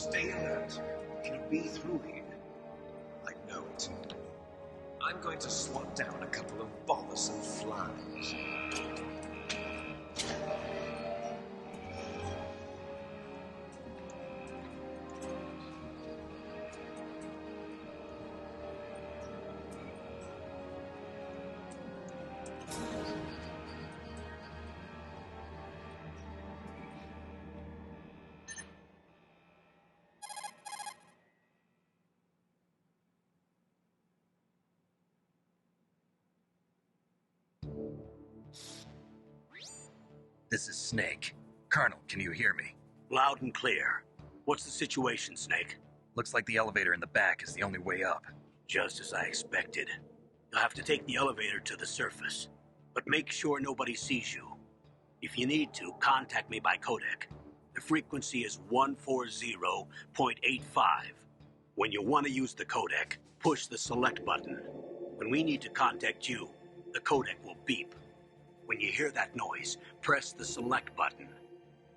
Stay alert. It'll be through here. I know it. I'm going to swat down a couple of bothersome flies. This is Snake. Colonel, can you hear me? Loud and clear. What's the situation, Snake? Looks like the elevator in the back is the only way up. Just as I expected. You'll have to take the elevator to the surface, but make sure nobody sees you. If you need to, contact me by codec. The frequency is 140.85. When you want to use the codec, push the select button. When we need to contact you, the codec will beep. When you hear that noise, press the select button.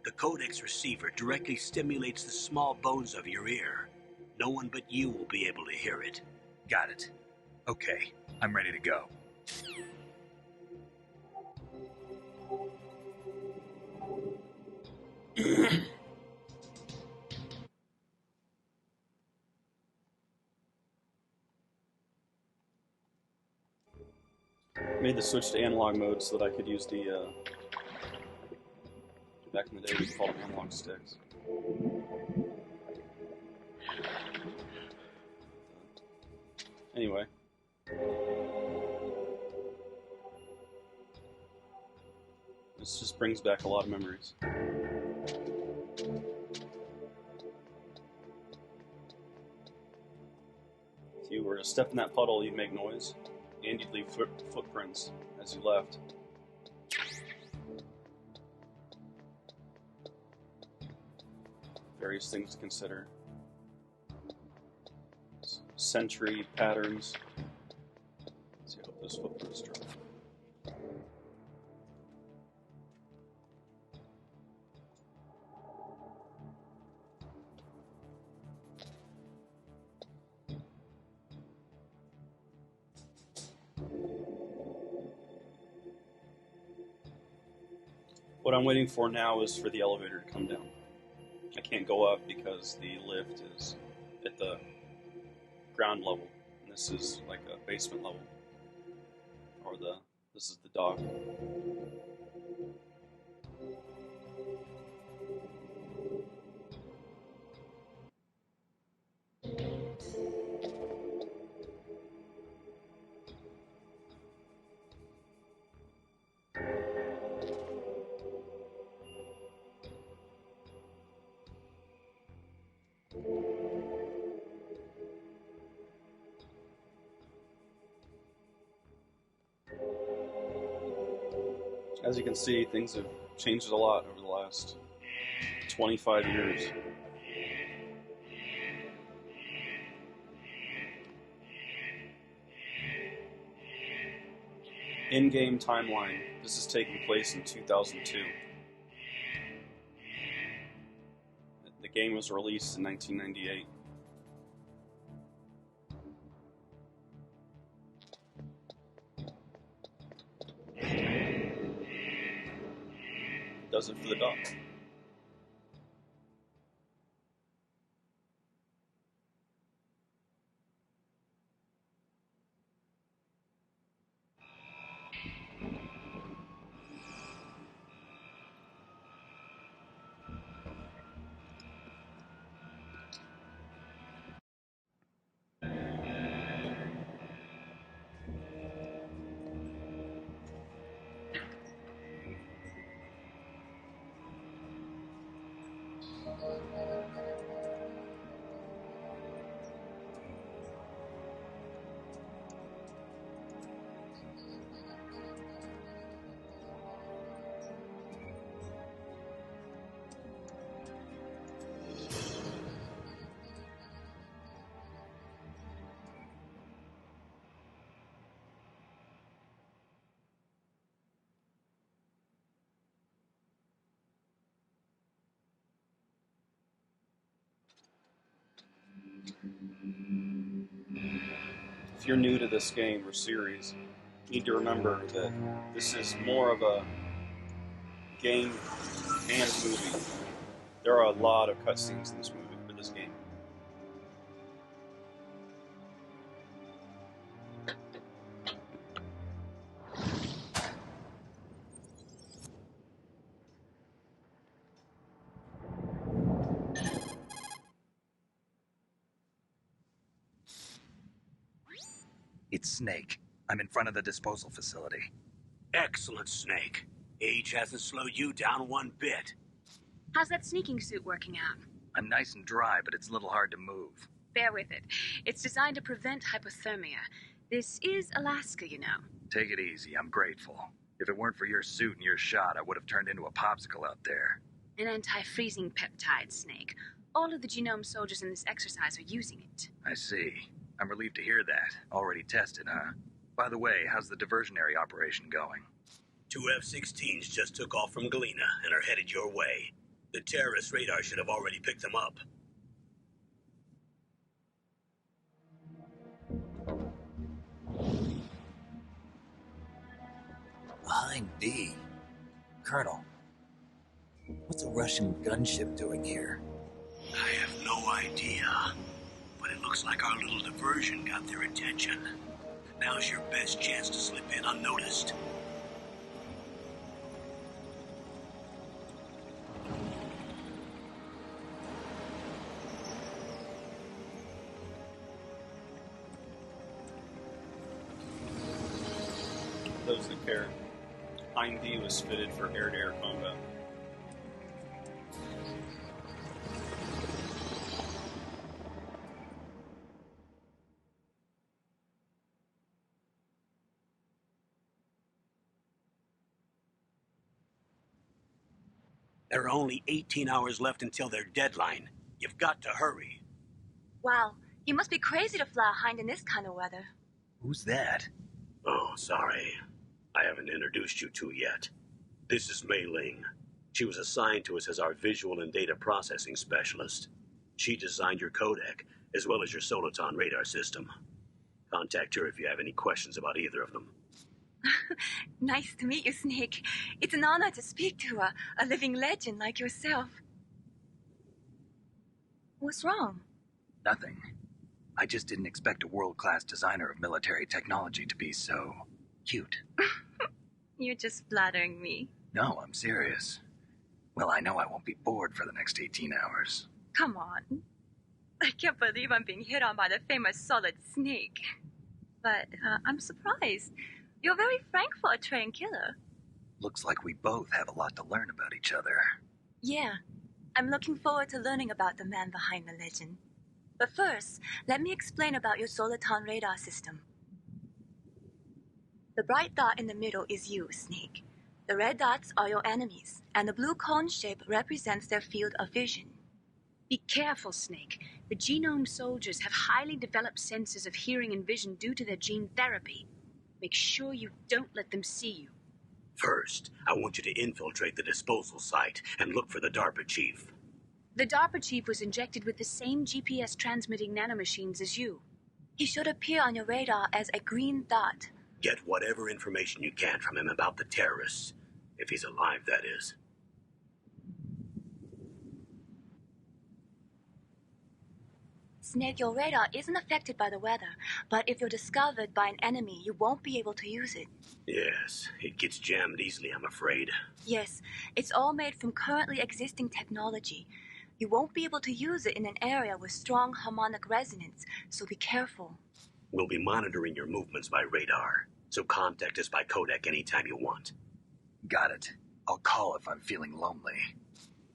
The codec's receiver directly stimulates the small bones of your ear. No one but you will be able to hear it. Got it. Okay, I'm ready to go. Made the switch to analog mode so that I could use the, back in the day we called them analog sticks. Anyway. This just brings back a lot of memories. If you were to step in that puddle, you'd make noise. And you'd leave footprints as you left. Various things to consider. Sentry patterns. Let's see, I hope those footprints drop. What I'm waiting for now is for the elevator to come down. I can't go up because the lift is at the ground level. And this is like a basement level. Or this is the dock. As you can see, things have changed a lot over the last 25 years. In-game timeline. This is taking place in 2002. The game was released in 1998. Does it for the dog. If you're new to this game or series, you need to remember that this is more of a game and movie. There are a lot of cutscenes in this movie for this game. It's Snake. I'm in front of the disposal facility. Excellent, Snake. Age hasn't slowed you down one bit. How's that sneaking suit working out? I'm nice and dry, but it's a little hard to move. Bear with it. It's designed to prevent hypothermia. This is Alaska, you know. Take it easy, I'm grateful. If it weren't for your suit and your shot, I would have turned into a popsicle out there. An anti-freezing peptide, Snake. All of the genome soldiers in this exercise are using it. I see. I'm relieved to hear that. Already tested, huh? By the way, how's the diversionary operation going? 2 F-16s just took off from Galena and are headed your way. The terrorist radar should have already picked them up. Hind D. Colonel, what's a Russian gunship doing here? I have no idea, but it looks like our little diversion got their attention. Now's your best chance to slip in unnoticed. Those that care, Hind D was fitted for air-to-air combat. There are only 18 hours left until their deadline. You've got to hurry. Wow, you must be crazy to fly a Hind in this kind of weather. Who's that? Oh, sorry. I haven't introduced you to yet. This is Mei Ling. She was assigned to us as our visual and data processing specialist. She designed your codec, as well as your Soliton radar system. Contact her if you have any questions about either of them. Nice to meet you, Snake. It's an honor to speak to a living legend like yourself. What's wrong? Nothing. I just didn't expect a world-class designer of military technology to be so cute. You're just flattering me. No, I'm serious. Well, I know I won't be bored for the next 18 hours. Come on. I can't believe I'm being hit on by the famous Solid Snake. But I'm surprised. You're very frank for a trained killer. Looks like we both have a lot to learn about each other. Yeah. I'm looking forward to learning about the man behind the legend. But first, let me explain about your Soliton radar system. The bright dot in the middle is you, Snake. The red dots are your enemies, and the blue cone shape represents their field of vision. Be careful, Snake. The genome soldiers have highly developed senses of hearing and vision due to their gene therapy. Make sure you don't let them see you. First, I want you to infiltrate the disposal site and look for the DARPA chief. The DARPA chief was injected with the same GPS-transmitting nanomachines as you. He should appear on your radar as a green dot. Get whatever information you can from him about the terrorists. If he's alive, that is. Snake, your radar isn't affected by the weather, but if you're discovered by an enemy, you won't be able to use it. Yes, it gets jammed easily, I'm afraid. Yes, it's all made from currently existing technology. You won't be able to use it in an area with strong harmonic resonance, so be careful. We'll be monitoring your movements by radar, so contact us by codec anytime you want. Got it. I'll call if I'm feeling lonely.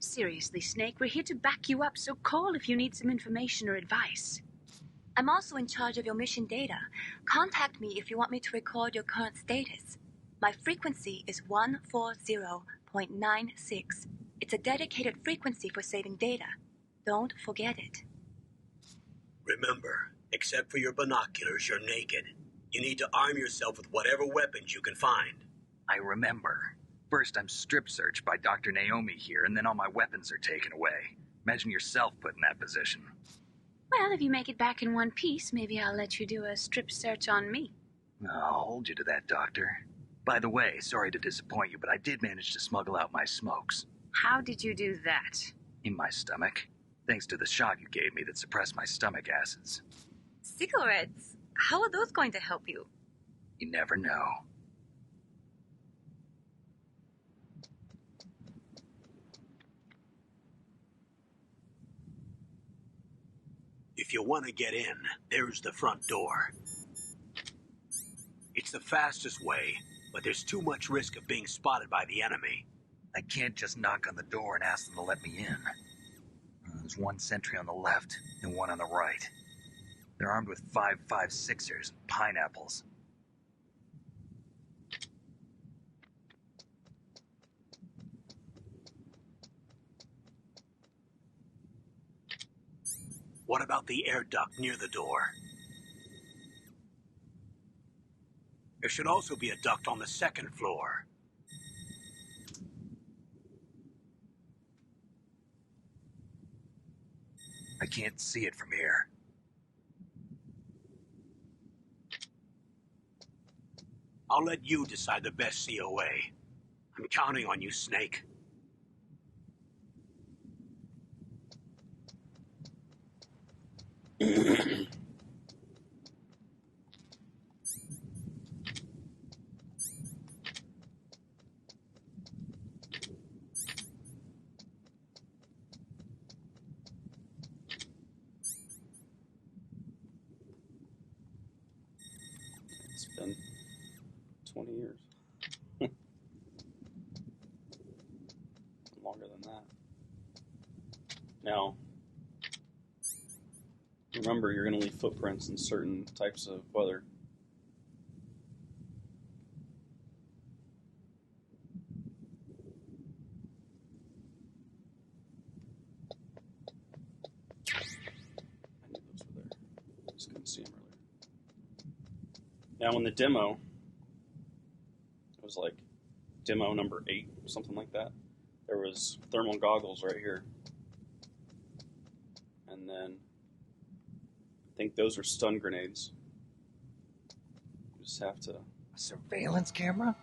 Seriously, Snake, we're here to back you up, so call if you need some information or advice. I'm also in charge of your mission data. Contact me if you want me to record your current status. My frequency is 140.96. It's a dedicated frequency for saving data. Don't forget it. Remember, except for your binoculars, you're naked. You need to arm yourself with whatever weapons you can find. I remember. First, I'm strip searched by Dr. Naomi here, and then all my weapons are taken away. Imagine yourself put in that position. Well, if you make it back in one piece, maybe I'll let you do a strip search on me. I'll hold you to that, Doctor. By the way, sorry to disappoint you, but I did manage to smuggle out my smokes. How did you do that? In my stomach. Thanks to the shot you gave me that suppressed my stomach acids. Cigarettes? How are those going to help you? You never know. If you want to get in, there's the front door. It's the fastest way, but there's too much risk of being spotted by the enemy. I can't just knock on the door and ask them to let me in. There's one sentry on the left and one on the right. They're armed with 5.56ers and pineapples. What about the air duct near the door? There should also be a duct on the second floor. I can't see it from here. I'll let you decide the best COA. I'm counting on you, Snake. It's been 20 years. Longer than that. Now, remember, you're going to leave footprints in certain types of weather. I knew those were there. I just couldn't see them earlier. Now, in the demo, it was like demo number 8, something like that. There was thermal goggles right here. And then I think those are stun grenades. You just have to... A surveillance camera?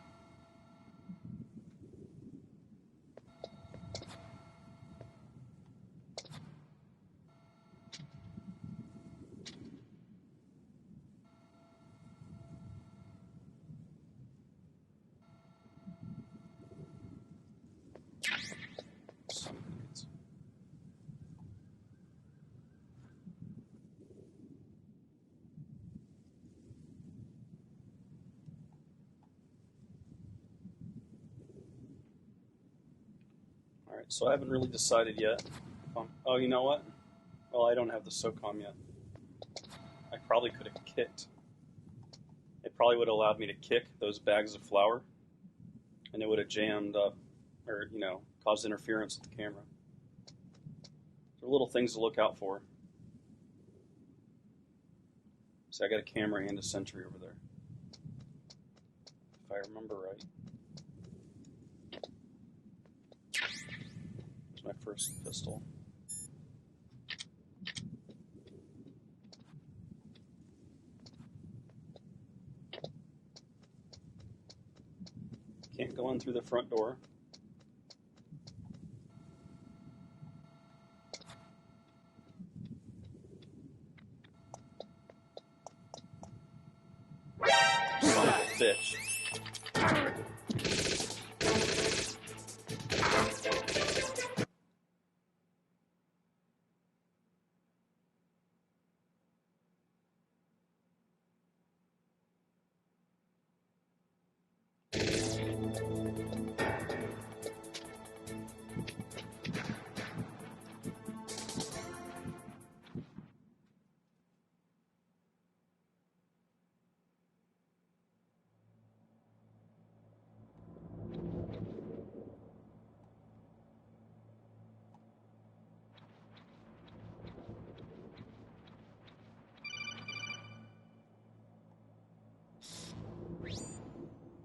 stun grenades. Alright, so I haven't really decided yet. Oh, you know what? Well, I don't have the SOCOM yet. I probably could have kicked. It probably would have allowed me to kick those bags of flour, and it would have jammed up, or, you know, caused interference with the camera. There are little things to look out for. See, I got a camera and a sentry over there. If I remember right. It's my first pistol. Can't go in through the front door. Son of a bitch.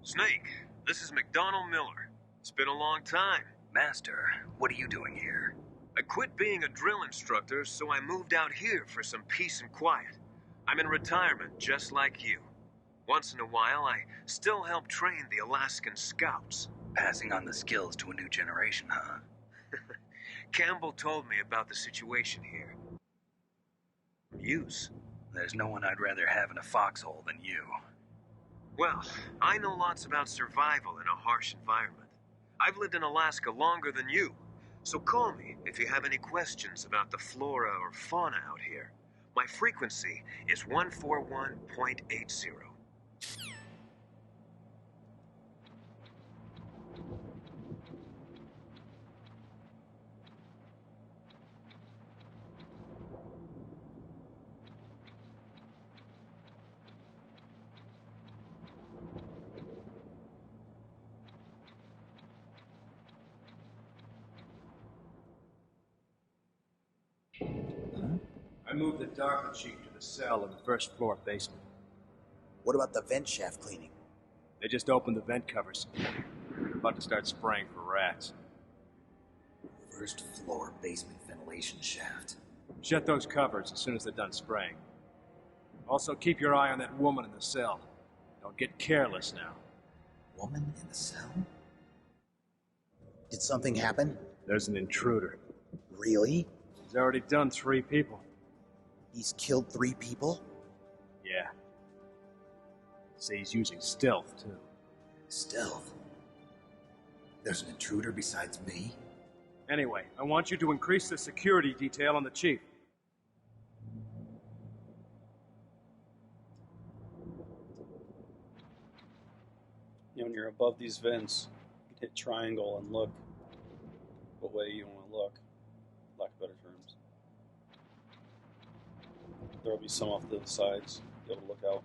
Snake, this is McDonald Miller. It's been a long time. Master, what are you doing here? I quit being a drill instructor, so I moved out here for some peace and quiet. I'm in retirement, just like you. Once in a while, I still help train the Alaskan Scouts. Passing on the skills to a new generation, huh? Campbell told me about the situation here. Use. There's no one I'd rather have in a foxhole than you. Well, I know lots about survival in a harsh environment. I've lived in Alaska longer than you, so call me if you have any questions about the flora or fauna out here. My frequency is 141.80. I moved the DARPA chief to the cell in the first floor basement. What about the vent shaft cleaning? They just opened the vent covers. They're about to start spraying for rats. First floor basement ventilation shaft. Shut those covers as soon as they're done spraying. Also, keep your eye on that woman in the cell. Don't get careless now. Woman in the cell? Did something happen? There's an intruder. Really? He's already done 3 people. He's killed 3 people? Yeah. Say he's using stealth, too. Stealth? There's an intruder besides me? Anyway, I want you to increase the security detail on the chief. When you're above these vents, you can hit triangle and look what way you want to look, for lack of better terms. There will be some off to the sides, be able to look out.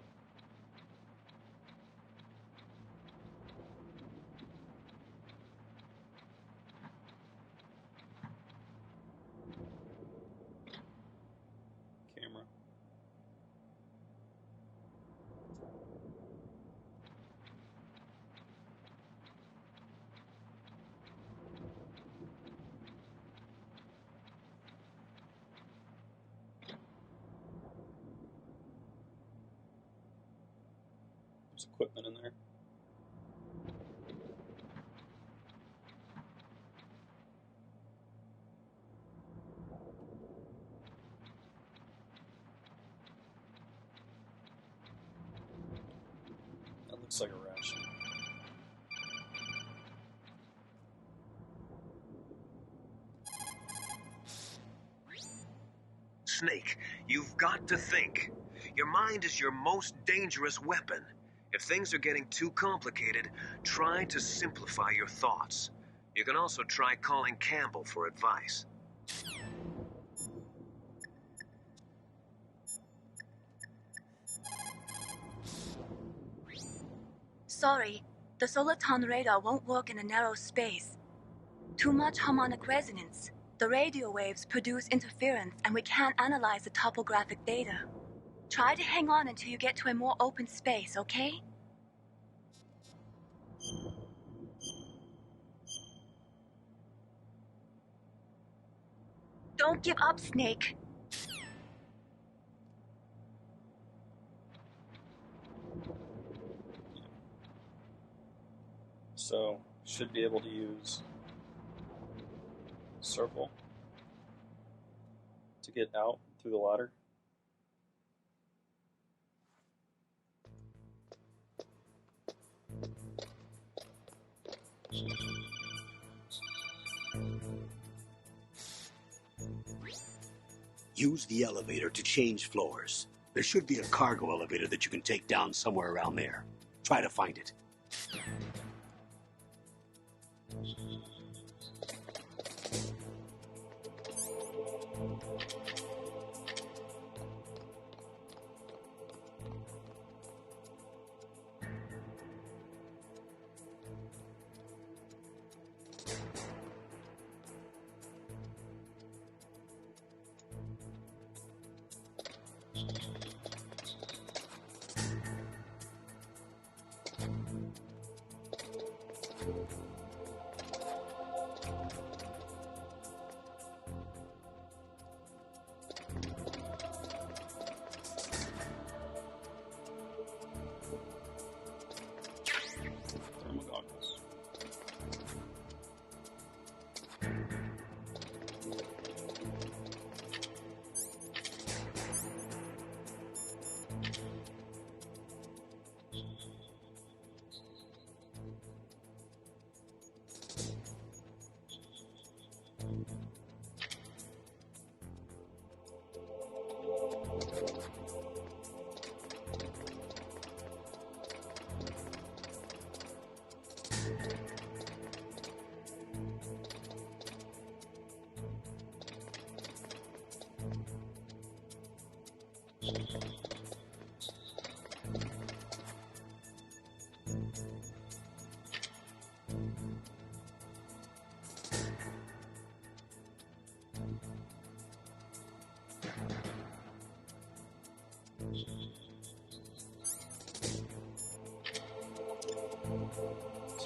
Camera. There's equipment in there. That looks like a ration. Snake, you've got to think. Your mind is your most dangerous weapon. If things are getting too complicated, try to simplify your thoughts. You can also try calling Campbell for advice. Sorry, the Soliton radar won't work in a narrow space. Too much harmonic resonance. The radio waves produce interference and we can't analyze the topographic data. Try to hang on until you get to a more open space, okay? Don't give up, Snake. So, should be able to use circle to get out through the ladder. Use the elevator to change floors. There should be a cargo elevator that you can take down somewhere around there. Try to find it.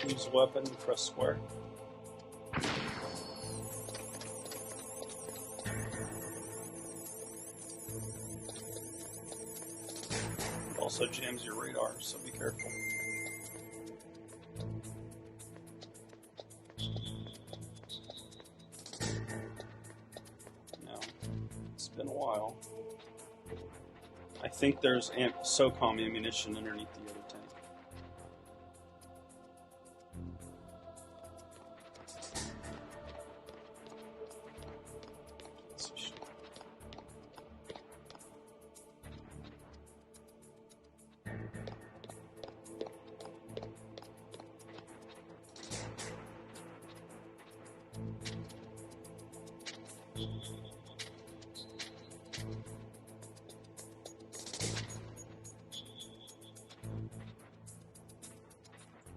Use weapon, press square. It also jams your radar, so be careful. No, it's been a while. I think there's SOCOM ammunition underneath the other tank.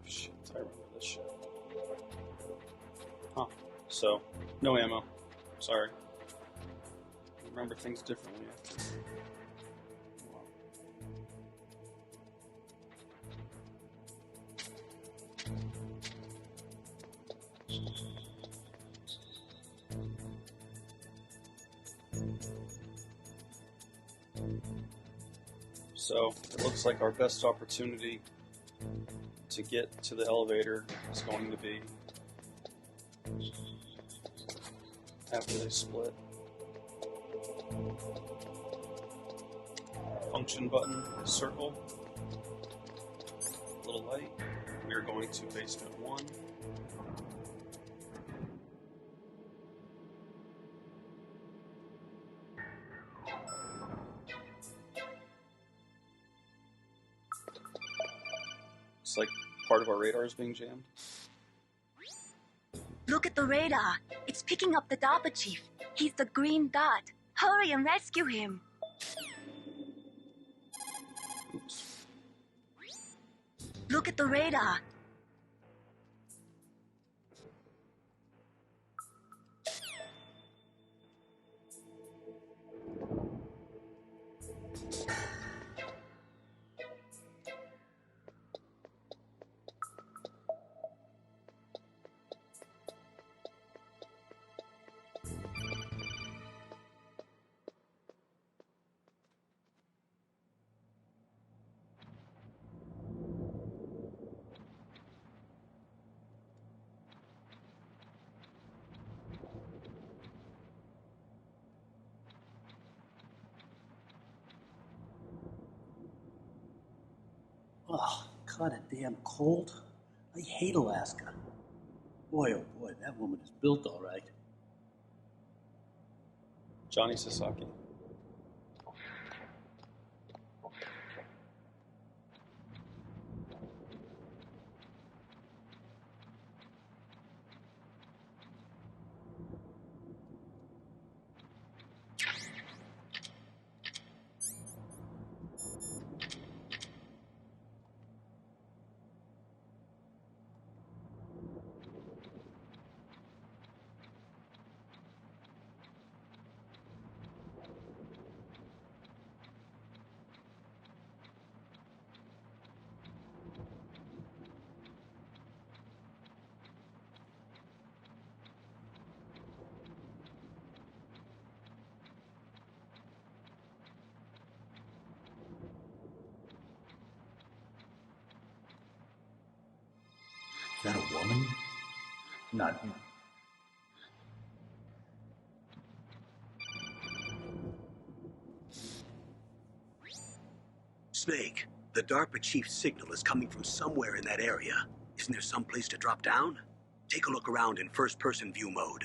Shit, I remember this shit. Huh. So, no ammo. Sorry. Remember things differently after. Wow. So, it looks like our best opportunity to get to the elevator is going to be after they split. Function button, circle, little light. We are going to basement 1. It's like part of our radar is being jammed. Look at the radar. It's picking up the DARPA chief. He's the green dot. Hurry and rescue him. Oops. Look at the radar. Oh, God, a damn cold. I hate Alaska. Boy, oh boy, that woman is built all right. Johnny Sasaki. Is that a woman? Not. Snake, the DARPA chief's signal is coming from somewhere in that area. Isn't there some place to drop down? Take a look around in first-person view mode.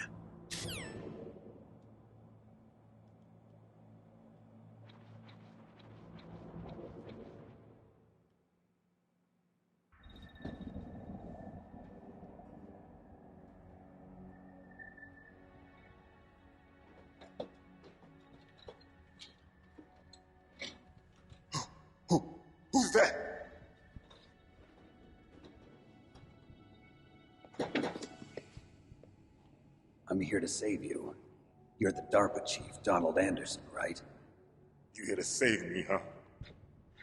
that? I'm here to save you. You're the DARPA chief, Donald Anderson, right? You here to save me, huh?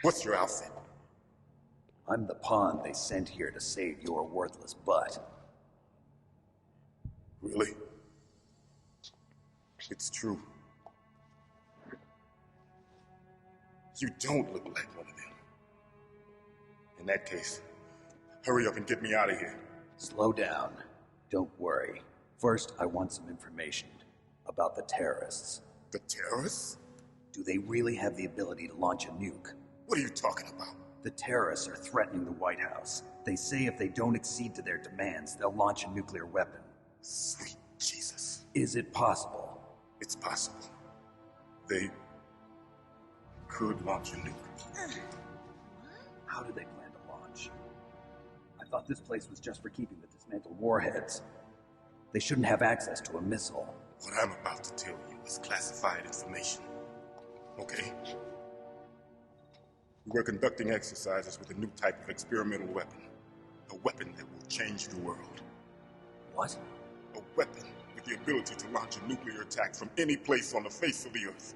What's your outfit? I'm the pawn they sent here to save your worthless butt. Really? It's true. You don't look like one of them. In that case, hurry up and get me out of here. Slow down. Don't worry. First, I want some information about the terrorists. The terrorists? Do they really have the ability to launch a nuke? What are you talking about? The terrorists are threatening the White House. They say if they don't accede to their demands, they'll launch a nuclear weapon. Sweet Jesus. Is it possible? It's possible. They could launch a nuke. How do they plan to launch? I thought this place was just for keeping the dismantled warheads. They shouldn't have access to a missile. What I'm about to tell you is classified information. Okay? We were conducting exercises with a new type of experimental weapon. A weapon that will change the world. What? A weapon with the ability to launch a nuclear attack from any place on the face of the Earth.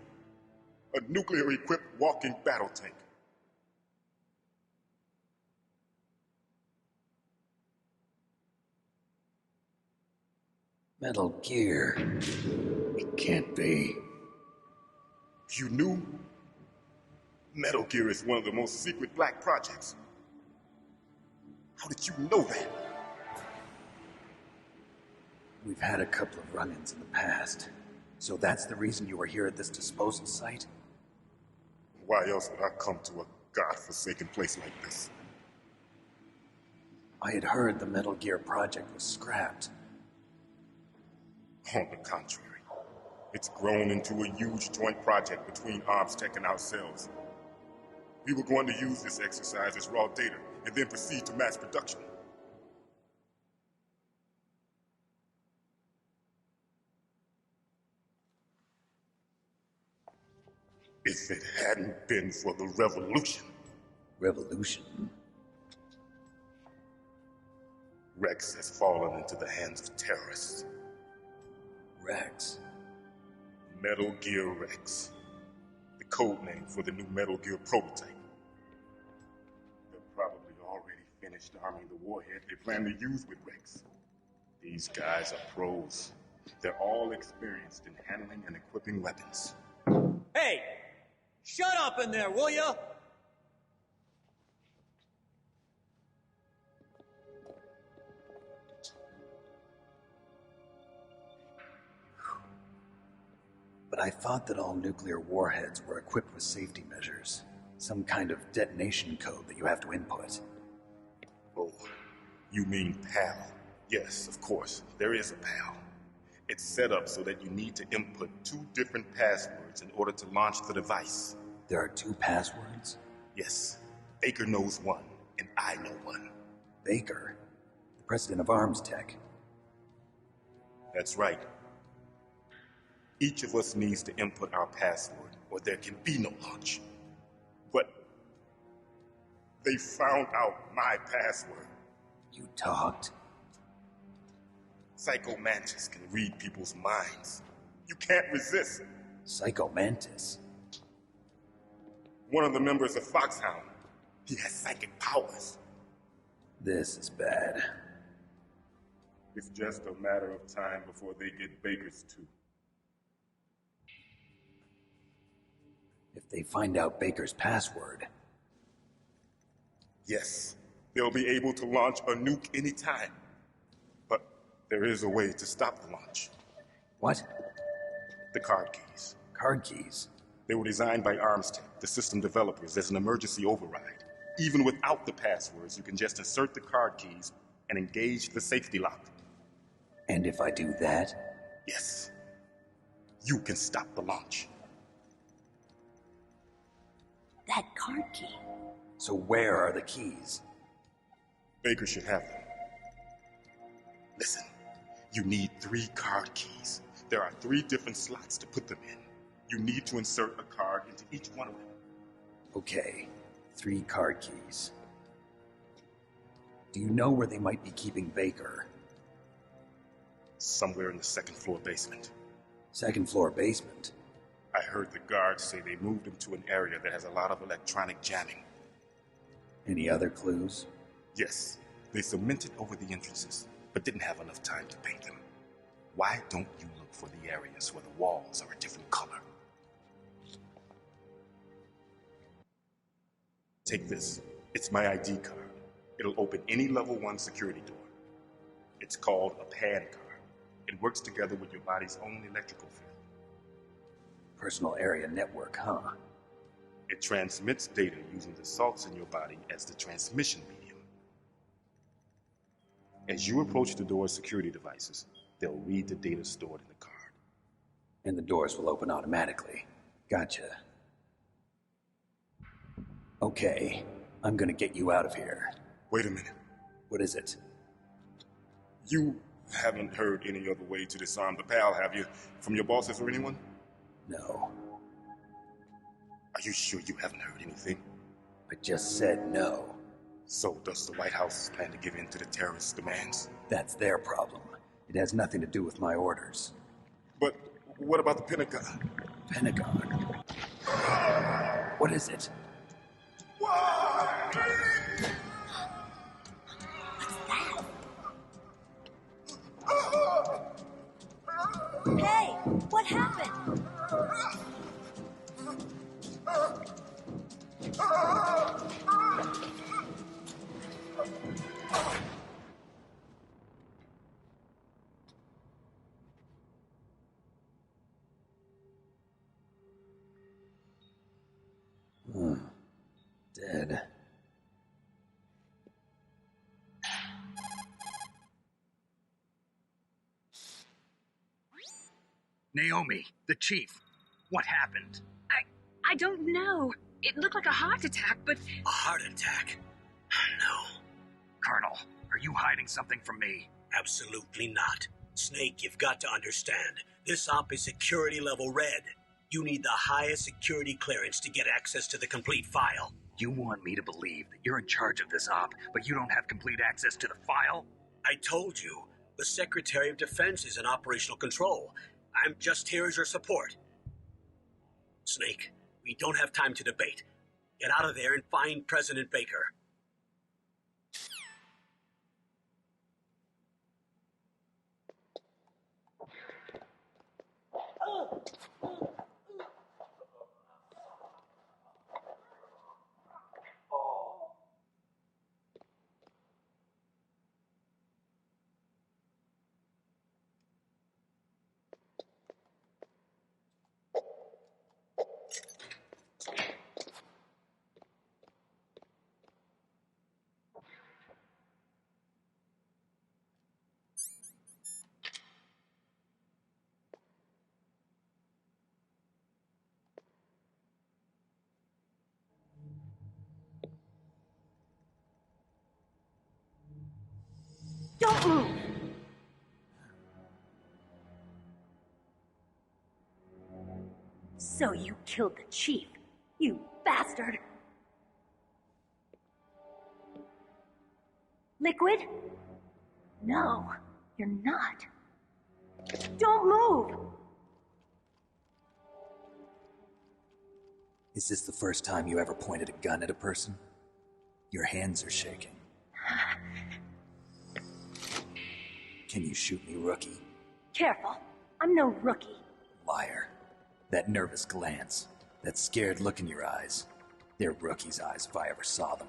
A nuclear-equipped walking battle tank. Metal Gear. It can't be. You knew? Metal Gear is one of the most secret black projects. How did you know that? We've had a couple of run-ins in the past. So that's the reason you were here at this disposal site? Why else would I come to a godforsaken place like this? I had heard the Metal Gear project was scrapped. On the contrary, it's grown into a huge joint project between Arms Tech and ourselves. We were going to use this exercise as raw data and then proceed to mass production. If it hadn't been for the revolution. Revolution? Rex has fallen into the hands of terrorists. Rex? Metal Gear Rex. The code name for the new Metal Gear prototype. They're probably already finished arming the warhead they plan to use with Rex. These guys are pros. They're all experienced in handling and equipping weapons. Hey! Shut up in there, will ya? But I thought that all nuclear warheads were equipped with safety measures. Some kind of detonation code that you have to input. Oh, you mean PAL? Yes, of course, there is a PAL. It's set up so that you need to input 2 different passwords in order to launch the device. There are 2 passwords? Yes. Baker knows one, and I know one. Baker? The president of Arms Tech? That's right. Each of us needs to input our password, or there can be no launch. But they found out my password. You talked? Psycho Mantis can read people's minds. You can't resist. Psycho Mantis? One of the members of Fox-Hound. He has psychic powers. This is bad. It's just a matter of time before they get Baker's too. If they find out Baker's password... Yes, they'll be able to launch a nuke anytime. But there is a way to stop the launch. What? The card keys. Card keys? They were designed by Arms Tech, the system developers, as an emergency override. Even without the passwords, you can just insert the card keys and engage the safety lock. And if I do that? Yes. You can stop the launch. That card key. So where are the keys? Baker should have them. Listen, you need 3 card keys. There are 3 different slots to put them in. You need to insert a card into each one of them. Okay. 3 card keys. Do you know where they might be keeping Baker? Somewhere in the second floor basement. Second floor basement? I heard the guards say they moved him to an area that has a lot of electronic jamming. Any other clues? Yes, they cemented over the entrances, but didn't have enough time to paint them. Why don't you look for the areas where the walls are a different color? Take this. It's my ID card. It'll open any level 1 security door. It's called a PAN card. It works together with your body's own electrical field. Personal area network, huh? It transmits data using the salts in your body as the transmission medium. As you approach the door's security devices, they'll read the data stored in the card. And the doors will open automatically. Gotcha. Okay, I'm gonna get you out of here. Wait a minute. What is it? You haven't heard any other way to disarm the PAL, have you? From your bosses or anyone? No. Are you sure you haven't heard anything? I just said no. So does the White House plan to give in to the terrorists' demands? That's their problem. It has nothing to do with my orders. But what about the Pentagon? Pentagon? What is it? Hey, what happened? Dead. Naomi, the chief. What happened? I don't know. It looked like a heart attack, but... A heart attack? No. Colonel, are you hiding something from me? Absolutely not. Snake, you've got to understand. This op is security level red. You need the highest security clearance to get access to the complete file. You want me to believe that you're in charge of this op, but you don't have complete access to the file? I told you. The Secretary of Defense is in operational control. I'm just here as your support. Snake, we don't have time to debate. Get out of there and find President Baker. Don't move! So you killed the chief, you bastard! Liquid? No, you're not. Don't move! Is this the first time you ever pointed a gun at a person? Your hands are shaking. Can you shoot me, rookie? Careful, I'm no rookie. Liar. That nervous glance, that scared look in your eyes. They're rookie's eyes if I ever saw them.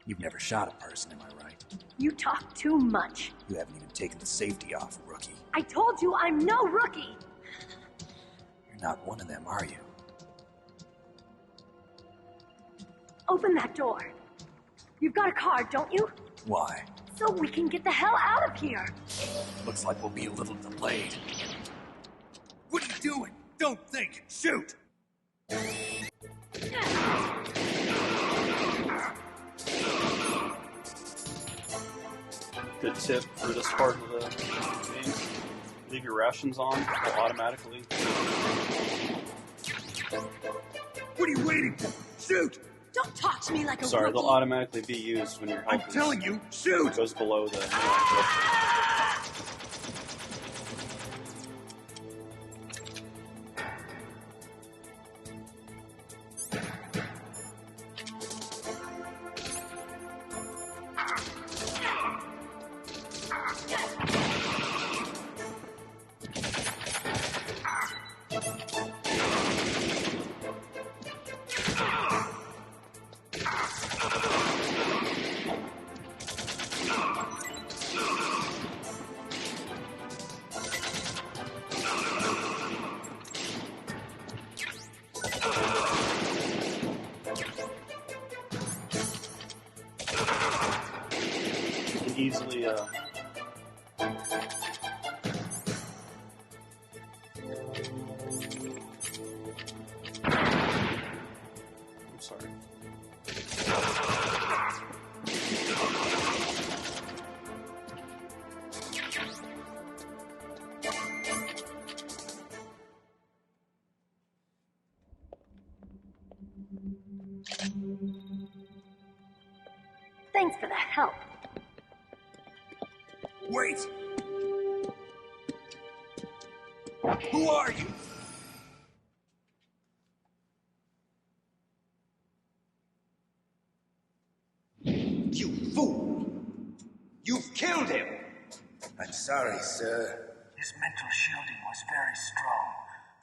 You've never shot a person, am I right? You talk too much. You haven't even taken the safety off, rookie. I told you I'm no rookie! You're not one of them, are you? Open that door. You've got a card, don't you? Why? So we can get the hell out of here. Looks like we'll be a little delayed. What are you doing? Don't think! Shoot! Good tip for this part of the game. Leave your rations on, they'll automatically. What are you waiting for? Shoot! Don't talk to me like a Sorry, rookie. they'll automatically be used when your health I'm telling you, shoot! goes below the threshold. Easily, I'm sorry. Thanks for the help. Wait! Who are you? You fool! You've killed him! I'm sorry, sir. His mental shielding was very strong.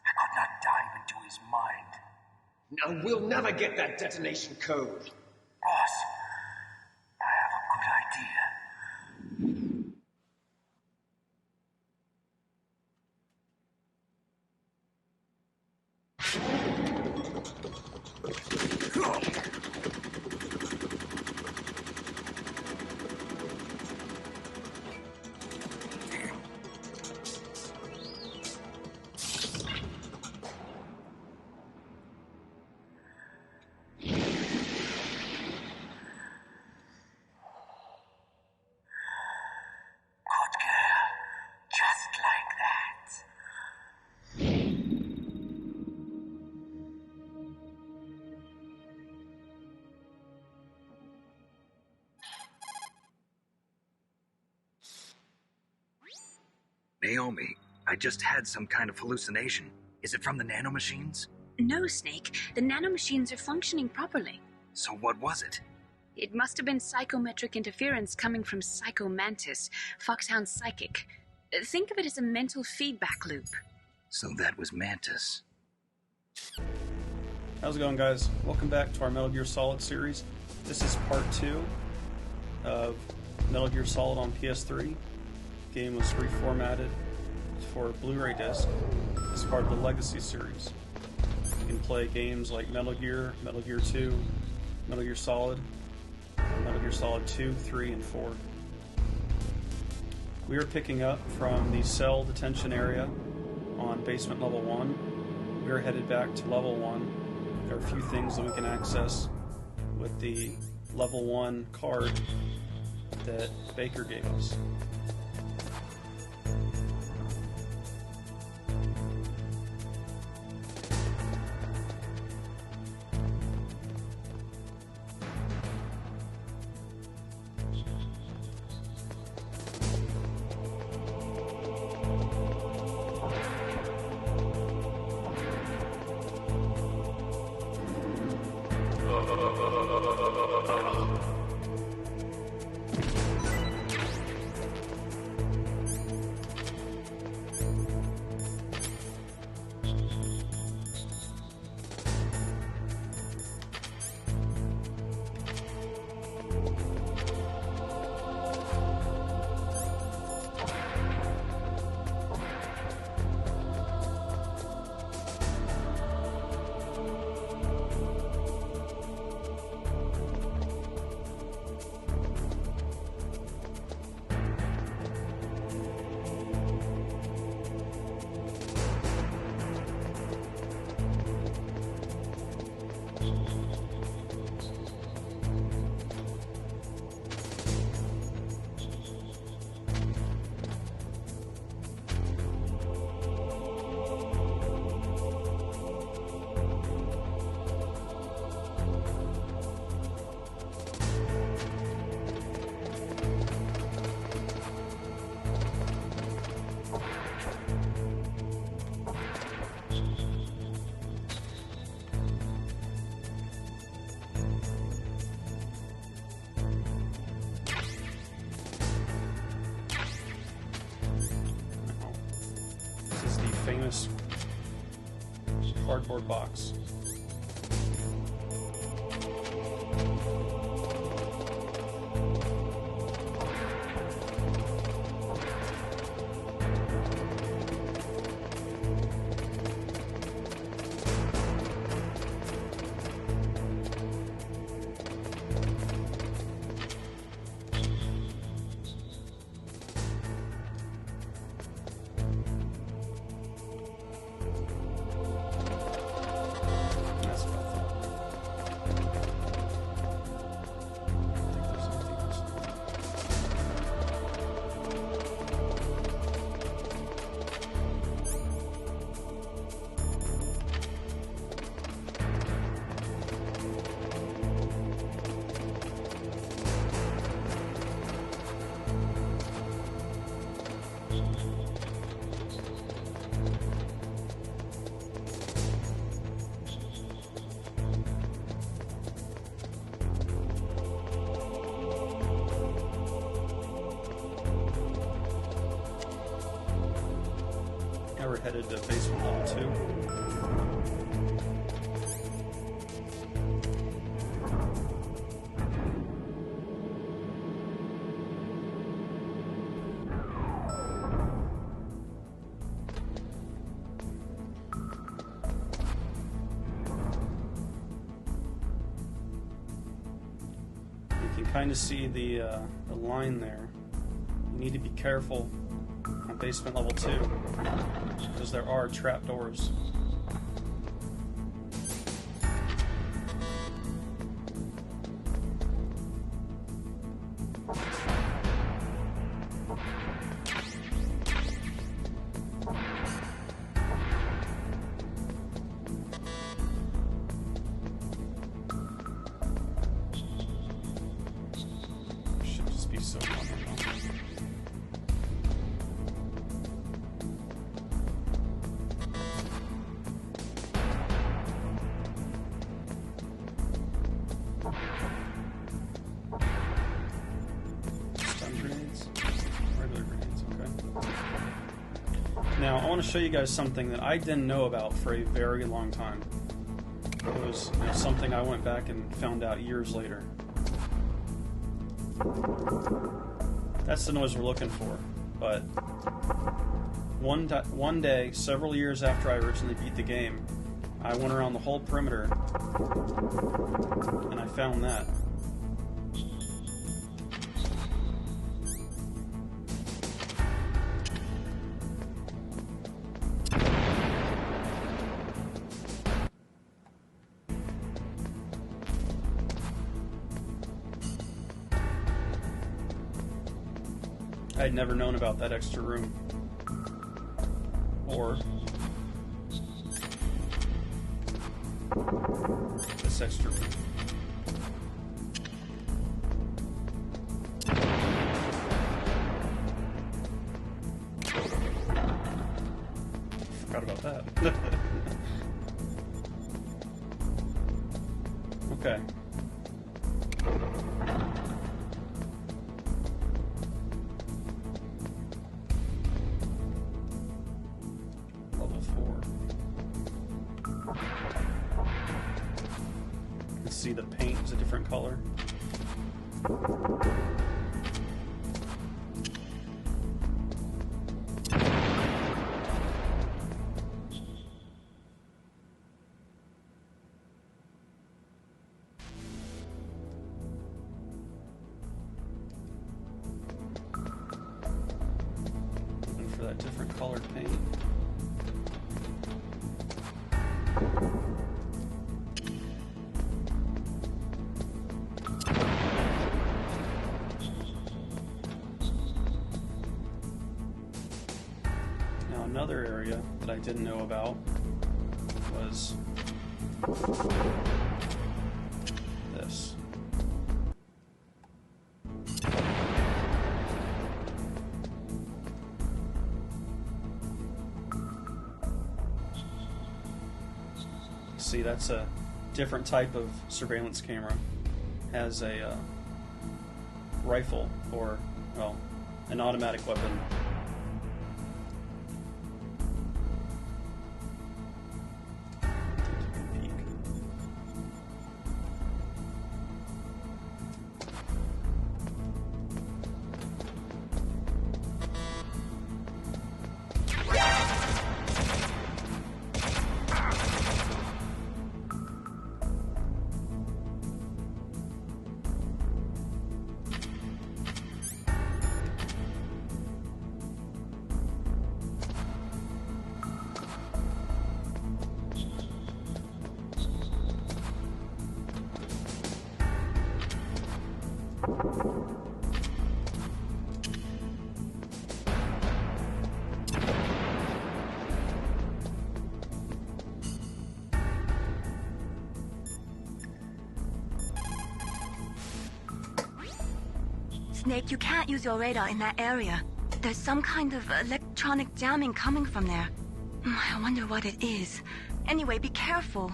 I could not dive into his mind. Now we'll never get that detonation code. Boss, I have a good idea. Naomi, I just had some kind of hallucination. Is it from the nanomachines? No, Snake. The nanomachines are functioning properly. So what was it? It must have been psychometric interference coming from Psycho Mantis, Fox-Hound's psychic. Think of it as a mental feedback loop. So that was Mantis. How's it going, guys? Welcome back to our Metal Gear Solid series. This is part 2 of Metal Gear Solid on PS3. The game was reformatted for Blu-ray disc as part of the Legacy series. You can play games like Metal Gear 2, Metal Gear Solid 2, 3, and 4. We are picking up from the cell detention area on basement level 1. We are headed back to level 1. There are a few things that we can access with the level 1 card that Baker gave us. This is the famous cardboard box. We're headed to basement level 2. You can kind of see the line there. You need to be careful on basement level 2. Because there are trapdoors. Should just be so wonderful. Now, I want to show you guys something that I didn't know about for a very long time. It was something I went back and found out years later. That's the noise we're looking for. But one day, several years after I originally beat the game, I went around the whole perimeter and I found that. I had never known about that extra room. Or this extra room. Forgot about that. Okay. See, the paint is a different color. Looking for that different colored paint. Another area that I didn't know about was this. see, that's a different type of surveillance camera. Has a rifle, or, well, an automatic weapon. Snake, you can't use your radar in that area. There's some kind of electronic jamming coming from there. I wonder what it is. Anyway, be careful.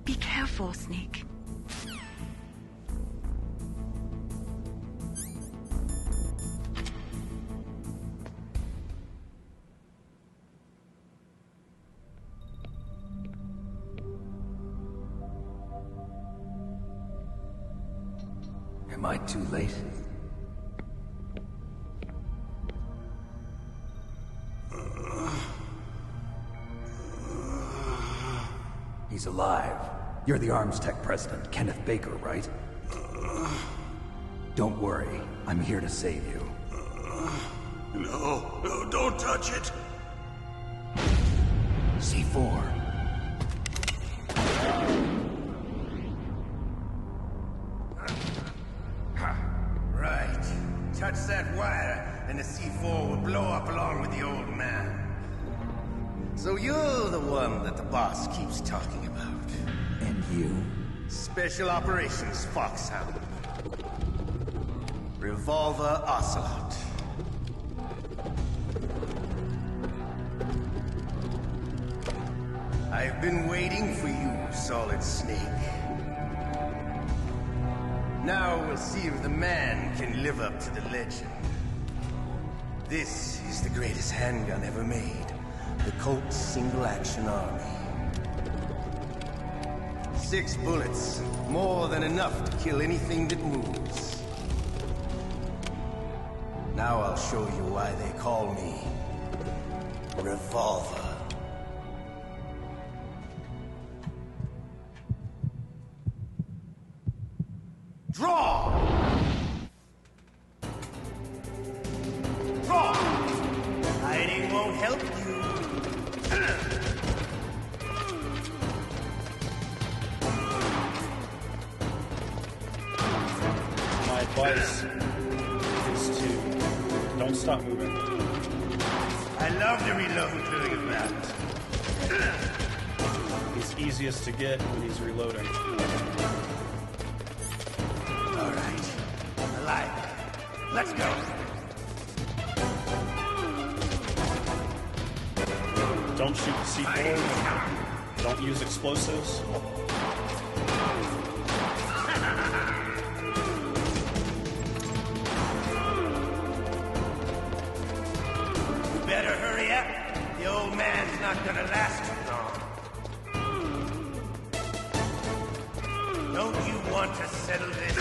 Be careful, Snake. Am I too late? He's alive. You're the Arms Tech president, Kenneth Baker, right? Don't worry. I'm here to save you. No, don't touch it. C4. Right. Touch that wire, and the C4 will blow up along with the old man. So you're the one that the boss keeps talking about. And you? Special Operations Fox-Hound. Revolver Ocelot. I've been waiting for you, Solid Snake. Now we'll see if the man can live up to the legend. This is the greatest handgun ever made. The Colt Single Action Army. 6 bullets, more than enough to kill anything that moves. Now I'll show you why they call me Revolver. Draw! Draw! Hiding won't help you. My advice is to don't stop moving. I love to reload during a battle. He's easiest to get when he's reloading. All right. I like it. Let's go. Don't shoot the C4. Don't use explosives. Better hurry up. The old man's not gonna last too long. Don't you want to settle this?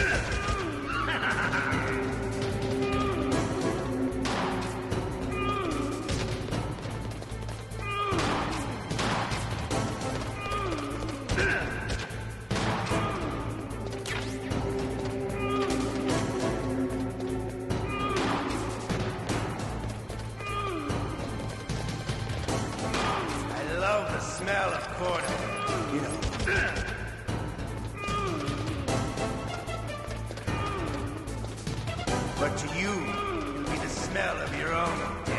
I love the smell of quarter. You know. But to you, it'll be the smell of your own death.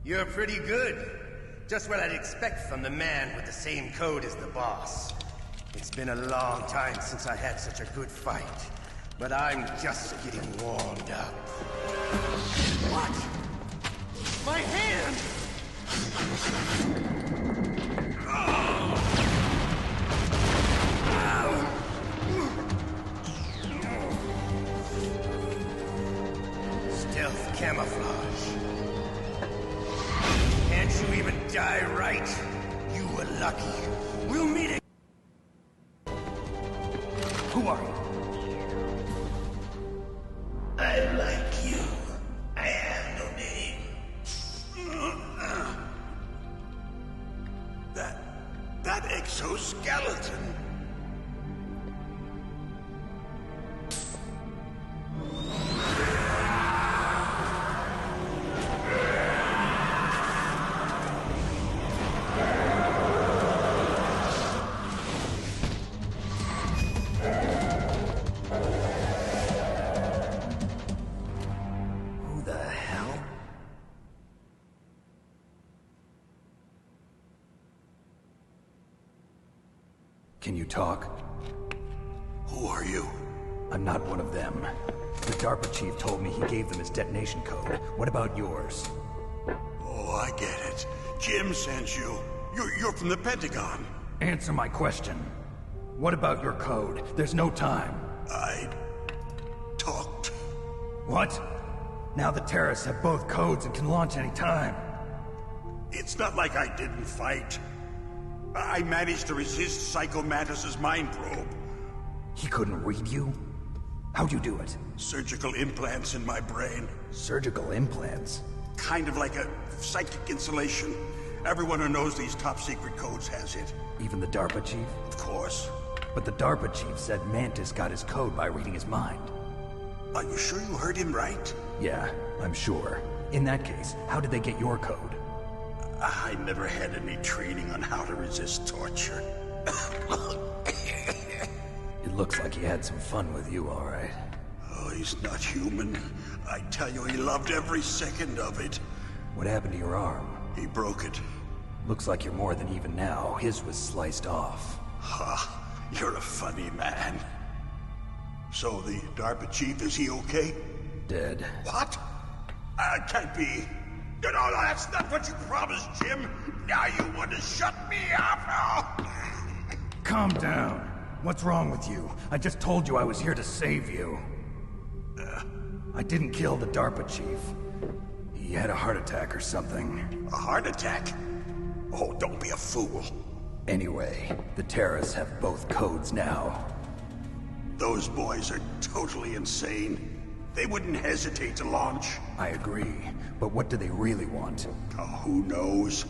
You're pretty good. Just what I'd expect from the man with the same code as the boss. It's been a long time since I had such a good fight, but I'm just getting warmed up. What? My hand! Stealth camouflage. Can't you even die right? You were lucky. We'll meet again. Who are you? I like you. I have no name. That exoskeleton. Who the hell? Can you talk? Who are you? I'm not one of them. The DARPA chief told me he gave them his detonation code. What about yours? Oh, I get it. Jim sent you. You're from the Pentagon. Answer my question. What about your code? There's no time. I talked. What? Now the terrorists have both codes and can launch any time. It's not like I didn't fight. I managed to resist Psycho Mantis' mind probe. He couldn't read you? How'd you do it? Surgical implants in my brain. Surgical implants? Kind of like a psychic insulation. Everyone who knows these top-secret codes has it. Even the DARPA chief? Of course. But the DARPA chief said Mantis got his code by reading his mind. Are you sure you heard him right? Yeah, I'm sure. In that case, how did they get your code? I never had any training on how to resist torture. It looks like he had some fun with you, all right. Oh, he's not human. I tell you, he loved every second of it. What happened to your arm? He broke it. Looks like you're more than even now. His was sliced off. Ha, you're a funny man. So the DARPA chief, is he okay? Dead. What? Can't be. No, that's not what you promised, Jim. Now you want to shut me up? Calm down. What's wrong with you? I just told you I was here to save you. I didn't kill the DARPA chief. He had a heart attack or something. A heart attack? Oh, don't be a fool. Anyway, the terrorists have both codes now. Those boys are totally insane. They wouldn't hesitate to launch. I agree, but what do they really want? Oh, who knows?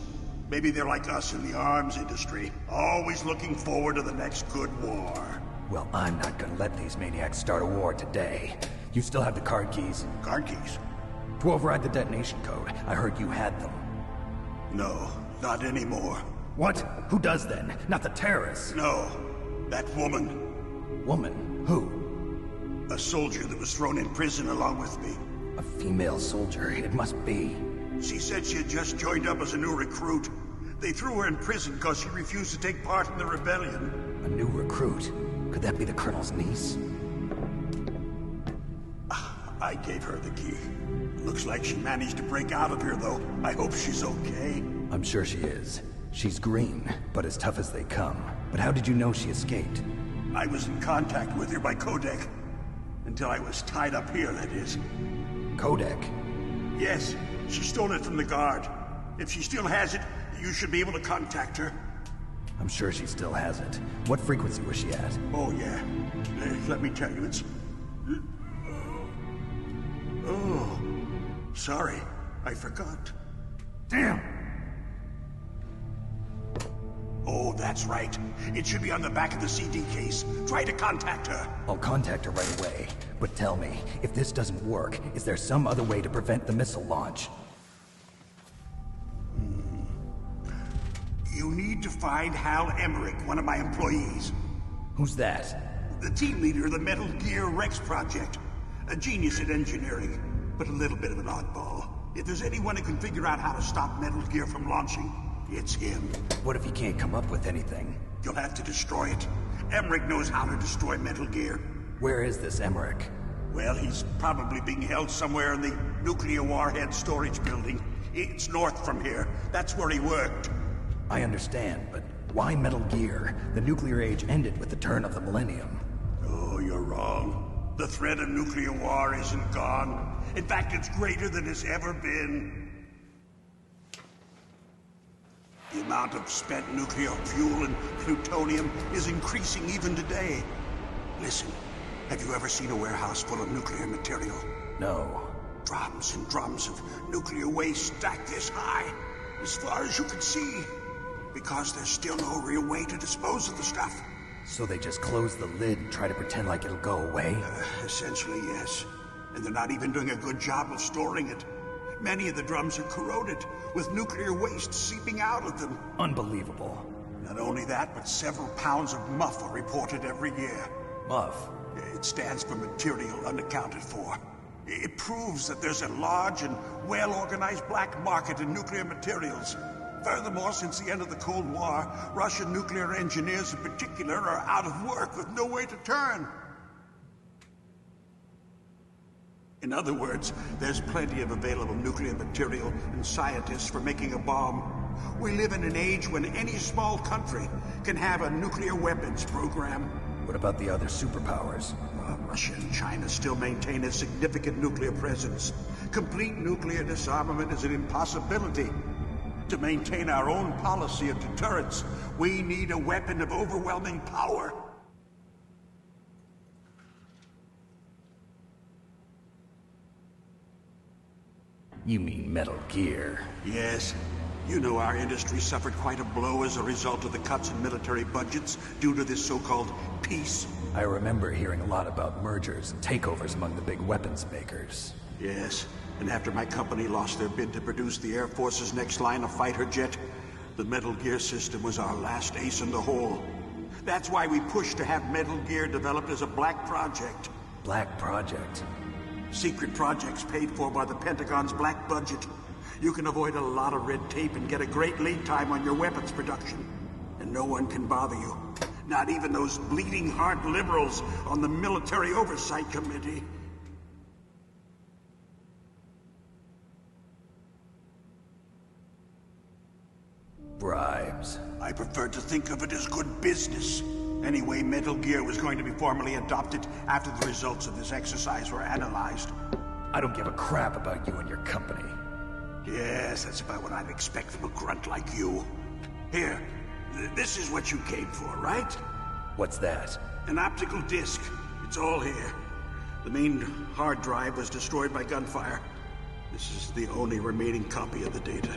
Maybe they're like us in the arms industry, always looking forward to the next good war. Well, I'm not gonna let these maniacs start a war today. You still have the card keys? Card keys? To override the detonation code. I heard you had them. No, not anymore. What? Who does then? Not the terrorists? No, that woman. Woman? Who? A soldier that was thrown in prison along with me. A female soldier, it must be. She said she had just joined up as a new recruit. They threw her in prison because she refused to take part in the rebellion. A new recruit? Could that be the Colonel's niece? I gave her the key. Looks like she managed to break out of here, though. I hope she's okay. I'm sure she is. She's green, but as tough as they come. But how did you know she escaped? I was in contact with her by codec. Until I was tied up here, that is. Codec? Yes, she stole it from the guard. If she still has it, you should be able to contact her. I'm sure she still has it. What frequency was she at? Oh, yeah. Let me tell you, it's... Oh, sorry. I forgot. Damn! Oh, that's right. It should be on the back of the CD case. Try to contact her. I'll contact her right away. But tell me, if this doesn't work, is there some other way to prevent the missile launch? You need to find Hal Emmerich, one of my employees. Who's that? The team leader of the Metal Gear Rex project. A genius at engineering, but a little bit of an oddball. If there's anyone who can figure out how to stop Metal Gear from launching, it's him. What if he can't come up with anything? You'll have to destroy it. Emmerich knows how to destroy Metal Gear. Where is this Emmerich? Well, he's probably being held somewhere in the nuclear warhead storage building. It's north from here. That's where he worked. I understand, but why Metal Gear? The nuclear age ended with the turn of the millennium. Oh, you're wrong. The threat of nuclear war isn't gone. In fact, it's greater than it's ever been. The amount of spent nuclear fuel and plutonium is increasing even today. Listen, have you ever seen a warehouse full of nuclear material? No. Drums and drums of nuclear waste stacked this high, as far as you can see. Because there's still no real way to dispose of the stuff. So they just close the lid and try to pretend like it'll go away? Essentially, yes. And they're not even doing a good job of storing it. Many of the drums are corroded, with nuclear waste seeping out of them. Unbelievable. Not only that, but several pounds of MUF are reported every year. MUF? It stands for material unaccounted for. It proves that there's a large and well-organized black market in nuclear materials. Furthermore, since the end of the Cold War, Russian nuclear engineers in particular are out of work with no way to turn. In other words, there's plenty of available nuclear material and scientists for making a bomb. We live in an age when any small country can have a nuclear weapons program. What about the other superpowers? Russia and China still maintain a significant nuclear presence. Complete nuclear disarmament is an impossibility. To maintain our own policy of deterrence, we need a weapon of overwhelming power. You mean Metal Gear? Yes. You know our industry suffered quite a blow as a result of the cuts in military budgets due to this so-called peace. I remember hearing a lot about mergers and takeovers among the big weapons makers. Yes, and after my company lost their bid to produce the Air Force's next line of fighter jet, the Metal Gear system was our last ace in the hole. That's why we pushed to have Metal Gear developed as a black project. Black project? Secret projects paid for by the Pentagon's black budget. You can avoid a lot of red tape and get a great lead time on your weapons production. And no one can bother you. Not even those bleeding heart liberals on the Military Oversight Committee. Bribes. I prefer to think of it as good business. Anyway, Metal Gear was going to be formally adopted after the results of this exercise were analyzed. I don't give a crap about you and your company. Yes, that's about what I'd expect from a grunt like you. Here, this is what you came for, right? What's that? An optical disc. It's all here. The main hard drive was destroyed by gunfire. This is the only remaining copy of the data.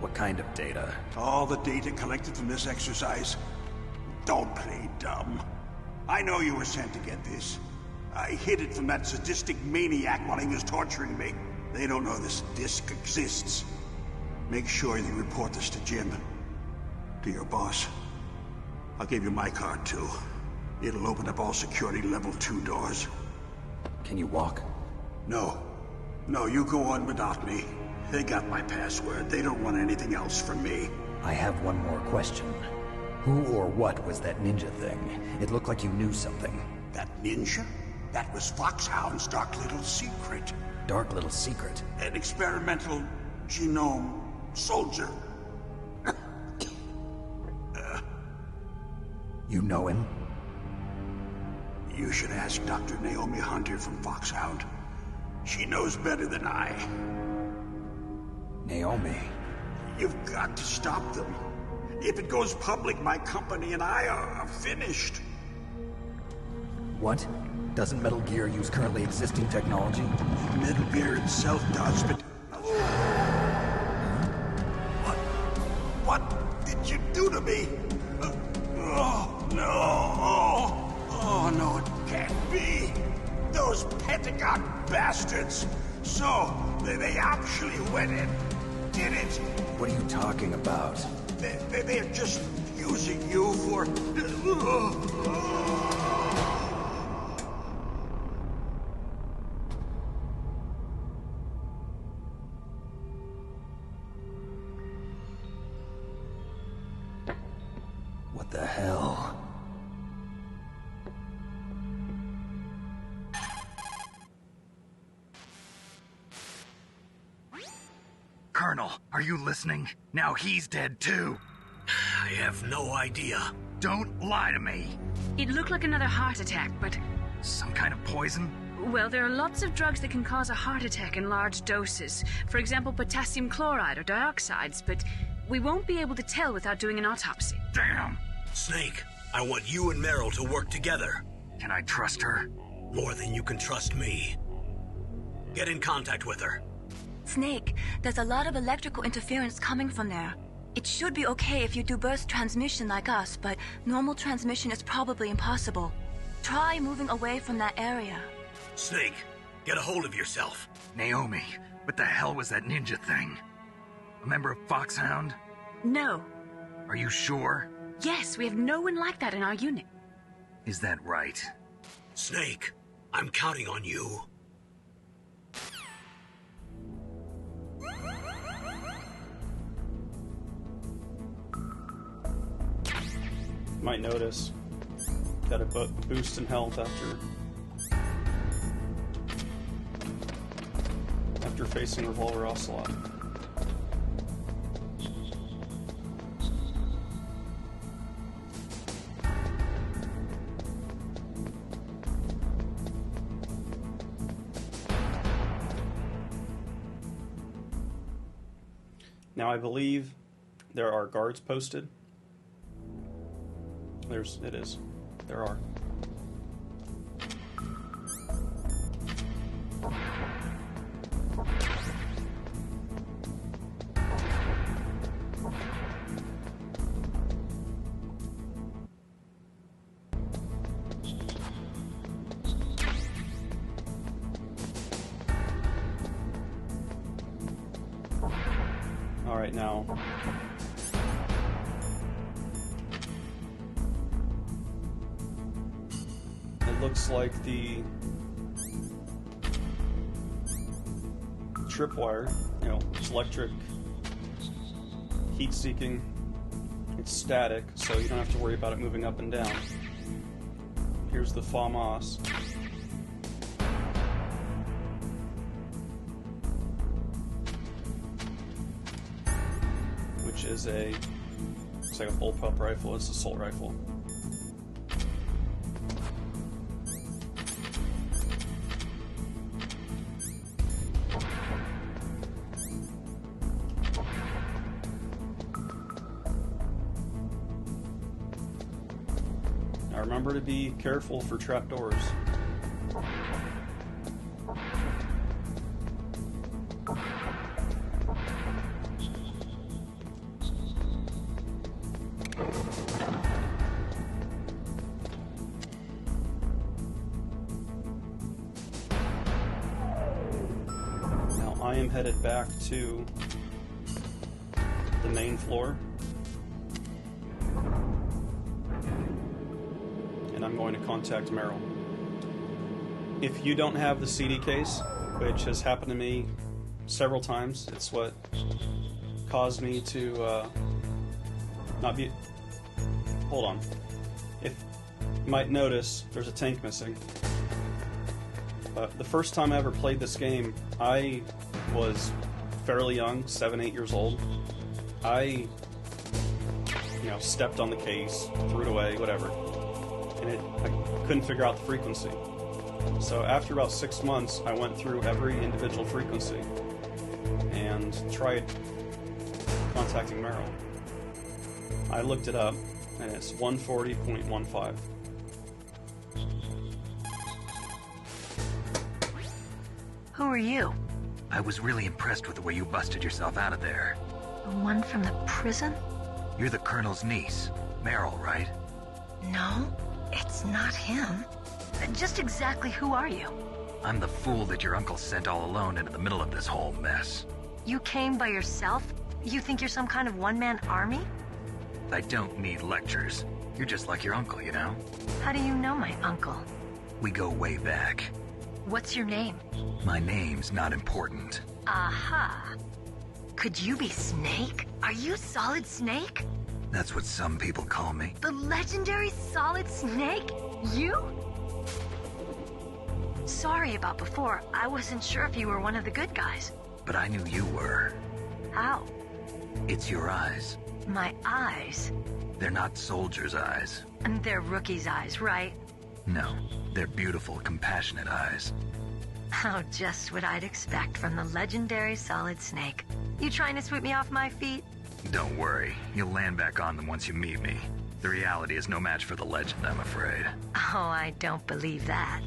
What kind of data? All the data collected from this exercise. Don't play dumb. I know you were sent to get this. I hid it from that sadistic maniac while he was torturing me. They don't know this disc exists. Make sure you report this to Jim. To your boss. I'll give you my card, too. It'll open up all security level 2 doors. Can you walk? No. No, you go on without me. They got my password. They don't want anything else from me. I have one more question. Who or what was that ninja thing? It looked like you knew something. That ninja? That was Fox-Hound's dark little secret. Dark little secret? An experimental genome soldier. You know him? You should ask Dr. Naomi Hunter from Fox-Hound. She knows better than I. Naomi? You've got to stop them. If it goes public, my company and I are finished. What? Doesn't Metal Gear use currently existing technology? Metal Gear itself does, but... What did you do to me? Oh, no. Oh, no, it can't be. Those Pentagon bastards. So, they actually went and did it. What are you talking about? They're just using you for... What the hell? Colonel, are you listening? Now he's dead too. I have no idea. Don't lie to me. It looked like another heart attack, but... Some kind of poison? Well, there are lots of drugs that can cause a heart attack in large doses. For example, potassium chloride or dioxides, but we won't be able to tell without doing an autopsy. Damn! Snake, I want you and Meryl to work together. Can I trust her? More than you can trust me. Get in contact with her. Snake, there's a lot of electrical interference coming from there. It should be okay if you do burst transmission like us, but normal transmission is probably impossible. Try moving away from that area. Snake, get a hold of yourself. Naomi, what the hell was that ninja thing? A member of Fox-Hound? No. Are you sure? Yes, we have no one like that in our unit. Is that right? Snake, I'm counting on you. You might notice got a boost in health after facing Revolver Ocelot. Now I believe there are guards posted. There are. All right, now. It looks like the tripwire, it's electric, heat-seeking, it's static, so you don't have to worry about it moving up and down. Here's the FAMAS. Which is it's like a bullpup rifle, it's an assault rifle. Now remember to be careful for trapdoors. I am headed back to the main floor, and I'm going to contact Meryl. If you don't have the CD case, which has happened to me several times, it's what caused me to not be... Hold on. If you might notice, there's a tank missing. The first time I ever played this game, I was fairly young, 7, 8 years old. I, stepped on the case, threw it away, whatever. And I couldn't figure out the frequency. So after about 6 months, I went through every individual frequency and tried contacting Meryl. I looked it up, and it's 140.15. Who are you? I was really impressed with the way you busted yourself out of there. The one from the prison? You're the Colonel's niece, Meryl, right? No, it's not him. Just exactly who are you? I'm the fool that your uncle sent all alone into the middle of this whole mess. You came by yourself? You think you're some kind of one-man army? I don't need lectures. You're just like your uncle, you know? How do you know my uncle? We go way back. What's your name? My name's not important. Aha. Could you be Snake? Are you Solid Snake? That's what some people call me. The legendary Solid Snake? You? Sorry about before. I wasn't sure if you were one of the good guys. But I knew you were. How? It's your eyes. My eyes? They're not soldiers' eyes. And they're rookies' eyes, right? No, they're beautiful, compassionate eyes. Oh, just what I'd expect from the legendary Solid Snake. You trying to sweep me off my feet? Don't worry, you'll land back on them once you meet me. The reality is no match for the legend, I'm afraid. Oh, I don't believe that.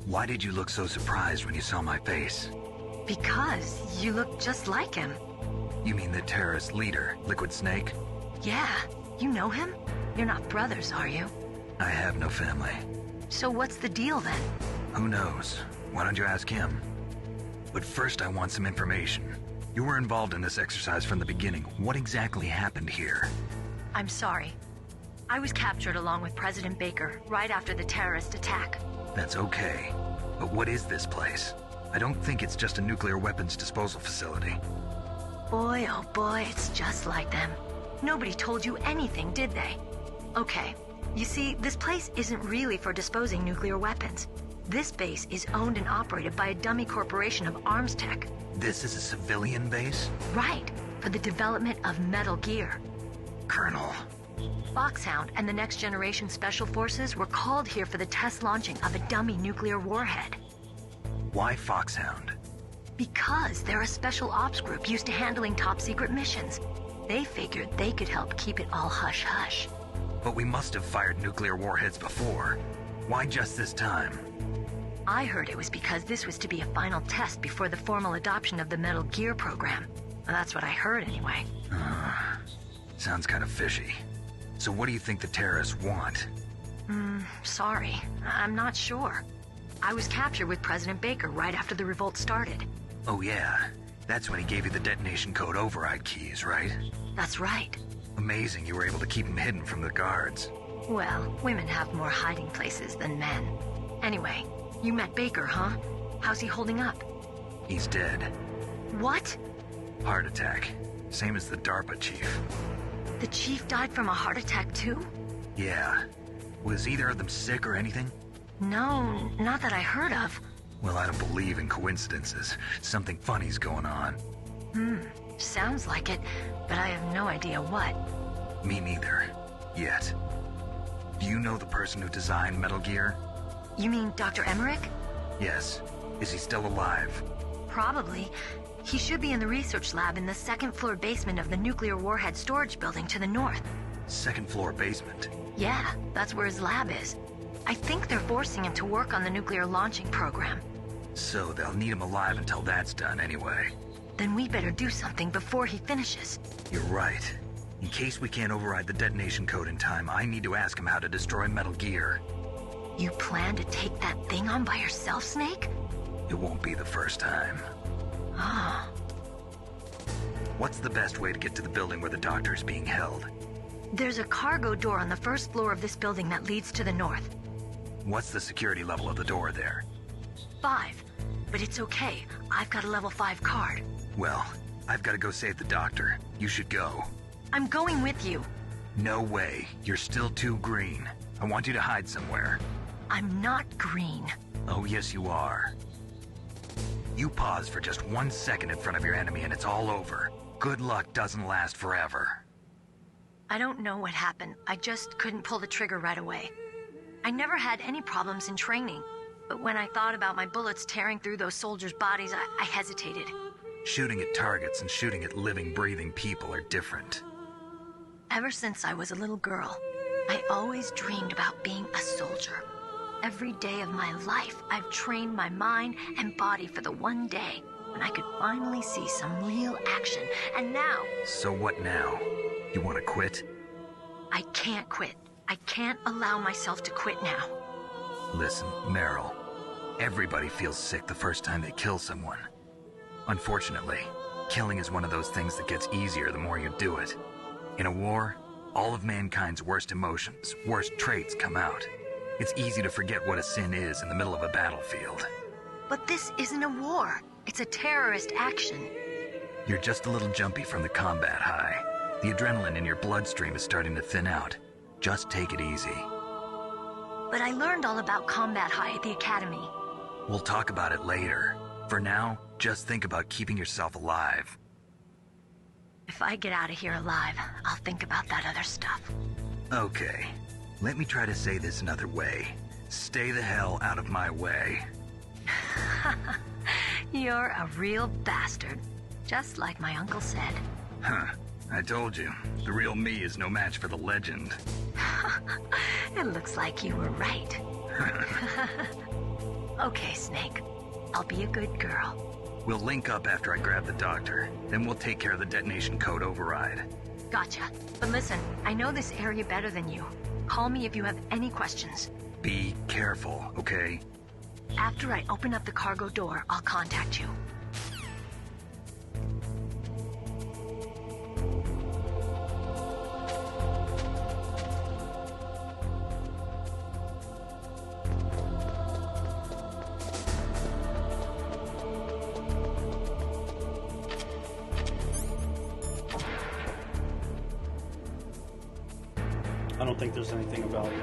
Why did you look so surprised when you saw my face? Because you look just like him. You mean the terrorist leader, Liquid Snake? Yeah, you know him? You're not brothers, are you? I have no family. So what's the deal then? Who knows? Why don't you ask him? But first I want some information. You were involved in this exercise from the beginning. What exactly happened here? I'm sorry. I was captured along with President Baker right after the terrorist attack. That's okay. But what is this place? I don't think it's just a nuclear weapons disposal facility. Boy, oh boy, it's just like them. Nobody told you anything, did they? Okay, you see, this place isn't really for disposing nuclear weapons. This base is owned and operated by a dummy corporation of arms tech. This is a civilian base? Right, for the development of Metal Gear. Colonel. Fox-Hound and the Next Generation Special Forces were called here for the test launching of a dummy nuclear warhead. Why Fox-Hound? Because they're a special ops group used to handling top-secret missions. They figured they could help keep it all hush-hush. But we must have fired nuclear warheads before. Why just this time? I heard it was because this was to be a final test before the formal adoption of the Metal Gear program. That's what I heard anyway. Sounds kind of fishy. So what do you think the terrorists want? Sorry. I'm not sure. I was captured with President Baker right after the revolt started. Oh yeah, that's when he gave you the detonation code override keys, right? That's right. Amazing you were able to keep him hidden from the guards. Well, women have more hiding places than men. Anyway, you met Baker, huh? How's he holding up? He's dead. What? Heart attack. Same as the DARPA chief. The chief died from a heart attack too? Yeah. Was either of them sick or anything? No, not that I heard of. Well, I don't believe in coincidences. Something funny's going on. Sounds like it, but I have no idea what. Me neither. Yet. Do you know the person who designed Metal Gear? You mean Dr. Emmerich? Yes. Is he still alive? Probably. He should be in the research lab in the second-floor basement of the nuclear warhead storage building to the north. Second-floor basement? Yeah, that's where his lab is. I think they're forcing him to work on the nuclear launching program. So they'll need him alive until that's done anyway. Then we better do something before he finishes. You're right. In case we can't override the detonation code in time, I need to ask him how to destroy Metal Gear. You plan to take that thing on by yourself, Snake? It won't be the first time. Ah. What's the best way to get to the building where the doctor is being held? There's a cargo door on the first floor of this building that leads to the north. What's the security level of the door there? 5. But it's okay. I've got a level 5 card. Well, I've got to go save the doctor. You should go. I'm going with you. No way. You're still too green. I want you to hide somewhere. I'm not green. Oh, yes, you are. You pause for just 1 second in front of your enemy and it's all over. Good luck doesn't last forever. I don't know what happened. I just couldn't pull the trigger right away. I never had any problems in training, but when I thought about my bullets tearing through those soldiers' bodies, I hesitated. Shooting at targets and shooting at living, breathing people are different. Ever since I was a little girl, I always dreamed about being a soldier. Every day of my life, I've trained my mind and body for the one day when I could finally see some real action, and now... So what now? You want to quit? I can't quit. I can't allow myself to quit now. Listen, Meryl. Everybody feels sick the first time they kill someone. Unfortunately, killing is one of those things that gets easier the more you do it. In a war, all of mankind's worst emotions, worst traits come out. It's easy to forget what a sin is in the middle of a battlefield. But this isn't a war. It's a terrorist action. You're just a little jumpy from the combat high. The adrenaline in your bloodstream is starting to thin out. Just take it easy. But I learned all about combat high at the academy. We'll talk about it later. For now, just think about keeping yourself alive. If I get out of here alive, I'll think about that other stuff. Okay. Let me try to say this another way. Stay the hell out of my way. You're a real bastard. Just like my uncle said. Huh. I told you. The real me is no match for the legend. It looks like you were right. Okay, Snake. I'll be a good girl. We'll link up after I grab the doctor. Then we'll take care of the detonation code override. Gotcha. But listen, I know this area better than you. Call me if you have any questions. Be careful, okay? After I open up the cargo door, I'll contact you. I don't think there's anything of value.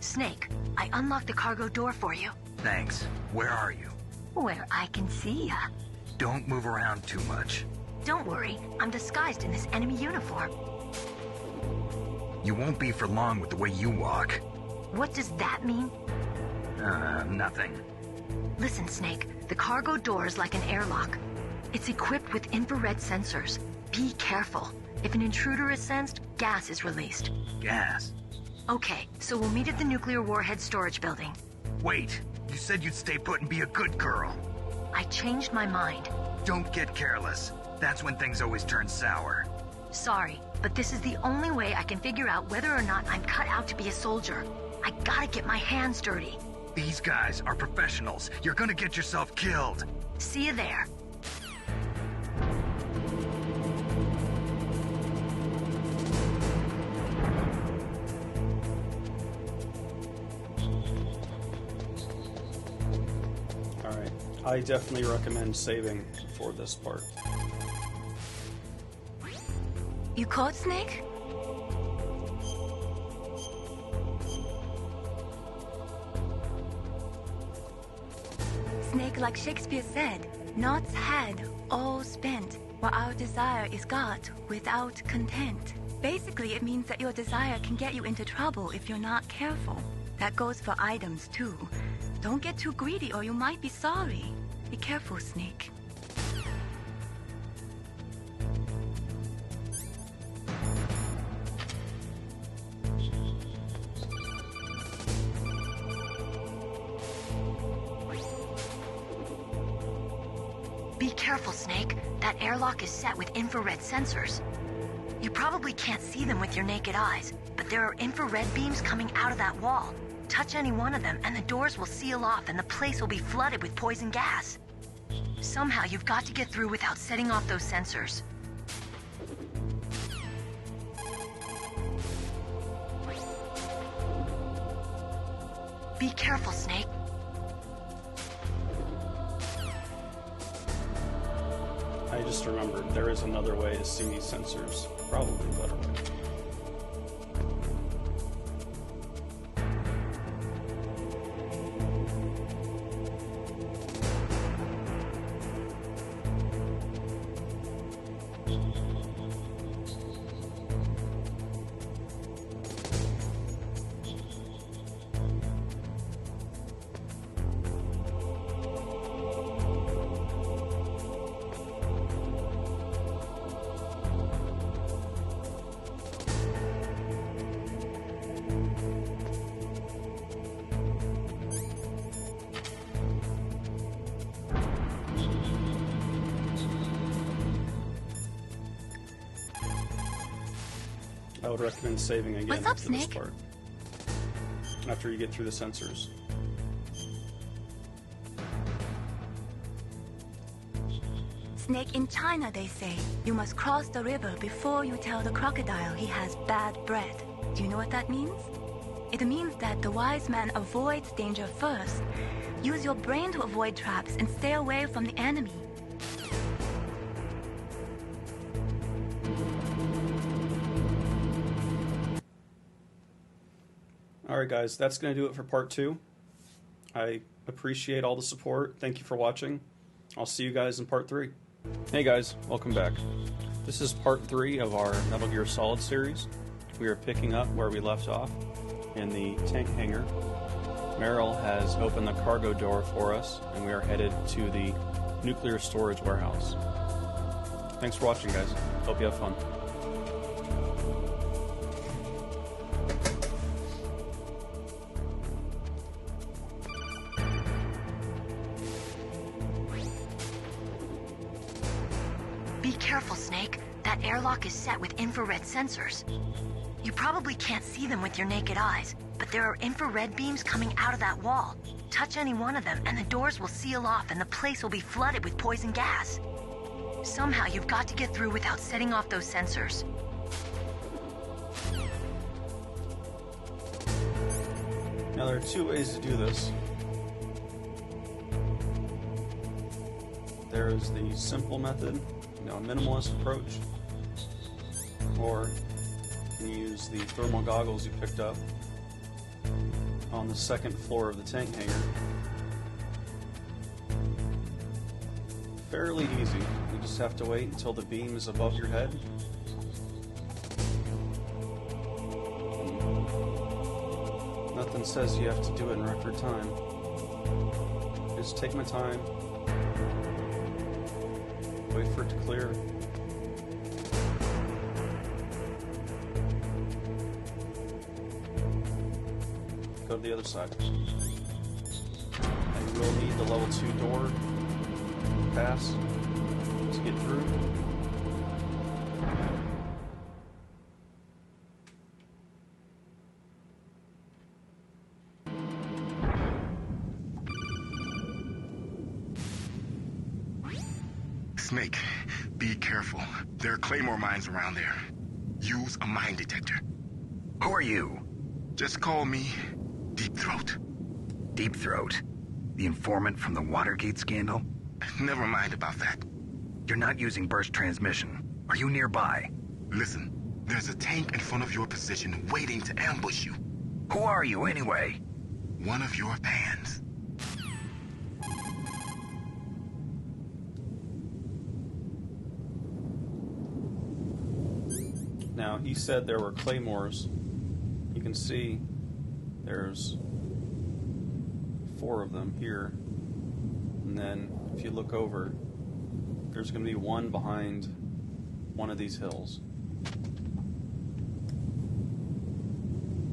Snake, I unlocked the cargo door for you. Thanks. Where are you? Where I can see ya. Don't move around too much. Don't worry, I'm disguised in this enemy uniform. You won't be for long with the way you walk. What does that mean? Nothing. Listen, Snake, the cargo door is like an airlock. It's equipped with infrared sensors. Be careful. If an intruder is sensed, gas is released. Gas? Okay, so we'll meet at the nuclear warhead storage building. Wait, you said you'd stay put and be a good girl. I changed my mind. Don't get careless. That's when things always turn sour. Sorry, but this is the only way I can figure out whether or not I'm cut out to be a soldier. I gotta get my hands dirty. These guys are professionals. You're gonna get yourself killed. See you there. Alright, I definitely recommend saving for this part. You caught Snake? Snake, like Shakespeare said, naught's had, all spent, while our desire is got without content. Basically, it means that your desire can get you into trouble if you're not careful. That goes for items, too. Don't get too greedy or you might be sorry. Be careful, Snake. Be careful, Snake. That airlock is set with infrared sensors. You probably can't see them with your naked eyes, but there are infrared beams coming out of that wall. Touch any one of them and the doors will seal off and the place will be flooded with poison gas. Somehow you've got to get through without setting off those sensors. Be careful, Snake. I just remembered there is another way to see these sensors. Probably a better way. I would recommend saving again What's up, for this Snake? part. After you get through the sensors. Snake, in China they say, you must cross the river before you tell the crocodile he has bad breath. Do you know what that means? It means that the wise man avoids danger first. Use your brain to avoid traps and stay away from the enemy. Alright guys, that's going to do it for part 2. I appreciate all the support. Thank you for watching. I'll see you guys in part 3. Hey guys, welcome back. This is part 3 of our Metal Gear Solid series. We are picking up where we left off in the tank hangar. Meryl has opened the cargo door for us, and we are headed to the nuclear storage warehouse. Thanks for watching, guys. Hope you have fun. Be careful, Snake. That airlock is set with infrared sensors. You probably can't see them with your naked eyes, but there are infrared beams coming out of that wall. Touch any one of them and the doors will seal off and the place will be flooded with poison gas. Somehow you've got to get through without setting off those sensors. Now there are 2 ways to do this. There is the simple method, a minimalist approach, or you use the thermal goggles you picked up on the 2nd floor of the tank hangar. Fairly easy. You just have to wait until the beam is above your head. Nothing says you have to do it in record time. Just take my time. Wait for it to clear. Go to the other side. And you will need the level 2 door pass to get through. Snake, be careful. There are claymore mines around there. Use a mine detector. Who are you? Just call me Deep Throat. Deep Throat? The informant from the Watergate scandal? Never mind about that. You're not using burst transmission. Are you nearby? Listen, there's a tank in front of your position waiting to ambush you. Who are you, anyway? One of your fans. Now, he said there were claymores. You can see there's 4 of them here. And then, if you look over, there's going to be one behind one of these hills.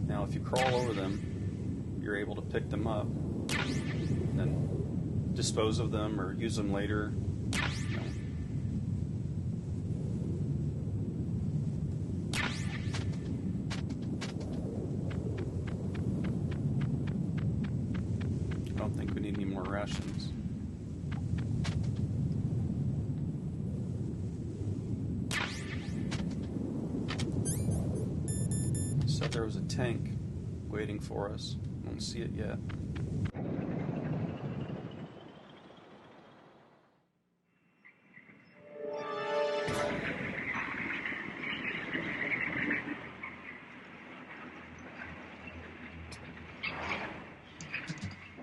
Now, if you crawl over them, you're able to pick them up, and then dispose of them or use them later. I don't think we need any more rations. Said there was a tank waiting for us. I don't see it yet.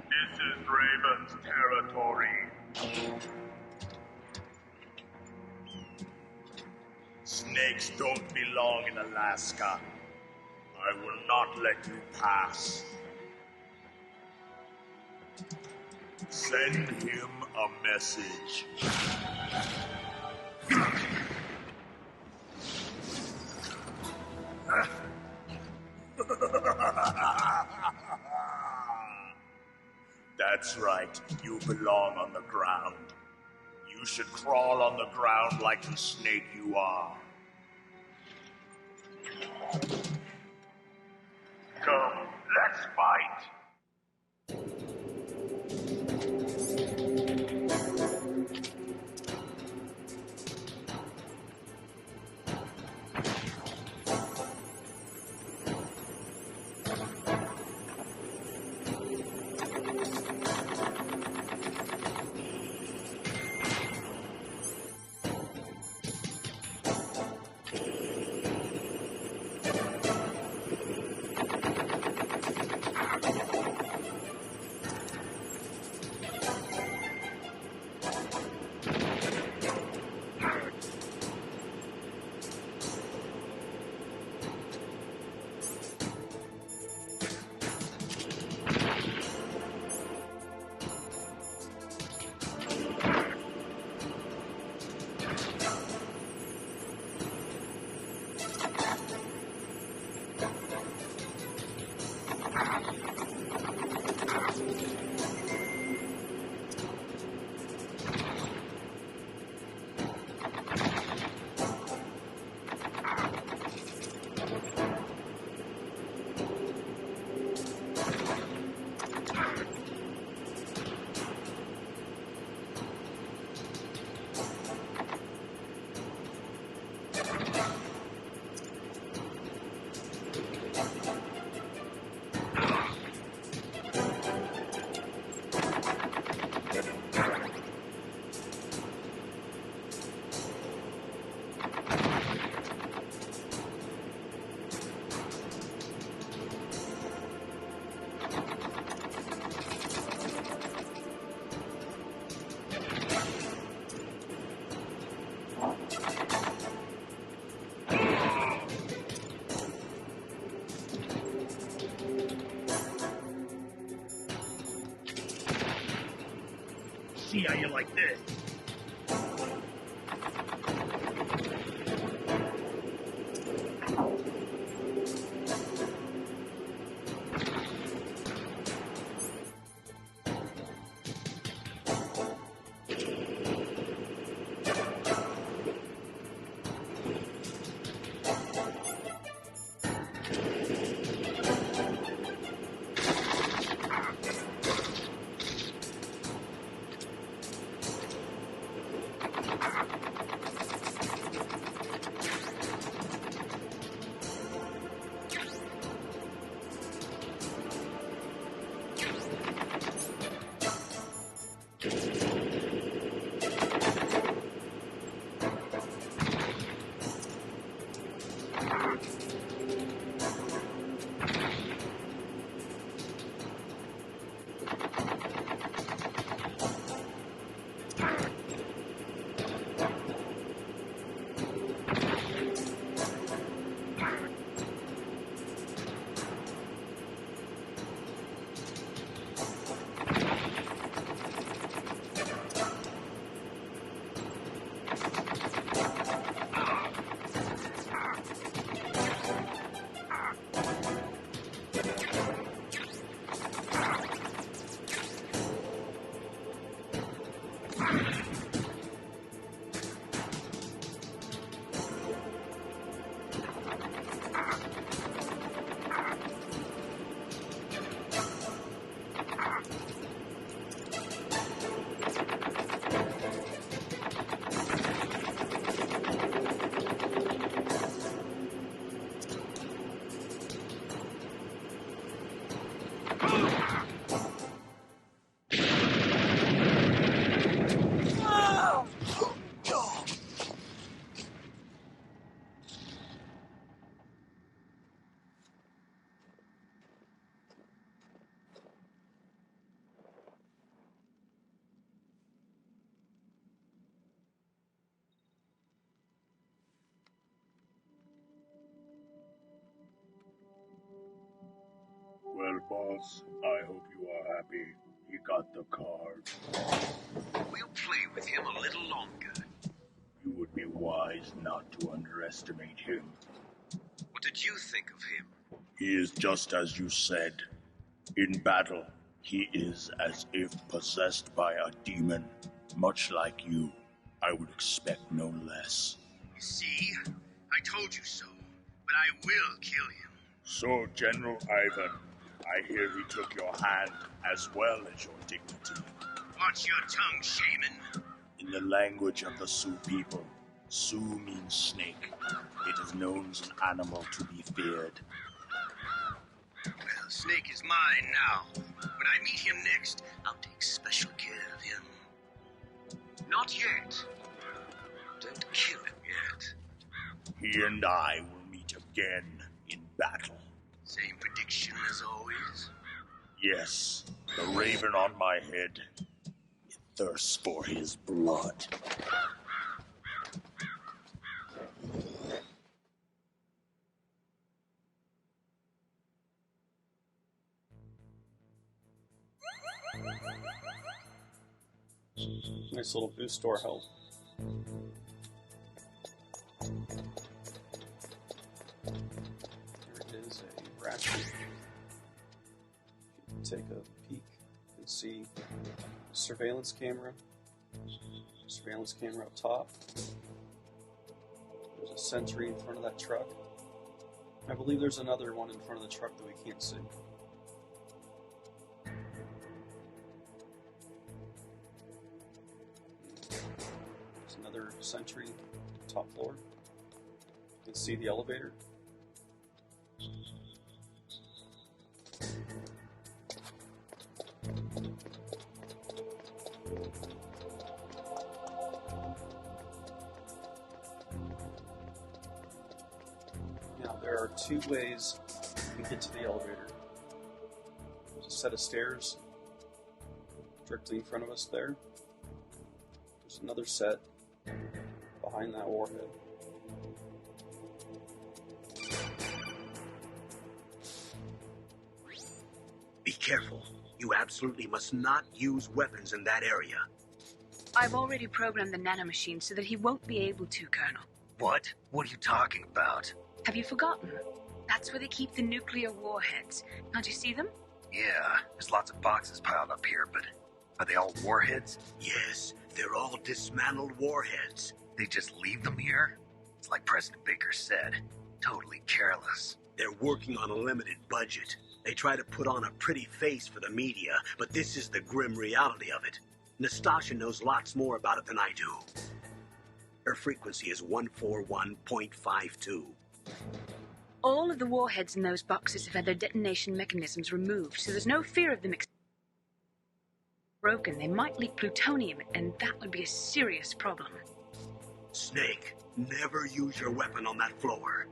This is Raven's territory. Snakes don't belong in Alaska. I will not let you pass. Send him a message. That's right, you belong on the ground. You should crawl on the ground like the snake you are. Come, let's fight. See how you like this. Well, boss, I hope you are happy. He got the card. We'll play with him a little longer. You would be wise not to underestimate him. What did you think of him? He is just as you said. In battle, he is as if possessed by a demon. Much like you, I would expect no less. See? I told you so. but I will kill him. So, General Ivan, I hear he took your hand as well as your dignity. Watch your tongue, shaman. In the language of the Sioux people, Sioux means snake. It is known as an animal to be feared. Well, Snake is mine now. When I meet him next, I'll take special care of him. Not yet. Don't kill him yet. He and I will meet again in battle. Same prediction as always? Yes, the raven on my head. It thirsts for his blood. Nice little boost store health. There is a ratchet. Take a peek and see surveillance camera up top. There's a sentry in front of that truck. I believe there's another one in front of the truck that we can't see. There's another sentry top floor. You can see the elevator. Now, there are two ways to get to the elevator. There's a set of stairs directly in front of us there. There's another set behind that warhead. Be careful. You absolutely must not use weapons in that area. I've already programmed the nanomachine so that he won't be able to, Colonel. What? What are you talking about? Have you forgotten? That's where they keep the nuclear warheads. Can't you see them? Yeah, there's lots of boxes piled up here, but are they all warheads? Yes, they're all dismantled warheads. They just leave them here? It's like President Baker said. Totally careless. They're working on a limited budget. They try to put on a pretty face for the media, but this is the grim reality of it. Nastasha knows lots more about it than I do. Her frequency is 141.52. All of the warheads in those boxes have had their detonation mechanisms removed, so there's no fear of them broken. They might leak plutonium, and that would be a serious problem. Snake, never use your weapon on that floor.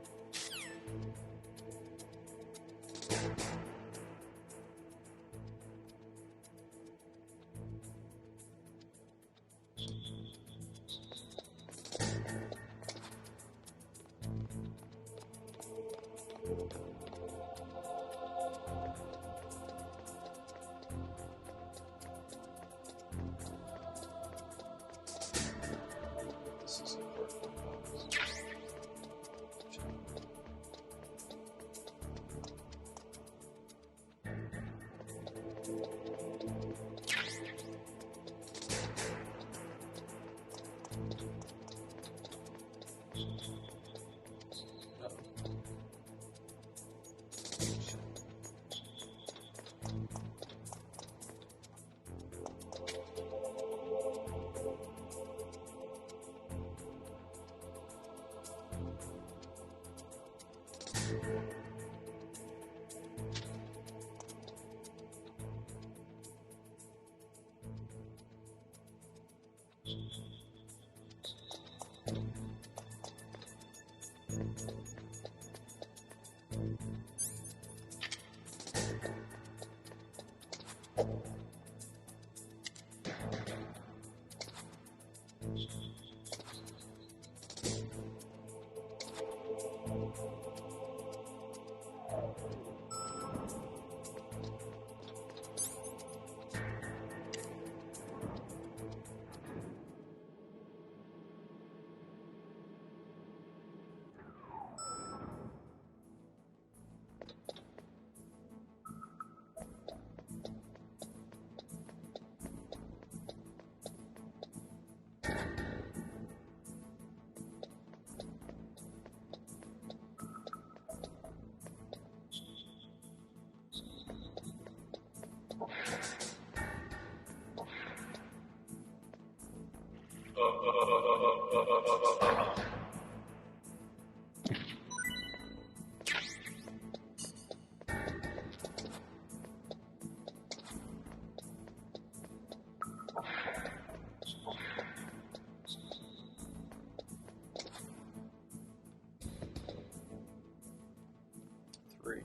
Three.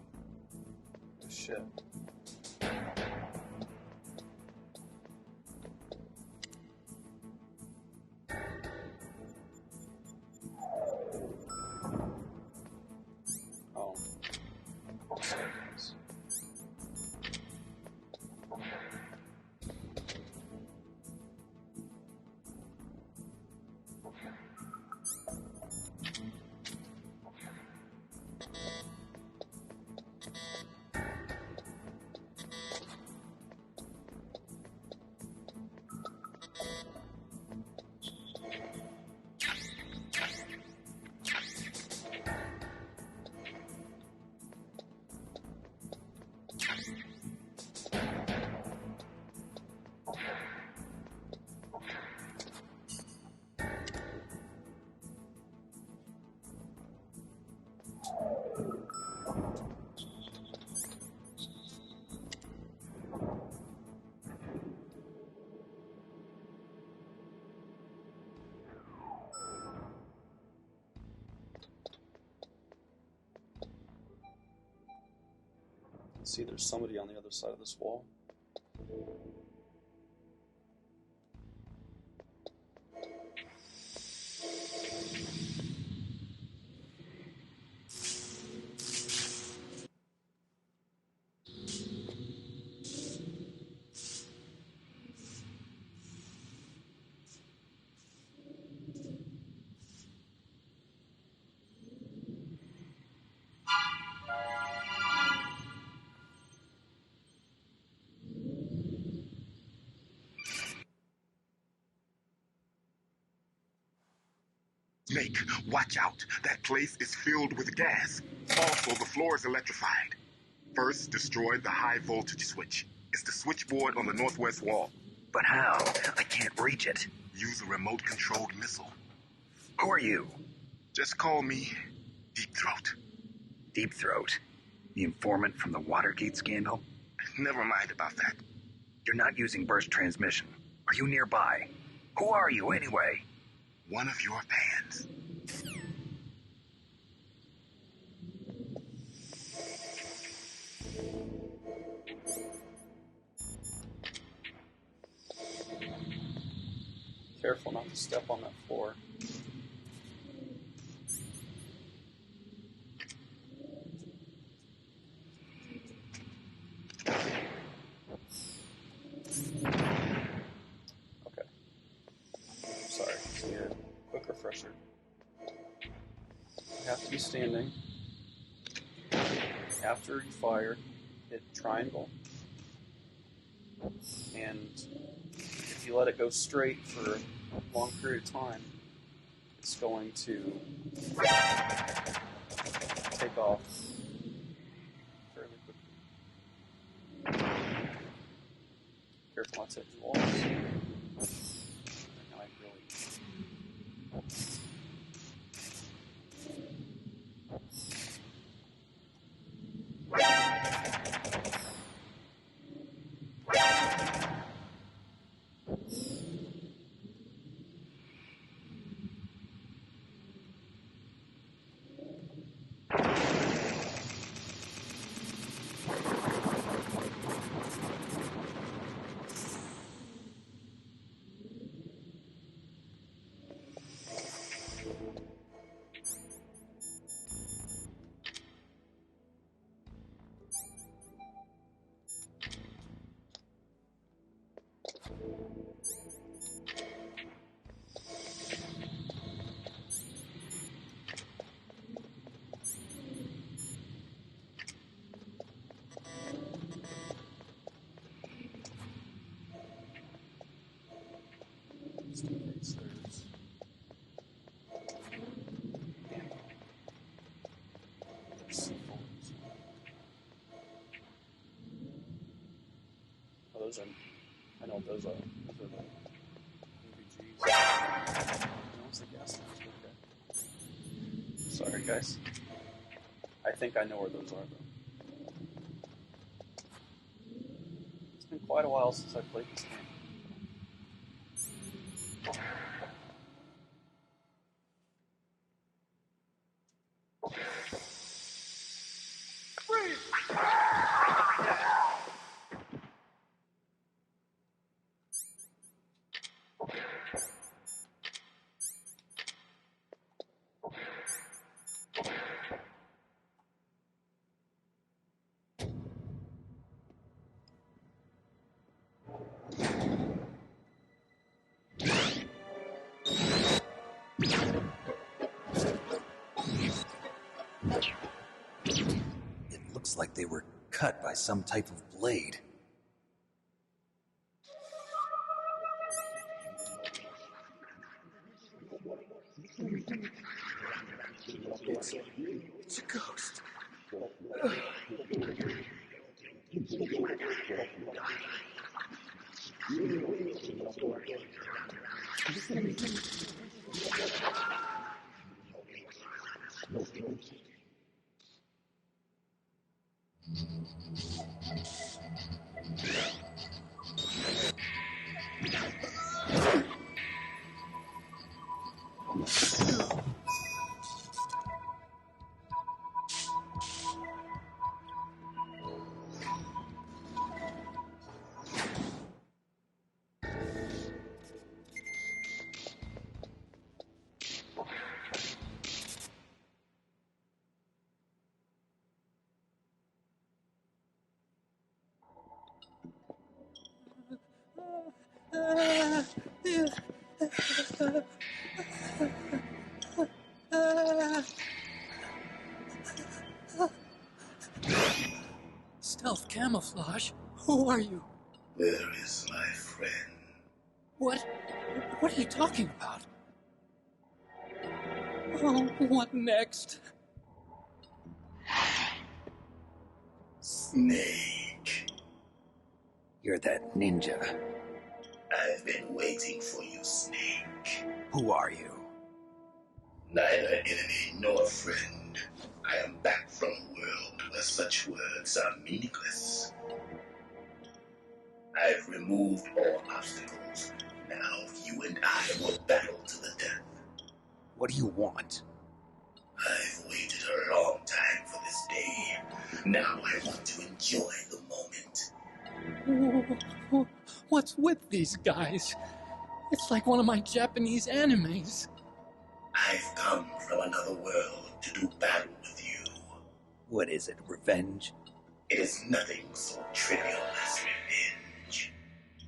Shit. Oh. Seconds. See, there's somebody on the other side of this wall. Snake, watch out. That place is filled with gas. Also, the floor is electrified. First, destroy the high voltage switch. It's the switchboard on the northwest wall. But how? I can't reach it. Use a remote-controlled missile. Who are you? Just call me Deep Throat. Deep Throat? The informant from the Watergate scandal? Never mind about that. You're not using burst transmission. Are you nearby? Who are you, anyway? One of your fans. Careful not to step on that floor. Okay. Sorry, here. Quick refresher. You have to be standing. After you fire, hit triangle. And if you let it go straight for a long period of time, it's going to take off fairly quickly. Careful not to hit the walls. Now I really... Those are, I know what those are. Those are the UVGs. What's the gas Alright, guys. I think I know where those are, though. It's been quite a while since I played this game. It looks like they were cut by some type of blade. It's a ghost. Stealth camouflage? Who are you? Where is my friend? What are you talking about? Oh, what next? Snake. You're that ninja. I've been waiting for you, Snake. Who are you? Neither enemy nor friend. I am back from a world where such words are meaningless. I've removed all obstacles. Now you and I will battle to the death. What do you want? I've waited a long time for this day. Now I want to enjoy the moment. What's with these guys? It's like one of my Japanese animes. I've come from another world to do battle with you. What is it, revenge? It is nothing so trivial as revenge.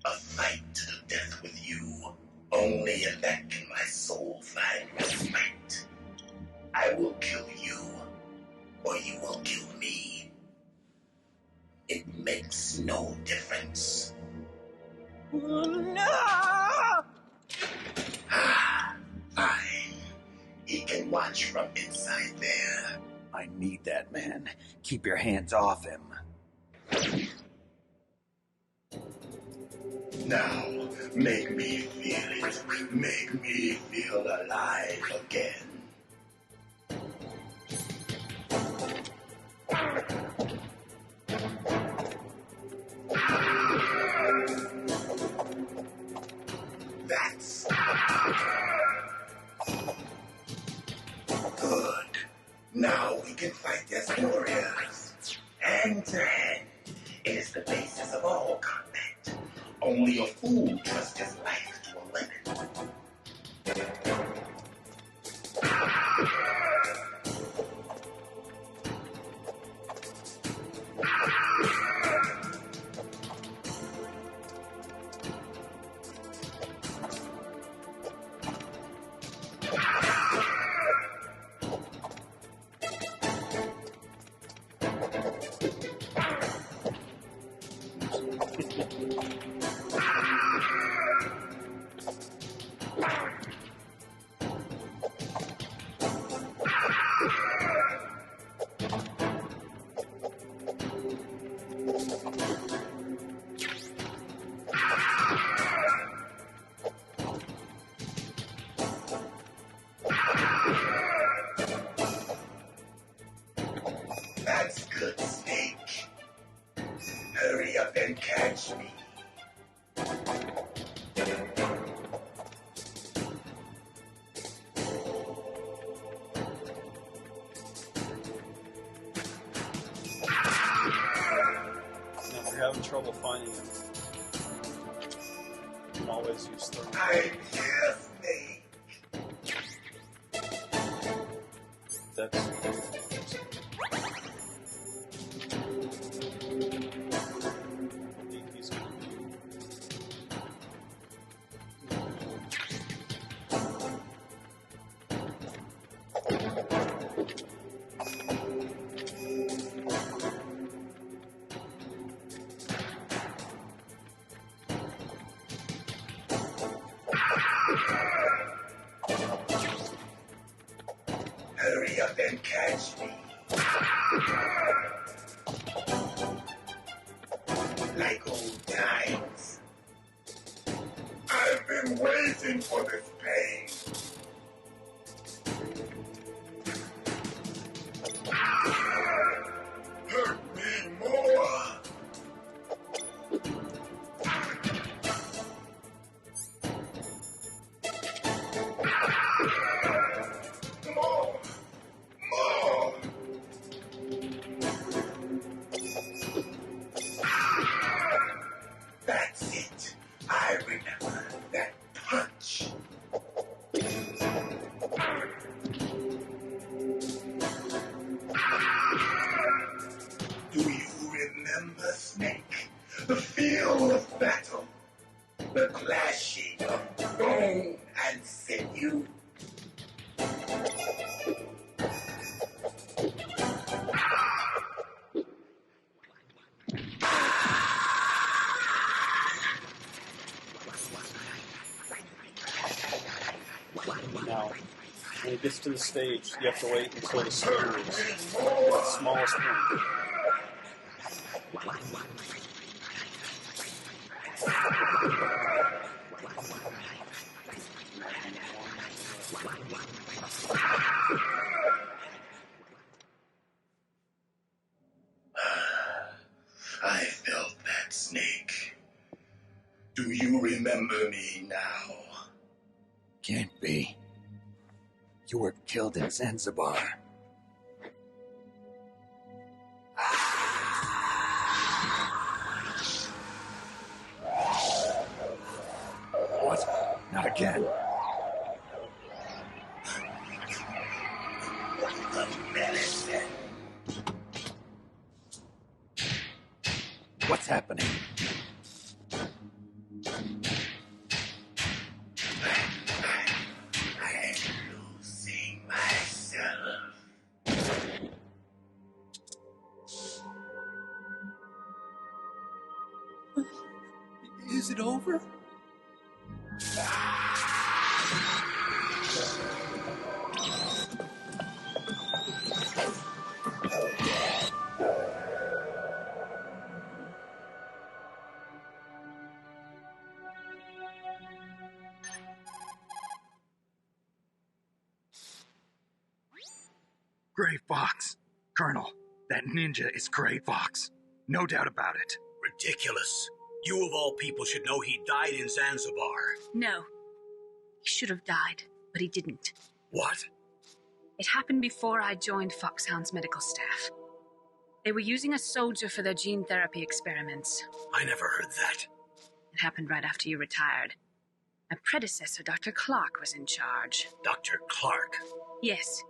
A fight to the death with you. Only in that can my soul find respite. I will kill you, or you will kill me. It makes no difference. No! Fine. He can watch from inside there. I need that man. Keep your hands off him. Now, make me feel it. Make me feel alive again. That's good. Now we can fight as warriors. Hand to hand. It is the basis of all combat. Only a fool trusts his life to a weapon. catch me. Now, if you're having trouble finding him, you can always use thermal. I'm here, Snake. That's... He's good. Hurry up and catch me. Like old times. I've been waiting for this pain. Hurt me more. More. More. That's it. I remember that punch. Do you remember, Snake? The feel of battle. The clashing of bone and sinew. Now, when it gets to the stage, you have to wait until the spear is at the smallest point. I felt that, Snake. Do you remember me now? Can't be. You were killed in Zanzibar. What? Not again. Medicine. What's happening? I'm losing myself. Is it over? Gray Fox. Colonel, that ninja is Gray Fox. No doubt about it. Ridiculous. You of all people should know he died in Zanzibar. No. He should have died, but he didn't. What? It happened before I joined Fox-Hound's medical staff. They were using a soldier for their gene therapy experiments. I never heard that. It happened right after you retired. My predecessor, Dr. Clark, was in charge. Dr. Clark? Yes.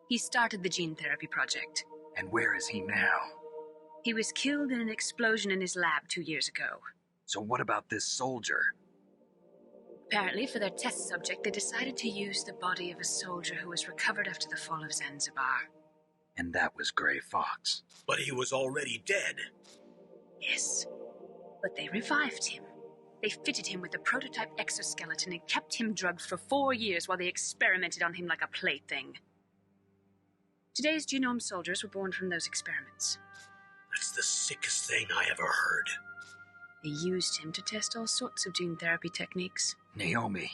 He started the gene therapy project. And where is he now? He was killed in an explosion in his lab 2 years ago. So what about this soldier? Apparently, for their test subject, they decided to use the body of a soldier who was recovered after the fall of Zanzibar. And that was Gray Fox. But he was already dead. Yes. But they revived him. They fitted him with a prototype exoskeleton and kept him drugged for 4 years while they experimented on him like a plaything. Today's genome soldiers were born from those experiments. That's the sickest thing I ever heard. They used him to test all sorts of gene therapy techniques. Naomi,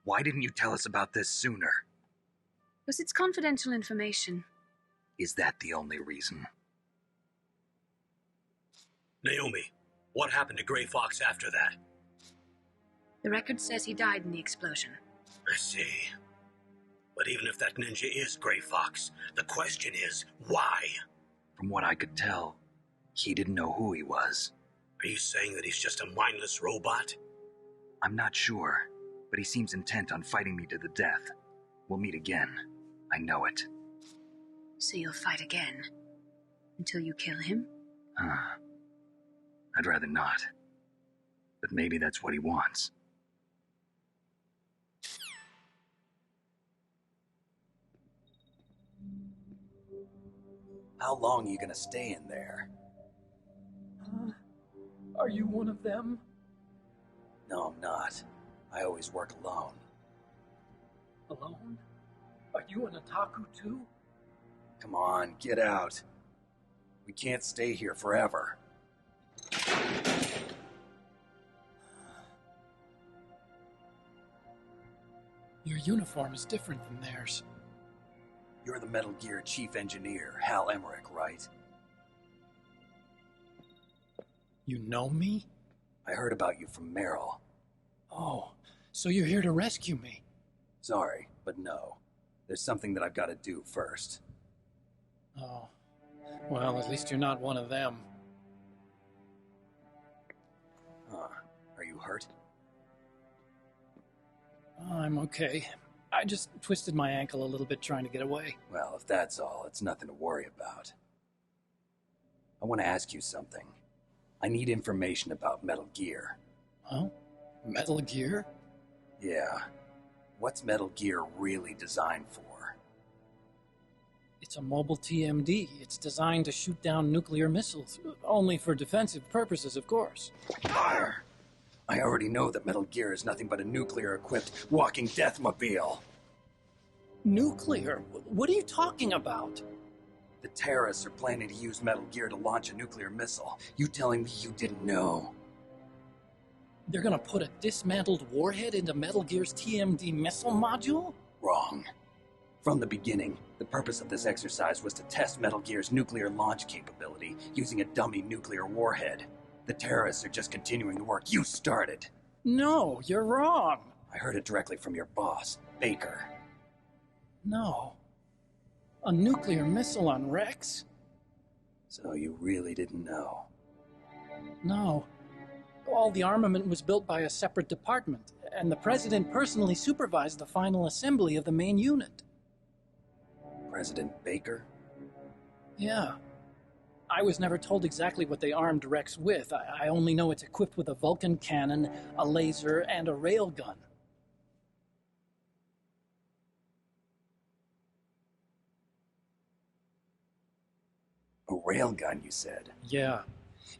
why didn't you tell us about this sooner? Because it's confidential information. Is that the only reason? Naomi, What happened to Grey Fox after that? The record says he died in the explosion. I see. But even if that ninja is Grey Fox, the question is, why? From what I could tell, he didn't know who he was. Are you saying that he's just a mindless robot? I'm not sure, but he seems intent on fighting me to the death. We'll meet again. I know it. So you'll fight again? Until you kill him? I'd rather not. But maybe that's what he wants. How long are you gonna stay in there? Are you one of them? No, I'm not. I always work alone. Alone? Are you an otaku too? Come on, get out. We can't stay here forever. Your uniform is different than theirs. You're the Metal Gear Chief Engineer, Hal Emmerich, right? You know me? I heard about you from Meryl. Oh, so you're here to rescue me? Sorry, but no. There's something that I've got to do first. Oh. Well, at least you're not one of them. Are you hurt? I'm okay. I just twisted my ankle a little bit trying to get away. Well, if that's all, it's nothing to worry about. I want to ask you something. I need information about Metal Gear. Huh? Metal Gear? Yeah. What's Metal Gear really designed for? It's a mobile TMD. It's designed to shoot down nuclear missiles. Only for defensive purposes, of course. Fire! I already know that Metal Gear is nothing but a nuclear-equipped walking deathmobile. Nuclear? What are you talking about? The terrorists are planning to use Metal Gear to launch a nuclear missile. You telling me you didn't know? They're gonna put a dismantled warhead into Metal Gear's TMD missile module? Wrong. From the beginning, the purpose of this exercise was to test Metal Gear's nuclear launch capability using a dummy nuclear warhead. The terrorists are just continuing the work you started. No, you're wrong. I heard it directly from your boss, Baker. No. A nuclear missile on Rex? So you really didn't know? No. All the armament was built by a separate department, and the president personally supervised the final assembly of the main unit. President Baker? Yeah. I was never told exactly what they armed Rex with. I only know it's equipped with a Vulcan cannon, a laser, and a railgun. A railgun, you said? Yeah.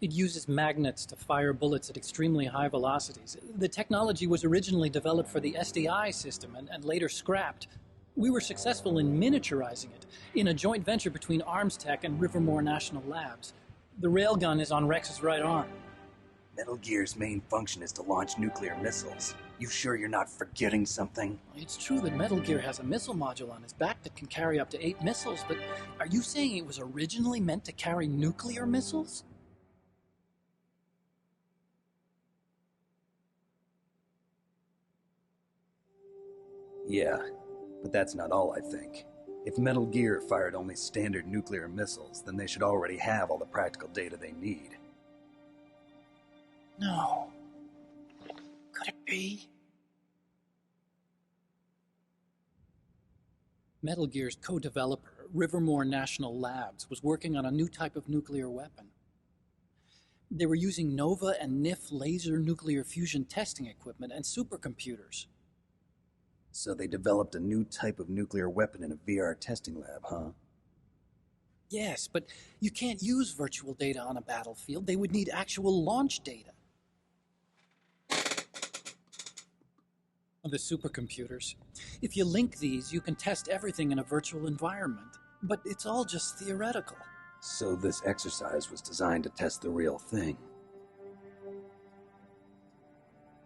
It uses magnets to fire bullets at extremely high velocities. The technology was originally developed for the SDI system and later scrapped. We were successful in miniaturizing it, in a joint venture between Arms Tech and Rivermore National Labs. The railgun is on Rex's right arm. Metal Gear's main function is to launch nuclear missiles. You sure you're not forgetting something? It's true that Metal Gear has a missile module on its back that can carry up to 8 missiles, but are you saying it was originally meant to carry nuclear missiles? Yeah, but that's not all I think. If Metal Gear fired only standard nuclear missiles, then they should already have all the practical data they need. No. Could it be? Metal Gear's co-developer, Rivermore National Labs, was working on a new type of nuclear weapon. They were using NOVA and NIF laser nuclear fusion testing equipment and supercomputers. So they developed a new type of nuclear weapon in a VR testing lab, huh? Yes, but you can't use virtual data on a battlefield. They would need actual launch data. The supercomputers. If you link these, you can test everything in a virtual environment. But it's all just theoretical. So this exercise was designed to test the real thing.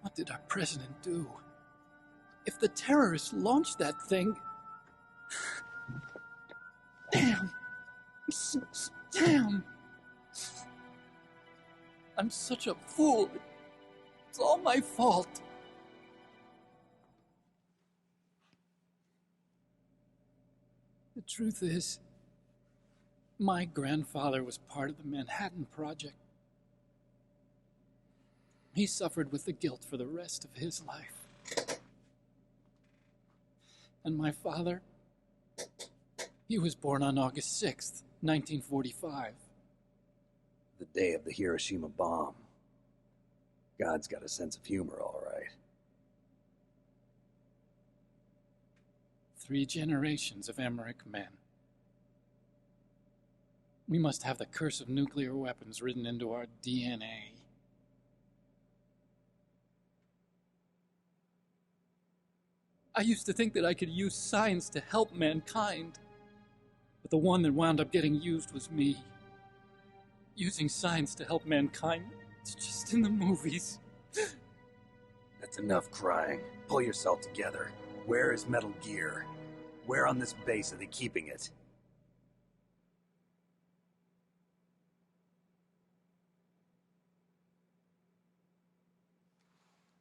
What did our president do? If the terrorists launched that thing... Damn. Damn. I'm such a fool. It's all my fault. The truth is, my grandfather was part of the Manhattan Project. He suffered with the guilt for the rest of his life. And my father, he was born on August 6th, 1945. The day of the Hiroshima bomb. God's got a sense of humor, all right. 3 generations of Emmerich men. We must have the curse of nuclear weapons written into our DNA. I used to think that I could use science to help mankind, but the one that wound up getting used was me. Using science to help mankind, it's just in the movies. That's enough crying. Pull yourself together. Where is Metal Gear? Where on this base are they keeping it?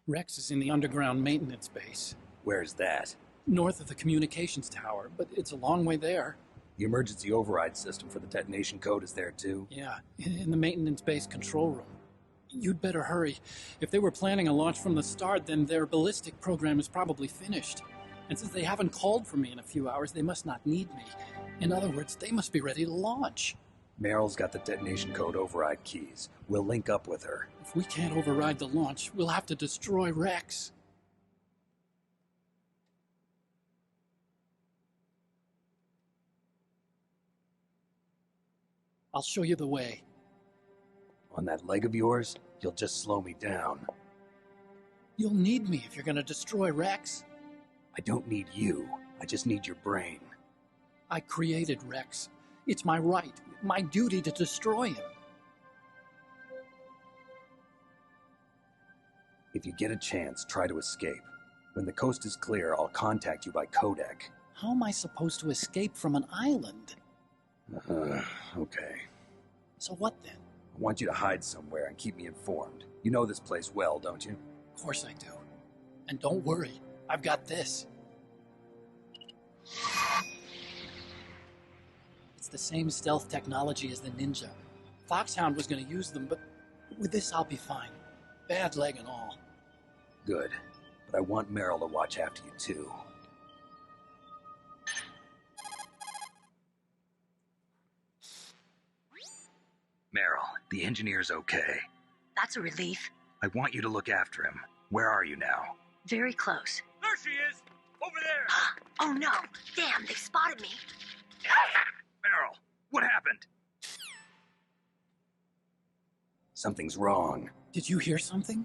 Rex is in the underground maintenance base. Where's that? North of the communications tower, but it's a long way there. The emergency override system for the detonation code is there too? Yeah, in the maintenance base control room. You'd better hurry. If they were planning a launch from the start, then their ballistic program is probably finished. And since they haven't called for me in a few hours, they must not need me. In other words, they must be ready to launch. Meryl's got the detonation code override keys. We'll link up with her. If we can't override the launch, we'll have to destroy Rex. I'll show you the way. On that leg of yours, you'll just slow me down. You'll need me if you're gonna destroy Rex. I don't need you. I just need your brain. I created Rex. It's my right, my duty to destroy him. If you get a chance, try to escape. When the coast is clear, I'll contact you by codec. How am I supposed to escape from an island? Okay. So what then? I want you to hide somewhere and keep me informed. You know this place well, don't you? Of course I do. And don't worry, I've got this. It's the same stealth technology as the Ninja. Fox-Hound was going to use them, but with this I'll be fine. Bad leg and all. Good. But I want Meryl to watch after you too. Meryl, the engineer's okay. That's a relief. I want you to look after him. Where are you now? Very close. There she is! Over there! Oh no! Damn, they've spotted me. Meryl, what happened? Something's wrong. Did you hear something?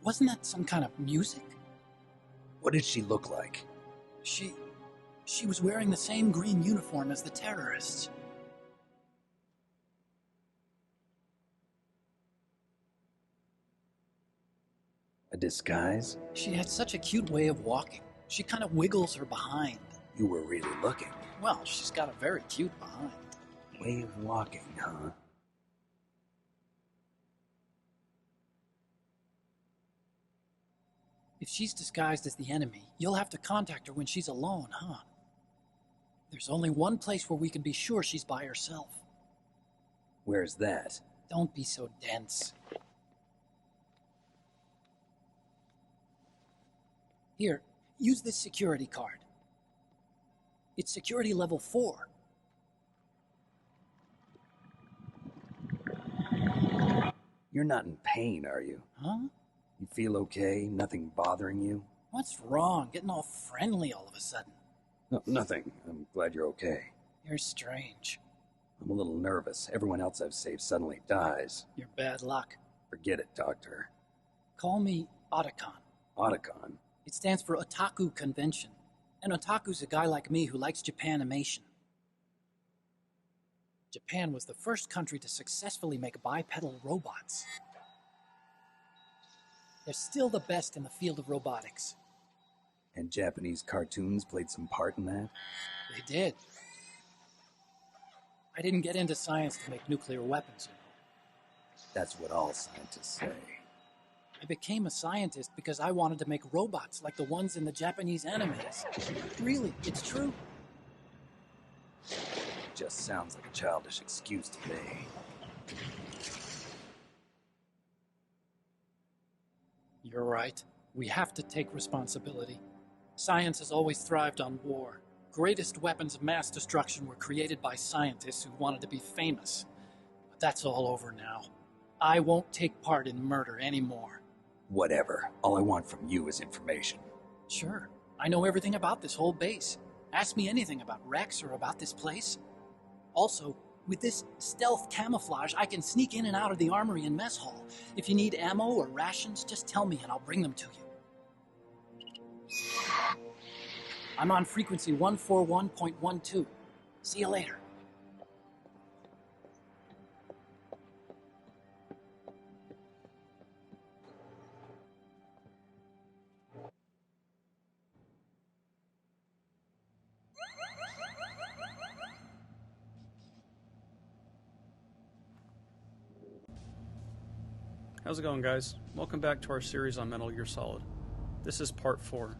Wasn't that some kind of music? What did she look like? She was wearing the same green uniform as the terrorists. A disguise? She had such a cute way of walking. She kind of wiggles her behind. You were really looking. Well, she's got a very cute behind. Way of walking, huh? If she's disguised as the enemy, you'll have to contact her when she's alone, huh? There's only one place where we can be sure she's by herself. Where's that? Don't be so dense. Here, use this security card. It's security level 4. You're not in pain, are you? Huh? You feel okay? Nothing bothering you? What's wrong? Getting all friendly all of a sudden. No, nothing. I'm glad you're okay. You're strange. I'm a little nervous. Everyone else I've saved suddenly dies. You're bad luck. Forget it, Doctor. Call me Otacon. Otacon? It stands for Otaku Convention. An otaku's a guy like me who likes Japanimation. Japan was the first country to successfully make bipedal robots. They're still the best in the field of robotics. And Japanese cartoons played some part in that? They did. I didn't get into science to make nuclear weapons, you know. That's what all scientists say. I became a scientist because I wanted to make robots like the ones in the Japanese animes. Really, it's true. Just sounds like a childish excuse to me. You're right. We have to take responsibility. Science has always thrived on war. Greatest weapons of mass destruction were created by scientists who wanted to be famous. But that's all over now. I won't take part in murder anymore. Whatever. All I want from you is information. Sure. I know everything about this whole base. Ask me anything about Rex or about this place. Also, with this stealth camouflage, I can sneak in and out of the armory and mess hall. If you need ammo or rations, just tell me and I'll bring them to you. I'm on frequency 141.12. See you later. How's it going, guys? Welcome back to our series on Metal Gear Solid. This is part 4.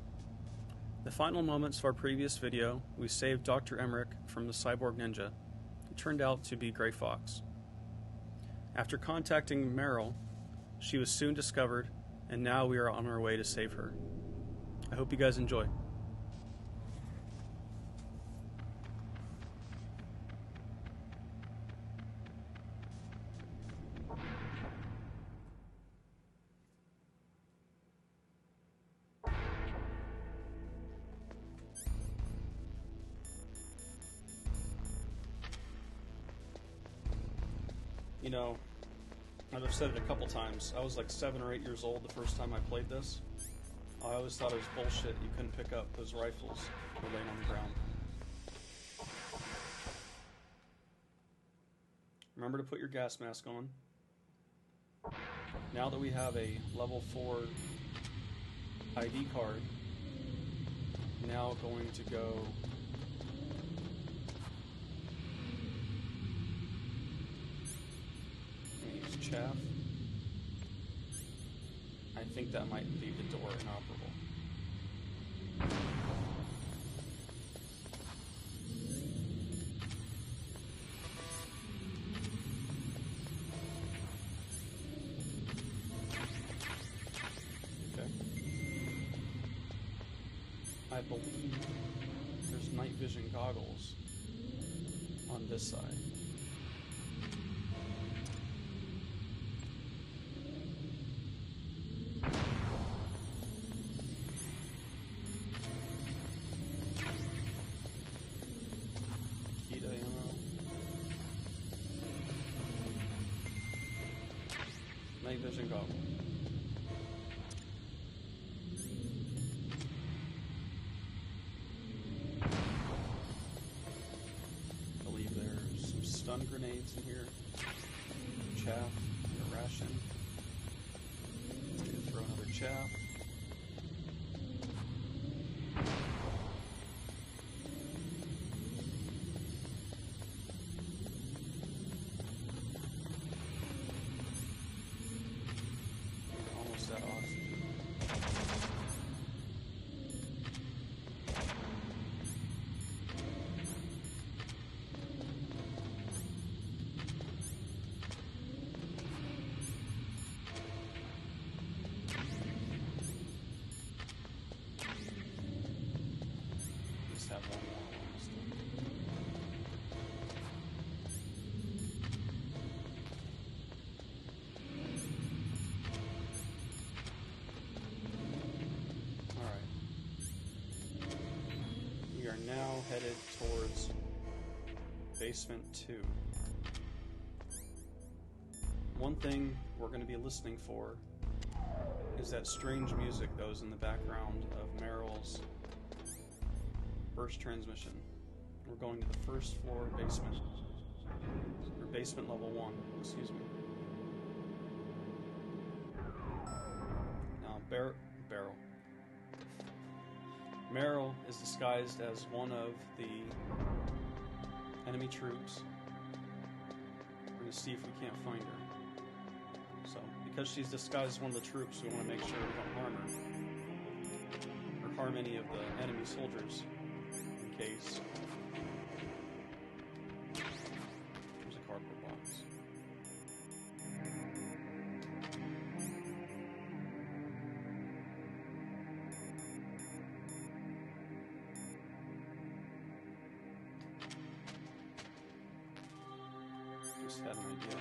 The final moments of our previous video, we saved Dr. Emmerich from the cyborg ninja, who turned out to be Gray Fox. After contacting Meryl, she was soon discovered, and now we are on our way to save her. I hope you guys enjoy. You know, I've said it a couple times, I was like 7 or 8 years old the first time I played this. I always thought it was bullshit you couldn't pick up those rifles that were laying on the ground. Remember to put your gas mask on. Now that we have a level 4 ID card, now going to go chaff. I think that might leave the door inoperable. Okay. I believe there's night vision goggles on this side. Night vision goggle. I believe there's some stun grenades in here. Chaff, and a ration. Need to throw another chaff. That oxygen. Just have one more almost. Now headed towards basement 2. One thing we're going to be listening for is that strange music that was in the background of Meryl's burst transmission. We're going to the first floor basement, or basement level 1, excuse me. Now, Meryl is disguised as one of the enemy troops. We're going to see if we can't find her. So, because she's disguised as one of the troops, we want to make sure we don't harm her. Or harm any of the enemy soldiers, in case. There's a cardboard box. Just had an idea.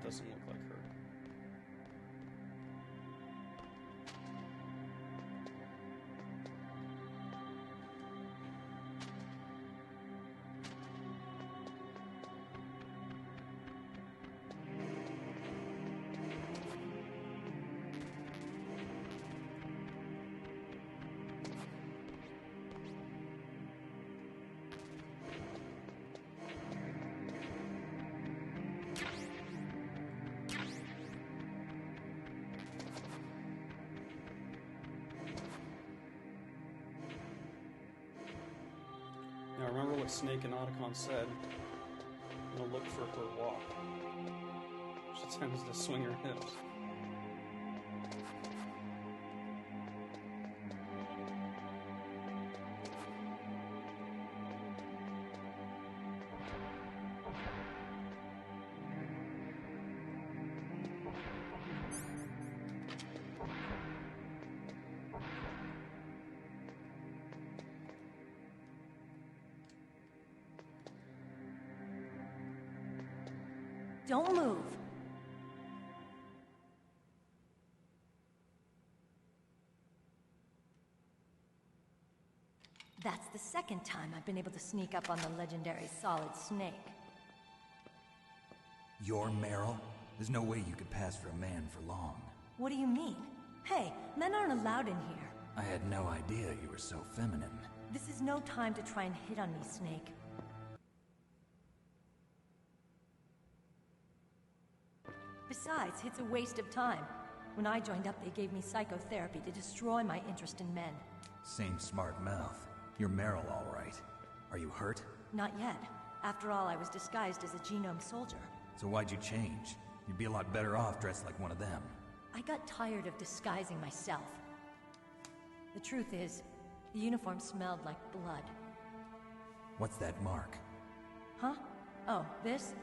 Doesn't look like her. Now remember what Snake and Otacon said. I'm gonna look for her walk. She tends to swing her hips. Don't move. That's the second time I've been able to sneak up on the legendary Solid Snake. You're Meryl? There's no way you could pass for a man for long. What do you mean? Hey, men aren't allowed in here. I had no idea you were so feminine. This is no time to try and hit on me, Snake. Besides, it's a waste of time. When I joined up, they gave me psychotherapy to destroy my interest in men. Same smart mouth. You're Meryl, all right. Are you hurt? Not yet. After all, I was disguised as a genome soldier. So why'd you change? You'd be a lot better off dressed like one of them. I got tired of disguising myself. The truth is, the uniform smelled like blood. What's that mark? Huh? Oh, this?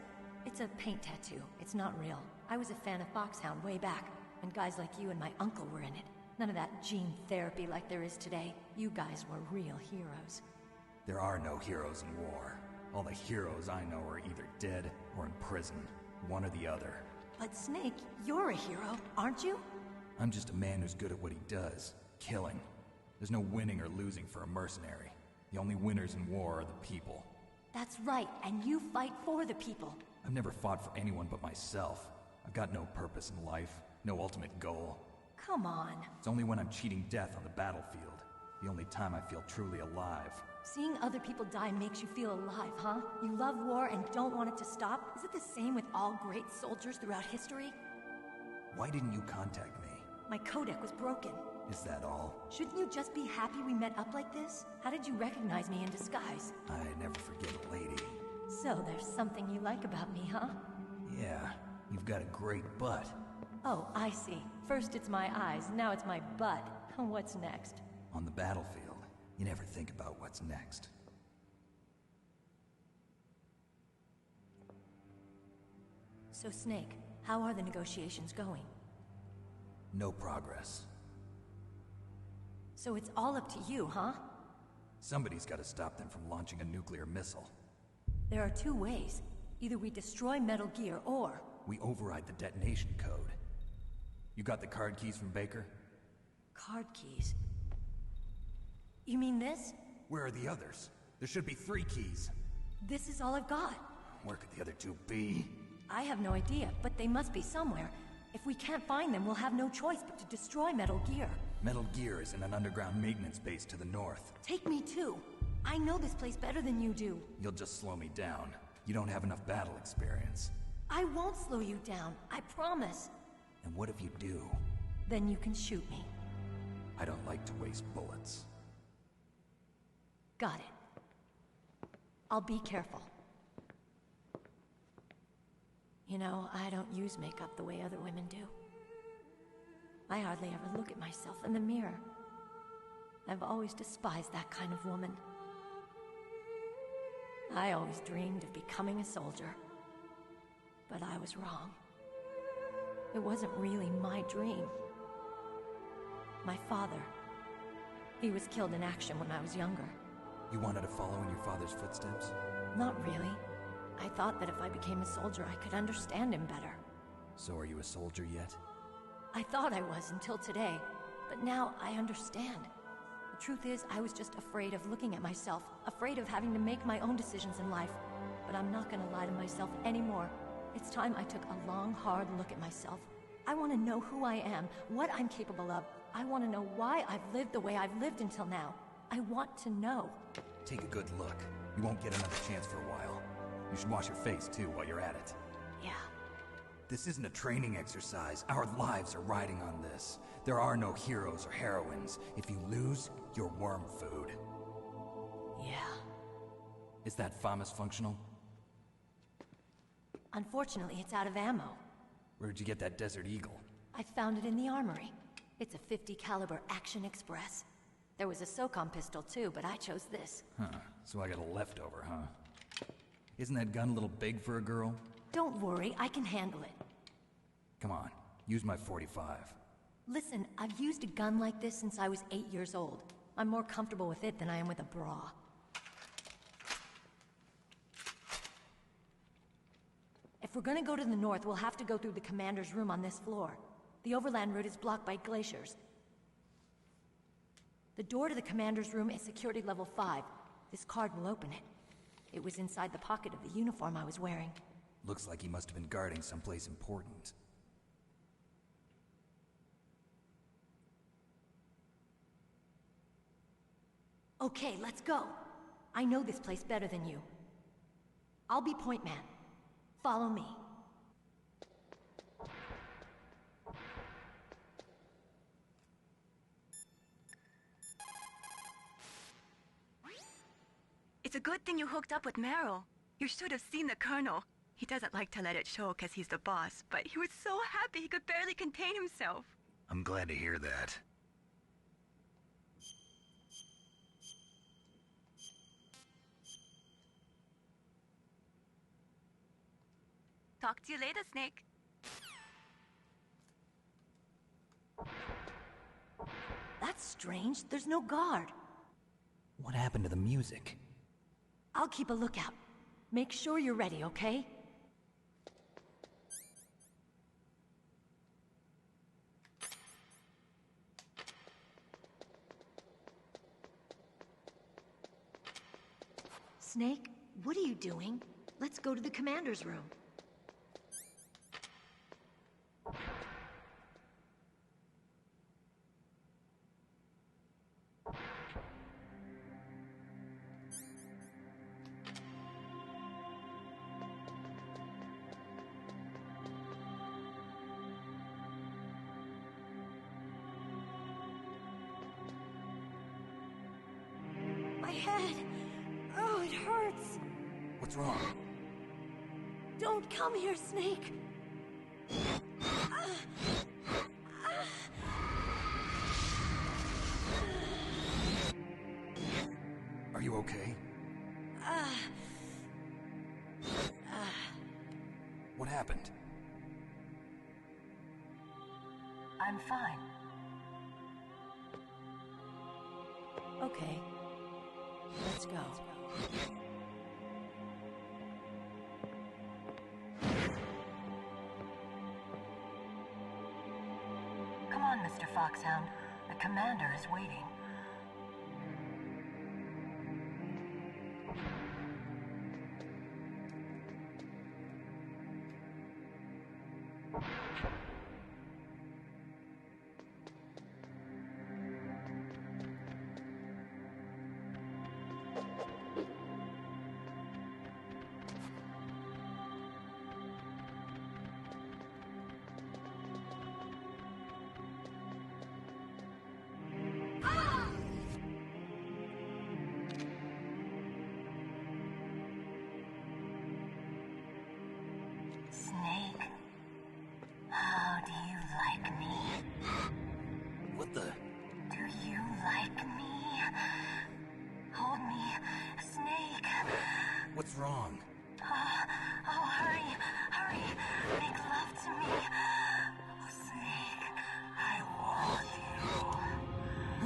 It's a paint tattoo. It's not real. I was a fan of Fox-Hound way back, and guys like you and my uncle were in it. None of that gene therapy like there is today. You guys were real heroes. There are no heroes in war. All the heroes I know are either dead or in prison. One or the other. But Snake, you're a hero, aren't you? I'm just a man who's good at what he does. Killing. There's no winning or losing for a mercenary. The only winners in war are the people. That's right, and you fight for the people. I've never fought for anyone but myself. I've got no purpose in life, no ultimate goal. Come on. It's only when I'm cheating death on the battlefield. The only time I feel truly alive. Seeing other people die makes you feel alive, huh? You love war and don't want it to stop? Is it the same with all great soldiers throughout history? Why didn't you contact me? My codec was broken. Is that all? Shouldn't you just be happy we met up like this? How did you recognize me in disguise? I never forget a lady. So there's something you like about me, huh? Yeah, you've got a great butt. Oh, I see. First it's my eyes, now it's my butt. What's next? On the battlefield, you never think about what's next. So Snake, how are the negotiations going? No progress. So it's all up to you, huh? Somebody's got to stop them from launching a nuclear missile. There are two ways. Either we destroy Metal Gear, or... we override the detonation code. You got the card keys from Baker? Card keys? You mean this? Where are the others? There should be 3 keys. This is all I've got. Where could the other 2 be? I have no idea, but they must be somewhere. If we can't find them, we'll have no choice but to destroy Metal Gear. Metal Gear is in an underground maintenance base to the north. Take me too. I know this place better than you do. You'll just slow me down. You don't have enough battle experience. I won't slow you down, I promise. And what if you do? Then you can shoot me. I don't like to waste bullets. Got it. I'll be careful. You know, I don't use makeup the way other women do. I hardly ever look at myself in the mirror. I've always despised that kind of woman. I always dreamed of becoming a soldier. But I was wrong. It wasn't really my dream. My father, he was killed in action when I was younger. You wanted to follow in your father's footsteps? Not really. I thought that if I became a soldier, I could understand him better. So are you a soldier yet? I thought I was until today, but now I understand. The truth is, I was just afraid of looking at myself, afraid of having to make my own decisions in life. But I'm not gonna lie to myself anymore. It's time I took a long, hard look at myself. I want to know who I am, what I'm capable of. I want to know why I've lived the way I've lived until now. I want to know. Take a good look. You won't get another chance for a while. You should wash your face, too, while you're at it. Yeah. This isn't a training exercise. Our lives are riding on this. There are no heroes or heroines. If you lose, you're worm food. Yeah. Is that FAMAS functional? Unfortunately, it's out of ammo. Where'd you get that Desert Eagle? I found it in the armory. It's a .50 caliber Action Express. There was a SOCOM pistol too, but I chose this. Huh. So I got a leftover, huh? Isn't that gun a little big for a girl? Don't worry, I can handle it. Come on, use my .45. Listen, I've used a gun like this since I was 8 years old. I'm more comfortable with it than I am with a bra. If we're gonna go to the north, we'll have to go through the commander's room on this floor. The overland route is blocked by glaciers. The door to the commander's room is security level 5. This card will open it. It was inside the pocket of the uniform I was wearing. Looks like he must have been guarding someplace important. Okay, let's go. I know this place better than you. I'll be point man. Follow me. It's a good thing you hooked up with Meryl. You should have seen the Colonel. He doesn't like to let it show because he's the boss, but he was so happy he could barely contain himself. I'm glad to hear that. Talk to you later, Snake. That's strange. There's no guard. What happened to the music? I'll keep a lookout. Make sure you're ready, okay? Snake, what are you doing? Let's go to the commander's room. My head! Oh, it hurts! What's wrong? Don't come here, Snake! Are you okay? What happened? I'm fine. Okay. Let's go. Come on, Mr. Fox-Hound. The commander is waiting. Snake, how do you like me? What the? Do you like me? Hold me, Snake. What's wrong? Oh, hurry, hurry. Make love to me. Oh, Snake, I want you.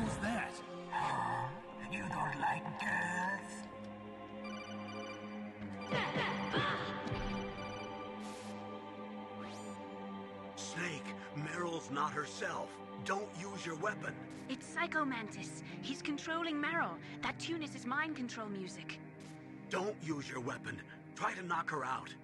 Who's that? Oh, you don't like girls? Snake, Meryl's not herself. Don't use your weapon. It's Psycho Mantis. He's controlling Meryl. That tune is his mind control music. Don't use your weapon. Try to knock her out.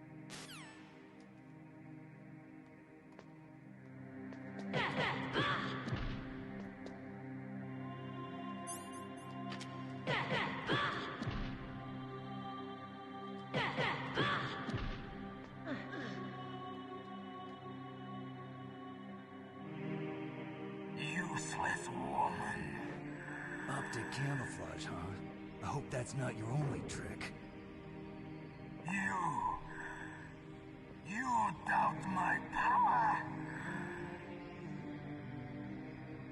Useless woman. Optic camouflage, huh? I hope that's not your only trick. You doubt my power.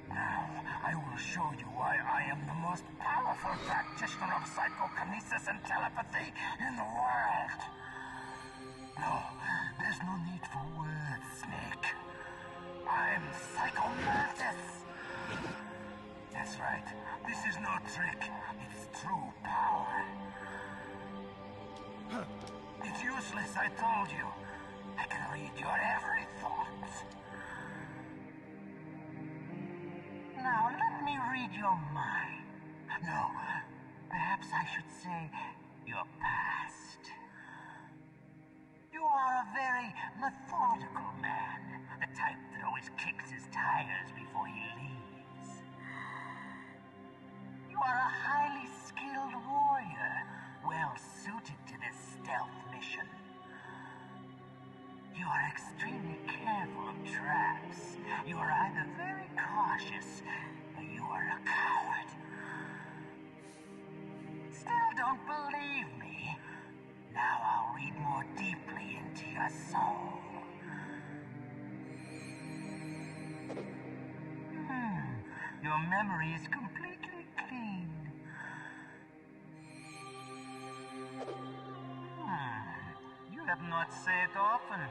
Now, I will show you why I am the most powerful practitioner of psychokinesis and telepathy in the world. No, there's no need for words, Snake. I'm Psycho Mantis. That's right. This is no trick. It's true power. It's useless, I told you. I can read your every thought. Now, let me read your mind. No, perhaps I should say your past. You are a very methodical man. The type that always kicks his tires before he leaves. You are a highly skilled warrior, well suited to this stealth mission. You are extremely careful of traps. You are either very cautious, or you are a coward. Still don't believe me? Now I'll read more deeply into your soul. Your memory is completely clean. You have not said often.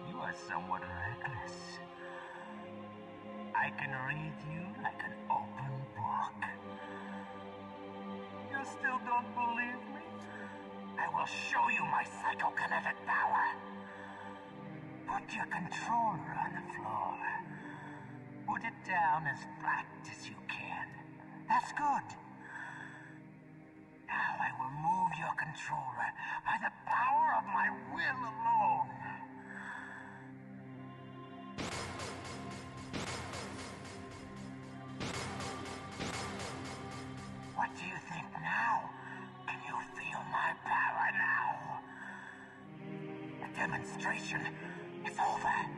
You are somewhat reckless. I can read you like an open book. You still don't believe me? I will show you my psychokinetic power. Put your controller on the floor. Put it down as flat as you can. That's good. Now I will move your controller by the power of my will alone. What do you think now? Can you feel my power now? The demonstration is over.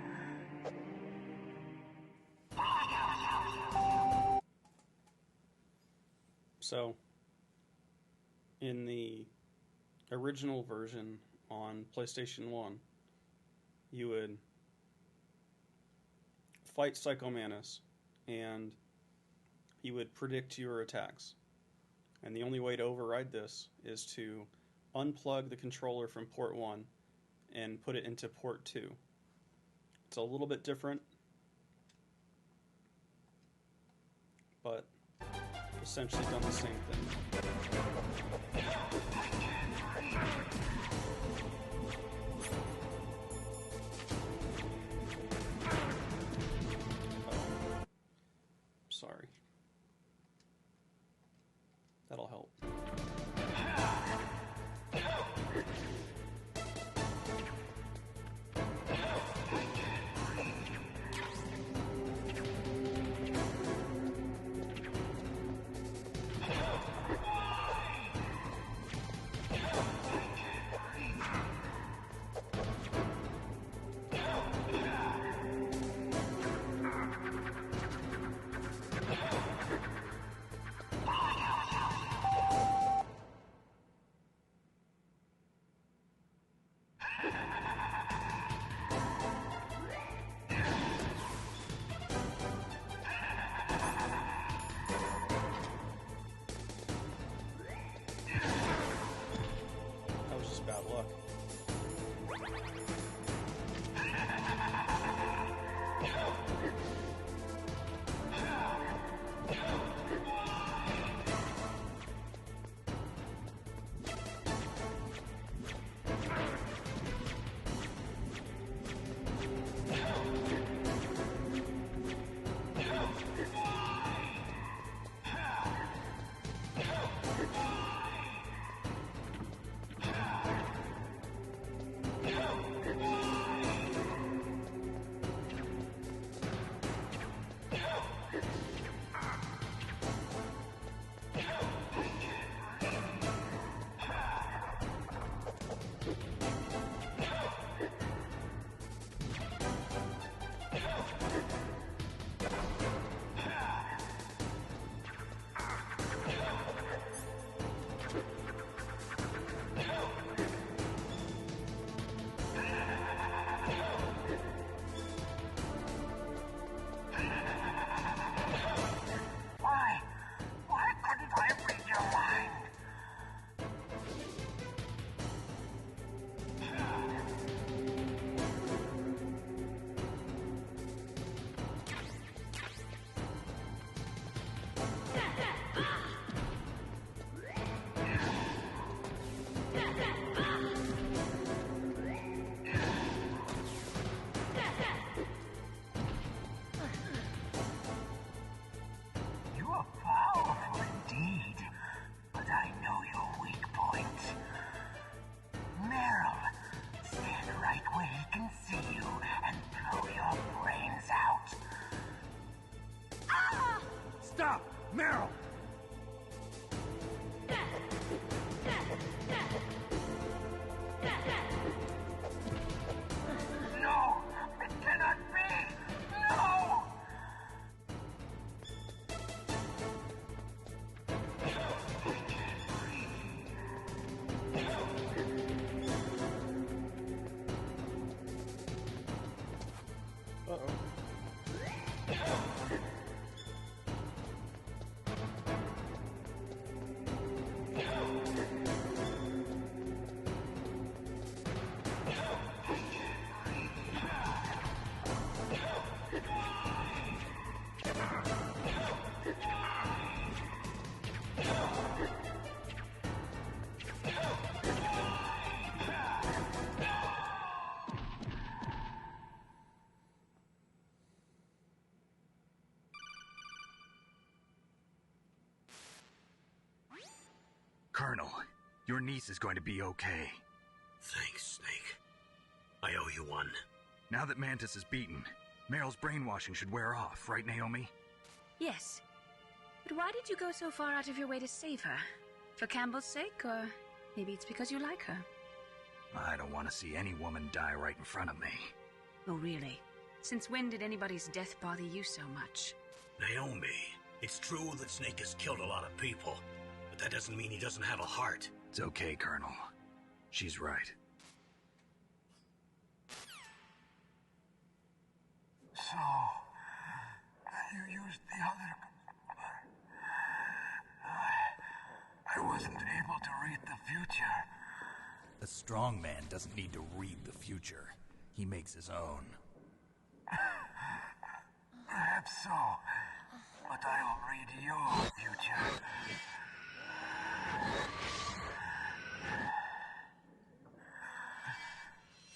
So, in the original version on PlayStation 1, you would fight Psycho Mantis, and he would predict your attacks. And the only way to override this is to unplug the controller from port 1 and put it into port 2. It's a little bit different, but essentially done the same thing. Oh. Sorry. That'll help. right where he can see you and blow your brains out. Stop! Meryl! No! It cannot be! No! Colonel, your niece is going to be okay. Thanks, Snake. I owe you one. Now that Mantis is beaten, Meryl's brainwashing should wear off, right, Naomi? Yes. But why did you go so far out of your way to save her? For Campbell's sake, or maybe it's because you like her? I don't want to see any woman die right in front of me. Oh, really? Since when did anybody's death bother you so much? Naomi, it's true that Snake has killed a lot of people, but that doesn't mean he doesn't have a heart. It's okay, Colonel. She's right. So, you used the other... I wasn't able to read the future. A strong man doesn't need to read the future. He makes his own. Perhaps so, but I'll read your future.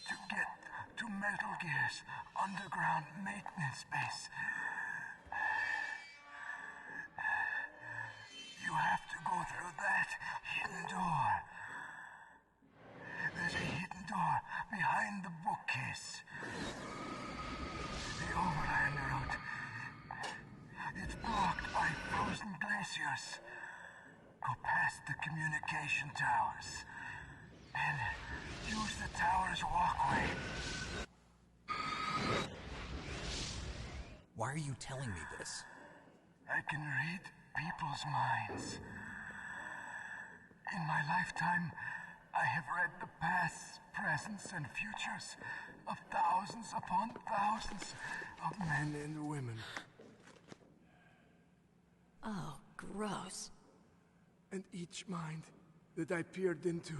To get to Metal Gear's underground maintenance base, you have to go through that hidden door. There's a hidden door behind the bookcase. The overland route. It's blocked by frozen glaciers. Go past the communication towers. Then use the tower's walkway. Why are you telling me this? I can read people's minds. In my lifetime, I have read the pasts, presents, and futures of thousands upon thousands of men and women. Oh, gross. And each mind that I peered into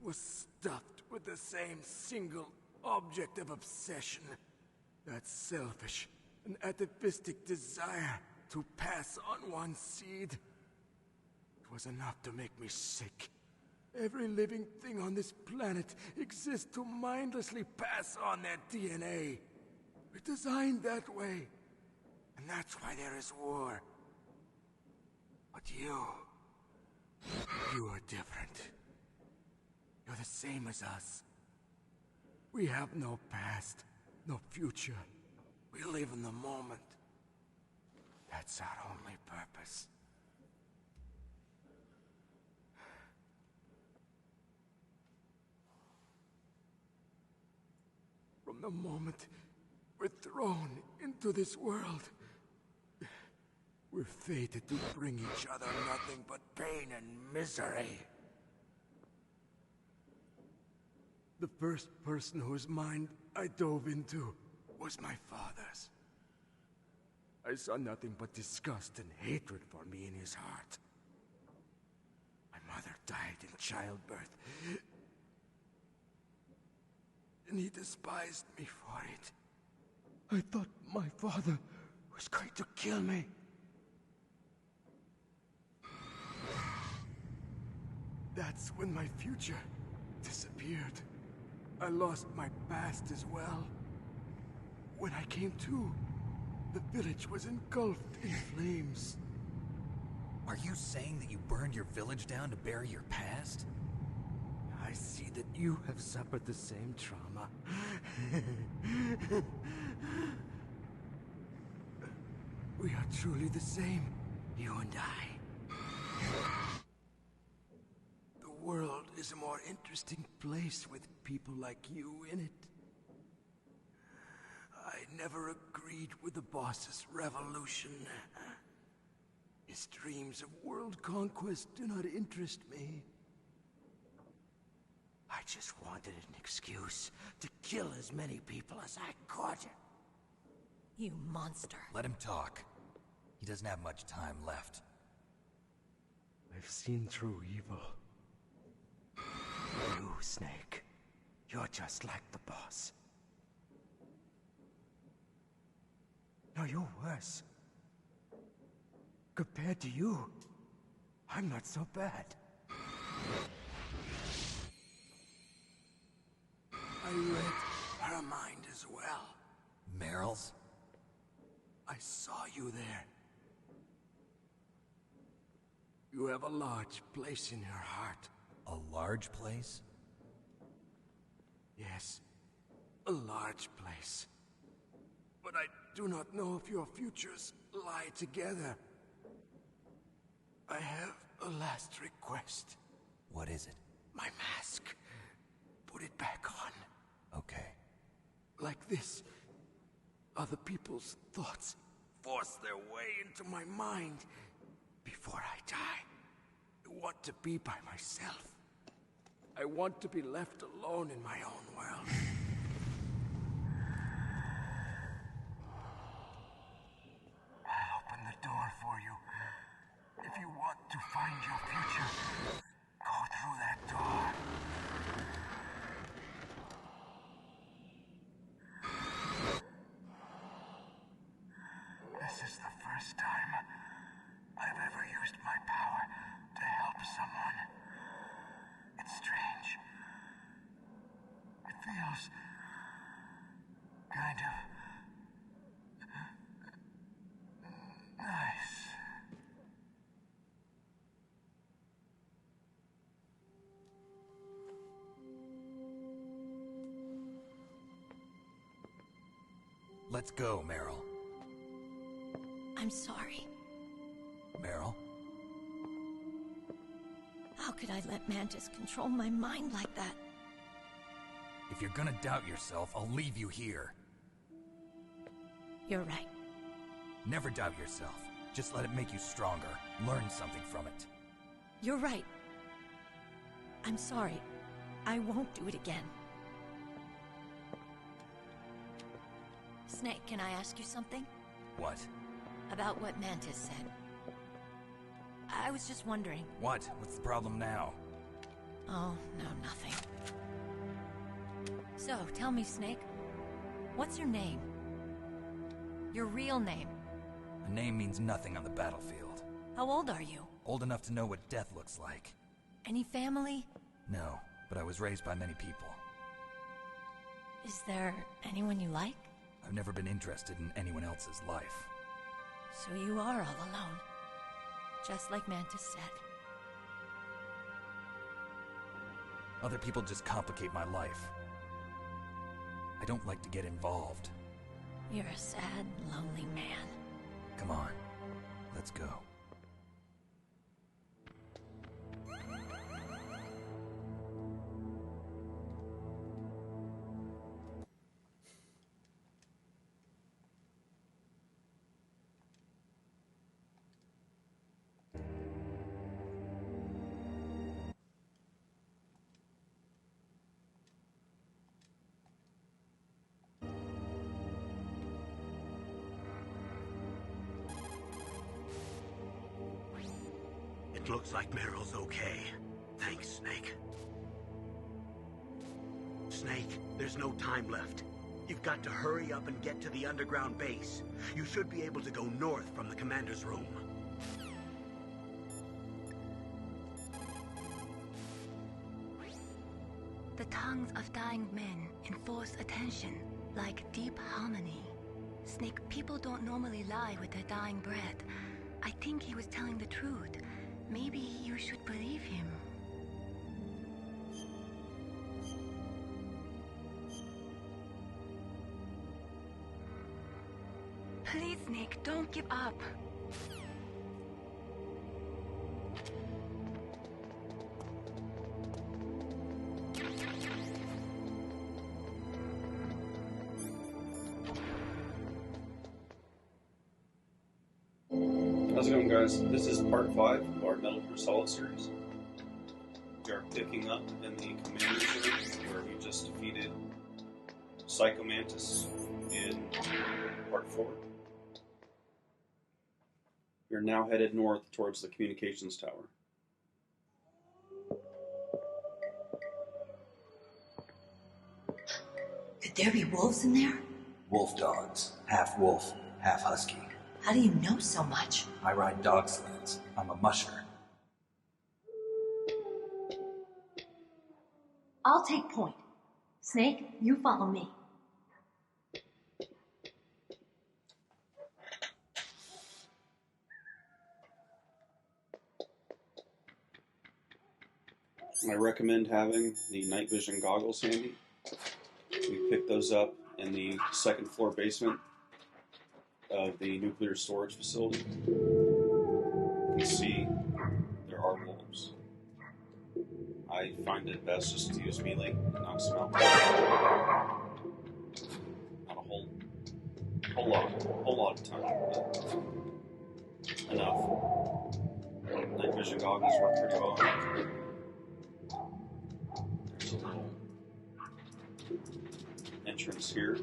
was stuffed with the same single object of obsession. That selfish and atavistic desire to pass on one seed. It was enough to make me sick. Every living thing on this planet exists to mindlessly pass on their DNA. We're designed that way. And that's why there is war. But you are different. You're the same as us. We have no past, no future. We live in the moment. That's our only purpose. From the moment we're thrown into this world, we're fated to bring each other nothing but pain and misery. The first person whose mind I dove into was my father's. I saw nothing but disgust and hatred for me in his heart. My mother died in childbirth, and he despised me for it. I thought my father was going to kill me. That's when my future disappeared. I lost my past as well. When I came to, the village was engulfed in flames. Are you saying that you burned your village down to bury your past? I see that you have suffered the same trauma. We are truly the same, you and I. The world is a more interesting place with people like you in it. I never agreed with the boss's revolution. His dreams of world conquest do not interest me. I just wanted an excuse to kill as many people as I could. You monster. Let him talk. He doesn't have much time left. I've seen through evil. You, Snake. You're just like the boss. No, you're worse. Compared to you, I'm not so bad. I read her mind as well. Meryl's? I saw you there. You have a large place in her heart. A large place? Yes, a large place. But I do not know if your futures lie together. I have a last request. What is it? My mask. Put it back on. Okay. Like this, other people's thoughts force their way into my mind. Before I die, I want to be by myself. I want to be left alone in my own world. I'll open the door for you. If you want to find your future, go through that door. This is the first time I've ever used my power to help someone. It's strange. It feels kind of nice. Let's go, Meryl. I'm sorry. Meryl? How could I let Mantis control my mind like that? If you're gonna doubt yourself, I'll leave you here. You're right. Never doubt yourself. Just let it make you stronger. Learn something from it. You're right. I'm sorry. I won't do it again. Snake, can I ask you something? What? About what Mantis said. I was just wondering. What? What's the problem now? Oh, no, nothing. So, tell me, Snake. What's your name? Your real name? A name means nothing on the battlefield. How old are you? Old enough to know what death looks like. Any family? No, but I was raised by many people. Is there anyone you like? I've never been interested in anyone else's life. So you are all alone. Just like Mantis said. Other people just complicate my life. I don't like to get involved. You're a sad, lonely man. Come on, let's go. It looks like Meryl's okay. Thanks, Snake. Snake, there's no time left. You've got to hurry up and get to the underground base. You should be able to go north from the commander's room. The tongues of dying men enforce attention, like deep harmony. Snake, people don't normally lie with their dying breath. I think he was telling the truth. Maybe you should believe him. Please, Snake, don't give up. How's it going, guys? This is part 5 of our Metal Gear Solid series. We are picking up in the Commander series, where we just defeated Psycho Mantis in part 4. We are now headed north towards the communications tower. Could there be wolves in there? Wolf dogs. Half wolf, half husky. How do you know so much? I ride dog sleds. I'm a musher. I'll take point. Snake, you follow me. I recommend having the night vision goggles handy. We picked those up in the second floor basement of the nuclear storage facility. You can see there are wolves. I find it best just to use melee and knock them out. Not a whole lot of time, but enough. Night vision goggles work pretty well. There's a little entrance here.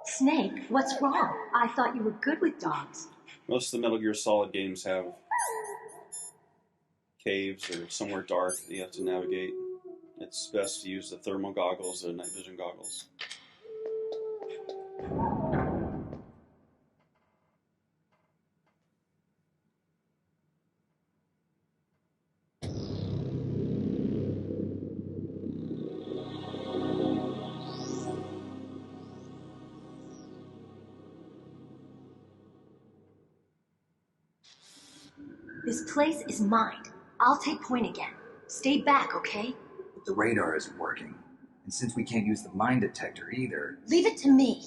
Snake, what's wrong? I thought you were good with dogs. Most of the Metal Gear Solid games have caves or somewhere dark that you have to navigate. It's best to use the thermal goggles or night vision goggles. This place is mine. I'll take point again. Stay back, okay? But the radar isn't working. And since we can't use the mine detector either... Leave it to me.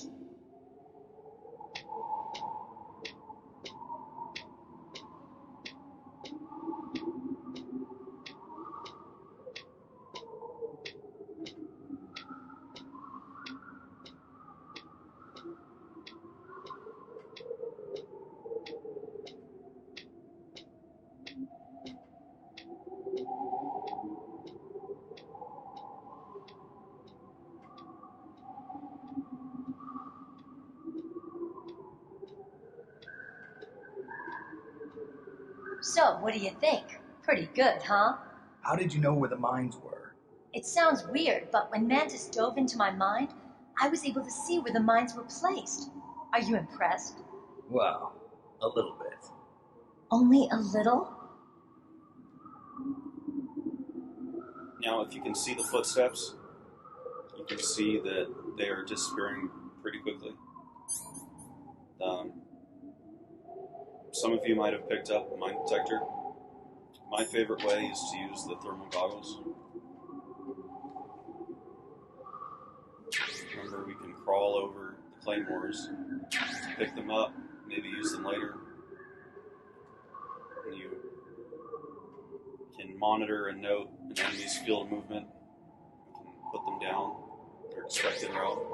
So, what do you think? Pretty good, huh? How did you know where the mines were? It sounds weird, but when Mantis dove into my mind, I was able to see where the mines were placed. Are you impressed? Well, a little bit. Only a little? Now, if you can see the footsteps, you can see that they are disappearing pretty quickly. Some of you might have picked up a mine detector. My favorite way is to use the thermal goggles. Remember, we can crawl over the claymores, pick them up, maybe use them later. And you can monitor and note an enemy's field of movement. You can put them down, their expected route.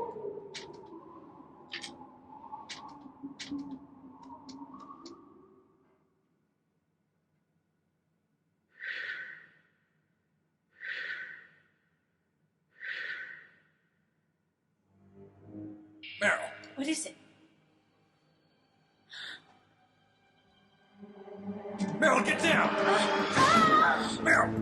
Meryl. What is it? Meryl, get down! Meryl!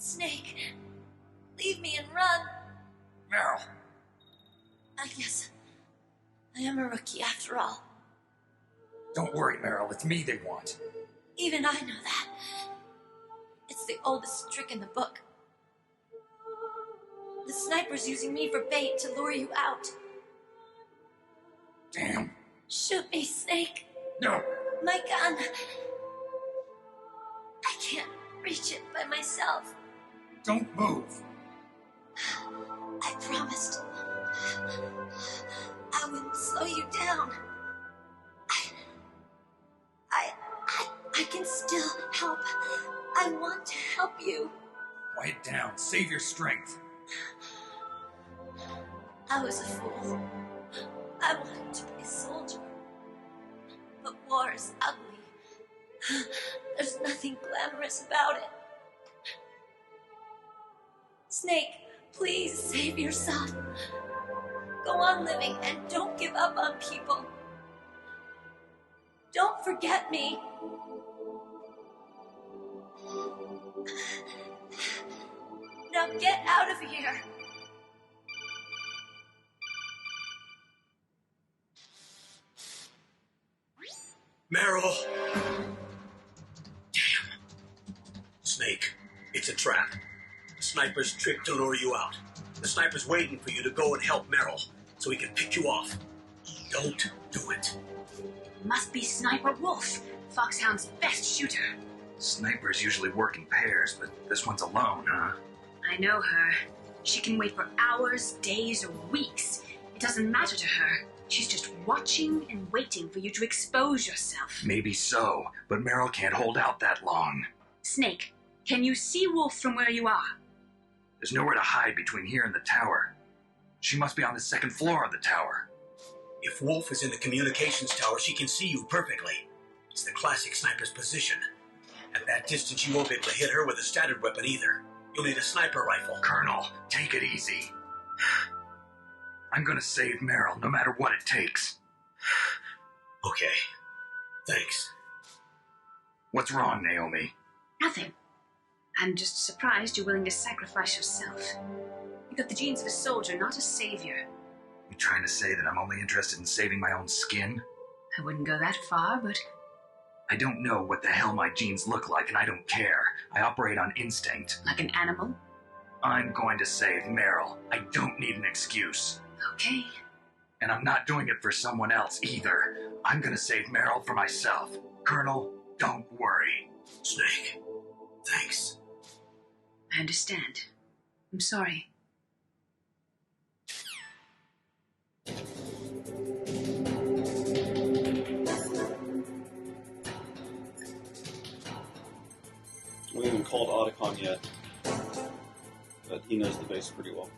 Snake, leave me and run. Meryl, I guess I am a rookie after all. Don't worry, Meryl. It's me they want. Even I know that. It's the oldest trick in the book. The sniper's using me for bait to lure you out. Damn. Shoot me, Snake. No. My gun. I can't reach it by myself. Don't move. I promised I wouldn't slow you down. I can still help. I want to help you. Quiet down. Save your strength. I was a fool. I wanted to be a soldier. But war is ugly. There's nothing glamorous about it. Snake, please save yourself. Go on living and don't give up on people. Don't forget me. Now get out of here. Meryl! Damn. Snake, it's a trap. The sniper's trick to lure you out. The sniper's waiting for you to go and help Meryl, so he can pick you off. Don't do it. Must be Sniper Wolf, Fox-Hound's best shooter. Snipers usually work in pairs, but this one's alone, huh? I know her. She can wait for hours, days, or weeks. It doesn't matter to her. She's just watching and waiting for you to expose yourself. Maybe so, but Meryl can't hold out that long. Snake, can you see Wolf from where you are? There's nowhere to hide between here and the tower. She must be on the second floor of the tower. If Wolf is in the communications tower, she can see you perfectly. It's the classic sniper's position. At that distance, you won't be able to hit her with a standard weapon either. You'll need a sniper rifle. Colonel, take it easy. I'm gonna save Meryl, no matter what it takes. Okay. Thanks. What's wrong, Naomi? Nothing. I'm just surprised you're willing to sacrifice yourself. You've got the genes of a soldier, not a savior. You trying to say that I'm only interested in saving my own skin? I wouldn't go that far, but... I don't know what the hell my genes look like, and I don't care. I operate on instinct. Like an animal? I'm going to save Meryl. I don't need an excuse. Okay. And I'm not doing it for someone else, either. I'm gonna save Meryl for myself. Colonel, don't worry. Snake, thanks. I understand. I'm sorry. We haven't called Otacon yet, but he knows the base pretty well.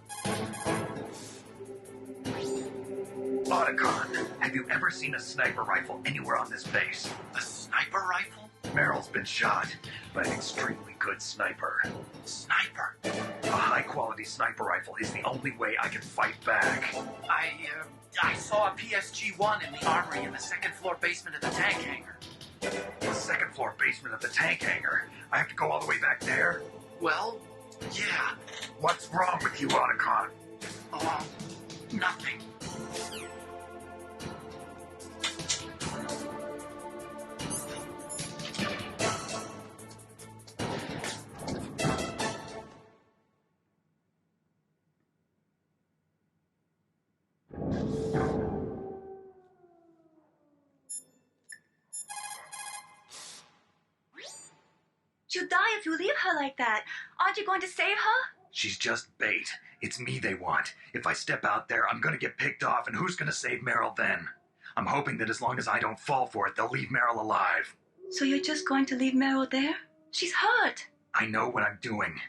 Otacon, have you ever seen a sniper rifle anywhere on this base? A sniper rifle? Meryl's been shot by an extremely good sniper. Sniper? A high-quality sniper rifle is the only way I can fight back. I saw a PSG-1 in the armory in the second-floor basement of the tank hangar. The second-floor basement of the tank hangar? I have to go all the way back there? Well, yeah. What's wrong with you, Otacon? Oh, nothing. She'll die if you leave her like that. Aren't you going to save her? She's just bait. It's me they want. If I step out there, I'm gonna get picked off, and who's gonna save Meryl then? I'm hoping that as long as I don't fall for it, they'll leave Meryl alive. So you're just going to leave Meryl there? She's hurt. I know what I'm doing.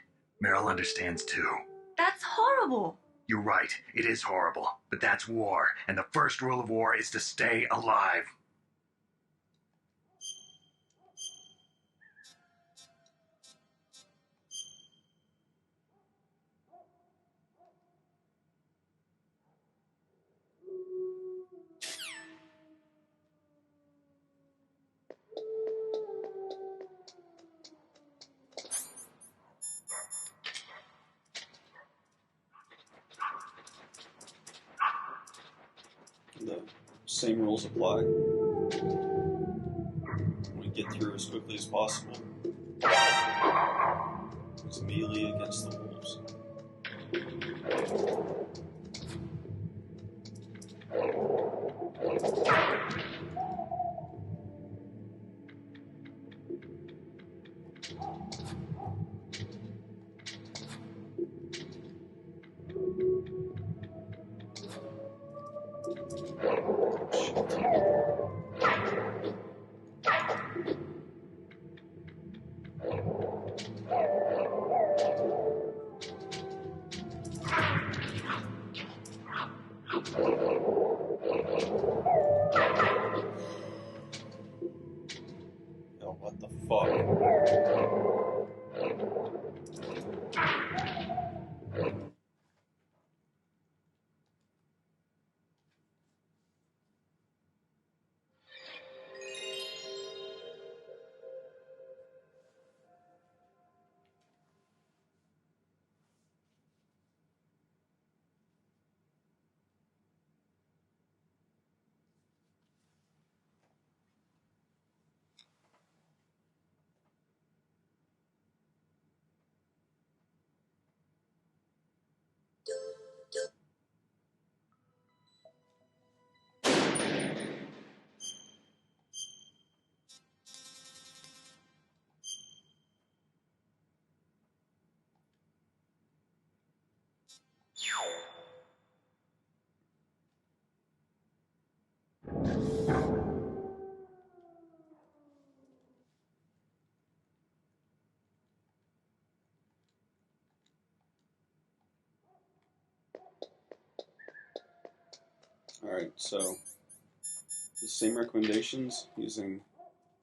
Meryl understands too. That's horrible. You're right. It is horrible. But that's war, and the first rule of war is to stay alive. The same rules apply. We get through as quickly as possible. It's melee against the wolves. Yo, what the fuck? Alright, so the same recommendations using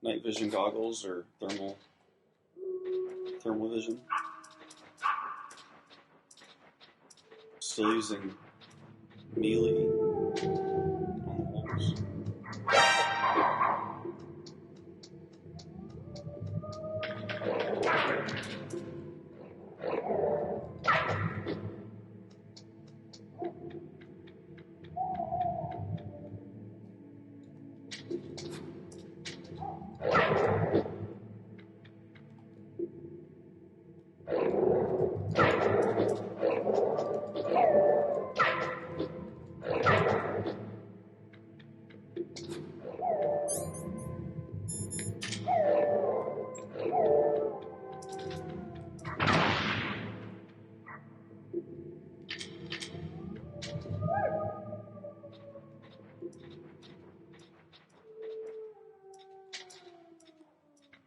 night vision goggles or thermal vision. Still using melee on the wolves.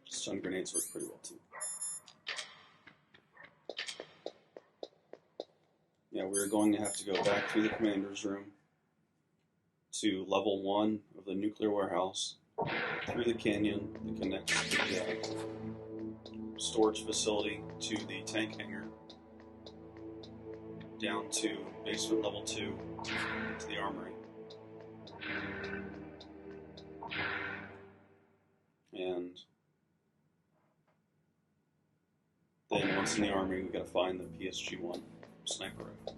Stun grenades work pretty well too. Yeah, we're going to have to go back through the commander's room to level 1 of the nuclear warehouse, through the canyon that connects to the storage facility to the tank hangar, down to basement level 2 to the armory. And then once in the armory, we gotta find the PSG-1 sniper rifle.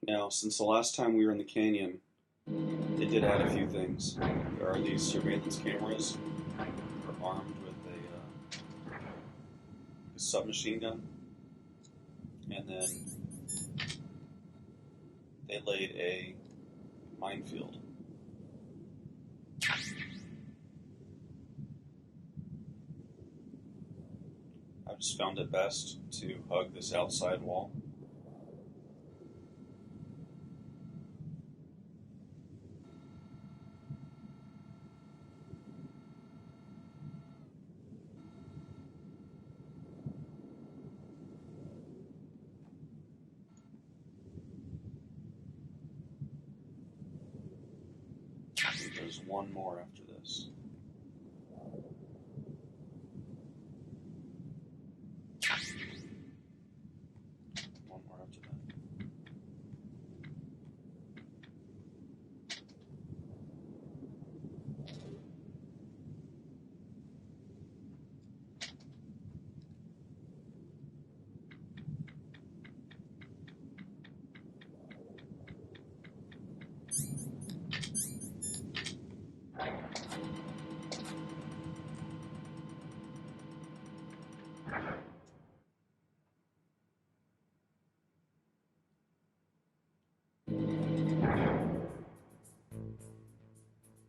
Now, since the last time we were in the canyon, They did add a few things. There are these surveillance cameras that are armed with a submachine gun. And then they laid a minefield. I just found it best to hug this outside wall. There's one more after this. One more after that.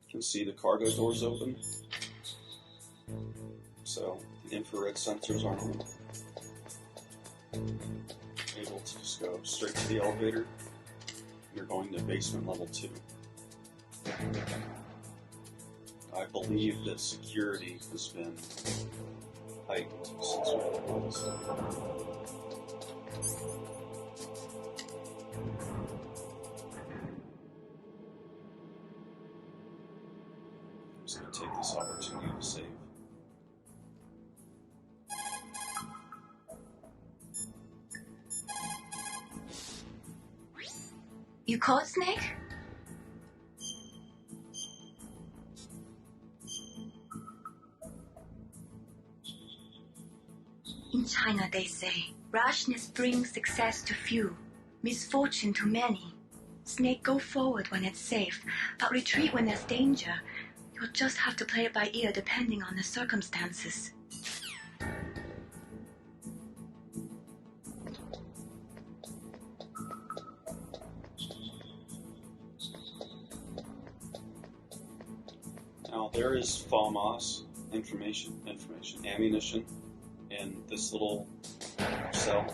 You can see the cargo doors open, so the infrared sensors aren't on. Able to just go straight to the elevator. You're going to basement level 2. I believe that security has been heightened since we released. I'm just going to take this opportunity to save. You caught Snake? In China, they say, rashness brings success to few, misfortune to many. Snake, go forward when it's safe, but retreat when there's danger. You'll just have to play it by ear depending on the circumstances. Now, there is FAMAS, ammunition, in this little cell.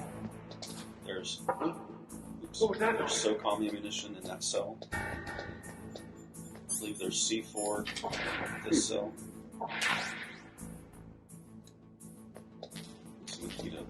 There's there's SOCOM ammunition in that cell. I believe there's C4 in this cell. It's Nikita.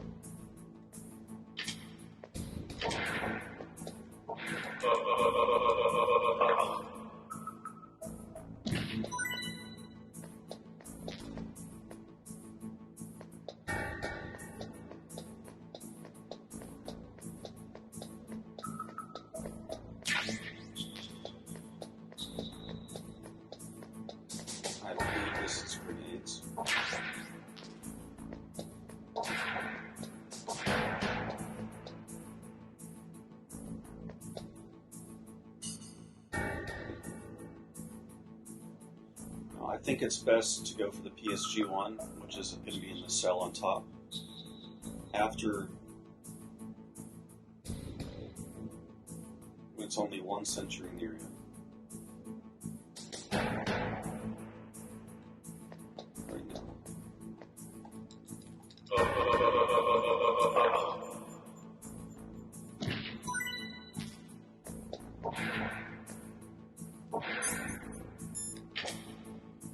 I believe this is grenades. Now, I think it's best to go for the PSG-1, which is going to be in the cell on top. After it's only one sentry in the area. Right now.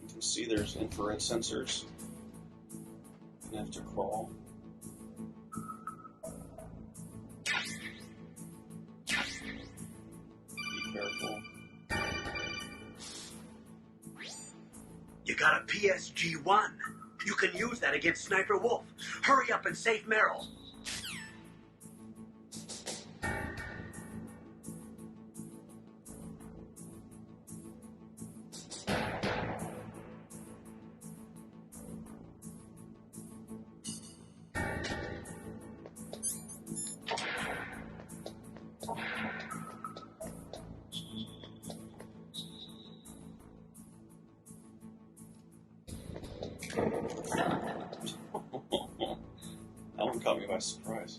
You can see there's infrared sensors. You have to crawl. Careful. You got a PSG-1. You can use that against Sniper Wolf. Hurry up and save Meryl. surprise.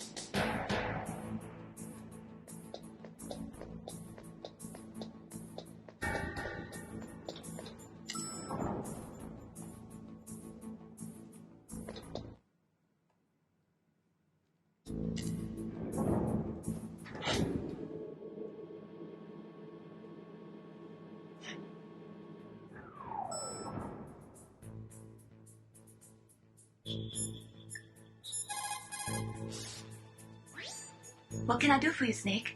What can I do for you, Snake?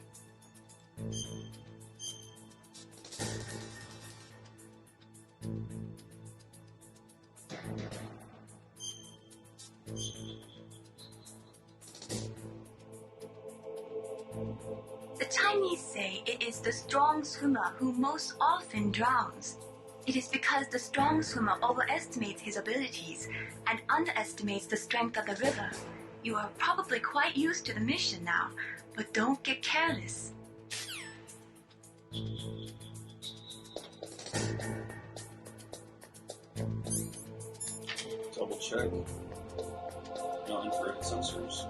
The Chinese say it is the strong swimmer who most often drowns. It is because the strong swimmer overestimates his abilities and underestimates the strength of the river. You are probably quite used to the mission now, but don't get careless. Double check. No infrared sensors.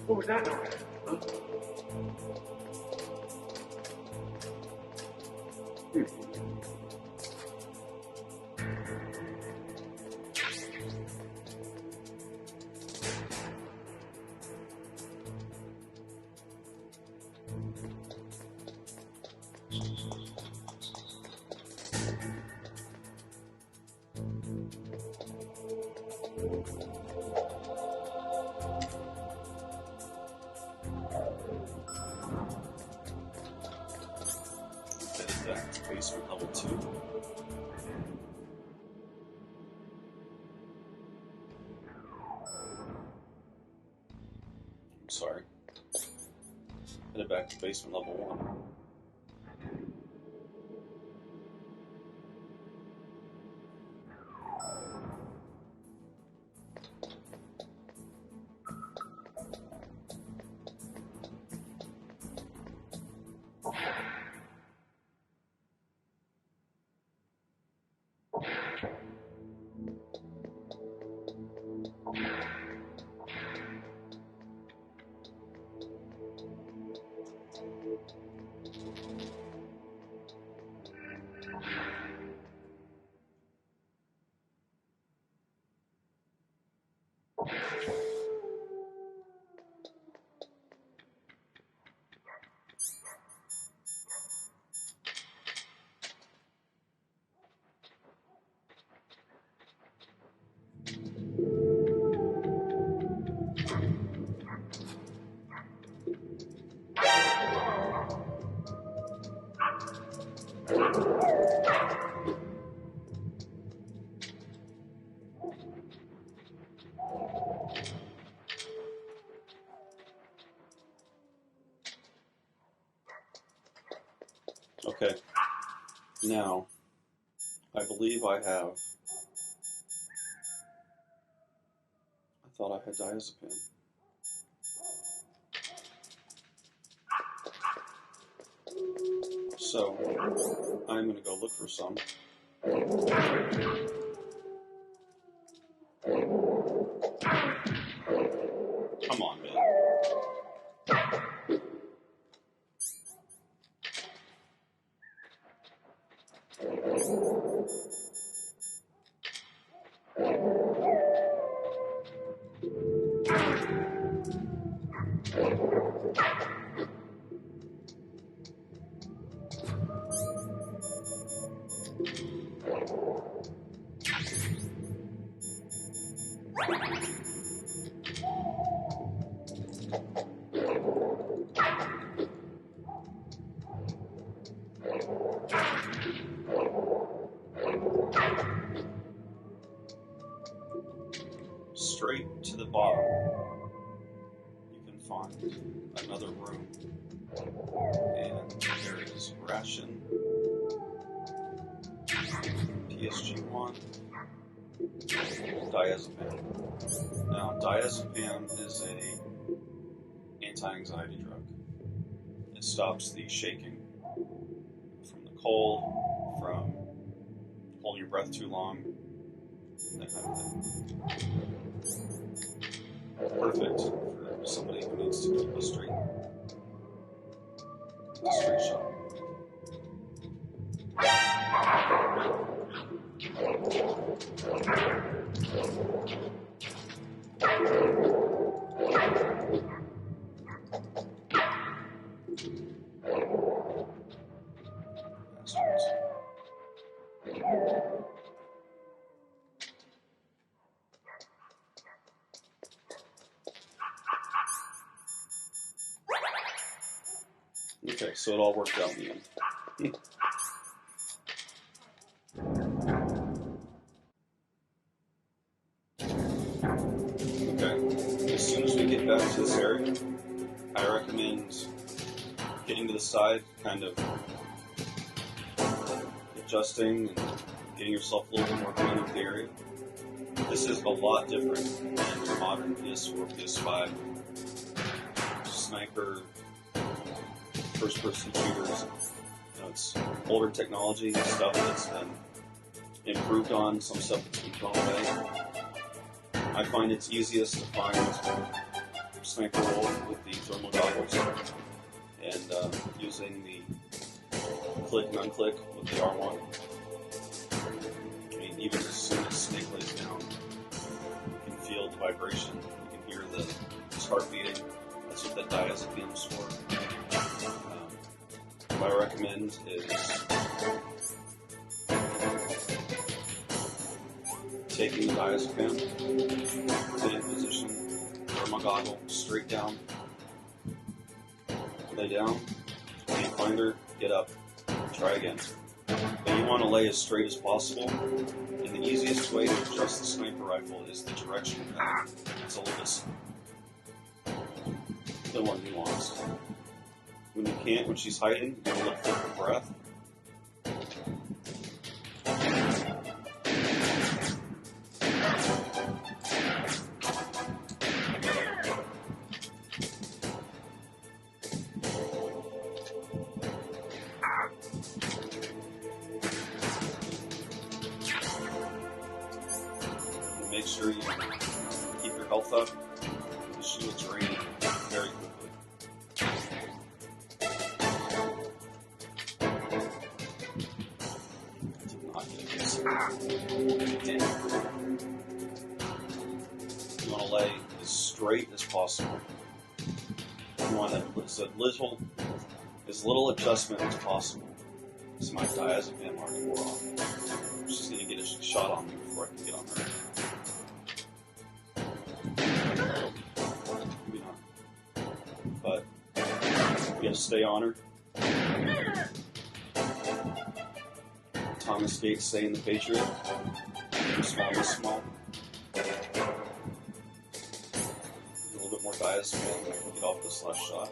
What was that noise? Huh? Basement level 2. I'm sorry. Headed back to basement level 1. Okay. Now, I believe I have... I thought I had diazepam. So, I'm going to go look for some. Come on, man. Straight to the bottom, you can find another room, and there is ration, PSG-1, diazepam. Now, diazepam is a anti-anxiety drug. It stops the shaking from the cold, from holding your breath too long, that kind of thing. Perfect for somebody who needs to keep a straight shot. Okay, so it all worked out in the end. Okay, as soon as we get back to this area, I recommend getting to the side, kind of adjusting and getting yourself a little bit more familiar with the area. This is a lot different than your modern PS4, PS5 sniper, first-person shooters. You know, it's older technology, stuff that's been improved on, some stuff that's been thrown away. I find it's easiest to find sniper role with the thermal goggles and using the click and unclick with the R1. I mean, even as soon as Snake lays down, you can feel the vibration, you can hear his heart beating. That's what that diazepam is for. What I recommend is taking the diazepam, sit in position, thermal goggle, straight down, lay down, can't find her, get up, try again. And you want to lay as straight as possible, and the easiest way to adjust the sniper rifle is the direction of that. It's a little bit more nuanced. When you can't, when she's hiding, you're going to look for her breath. And make sure you keep your health up, because she will drain very quickly. You want to lay as straight as possible. You want as little adjustment as possible. So my diazepam already wore off. She's going to get a shot on me before I can get on her. Maybe not. But you got to stay on her. Thomas Gates saying the Patriot. Small is small. A little bit more diazepam and I can get off this last shot.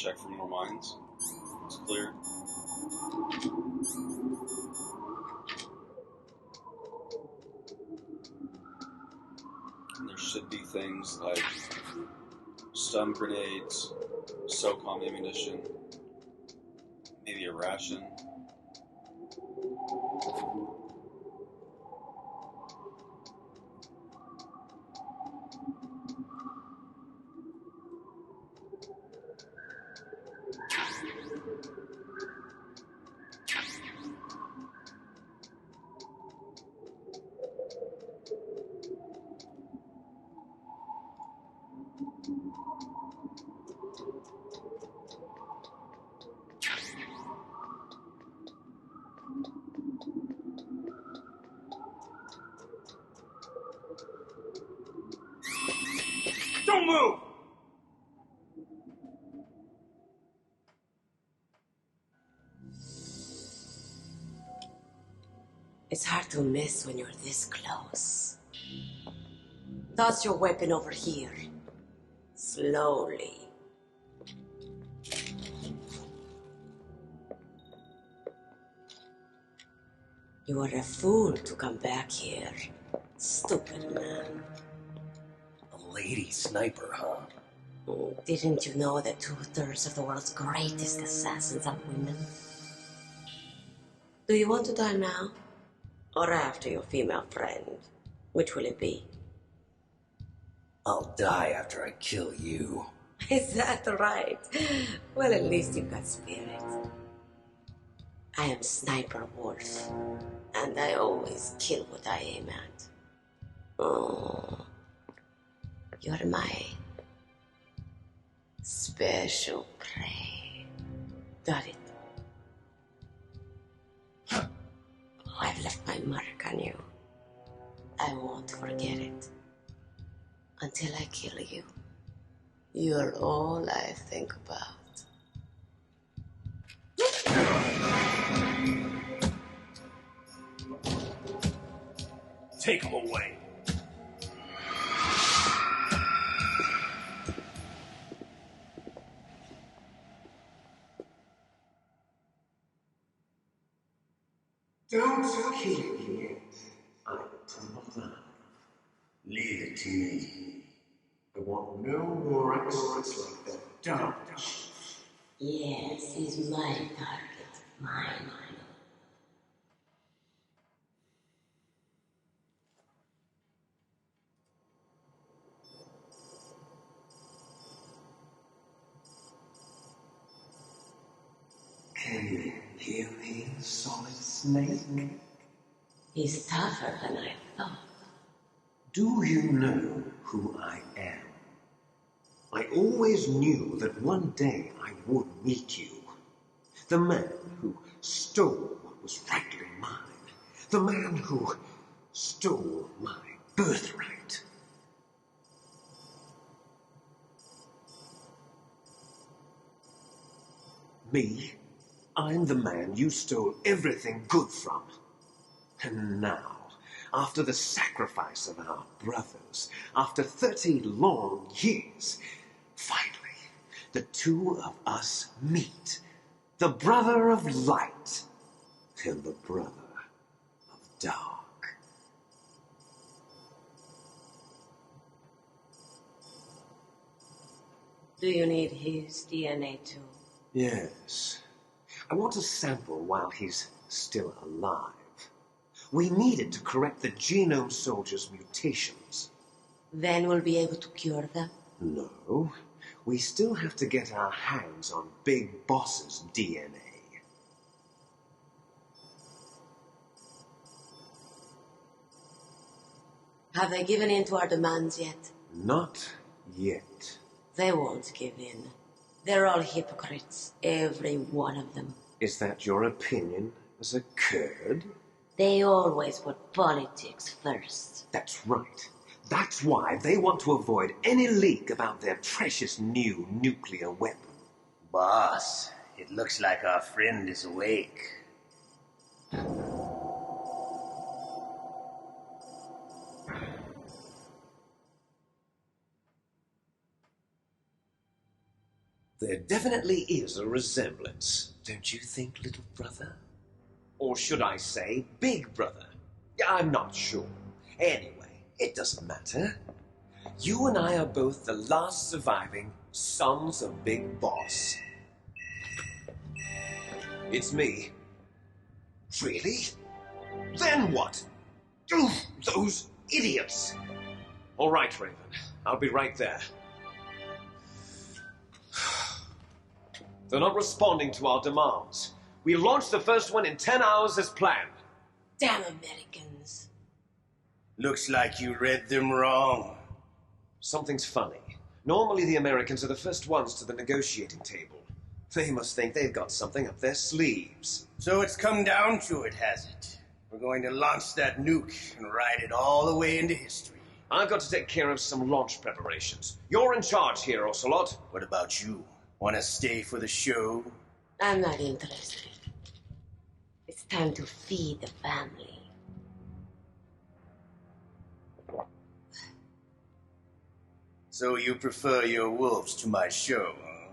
check for more mines. It's clear. And there should be things like stun grenades, SOCOM ammunition, maybe a ration. Don't move! It's hard to miss when you're this close. Toss your weapon over here. Slowly. You were a fool to come back here. Stupid man. A lady sniper, huh? Didn't you know that 2/3 of the world's greatest assassins are women? Do you want to die now? Or after your female friend? Which will it be? I'll die after I kill you. Is that right? Well, at least you've got spirit. I am Sniper Wolf, and I always kill what I aim at. Oh, you're my special prey. Got it? I've left my mark on you. I won't forget it. Until I kill you. You're all I think about. Take him away. Don't kill me yet. I'm alive. Leave it to me. I want no more experts like that. Don't. Yes, he's my target. Mine. Can you hear me, Solid Snake? He's tougher than I thought. Do you know who I am? I always knew that one day I would meet you. The man who stole what was rightly mine. The man who stole my birthright. Me? I'm the man you stole everything good from. And now, after the sacrifice of our brothers, after 30 long years, finally, the two of us meet. The brother of light and the brother of dark. Do you need his DNA too? Yes. I want a sample while he's still alive. We need it to correct the genome soldier's mutations. Then we'll be able to cure them? No. We still have to get our hands on Big Boss's DNA. Have they given in to our demands yet? Not yet. They won't give in. They're all hypocrites, every one of them. Is that your opinion as a Kurd? They always put politics first. That's right. That's why they want to avoid any leak about their precious new nuclear weapon. Boss, it looks like our friend is awake. There definitely is a resemblance, don't you think, little brother? Or should I say, big brother? I'm not sure. Anyway, it doesn't matter. You and I are both the last surviving sons of Big Boss. It's me. Really? Then what? Those idiots! All right, Raven. I'll be right there. They're not responding to our demands. We launched the first one in 10 hours as planned. Damn Americans. Looks like you read them wrong. Something's funny. Normally the Americans are the first ones to the negotiating table. They must think they've got something up their sleeves. So it's come down to it, has it? We're going to launch that nuke and ride it all the way into history. I've got to take care of some launch preparations. You're in charge here, Ocelot. What about you? Want to stay for the show? I'm not interested. It's time to feed the family. So you prefer your wolves to my show, huh?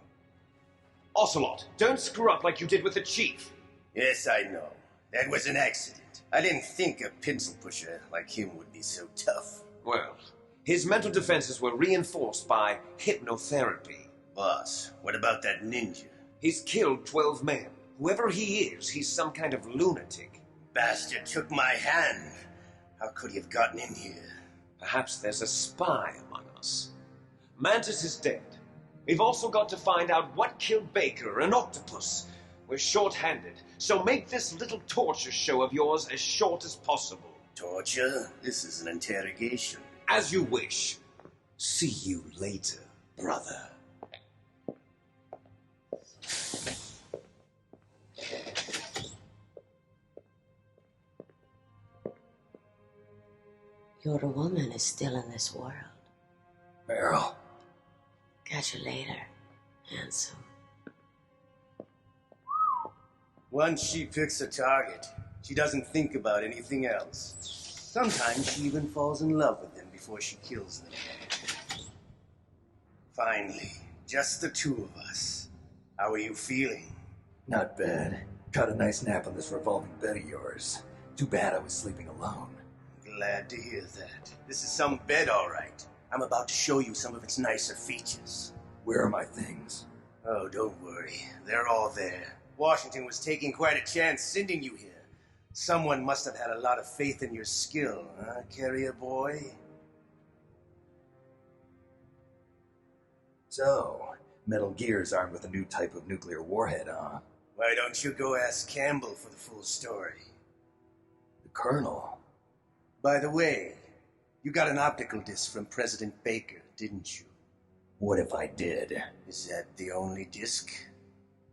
Ocelot, don't screw up like you did with the chief. Yes, I know. That was an accident. I didn't think a pencil pusher like him would be so tough. Well, his mental defenses were reinforced by hypnotherapy. Boss, what about that ninja? He's killed 12 men. Whoever he is, he's some kind of lunatic. Bastard took my hand. How could he have gotten in here? Perhaps there's a spy among us. Mantis is dead. We've also got to find out what killed Baker and Octopus. We're short-handed, so make this little torture show of yours as short as possible. Torture? This is an interrogation. As you wish. See you later, brother. Your woman is still in this world. Meryl. Catch you later, handsome. Once she picks a target, she doesn't think about anything else. Sometimes she even falls in love with them before she kills them. Finally, just the two of us. How are you feeling? Not bad. Caught a nice nap on this revolving bed of yours. Too bad I was sleeping alone. Glad to hear that. This is some bed, all right. I'm about to show you some of its nicer features. Where are my things? Oh, don't worry. They're all there. Washington was taking quite a chance sending you here. Someone must have had a lot of faith in your skill, huh, carrier boy? So, Metal Gear's armed with a new type of nuclear warhead, huh? Why don't you go ask Campbell for the full story? The Colonel? By the way, you got an optical disc from President Baker, didn't you? What if I did? Is that the only disc?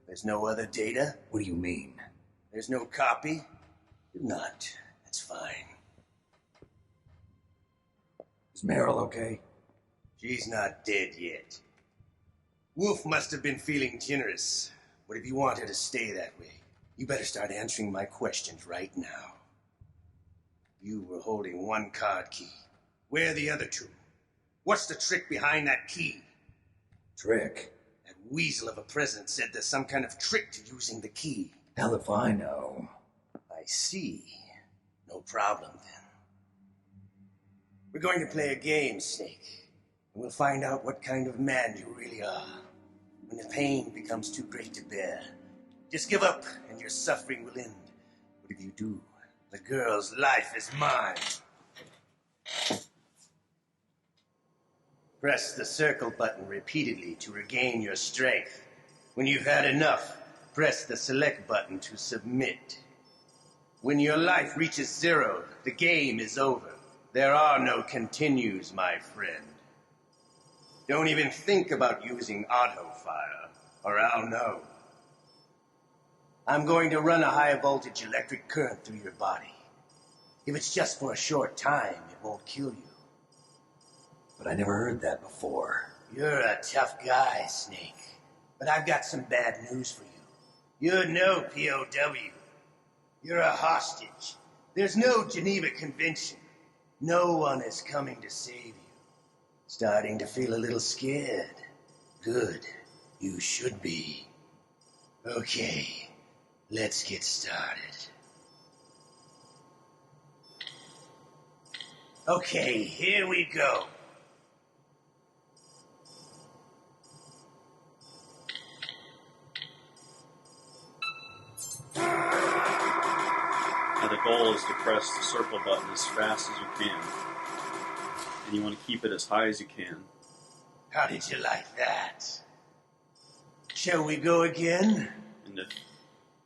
There's no other data? What do you mean? There's no copy? If not, that's fine. Is Meryl okay? She's not dead yet. Wolf must have been feeling generous. But if you want her to stay that way, you better start answering my questions right now. You were holding one card key. Where are the other two? What's the trick behind that key? Trick? That weasel of a president said there's some kind of trick to using the key. Hell if I know. I see. No problem, then. We're going to play a game, Snake. And we'll find out what kind of man you really are. When the pain becomes too great to bear, just give up and your suffering will end. But if you do, the girl's life is mine. Press the circle button repeatedly to regain your strength. When you've had enough, press the select button to submit. When your life reaches 0, the game is over. There are no continues, my friend. Don't even think about using auto fire, or I'll know. I'm going to run a high voltage electric current through your body. If it's just for a short time, it won't kill you. But I never heard that before. You're a tough guy, Snake. But I've got some bad news for you. You're no POW. You're a hostage. There's no Geneva Convention. No one is coming to save you. Starting to feel a little scared. Good. You should be. Okay, let's get started. Okay, here we go. Now the goal is to press the circle button as fast as you can. And you want to keep it as high as you can. How did you like that? Shall we go again? And if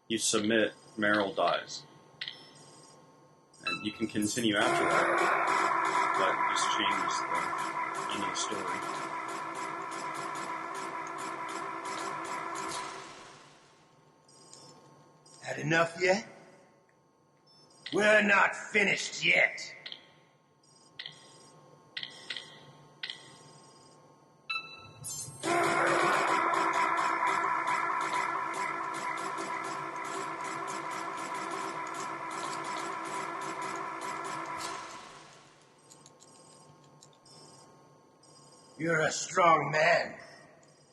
you submit, Meryl dies. And you can continue after that, but just change the end of the story. Had enough yet? We're not finished yet. You're a strong man.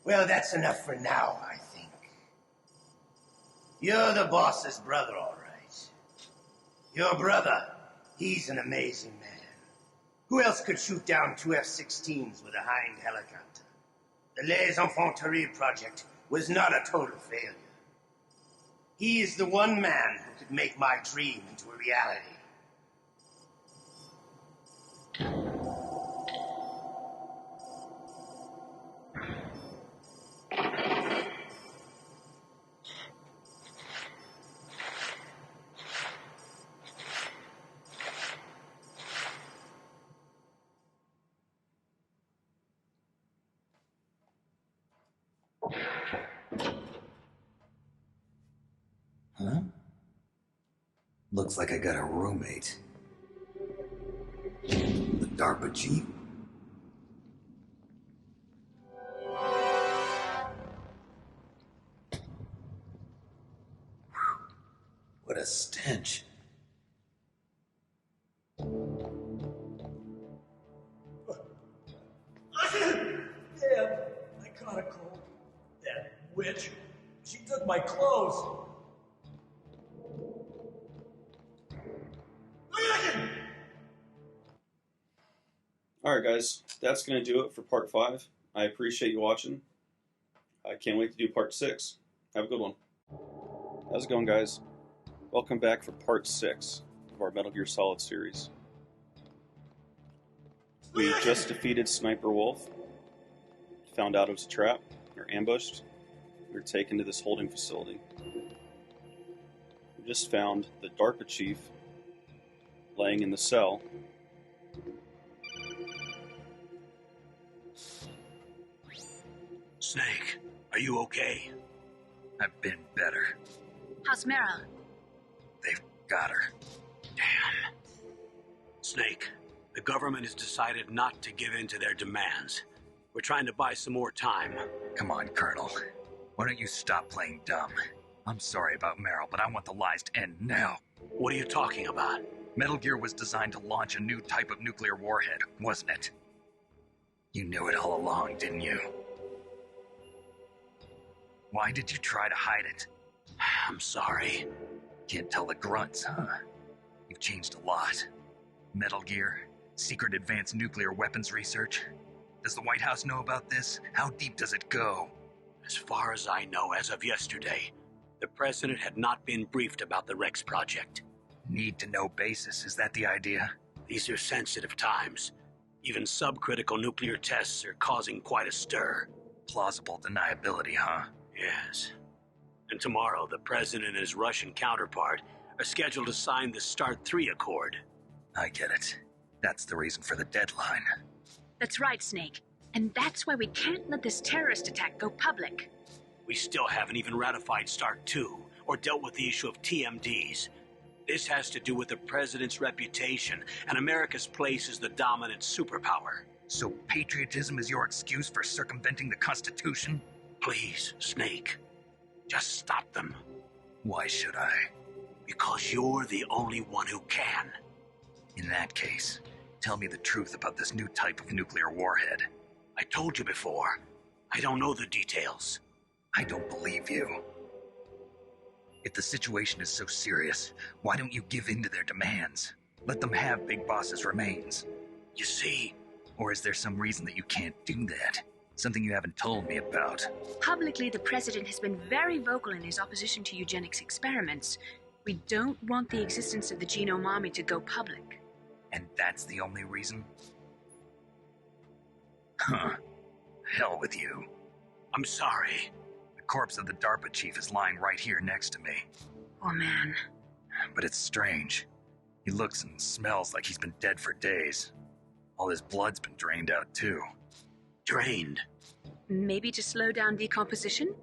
Well, that's enough for now, I think. You're the boss's brother, all right. Your brother, he's an amazing man. Who else could shoot down 2 F-16s with a Hind helicopter? The Les Infanteries project was not a total failure. He is the one man who could make my dream into a reality. Huh? Looks like I got a roommate. The DARPA chief? What a stench. Damn, I caught a cold. That witch. She took my clothes. Alright guys, that's going to do it for part 5. I appreciate you watching. I can't wait to do part 6. Have a good one. How's it going, guys? Welcome back for part 6 of our Metal Gear Solid series. We just defeated Sniper Wolf. Found out it was a trap. We were ambushed. We were taken to this holding facility. We just found the DARPA chief laying in the cell. Snake, are you okay? I've been better. How's Meryl? They've got her. Damn. Snake, the government has decided not to give in to their demands. We're trying to buy some more time. Come on, Colonel. Why don't you stop playing dumb? I'm sorry about Meryl, but I want the lies to end now. What are you talking about? Metal Gear was designed to launch a new type of nuclear warhead, wasn't it? You knew it all along, didn't you? Why did you try to hide it? I'm sorry. Can't tell the grunts, huh? You've changed a lot. Metal Gear, secret advanced nuclear weapons research. Does the White House know about this? How deep does it go? As far as I know, as of yesterday, the president had not been briefed about the Rex project. Need-to-know basis, is that the idea? These are sensitive times. Even subcritical nuclear tests are causing quite a stir. Plausible deniability, huh? Yes. And tomorrow, the president and his Russian counterpart are scheduled to sign the START 3 Accord. I get it. That's the reason for the deadline. That's right, Snake. And that's why we can't let this terrorist attack go public. We still haven't even ratified START 2 or dealt with the issue of TMDs. This has to do with the president's reputation and America's place as the dominant superpower. So patriotism is your excuse for circumventing the Constitution? Please, Snake, just stop them. Why should I? Because you're the only one who can. In that case, tell me the truth about this new type of nuclear warhead. I told you before, I don't know the details. I don't believe you. If the situation is so serious, why don't you give in to their demands? Let them have Big Boss's remains. You see... Or is there some reason that you can't do that? Something you haven't told me about. Publicly, the president has been very vocal in his opposition to eugenics experiments. We don't want the existence of the genome army to go public. And that's the only reason? Huh. Hell with you. I'm sorry. The corpse of the DARPA chief is lying right here next to me. Oh, man. But it's strange. He looks and smells like he's been dead for days. All his blood's been drained out, too. Drained? Maybe to slow down decomposition?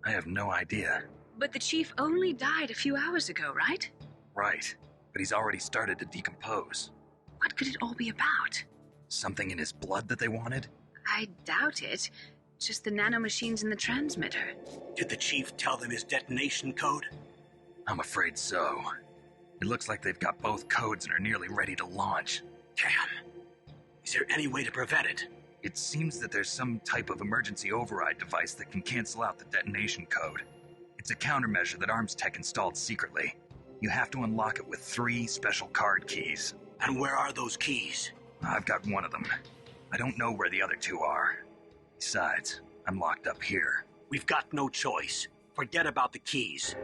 I have no idea. But the chief only died a few hours ago, right? Right. But he's already started to decompose. What could it all be about? Something in his blood that they wanted? I doubt it. Just the nanomachines in the transmitter. Did the chief tell them his detonation code? I'm afraid so. It looks like they've got both codes and are nearly ready to launch. Damn. Is there any way to prevent it? It seems that there's some type of emergency override device that can cancel out the detonation code. It's a countermeasure that Arms Tech installed secretly. You have to unlock it with 3 special card keys. And where are those keys? I've got one of them. I don't know where the other 2 are. Besides, I'm locked up here. We've got no choice. Forget about the keys.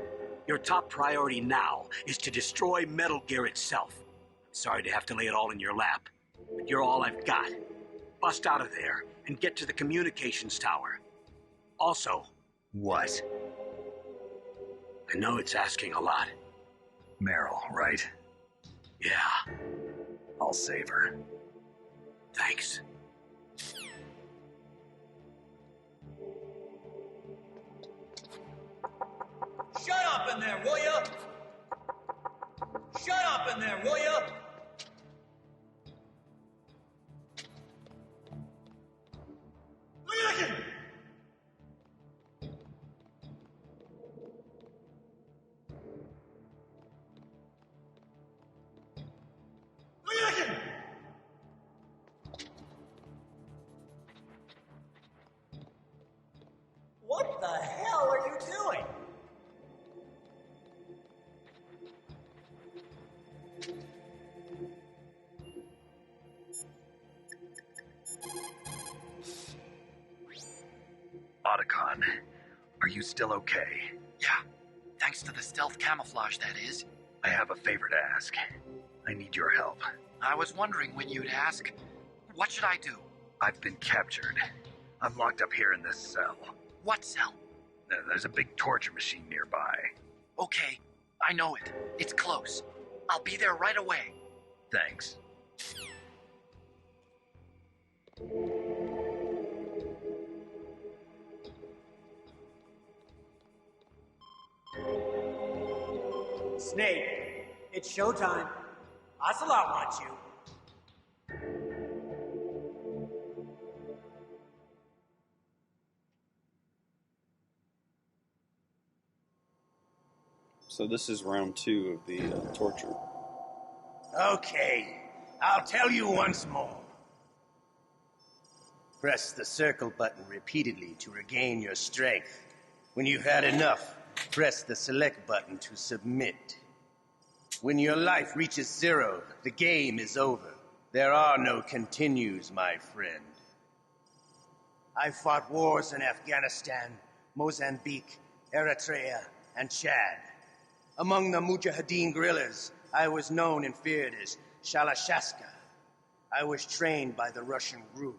Your top priority now is to destroy Metal Gear itself. Sorry to have to lay it all in your lap, but you're all I've got. Bust out of there and get to the communications tower. Also... What? I know it's asking a lot. Meryl, right? Yeah. I'll save her. Thanks. Shut up in there, will ya? Shut up in there, will ya? What the hell are you doing? Otacon, are you still okay? Yeah, thanks to the stealth camouflage, that is. I have a favor to ask. I need your help. I was wondering when you'd ask. What should I do? I've been captured. I'm locked up here in this cell. What cell? There's a big torture machine nearby. Okay, I know it. It's close. I'll be there right away. Thanks. Snake, it's showtime. Ocelot wants you. So this is round 2 of the torture. Okay, I'll tell you once more. Press the circle button repeatedly to regain your strength. When you've had enough, press the select button to submit. When your life reaches 0, the game is over. There are no continues, my friend. I fought wars in Afghanistan, Mozambique, Eritrea, and Chad. Among the Mujahideen guerrillas, I was known and feared as Shalashashka. I was trained by the Russian GRU.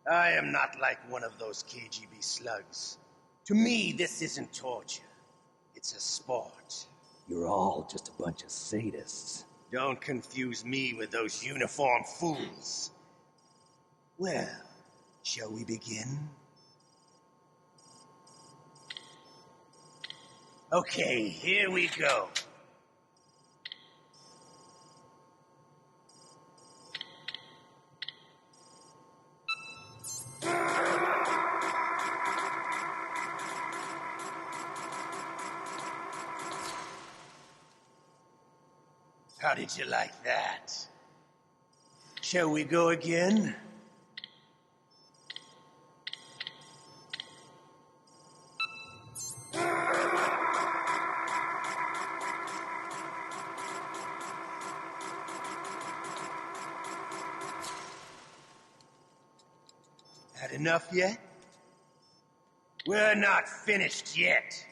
I am not like one of those KGB slugs. To me, this isn't torture. It's a sport. You're all just a bunch of sadists. Don't confuse me with those uniformed fools. Well, shall we begin? Okay, here we go. How did you like that? Shall we go again? Had enough yet? We're not finished yet.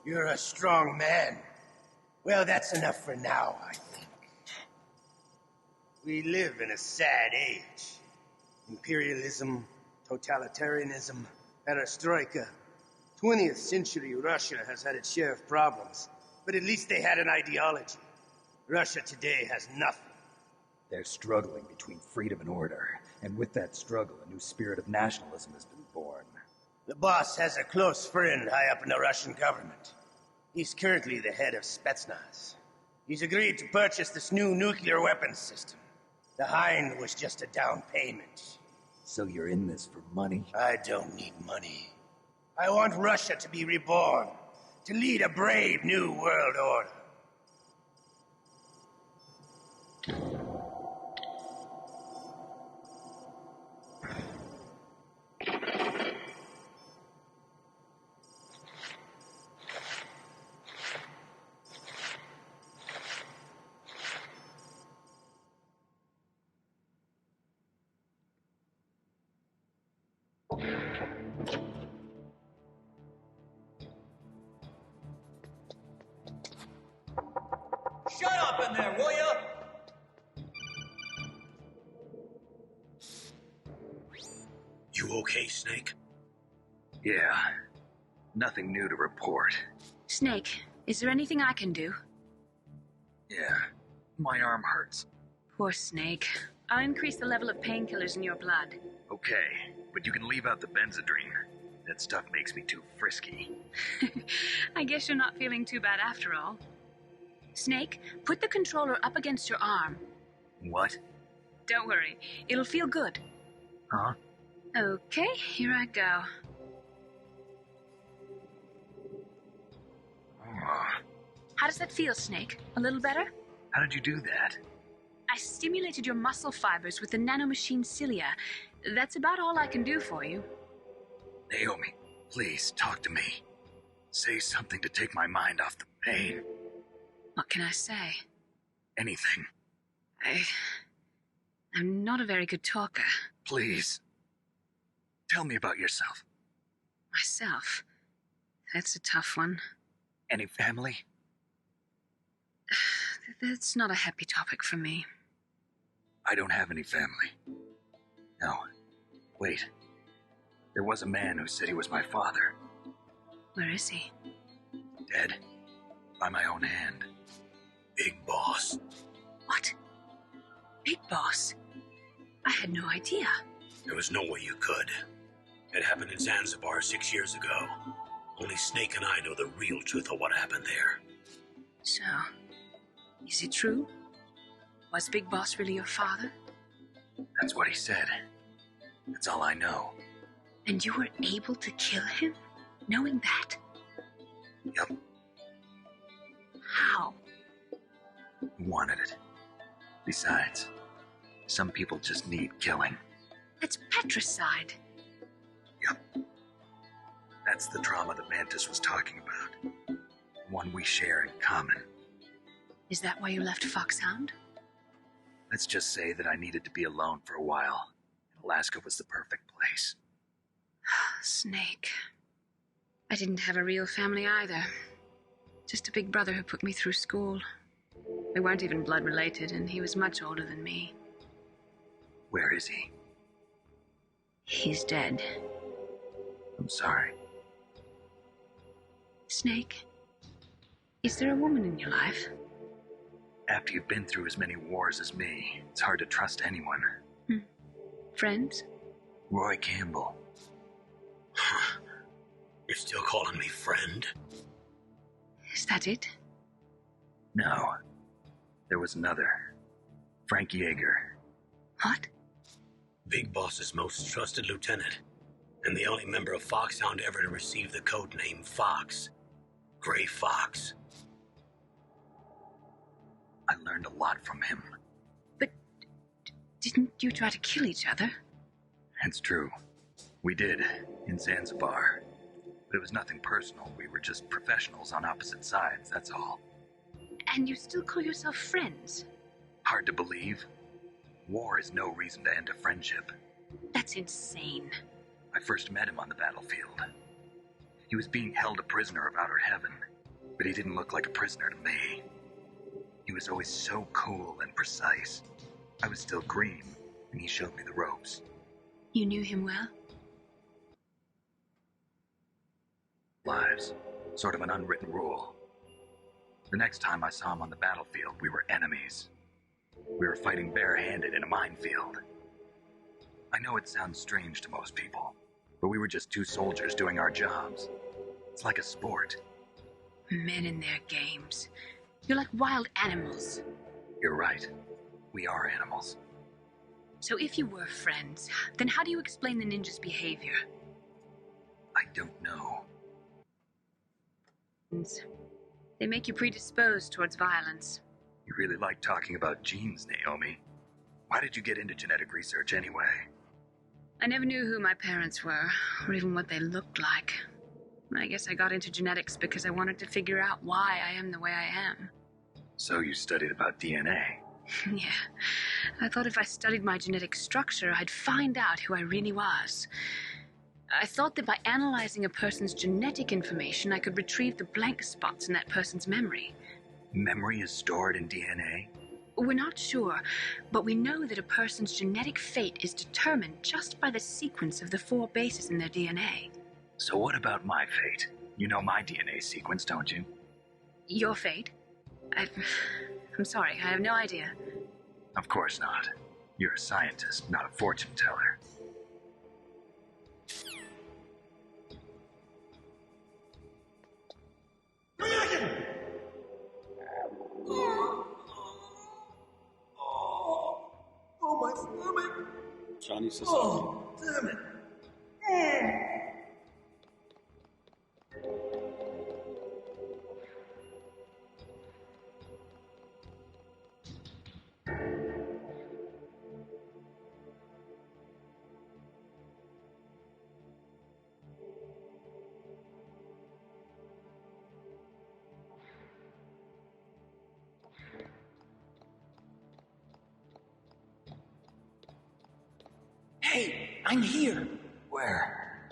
You're a strong man. Well, that's enough for now, I think. We live in a sad age. Imperialism, totalitarianism, perestroika. 20th century Russia has had its share of problems, but at least they had an ideology. Russia today has nothing. They're struggling between freedom and order, and with that struggle, a new spirit of nationalism has been born. The boss has a close friend high up in the Russian government. He's currently the head of Spetsnaz. He's agreed to purchase this new nuclear weapons system. The Hind was just a down payment. So you're in this for money? I don't need money. I want Russia to be reborn, to lead a brave new world order. Shut up in there, will ya? You okay, Snake? Yeah. Nothing new to report. Snake, is there anything I can do? Yeah. My arm hurts. Poor Snake. I'll increase the level of painkillers in your blood. Okay, but you can leave out the Benzedrine. That stuff makes me too frisky. I guess you're not feeling too bad after all. Snake, put the controller up against your arm. What? Don't worry, it'll feel good. Huh? Okay, here I go. Oh. How does that feel, Snake? A little better? How did you do that? I stimulated your muscle fibers with the nanomachine cilia. That's about all I can do for you. Naomi, please talk to me. Say something to take my mind off the pain. What can I say? Anything. I'm not a very good talker. Please. Tell me about yourself. Myself? That's a tough one. Any family? That's not a happy topic for me. I don't have any family. No. Wait. There was a man who said he was my father. Where is he? Dead. By my own hand. Big Boss. What? Big Boss? I had no idea. There was no way you could. It happened in Zanzibar 6 years ago. Only Snake and I know the real truth of what happened there. So, is it true? Was Big Boss really your father? That's what he said. That's all I know. And you were able to kill him, knowing that? Yep. How? He wanted it. Besides, some people just need killing. That's patricide. Yep. That's the trauma that Mantis was talking about. The one we share in common. Is that why you left Fox-Hound? Let's just say that I needed to be alone for a while. Alaska was the perfect place. Snake. I didn't have a real family either. Just a big brother who put me through school. We weren't even blood related, and he was much older than me. Where is he? He's dead. I'm sorry. Snake, is there a woman in your life? After you've been through as many wars as me, it's hard to trust anyone. Friends? Roy Campbell. You're still calling me friend? Is that it? No. There was another. Frank Yeager. What? Big Boss's most trusted lieutenant, and the only member of Fox-Hound ever to receive the code name Fox. Gray Fox. I learned a lot from him. But Didn't you try to kill each other? It's true. We did, in Zanzibar. But it was nothing personal. We were just professionals on opposite sides, that's all. And you still call yourself friends? Hard to believe. War is no reason to end a friendship. That's insane. I first met him on the battlefield. He was being held a prisoner of outer heaven, but he didn't look like a prisoner to me. He was always so cool and precise. I was still green, and he showed me the ropes. You knew him well? Lives. Sort of an unwritten rule. The next time I saw him on the battlefield, we were enemies. We were fighting barehanded in a minefield. I know it sounds strange to most people, but we were just two soldiers doing our jobs. It's like a sport. Men in their games. You're like wild animals. You're right. We are animals. So if you were friends, then how do you explain the ninja's behavior? I don't know. They make you predisposed towards violence. You really like talking about genes, Naomi. Why did you get into genetic research anyway? I never knew who my parents were, or even what they looked like. I guess I got into genetics because I wanted to figure out why I am the way I am. So you studied about DNA? Yeah. I thought if I studied my genetic structure, I'd find out who I really was. I thought that by analyzing a person's genetic information, I could retrieve the blank spots in that person's memory. Memory is stored in DNA? We're not sure, but we know that a person's genetic fate is determined just by the sequence of the 4 bases in their DNA. So what about my fate? You know my DNA sequence, don't you? Your fate? I'm sorry, I have no idea. Of course not. You're a scientist, not a fortune teller. Oh, my stomach! Johnny says damn it! Hey, I'm here. Where?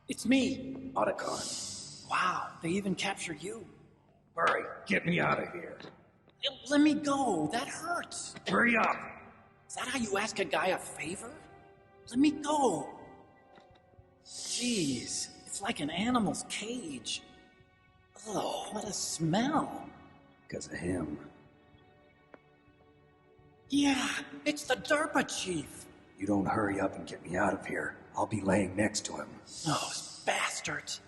It's me. Otacon. Wow, they even captured you. Hurry, get me out of here. Let me go. That hurts. Hurry up. Is that how you ask a guy a favor? Let me go. Jeez, it's like an animal's cage. Oh, what a smell. Because of him. Yeah, it's the DARPA chief. You don't hurry up and get me out of here, I'll be laying next to him. Those bastards.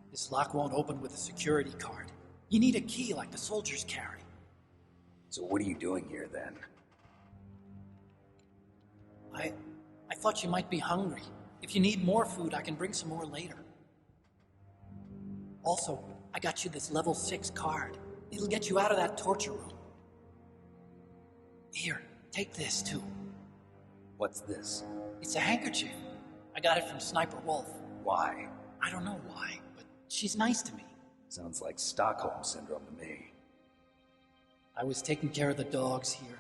This lock won't open with a security card. You need a key like the soldiers carry. So what are you doing here then? I thought you might be hungry. If you need more food, I can bring some more later. Also, I got you this level 6 card. It'll get you out of that torture room. Here, take this too. What's this? It's a handkerchief. I got it from Sniper Wolf. Why? I don't know why, but she's nice to me. Sounds like Stockholm Syndrome to me. I was taking care of the dogs here.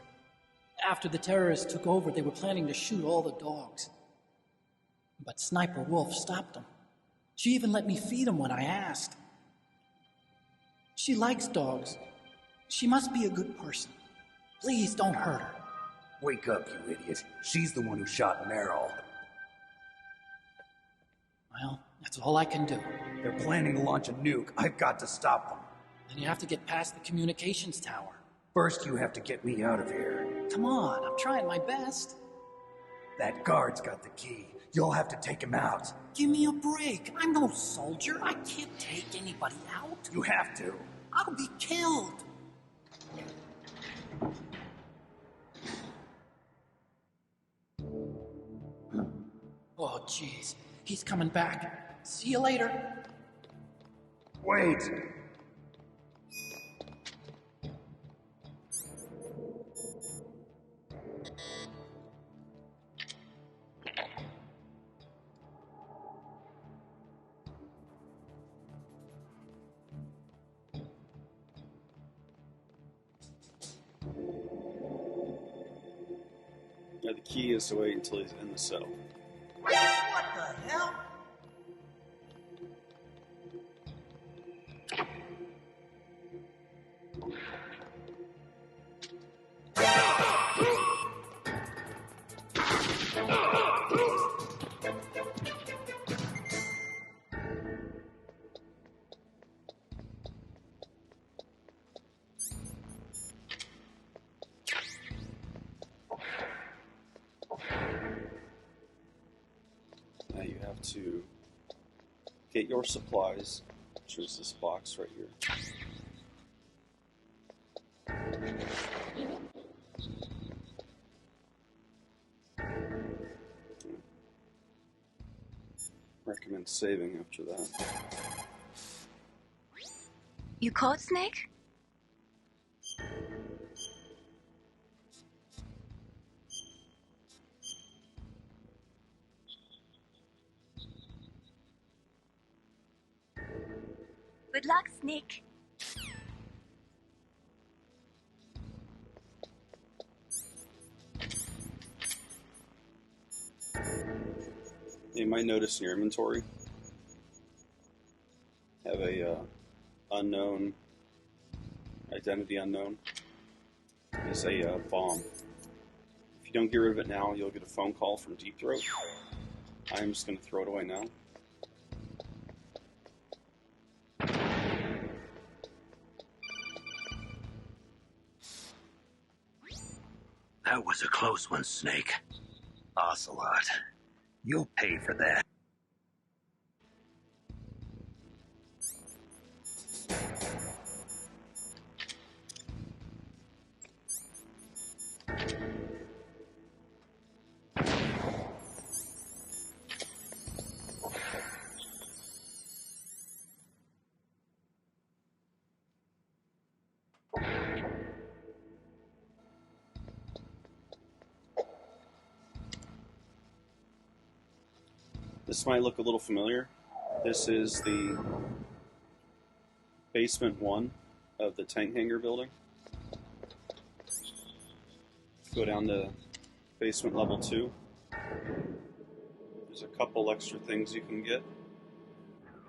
After the terrorists took over, they were planning to shoot all the dogs. But Sniper Wolf stopped them. She even let me feed them when I asked. She likes dogs. She must be a good person. Please don't hurt her. Wake up, you idiot. She's the one who shot Meryl. Well, that's all I can do. They're planning to launch a nuke. I've got to stop them. Then you have to get past the communications tower. First, you have to get me out of here. Come on, I'm trying my best. That guard's got the key. You'll have to take him out. Give me a break. I'm no soldier. I can't take anybody out. You have to. I'll be killed. Oh, jeez. He's coming back. See you later. Wait! Yeah, the key is to wait until he's in the cell. What the hell? Now you have to get your supplies, which is this box right here. Recommend saving after that. You caught Snake? Good luck, Snake. You might notice in your inventory, have a unknown, identity unknown. It's a bomb. If you don't get rid of it now, you'll get a phone call from Deep Throat. I'm just going to throw it away now. That was a close one, Snake. Ocelot, you'll pay for that. This might look a little familiar. This is the basement 1 of the tank hangar building. Go down to basement level 2. There's a couple extra things you can get.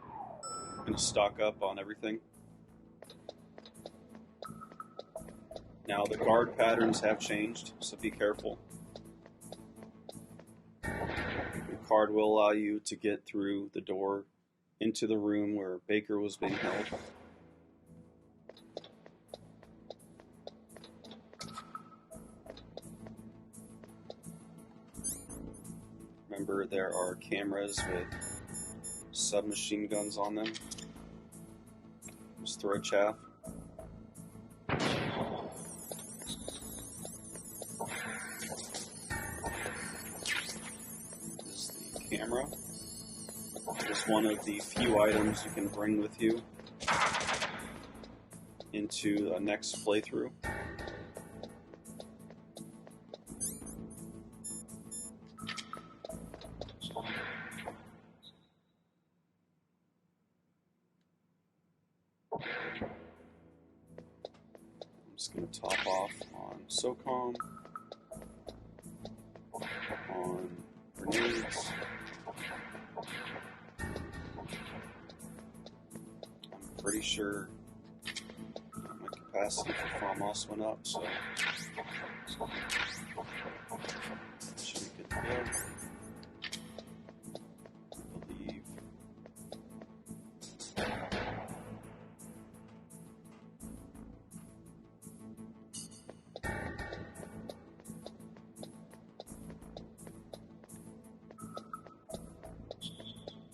I'm going to stock up on everything. Now the guard patterns have changed, so be careful. The card will allow you to get through the door into the room where Baker was being held. Remember, there are cameras with submachine guns on them. Just throw a chaff. Camera. It's one of the few items you can bring with you into the next playthrough. I'm just going to top off on SOCOM, on grenades. I'm pretty sure my capacity for FOMOS went up, so should be good to go. I believe.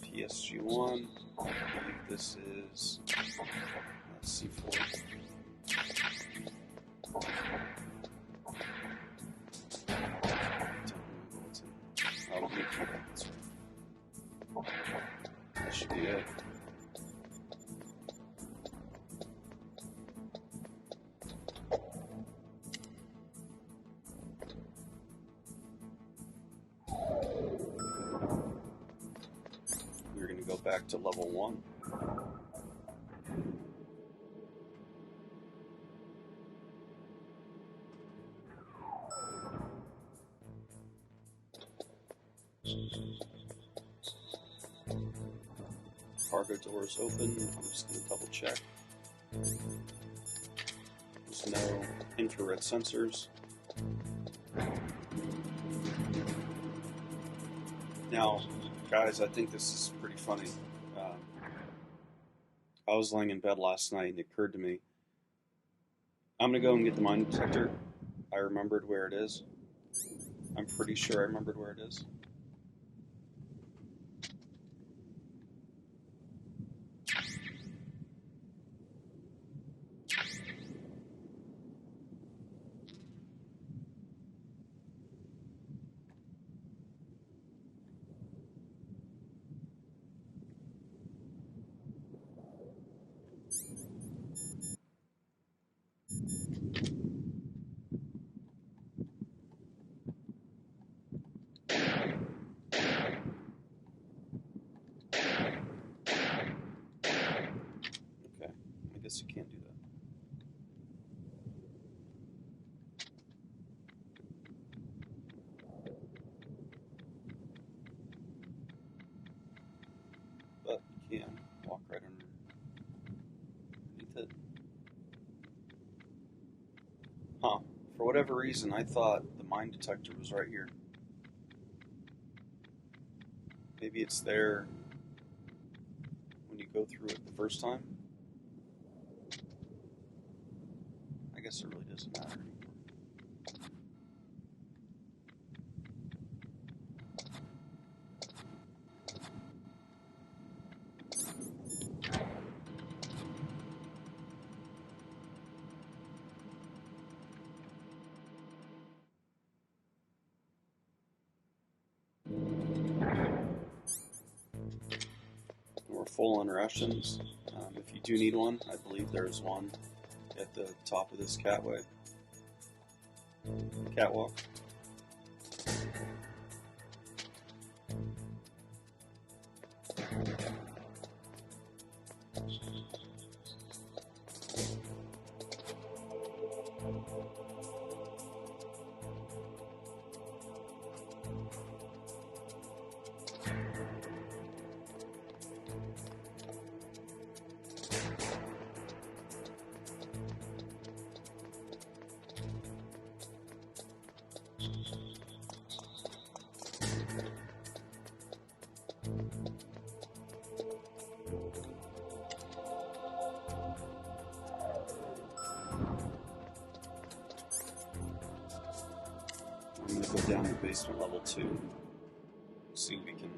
PSG1. I believe this is C4. That should be it. back to level 1. Cargo doors open. I'm just going to double check. There's no infrared sensors. Now, guys, I think this is pretty funny. I was laying in bed last night and it occurred to me, I'm going to go and get the mine detector. I remembered where it is. I'm pretty sure I remembered where it is. I guess you can't do that. But you can walk right underneath it. Huh. For whatever reason, I thought the mine detector was right here. Maybe it's there when you go through it the first time. I guess it really doesn't matter anymore. We're full on rations. If you do need one, I believe there's one at the top of this catwalk. I'm going to go down to basement level 2. See if we can...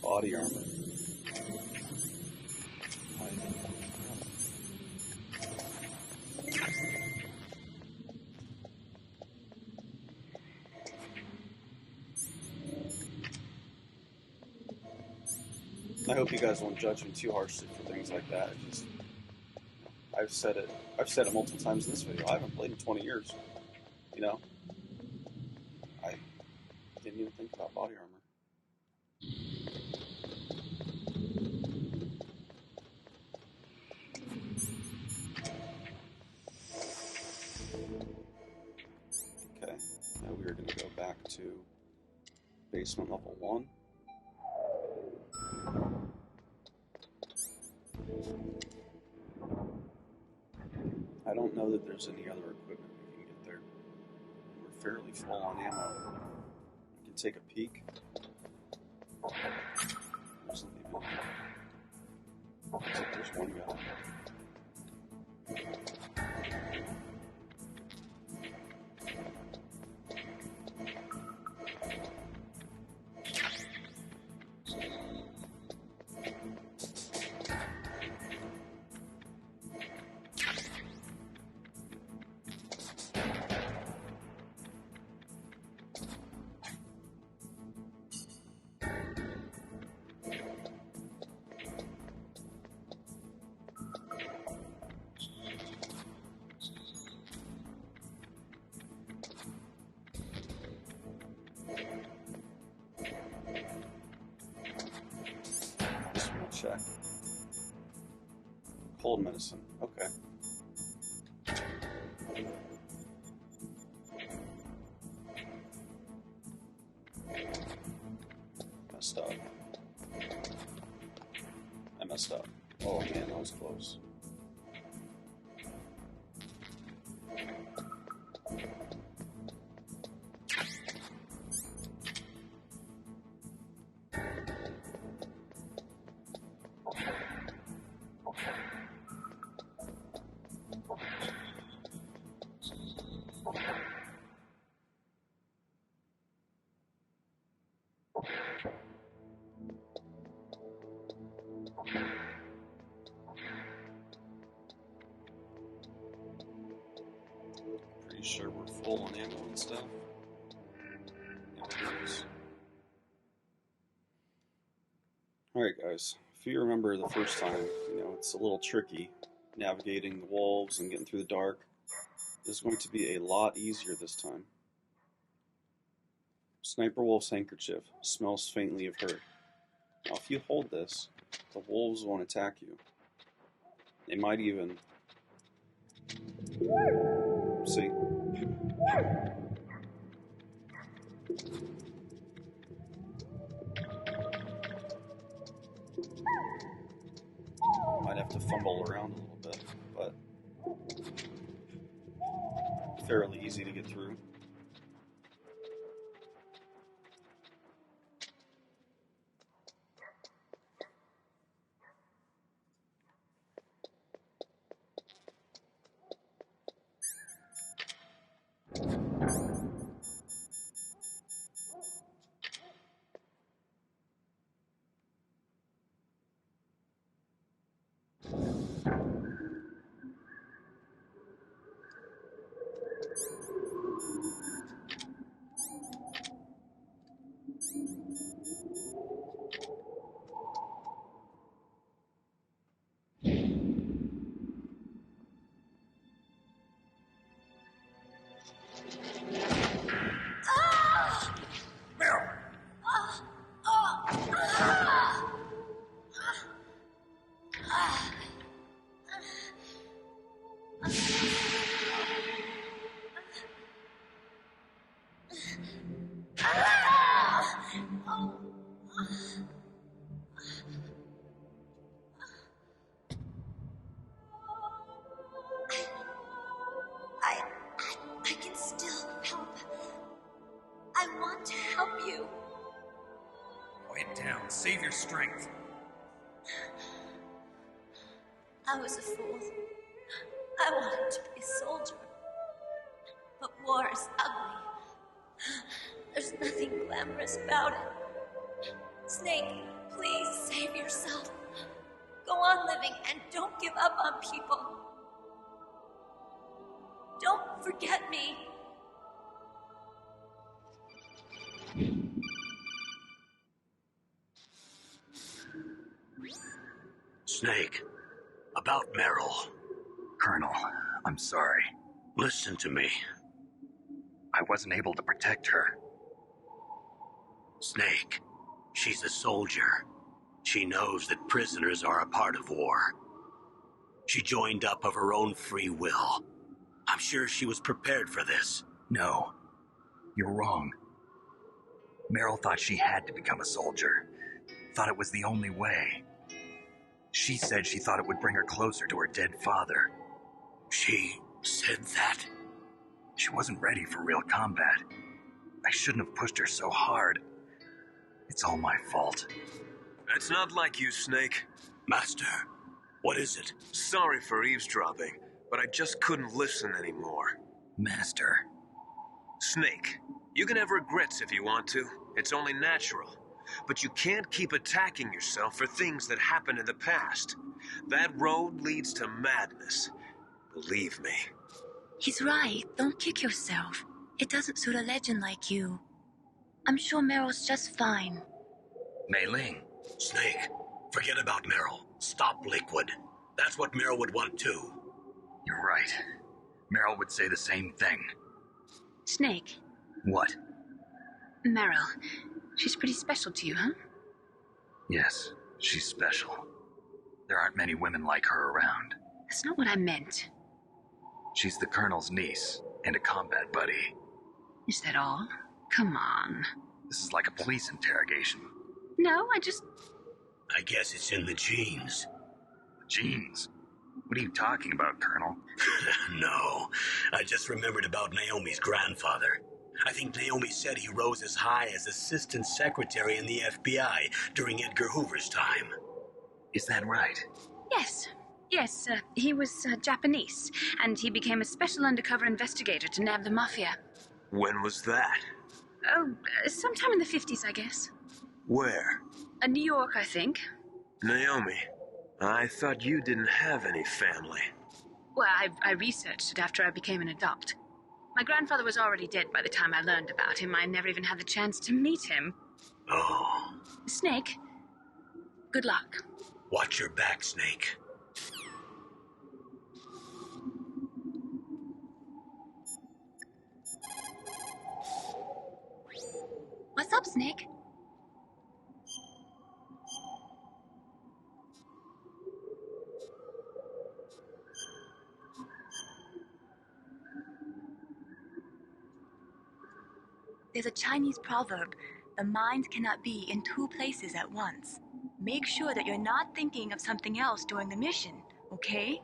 Body armor. I hope you guys won't judge me too harshly for things like that. I've said it multiple times in this video. I haven't played in 20 years. You know? I didn't even think about body armor. Okay, now we're going to go back to basement level 1. I don't know that there's any other equipment we can get there. We're fairly full on ammo. We can take a peek. There's one guy. Check. Cold medicine. Okay. Messed up. I messed up. Oh man, that was close. Sure we're full on ammo and stuff. Alright guys, if you remember the first time, it's a little tricky navigating the wolves and getting through the dark. This is going to be a lot easier this time. Sniper Wolf's handkerchief smells faintly of her. Now if you hold this, the wolves won't attack you. They might even... See? Might have to fumble around a little bit, but fairly easy to get through. I can still help. I want to help you. Quiet down. Save your strength. I was a fool. I wanted to be a soldier. But war is ugly. There's nothing glamorous about it. Snake, please save yourself. Go on living and don't give up on people. Don't forget me. Snake, about Meryl. Colonel, I'm sorry. Listen to me. I wasn't able to protect her. Snake, she's a soldier. She knows that prisoners are a part of war. She joined up of her own free will. I'm sure she was prepared for this. No, you're wrong. Meryl thought she had to become a soldier. Thought it was the only way. She said she thought it would bring her closer to her dead father. She Said that? She wasn't ready for real combat. I shouldn't have pushed her so hard. It's all my fault. It's not like you, Snake. Master, what is it? Sorry for eavesdropping, but I just couldn't listen anymore. Master. Snake, you can have regrets if you want to. It's only natural. But you can't keep attacking yourself for things that happened in the past. That road leads to madness. Believe me. He's right. Don't kick yourself. It doesn't suit a legend like you. I'm sure Meryl's just fine. Mei Ling. Snake, forget about Meryl. Stop Liquid. That's what Meryl would want too. You're right. Meryl would say the same thing. Snake. What? Meryl. She's pretty special to you, huh? Yes, she's special. There aren't many women like her around. That's not what I meant. She's the Colonel's niece and a combat buddy. Is that all? Come on. This is like a police interrogation. No, I guess it's in the genes. Genes? What are you talking about, Colonel? No, I just remembered about Naomi's grandfather. I think Naomi said he rose as high as assistant secretary in the FBI during Edgar Hoover's time. Is that right? Yes. Yes, he was Japanese, and he became a special undercover investigator to nab the mafia. When was that? Oh, sometime in the 50s, I guess. Where? New York, I think. Naomi, I thought you didn't have any family. Well, I researched it after I became an adult. My grandfather was already dead by the time I learned about him. I never even had the chance to meet him. Oh. Snake, good luck. Watch your back, Snake. What's up, Snake? There's a Chinese proverb, the mind cannot be in two places at once. Make sure that you're not thinking of something else during the mission, okay?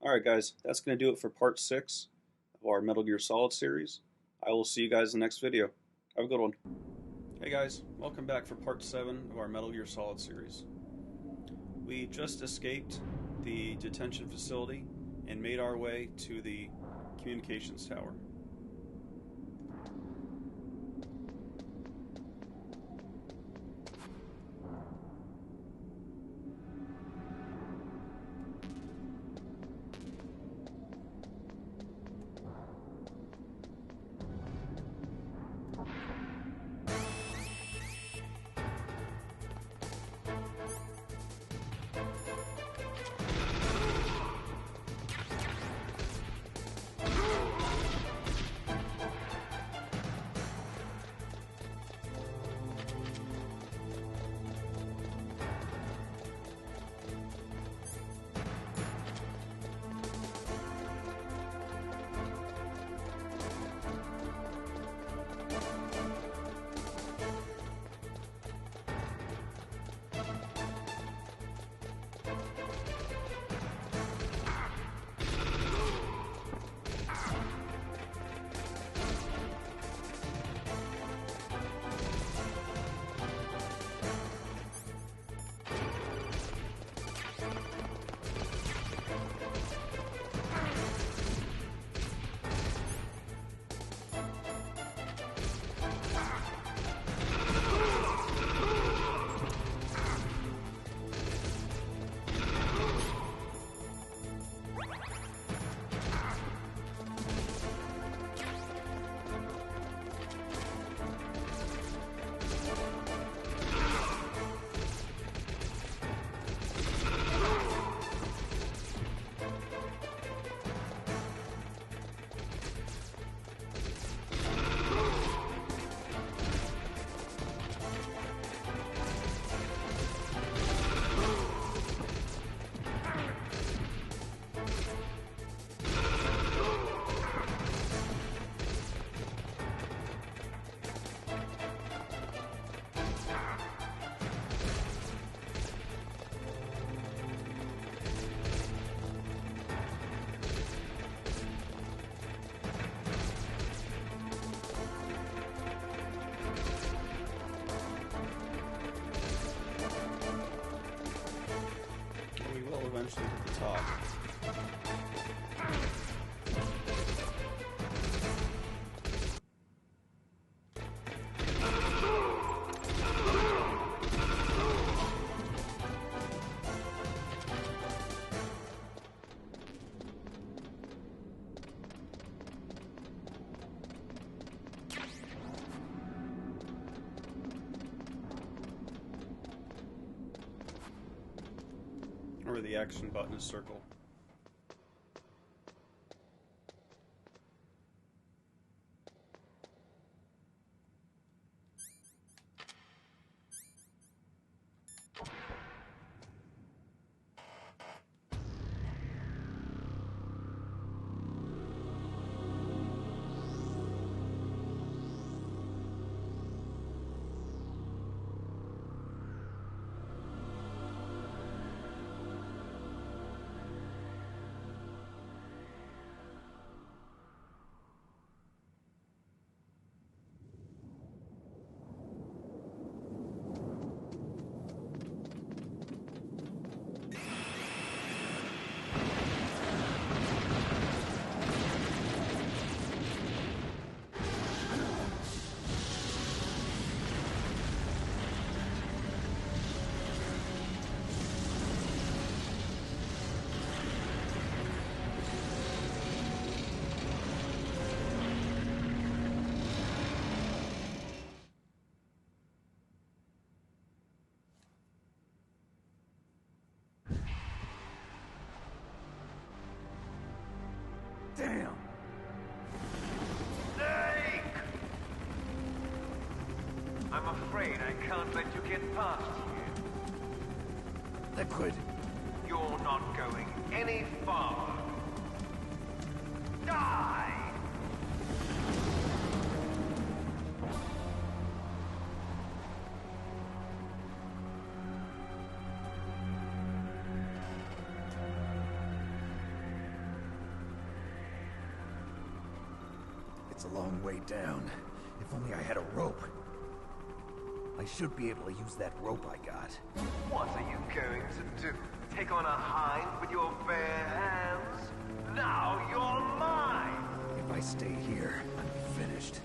Alright guys, that's going to do it for part 6 of our Metal Gear Solid series. I will see you guys in the next video. Have a good one. Hey guys, welcome back for part 7 of our Metal Gear Solid series. We just escaped the detention facility and made our way to the communications tower. push them to the top. Or the action button is circle. Damn! Snake! I'm afraid I can't let you get past here. Liquid. You're not going any farther. Die! It's a long way down. If only I had a rope. I should be able to use that rope I got. What are you going to do? Take on a hind with your bare hands? Now you're mine! If I stay here, I'm finished.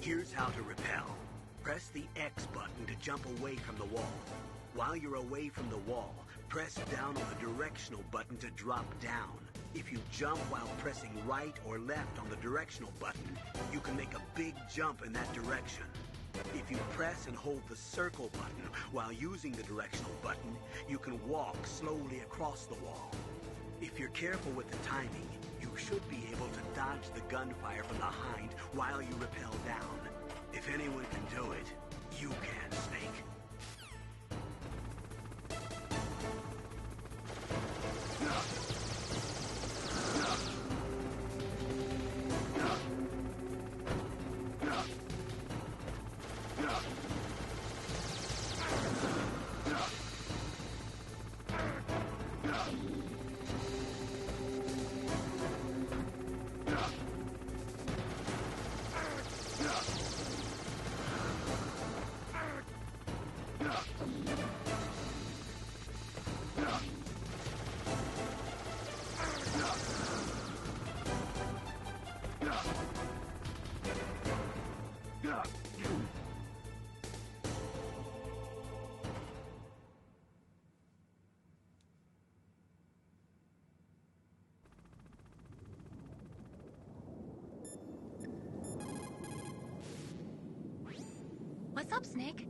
Here's how to repel. Press the X button to jump away from the wall. While you're away from the wall, press down on the directional button to drop down. If you jump while pressing right or left on the directional button, you can make a big jump in that direction. If you press and hold the circle button while using the directional button, you can walk slowly across the wall. If you're careful with the timing, you should be able to dodge the gunfire from the hind while you rappel down. If anyone can do it, you can, Snake. What's up, Snake?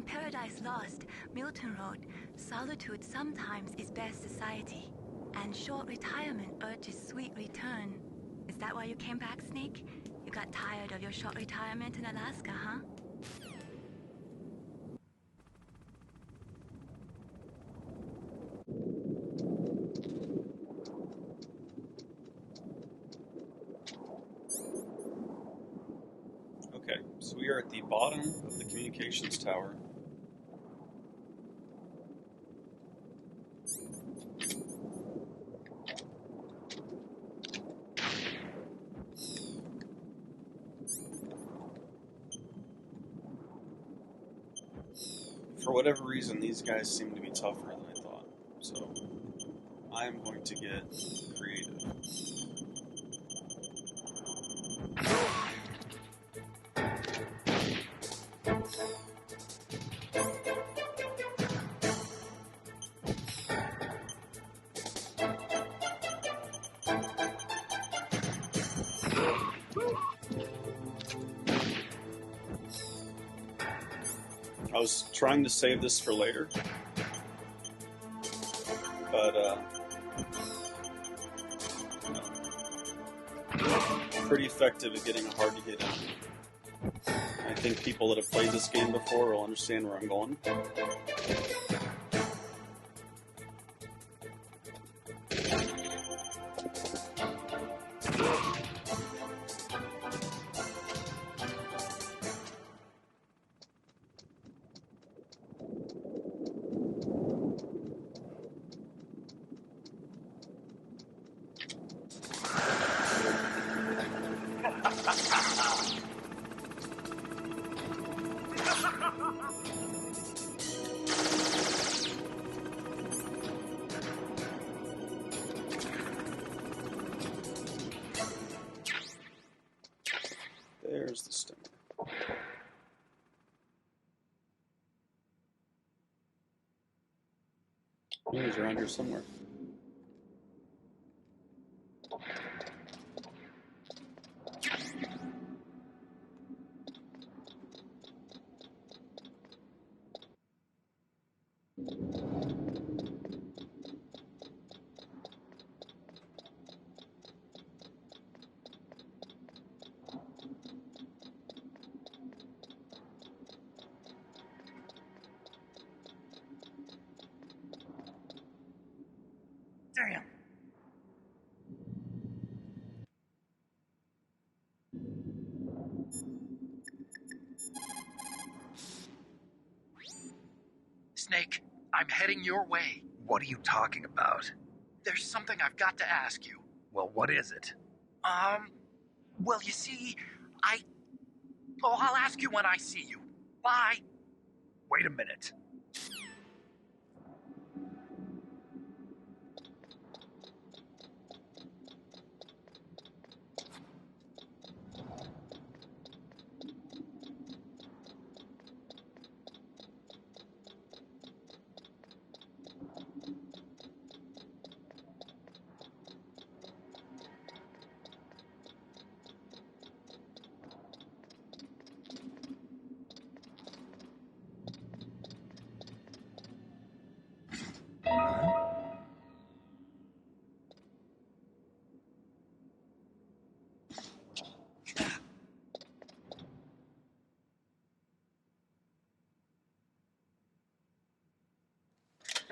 In Paradise Lost, Milton wrote, "Solitude sometimes is best society, and short retirement urges sweet return." Is that why you came back, Snake? You got tired of your short retirement in Alaska, huh? Okay, so we are at the bottom of the communications tower. For whatever reason, these guys seem to be tougher than I thought, so I am going to get creative. I was trying to save this for later, but pretty effective at getting a hard to hit in. I think people that have played this game before will understand where I'm going. There's the stinger. He's around here somewhere. Damn. Snake, I'm heading your way. What are you talking about? There's something I've got to ask you. Well, what is it? Well, you see, I'll ask you when I see you. Bye. Wait a minute.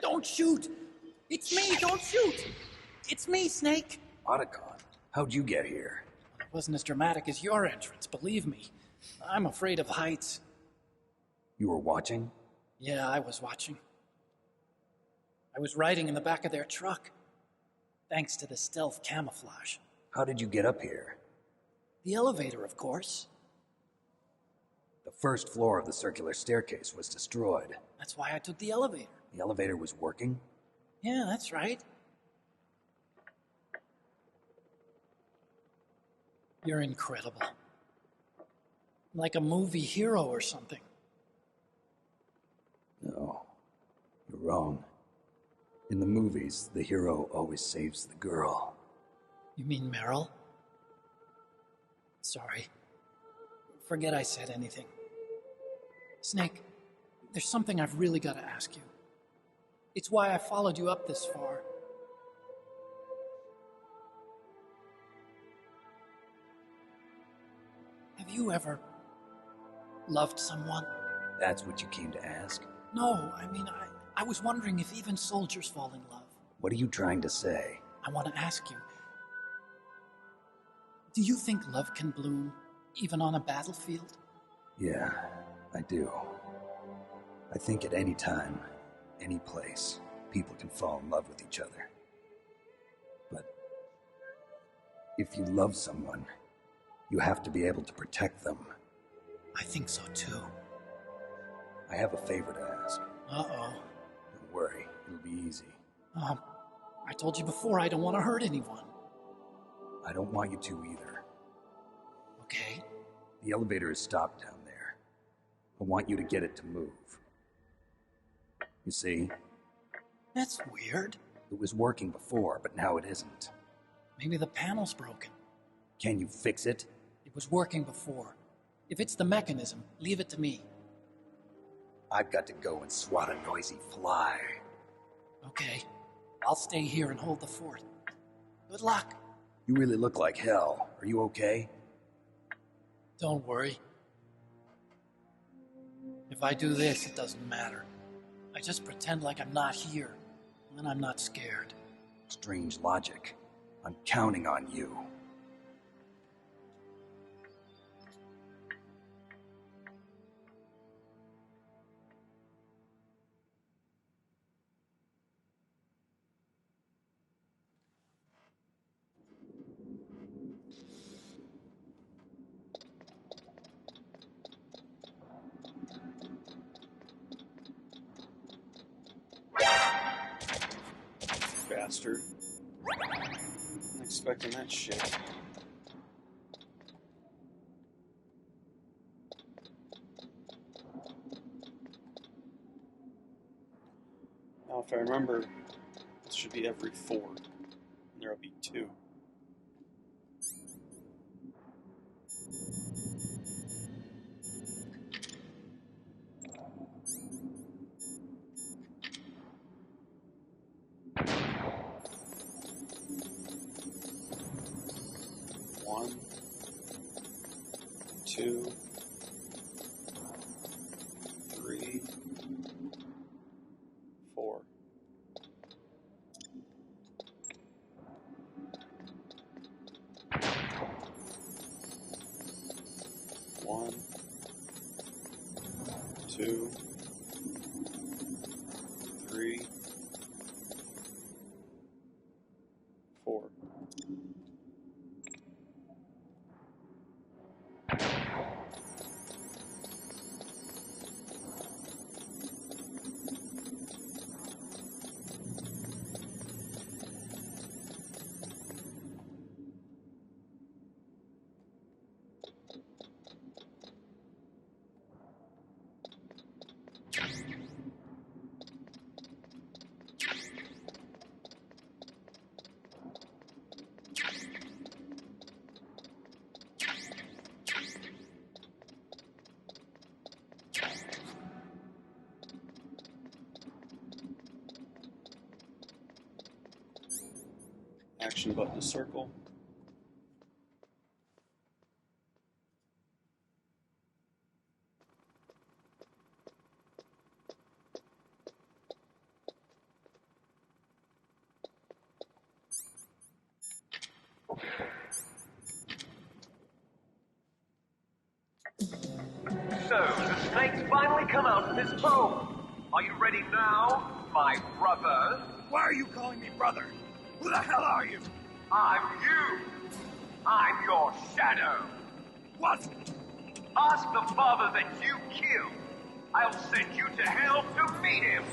Don't shoot! It's me, don't shoot! It's me, Snake! Otacon, how'd you get here? It wasn't as dramatic as your entrance, believe me. I'm afraid of heights. You were watching? Yeah, I was watching. I was riding in the back of their truck, thanks to the stealth camouflage. How did you get up here? The elevator, of course. The first floor of the circular staircase was destroyed. That's why I took the elevator. The elevator was working? Yeah, that's right. You're incredible. Like a movie hero or something. No, you're wrong. In the movies, the hero always saves the girl. You mean Meryl? Sorry. Forget I said anything. Snake, there's something I've really got to ask you. It's why I followed you up this far. Have you ever loved someone? That's what you came to ask? No, I mean, I was wondering if even soldiers fall in love. What are you trying to say? I want to ask you, do you think love can bloom even on a battlefield? Yeah, I do. I think at any time, any place, people can fall in love with each other. But if you love someone, you have to be able to protect them. I think so too. I have a favor to ask. Uh-oh. Don't worry, it'll be easy. I told you before I don't want to hurt anyone. I don't want you to either. Okay. The elevator is stopped down there. I want you to get it to move. You see? That's weird. It was working before, but now it isn't. Maybe the panel's broken. Can you fix it? It was working before. If it's the mechanism, leave it to me. I've got to go and swat a noisy fly. Okay. I'll stay here and hold the fort. Good luck. You really look like hell. Are you okay? Don't worry. If I do this, it doesn't matter. I just pretend like I'm not here, and I'm not scared. Strange logic. I'm counting on you. Bastard. I'm expecting that shit. Now, if I remember, this should be every 4, and there'll be 2. One, 2, 3, 4. One, 2, 3, 4. Action button to circle. So, the snake's finally come out of his home. Are you ready now, my brothers? Why are you calling me brother? Who the hell are you? I'm you. I'm your shadow. What? Ask the father that you killed. I'll send you to hell to meet him.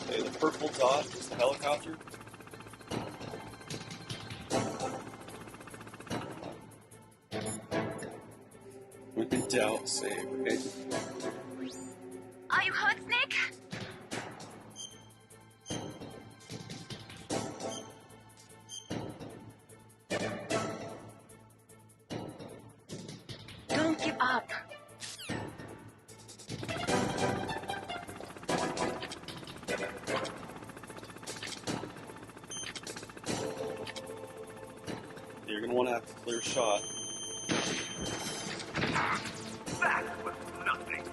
Okay, the purple dot is the helicopter. When in doubt, save, okay? Are you hurt, Snake? Clear shot. That was nothing.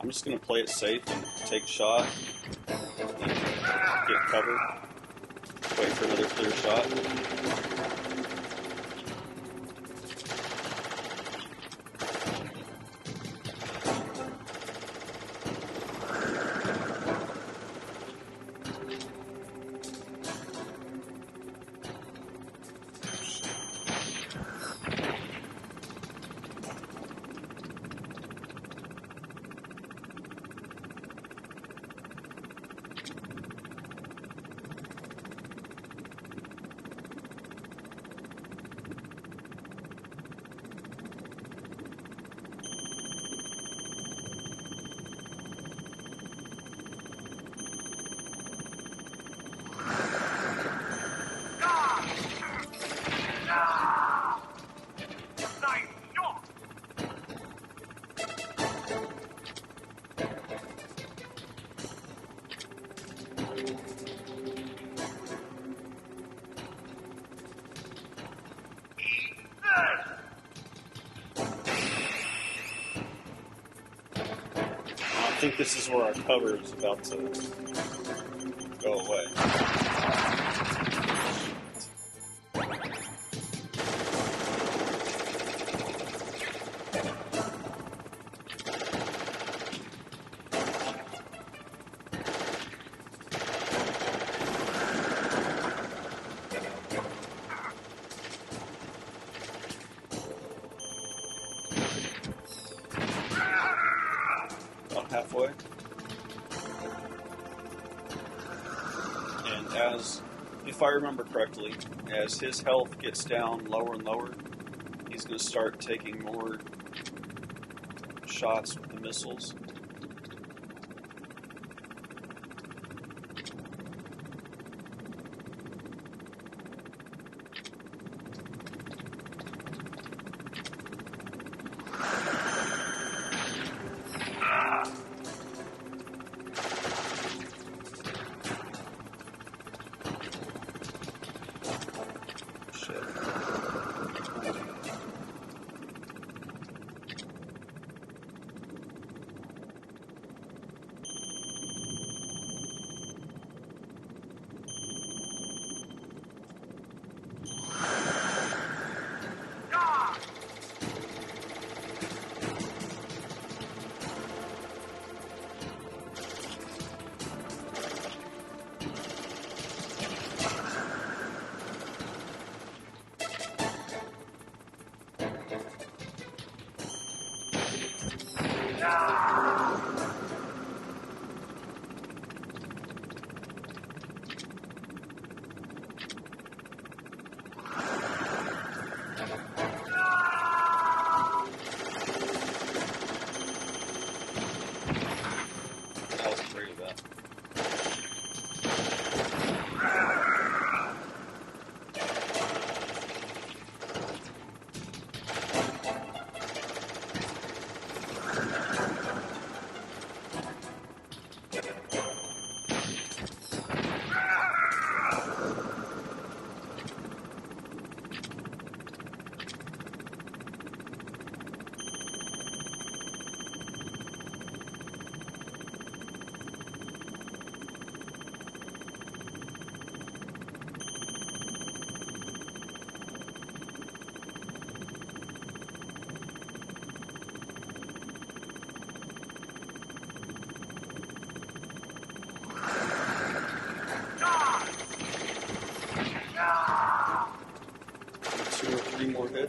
I'm just going to play it safe and take shot, and get cover, wait for another clear shot. I think this is where our cover is about to go away. Halfway. And as, if I remember correctly, as his health gets down lower and lower, he's going to start taking more shots with the missiles.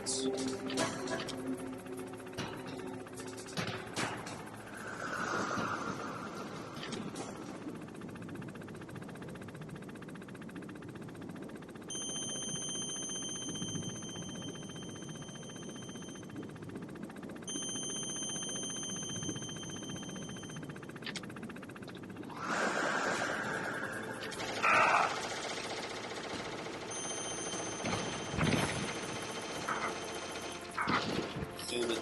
hits. Damn it.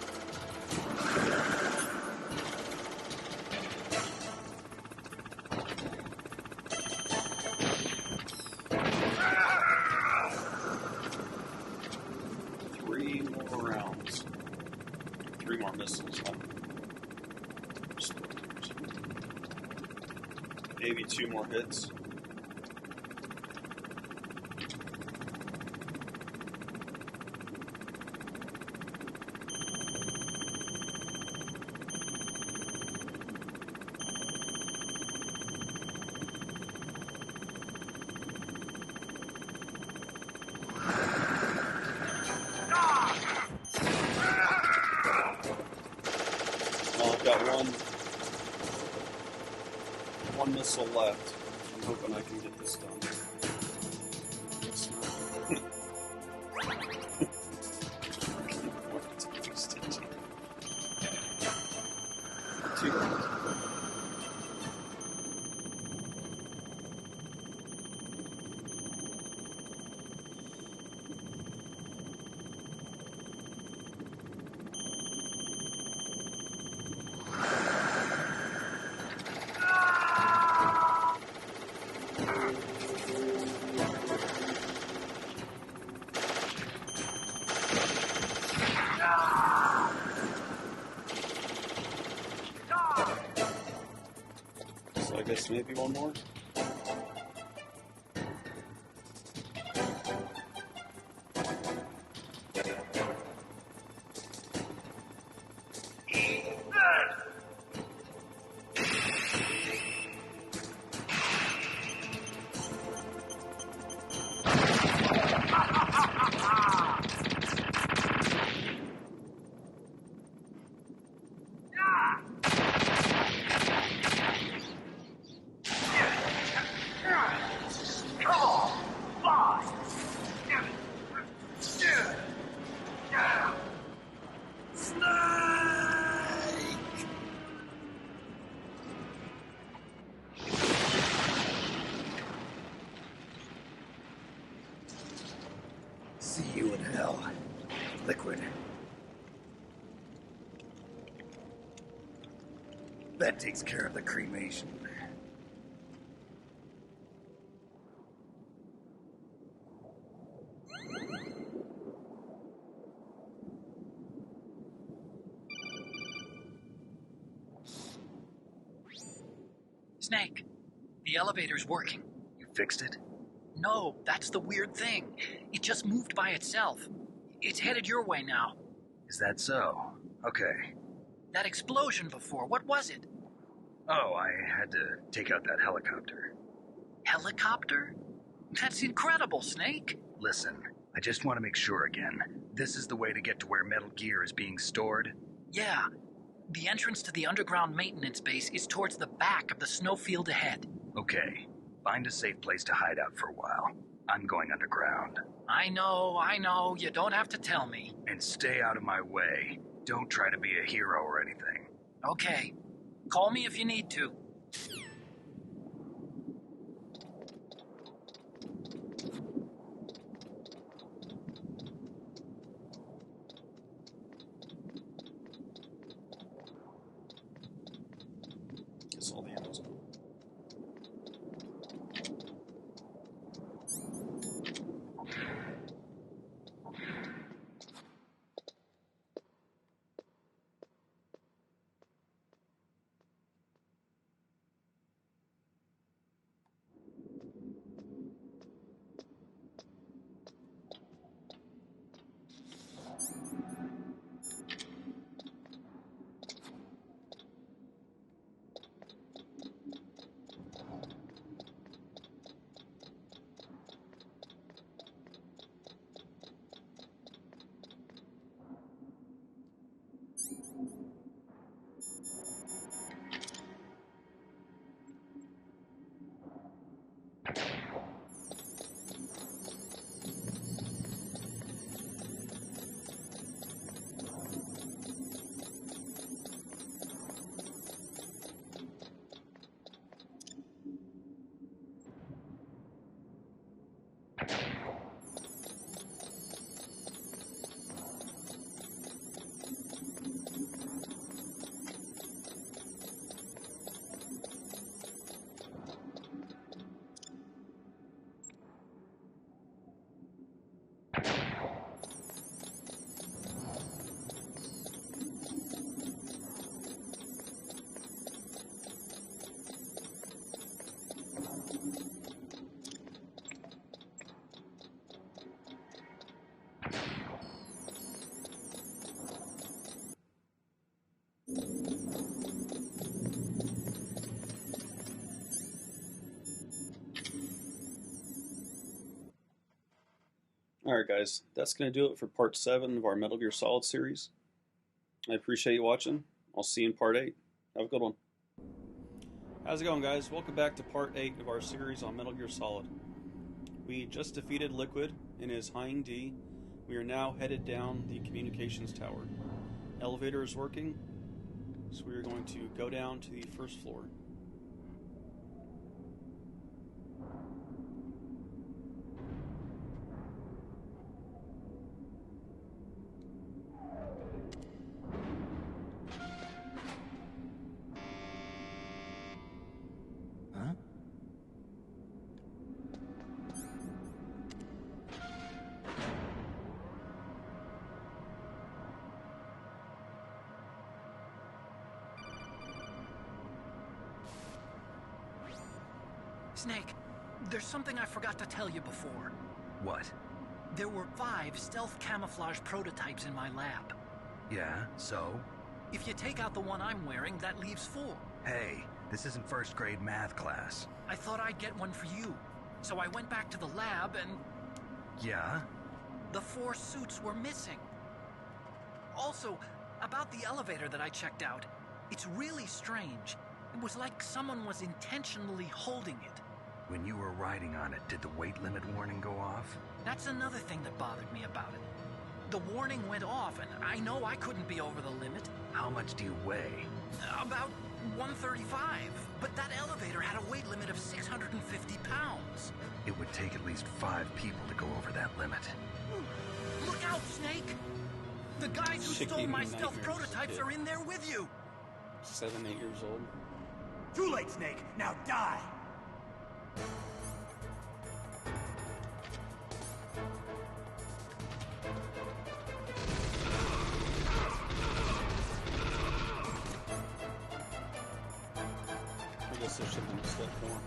Three more rounds. Three more missiles, huh? Maybe two more hits. Well, I've got one missile left. I'm hoping I can get this done. Guess not. Two rounds. So I guess maybe one more. See you in hell, Liquid. That takes care of the cremation. Snake, the elevator's working. You fixed it? No, that's the weird thing. It just moved by itself. It's headed your way now. Is that so? Okay. That explosion before, what was it? Oh, I had to take out that helicopter. Helicopter? That's incredible, Snake. Listen, I just want to make sure again. This is the way to get to where Metal Gear is being stored? Yeah. The entrance to the underground maintenance base is towards the back of the snowfield ahead. Okay. Find a safe place to hide out for a while. I'm going underground. I know. You don't have to tell me. And stay out of my way. Don't try to be a hero or anything. Okay. Call me if you need to. Guess all the ammo's gone. Alright guys, that's going to do it for part 7 of our Metal Gear Solid series. I appreciate you watching. I'll see you in part 8. Have a good one. How's it going, guys? Welcome back to part 8 of our series on Metal Gear Solid. We just defeated Liquid in his Hind D. We are now headed down the communications tower. Elevator is working, so we are going to go down to the first floor. Snake, there's something I forgot to tell you before. What? There were 5 stealth camouflage prototypes in my lab. Yeah, so? If you take out the one I'm wearing, that leaves 4. Hey, this isn't first grade math class. I thought I'd get one for you. So I went back to the lab and... Yeah? The 4 suits were missing. Also, about the elevator that I checked out, it's really strange. It was like someone was intentionally holding it. When you were riding on it, did the weight limit warning go off? That's another thing that bothered me about it. The warning went off, and I know I couldn't be over the limit. How much do you weigh? About 135, but that elevator had a weight limit of 650 pounds. It would take at least 5 people to go over that limit. Look out, Snake! The guys who stole my stealth prototypes are in there with you! 7, 8 years old. Too late, Snake! Now die! I guess there should have been a step more.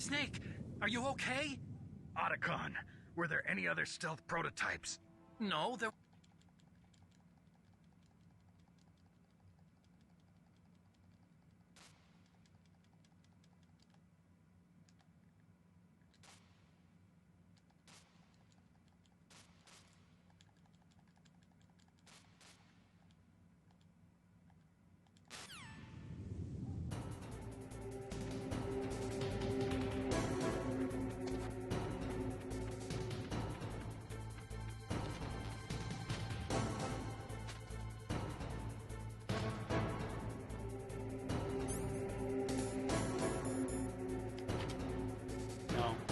Snake, are you okay? Otacon, were there any other stealth prototypes? No, there...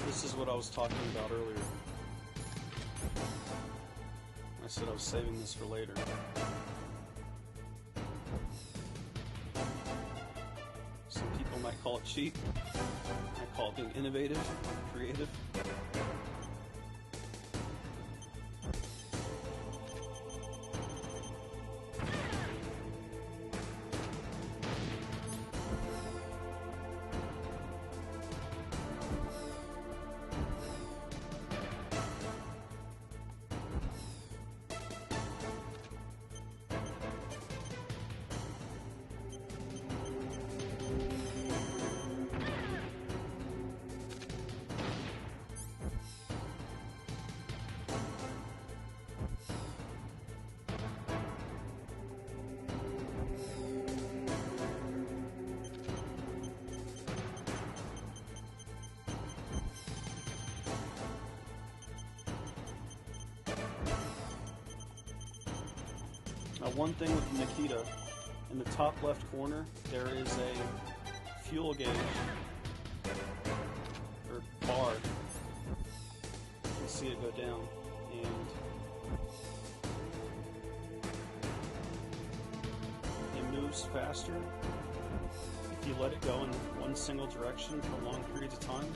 This is what I was talking about earlier. I said I was saving this for later. Some people might call it cheap. I call it being innovative, creative. One thing with Nikita, in the top left corner, there is a fuel gauge, or bar. You can see it go down, and it moves faster if you let it go in one single direction for long periods of time,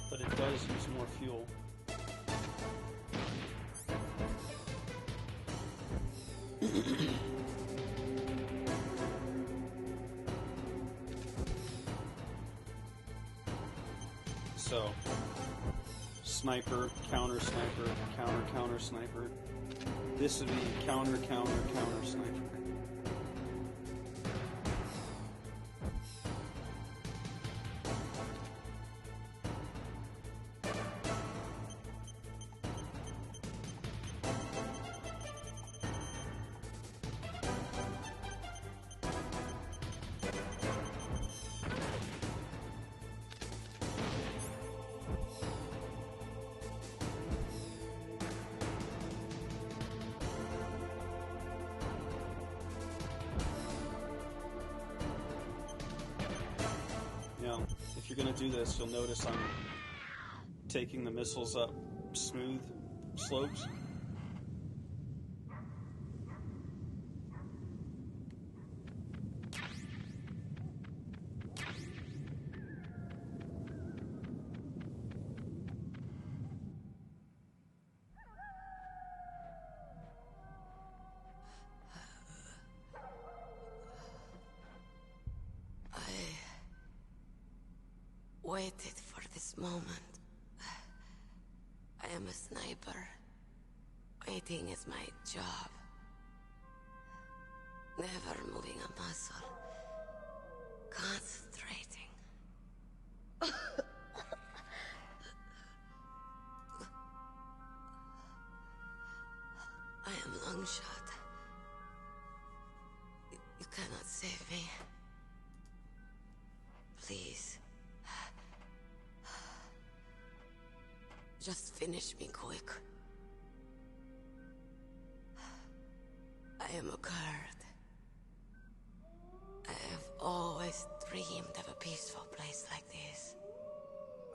but it does use more fuel. So, sniper, counter sniper, counter sniper. This would be counter sniper. If you're going to do this, you'll notice I'm taking the missiles up smooth slopes. Waited for this moment. I am a sniper. Waiting is my job. Never moving a muscle. Concentrating. I am long shot. You cannot save me. Please. Just finish me quick. I am a Kurd. I have always dreamed of a peaceful place like this.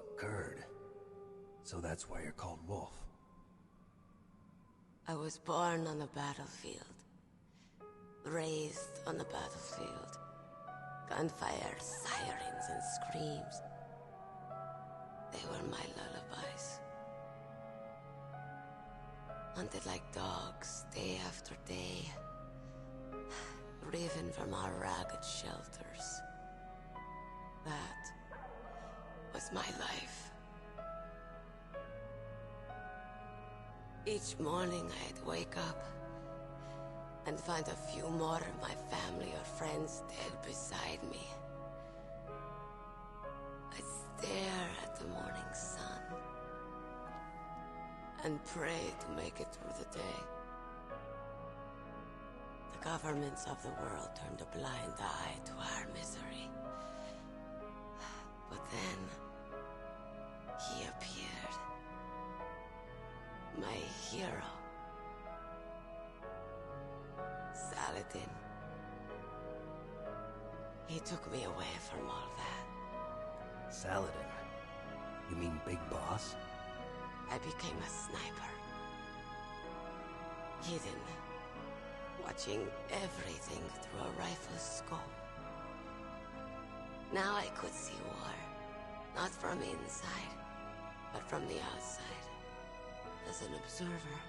A Kurd? So that's why you're called Wolf. I was born on a battlefield. Raised on a battlefield. Gunfire, sirens, and screams. They were my lullabies. Hunted like dogs, day after day. Driven from our ragged shelters. That was my life. Each morning I'd wake up and find a few more of my family or friends dead beside me. I'd stare at the morning sun and pray to make it through the day. The governments of the world turned a blind eye to our misery. But then, he appeared. My hero. Saladin. He took me away from all that. Saladin? You mean Big Boss? I became a sniper. Hidden. Watching everything through a rifle's scope. Now I could see war. Not from inside, but from the outside. As an observer.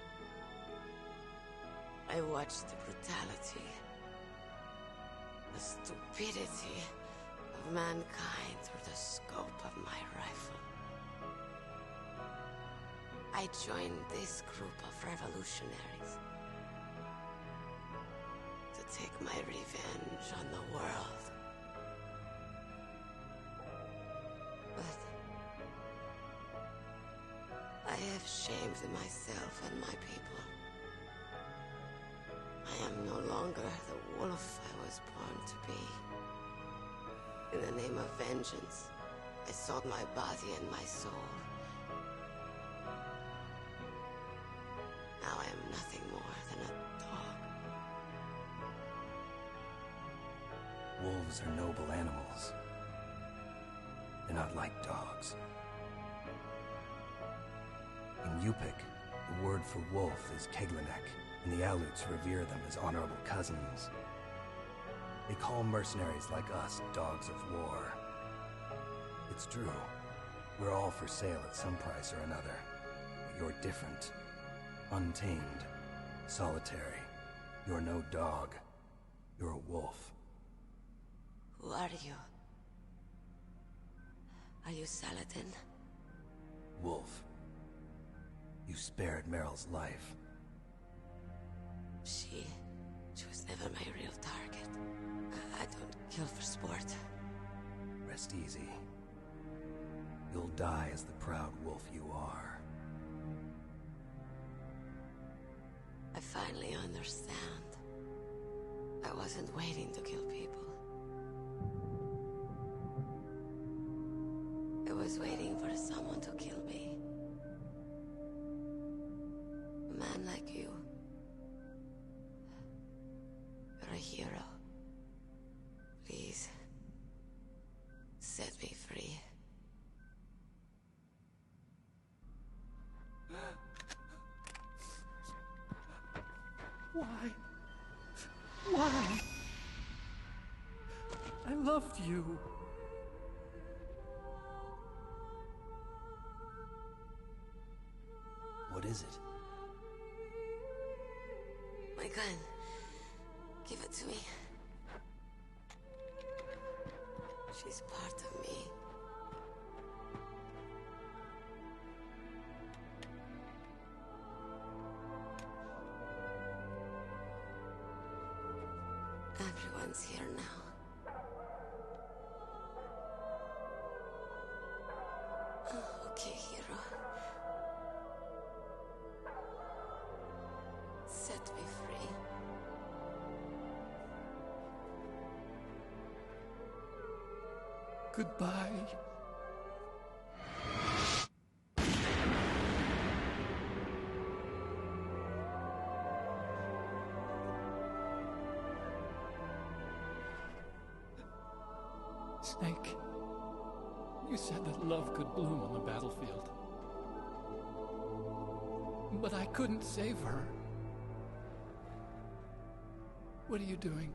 I watched the brutality, the stupidity of mankind through the scope of my rifle. I joined this group of revolutionaries to take my revenge on the world. But I have shamed myself and my people. I am no longer the wolf I was born to be. In the name of vengeance, I sold my body and my soul. Now I am nothing more than a dog. Wolves are noble animals. They're not like dogs. In Yupik, the word for wolf is Keglanek, and the Aleuts revere them as honorable cousins. They call mercenaries like us dogs of war. It's true. We're all for sale at some price or another. But you're different. Untamed. Solitary. You're no dog. You're a wolf. Who are you? Are you Saladin? Wolf. You spared Meryl's life. She was never my real target. I don't kill for sport. Rest easy. You'll die as the proud wolf you are. I finally understand. I wasn't waiting to kill people. I was waiting for someone to kill me. A man like you. You're a hero. Please, set me free. Why? Why? I loved you. What is it? My gun. Give it to me. She's part of me. Everyone's here now. Oh, okay, hero. Set me free. Goodbye. Snake, you said that love could bloom on the battlefield. But I couldn't save her. What are you doing?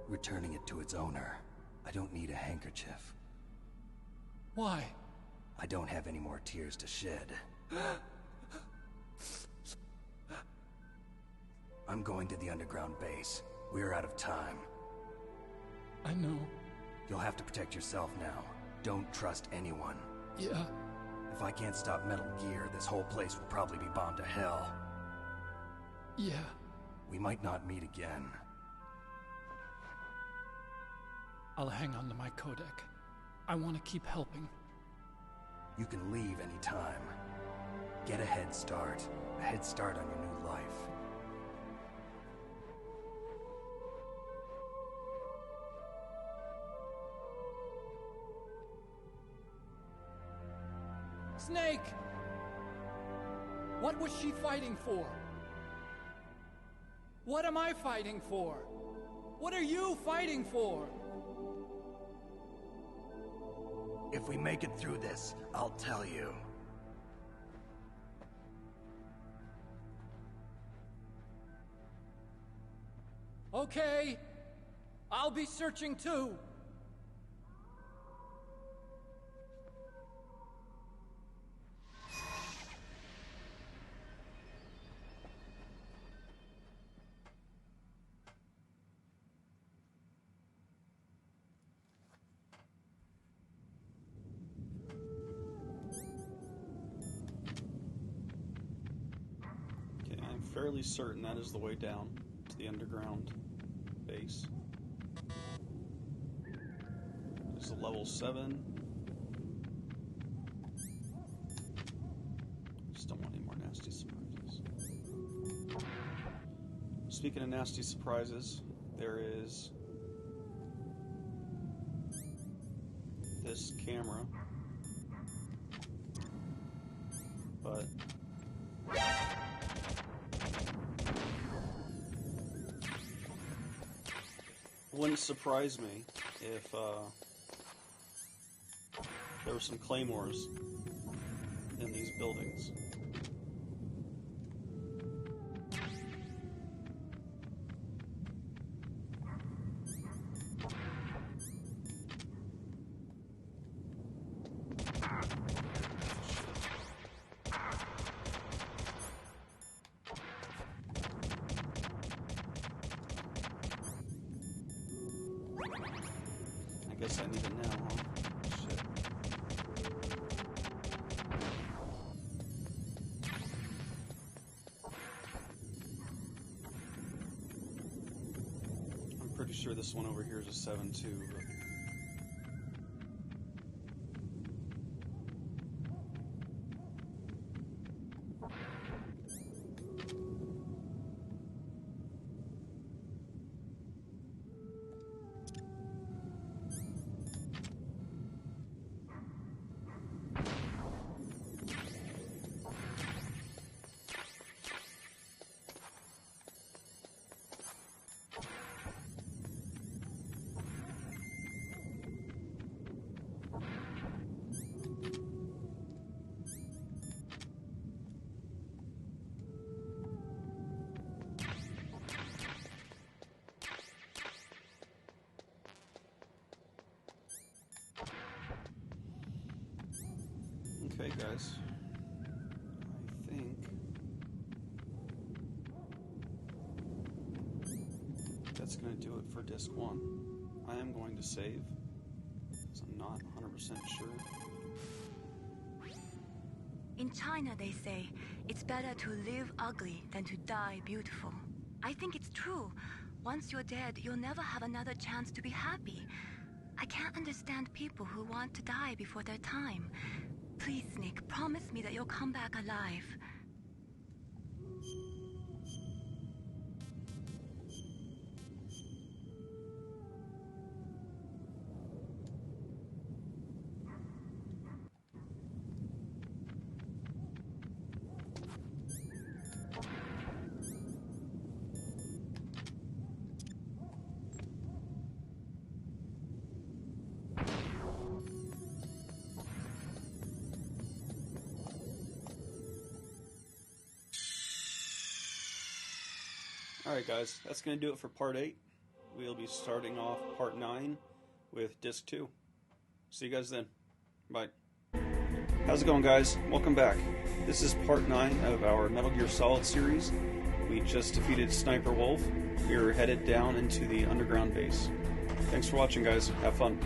Returning it to its owner. I don't need a handkerchief. Why? I don't have any more tears to shed. I'm going to the underground base. We're out of time. I know. You'll have to protect yourself now. Don't trust anyone. Yeah. If I can't stop Metal Gear, this whole place will probably be bombed to hell. Yeah. We might not meet again. I'll hang on to my codec. I want to keep helping. You can leave anytime. Get a head start. A head start on your new life. Snake! What was she fighting for? What am I fighting for? What are you fighting for? If we make it through this, I'll tell you. Okay. I'll be searching too. Fairly certain that is the way down to the underground base. This is level 7. Just don't want any more nasty surprises. Speaking of nasty surprises, there is this camera, but wouldn't surprise me if there were some claymores in these buildings. I guess I need it now, huh? Shit. I'm pretty sure this one over here is a 7 too, but okay, guys. I think that's going to do it for disc 1. I am going to save, because I'm not 100% sure. In China, they say, it's better to live ugly than to die beautiful. I think it's true. Once you're dead, you'll never have another chance to be happy. I can't understand people who want to die before their time. Please, Nick, promise me that you'll come back alive. Alright guys, that's going to do it for part 8. We'll be starting off part 9 with disc 2. See you guys then. Bye. How's it going, guys? Welcome back. This is part 9 of our Metal Gear Solid series. We just defeated Sniper Wolf. We are headed down into the underground base. Thanks for watching, guys. Have fun.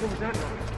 What was that noise?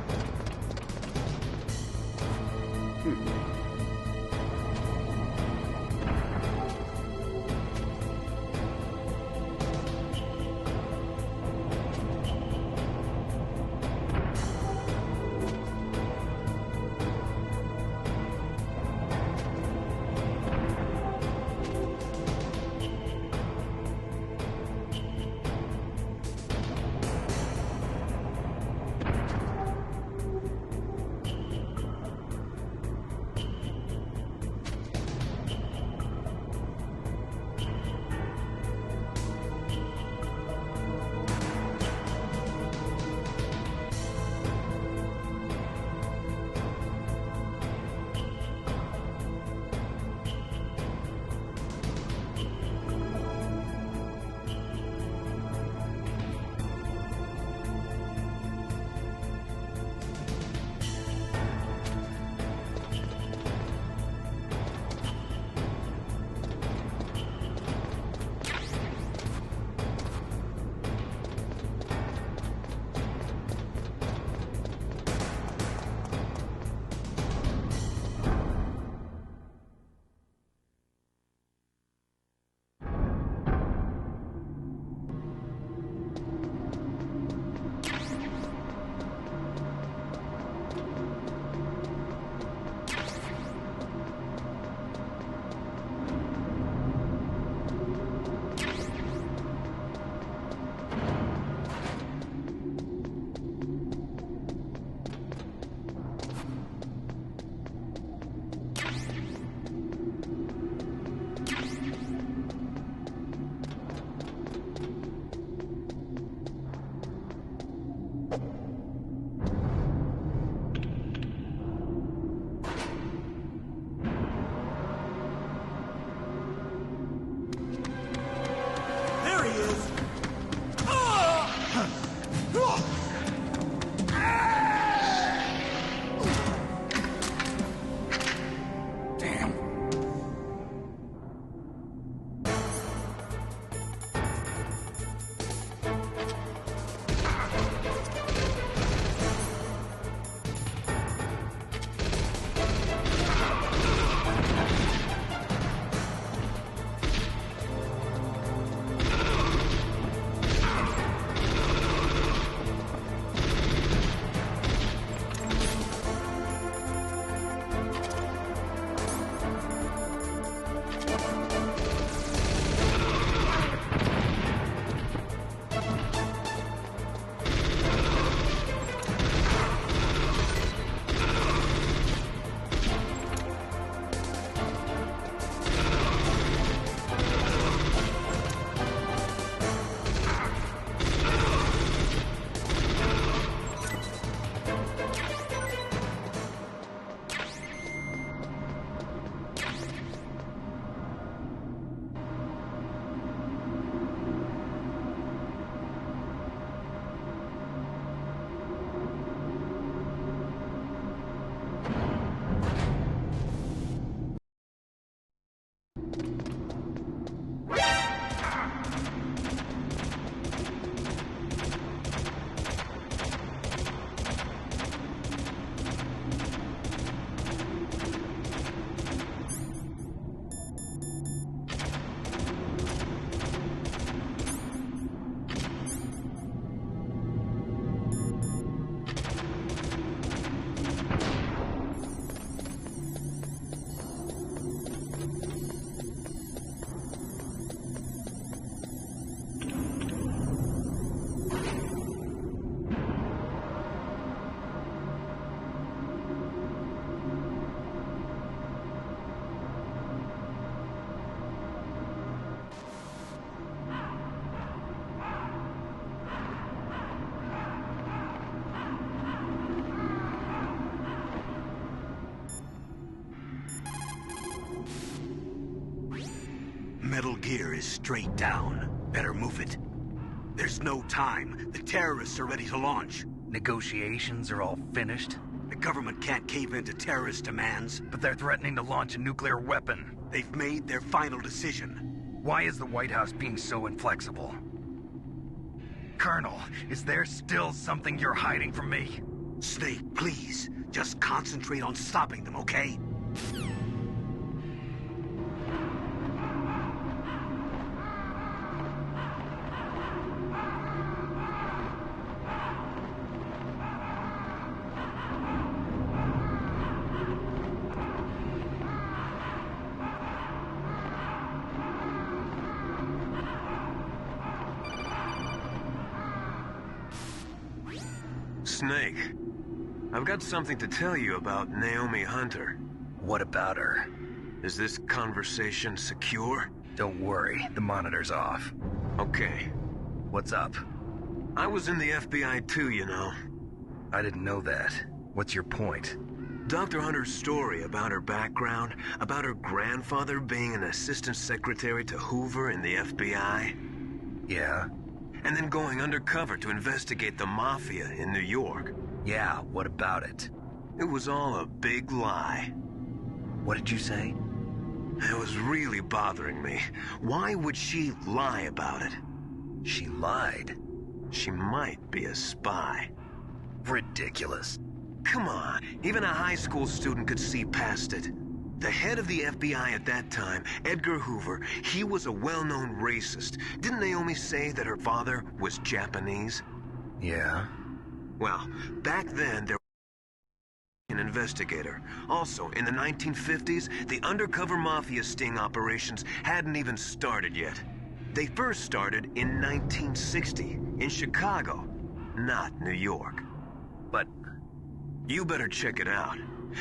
Metal Gear is straight down. Better move it. There's no time. The terrorists are ready to launch. Negotiations are all finished? The government can't cave into terrorist demands. But they're threatening to launch a nuclear weapon. They've made their final decision. Why is the White House being so inflexible? Colonel, is there still something you're hiding from me? Snake, please. Just concentrate on stopping them, okay? Snake, I've got something to tell you about Naomi Hunter. What about her? Is this conversation secure? Don't worry, the monitor's off. Okay. What's up? I was in the FBI too, you know. I didn't know that. What's your point? Dr. Hunter's story about her background, about her grandfather being an assistant secretary to Hoover in the FBI. Yeah? And then going undercover to investigate the Mafia in New York. Yeah, what about it? It was all a big lie. What did you say? It was really bothering me. Why would she lie about it? She lied? She might be a spy. Ridiculous. Come on, even a high school student could see past it. The head of the FBI at that time, Edgar Hoover, he was a well-known racist. Didn't Naomi say that her father was Japanese? Yeah. Well, back then there was an investigator. Also, in the 1950s, the undercover mafia sting operations hadn't even started yet. They first started in 1960, in Chicago, not New York. But you better check it out.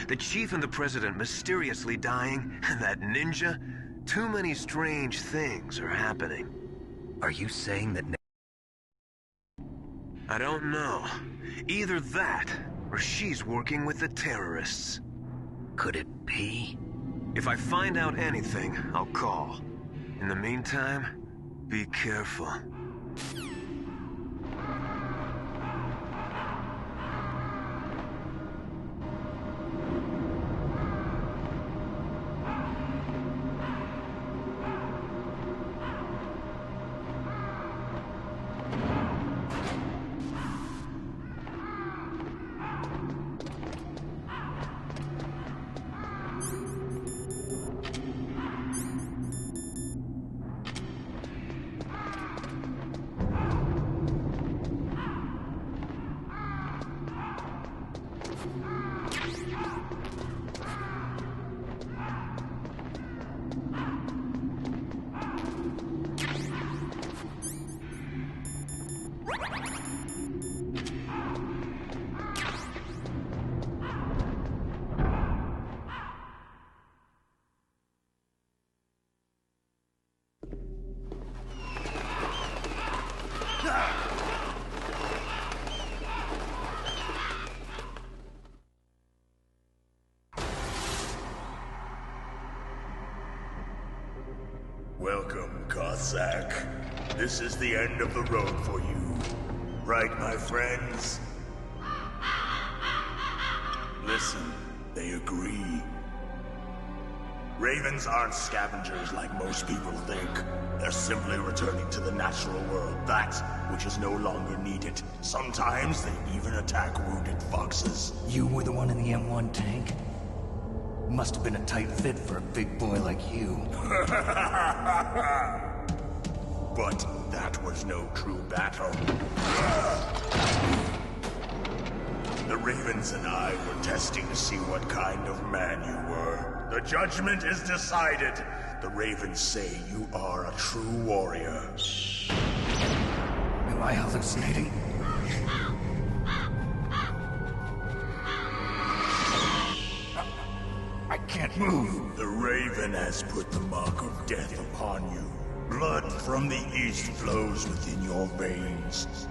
The chief and the president mysteriously dying, and that ninja? Too many strange things are happening. Are you saying that... I don't know. Either that, or she's working with the terrorists. Could it be? If I find out anything, I'll call. In the meantime, be careful. Welcome, Cossack. This is the end of the road for you. Right, my friends? Listen, they agree. Ravens aren't scavengers like most people think. They're simply returning to the natural world, that which is no longer needed. Sometimes they even attack wounded foxes. You were the one in the M1 tank? Must have been a tight fit for a big boy like you. But that was no true battle. The Ravens and I were testing to see what kind of man you were. The judgment is decided. The Ravens say you are a true warrior. Am I hallucinating? I can't move. The Raven has put the mark of death upon you. Blood from the east flows within your veins.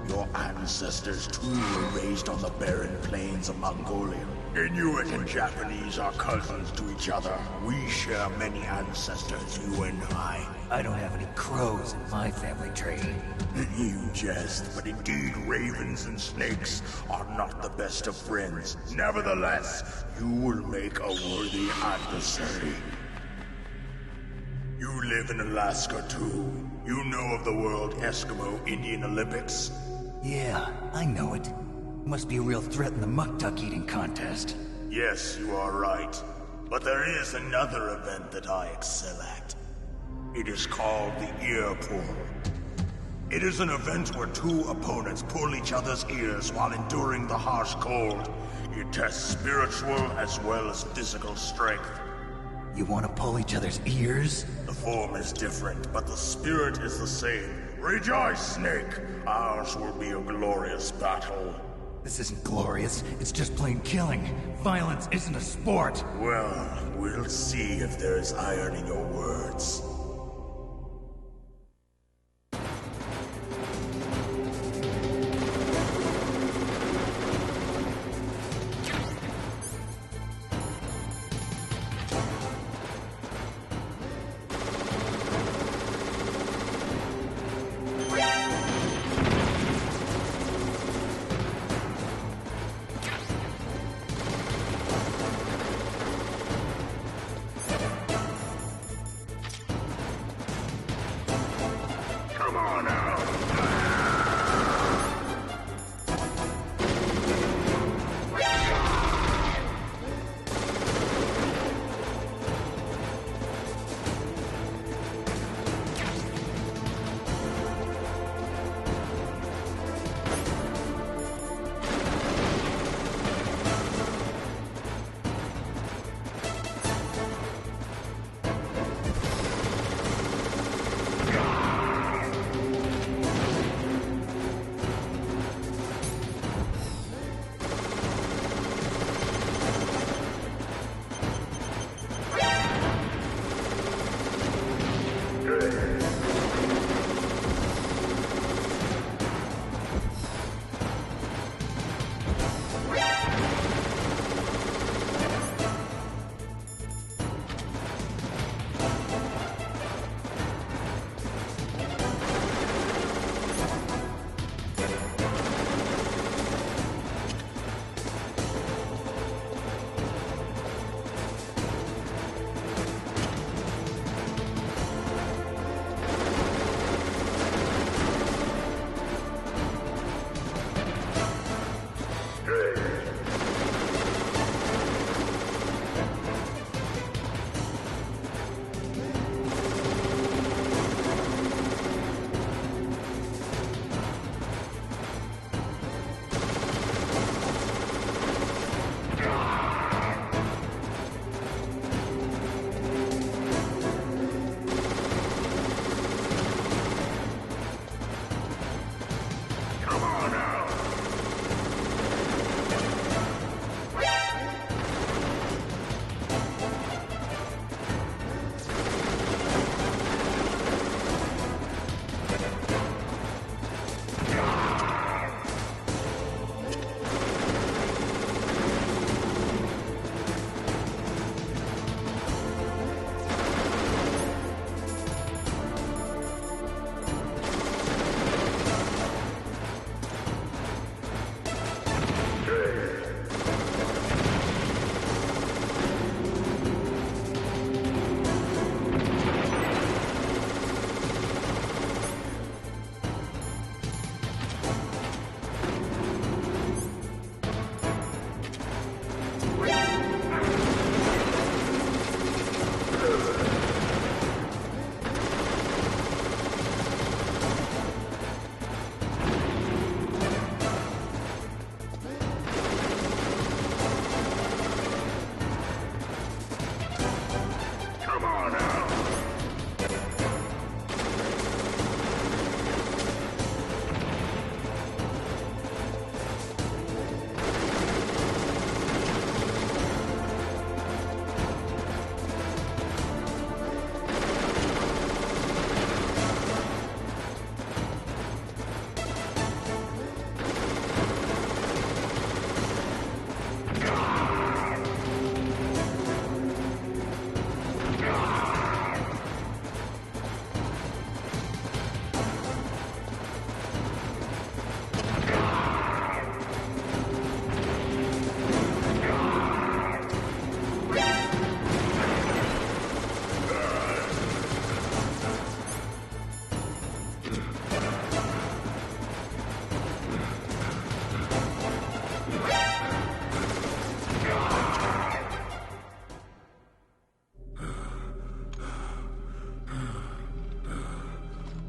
Your ancestors too were raised on the barren plains of Mongolia. Inuit and Japanese are cousins to each other. We share many ancestors, you and I. I don't have any crows in my family tree. You jest, but indeed ravens and snakes are not the best of friends. Nevertheless, you will make a worthy adversary. You You live in Alaska too. You know of the World Eskimo Indian Olympics? Yeah, I know it. Must be a real threat in the muck duck eating contest. Yes, you are right. But there is another event that I excel at. It is called the Ear Pull. It is an event where two opponents pull each other's ears while enduring the harsh cold. It tests spiritual as well as physical strength. You want to pull each other's ears? The form is different, but the spirit is the same. Rejoice, Snake! Ours will be a glorious battle. This isn't glorious, it's just plain killing. Violence isn't a sport. Well, we'll see if there's iron in your words.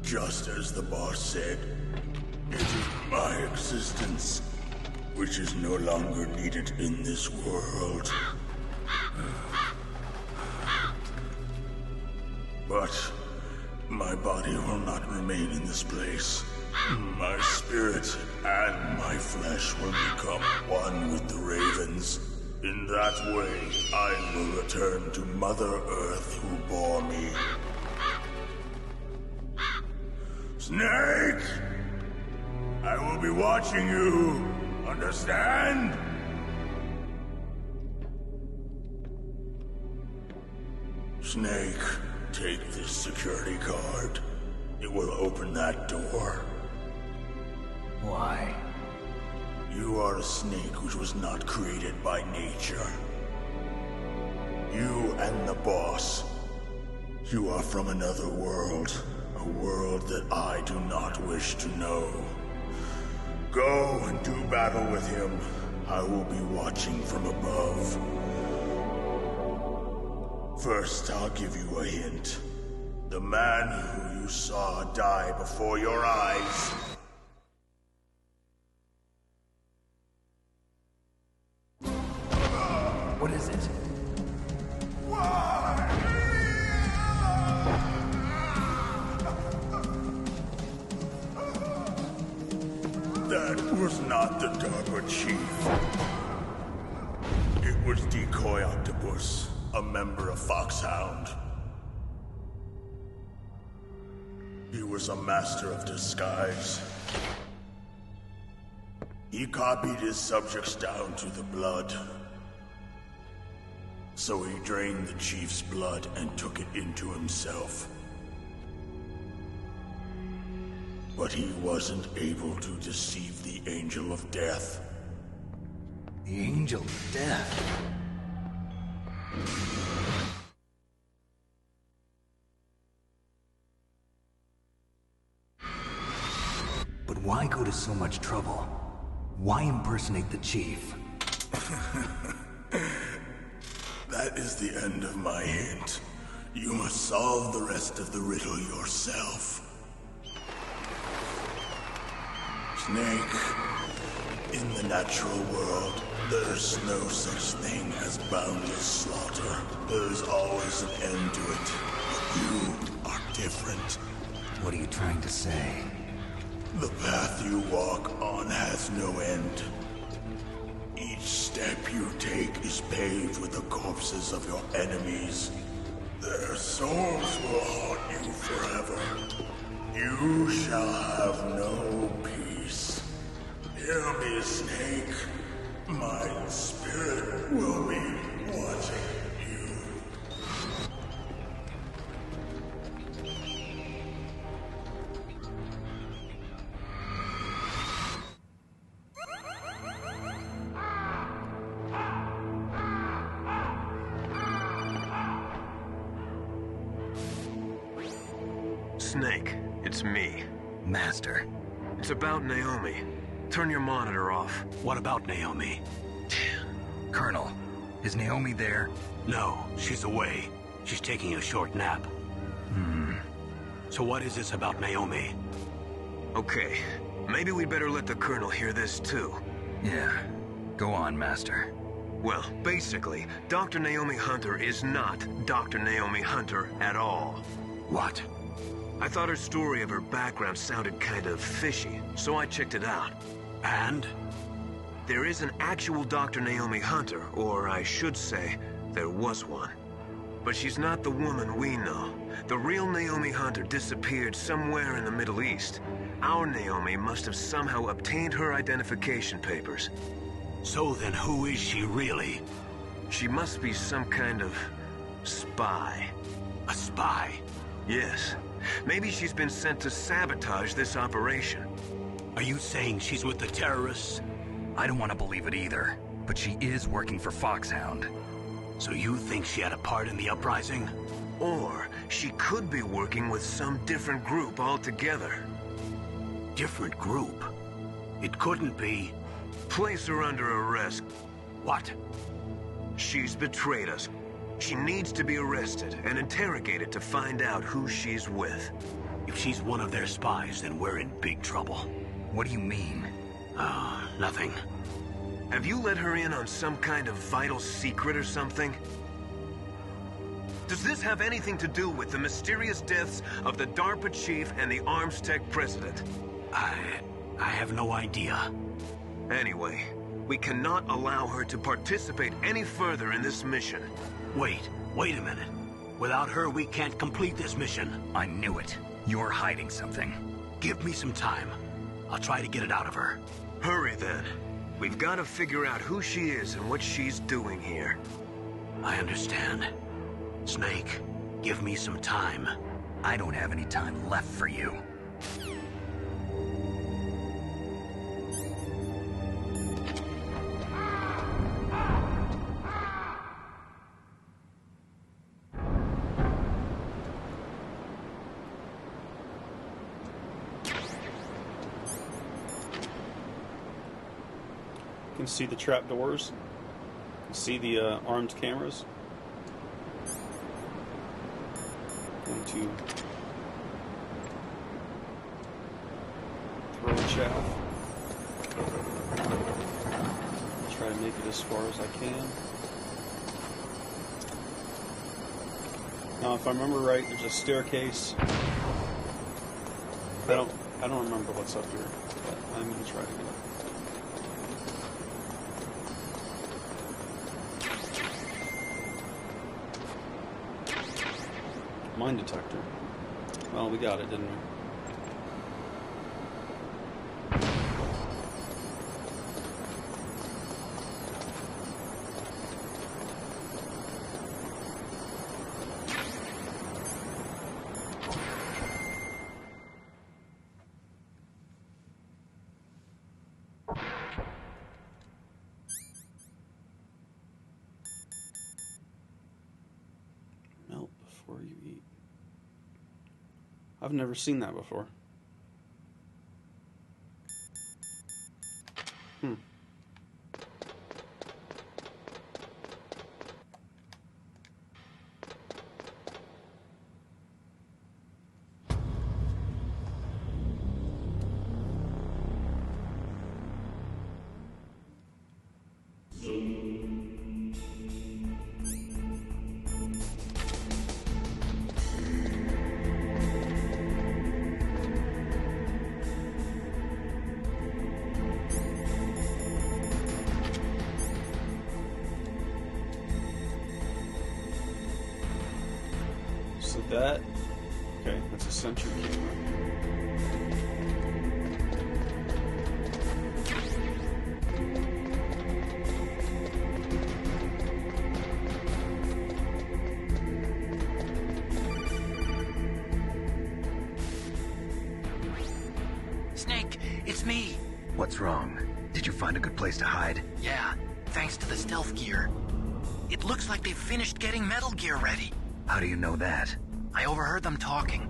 Just as the boss said, it is my existence which is no longer needed in this world. But my body will not remain in this place. My spirit and my flesh will become one with the ravens. In that way, I will return to Mother Earth who bore me. Snake! I will be watching you. Understand? Snake, take this security card. It will open that door. Why? You are a snake which was not created by nature. You and the boss. You are from another world. A world that I do not wish to know. Go and do battle with him. I will be watching from above. First, I'll give you a hint. The man who you saw die before your eyes. What is it? That was not the DARPA chief. It was Decoy Octopus, a member of Fox-Hound. He was a master of disguise. He copied his subjects down to the blood. So he drained the chief's blood and took it into himself. But he wasn't able to deceive the Angel of Death. The Angel of Death? But why go to so much trouble? Why impersonate the chief? That is the end of my hint. You must solve the rest of the riddle yourself. Snake, in the natural world, there's no such thing as boundless slaughter. There's always an end to it. But you are different. What are you trying to say? The path you walk on has no end. Each step you take is paved with the corpses of your enemies. Their souls will haunt you forever. You shall have no peace. Hear me, Snake. My spirit will be watching you. Snake, it's me. Master. It's about Naomi. Turn your monitor off. What about Naomi? Colonel, is Naomi there? No, she's away. She's taking a short nap. So what is this about Naomi? Okay, maybe we'd better let the Colonel hear this too. Yeah, go on, Master. Well, basically, Dr. Naomi Hunter is not Dr. Naomi Hunter at all. What? I thought her story of her background sounded kind of fishy, so I checked it out. And? There is an actual Dr. Naomi Hunter, or I should say, there was one. But she's not the woman we know. The real Naomi Hunter disappeared somewhere in the Middle East. Our Naomi must have somehow obtained her identification papers. So then who is she really? She must be some kind of spy. A spy? Yes. Maybe she's been sent to sabotage this operation. Are you saying she's with the terrorists? I don't want to believe it either, but she is working for Fox-Hound. So you think she had a part in the uprising? Or she could be working with some different group altogether. Different group? It couldn't be... Place her under arrest. What? She's betrayed us. She needs to be arrested and interrogated to find out who she's with. If she's one of their spies, then we're in big trouble. What do you mean? Nothing. Have you let her in on some kind of vital secret or something? Does this have anything to do with the mysterious deaths of the DARPA chief and the arms tech president? I have no idea. Anyway, we cannot allow her to participate any further in this mission. Wait a minute. Without her, we can't complete this mission. I knew it. You're hiding something. Give me some time. I'll try to get it out of her. Hurry then. We've got to figure out who she is and what she's doing here. I understand. Snake, give me some time. I don't have any time left for you. You can see the trapdoors. You can see the armed cameras. Going to throw chaff. Try to make it as far as I can. Now, if I remember right, there's a staircase. I don't remember what's up here, but I'm gonna try to get up. Mine detector. Well, we got it, didn't we? Melt before you eat. I've never seen that before. So that, okay, that's a sentry camera. Snake, it's me. What's wrong? Did you find a good place to hide? Yeah, thanks to the stealth gear. It looks like they've finished getting Metal Gear ready. How do you know that? I overheard them talking.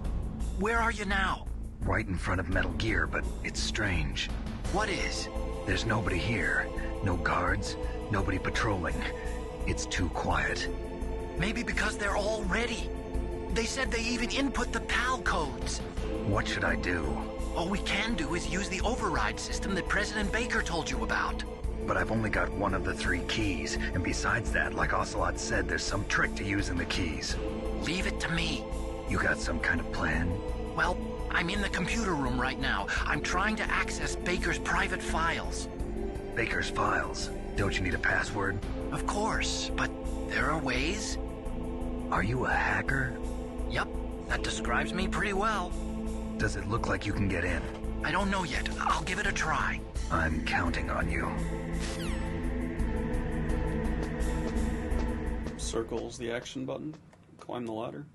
Where are you now? Right in front of Metal Gear, but it's strange. What is? There's nobody here. No guards, nobody patrolling. It's too quiet. Maybe because they're all ready. They said they even input the PAL codes. What should I do? All we can do is use the override system that President Baker told you about. But I've only got one of the 3 keys, and besides that, like Ocelot said, there's some trick to using the keys. Leave it to me. You got some kind of plan? Well, I'm in the computer room right now. I'm trying to access Baker's private files. Baker's files? Don't you need a password? Of course, but there are ways. Are you a hacker? Yep, that describes me pretty well. Does it look like you can get in? I don't know yet. I'll give it a try. I'm counting on you. Circle's the action button. Climb the ladder.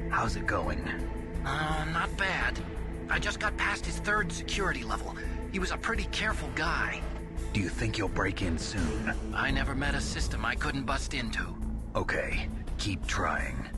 How's it going? Not bad. I just got past his 3rd security level. He was a pretty careful guy. Do you think you'll break in soon? I never met a system I couldn't bust into. Okay, keep trying.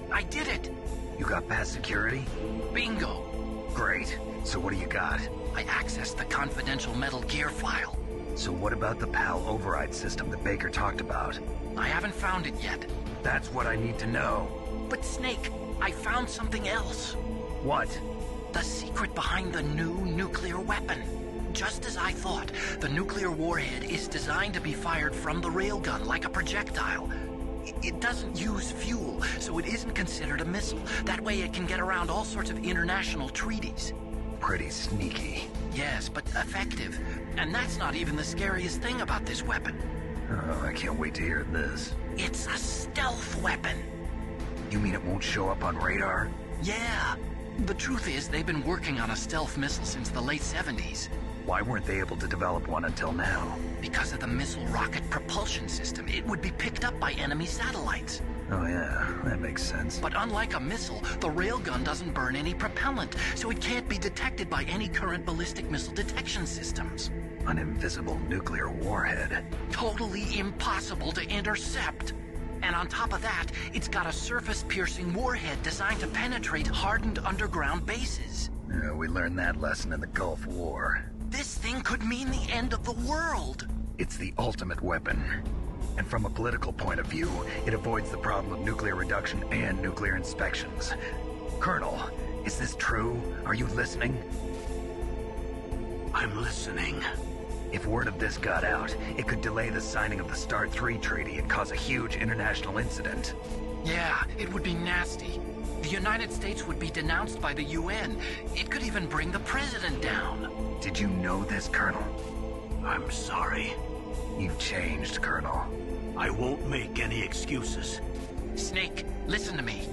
I did it! You got past security? Bingo! Great. So what do you got? I accessed the confidential Metal Gear file. So what about the PAL override system that Baker talked about? I haven't found it yet. That's what I need to know. But Snake, I found something else. What? The secret behind the new nuclear weapon. Just as I thought, the nuclear warhead is designed to be fired from the railgun like a projectile. It doesn't use fuel, so it isn't considered a missile. That way it can get around all sorts of international treaties. Pretty sneaky. Yes, but effective. And that's not even the scariest thing about this weapon. Oh, I can't wait to hear this. It's a stealth weapon. You mean it won't show up on radar? Yeah. The truth is, they've been working on a stealth missile since the late 70s. Why weren't they able to develop one until now? Because of the missile rocket propulsion system. It would be picked up by enemy satellites. Oh yeah, that makes sense. But unlike a missile, the railgun doesn't burn any propellant, so it can't be detected by any current ballistic missile detection systems. An invisible nuclear warhead. Totally impossible to intercept. And on top of that, it's got a surface-piercing warhead designed to penetrate hardened underground bases. Yeah, we learned that lesson in the Gulf War. This thing could mean the end of the world. It's the ultimate weapon. And from a political point of view, it avoids the problem of nuclear reduction and nuclear inspections. Colonel, is this true? Are you listening? I'm listening. If word of this got out, it could delay the signing of the START 3 treaty and cause a huge international incident. Yeah, it would be nasty. The United States would be denounced by the UN. It could even bring the president down. Did you know this, Colonel? I'm sorry. You've changed, Colonel. I won't make any excuses. Snake, listen to me.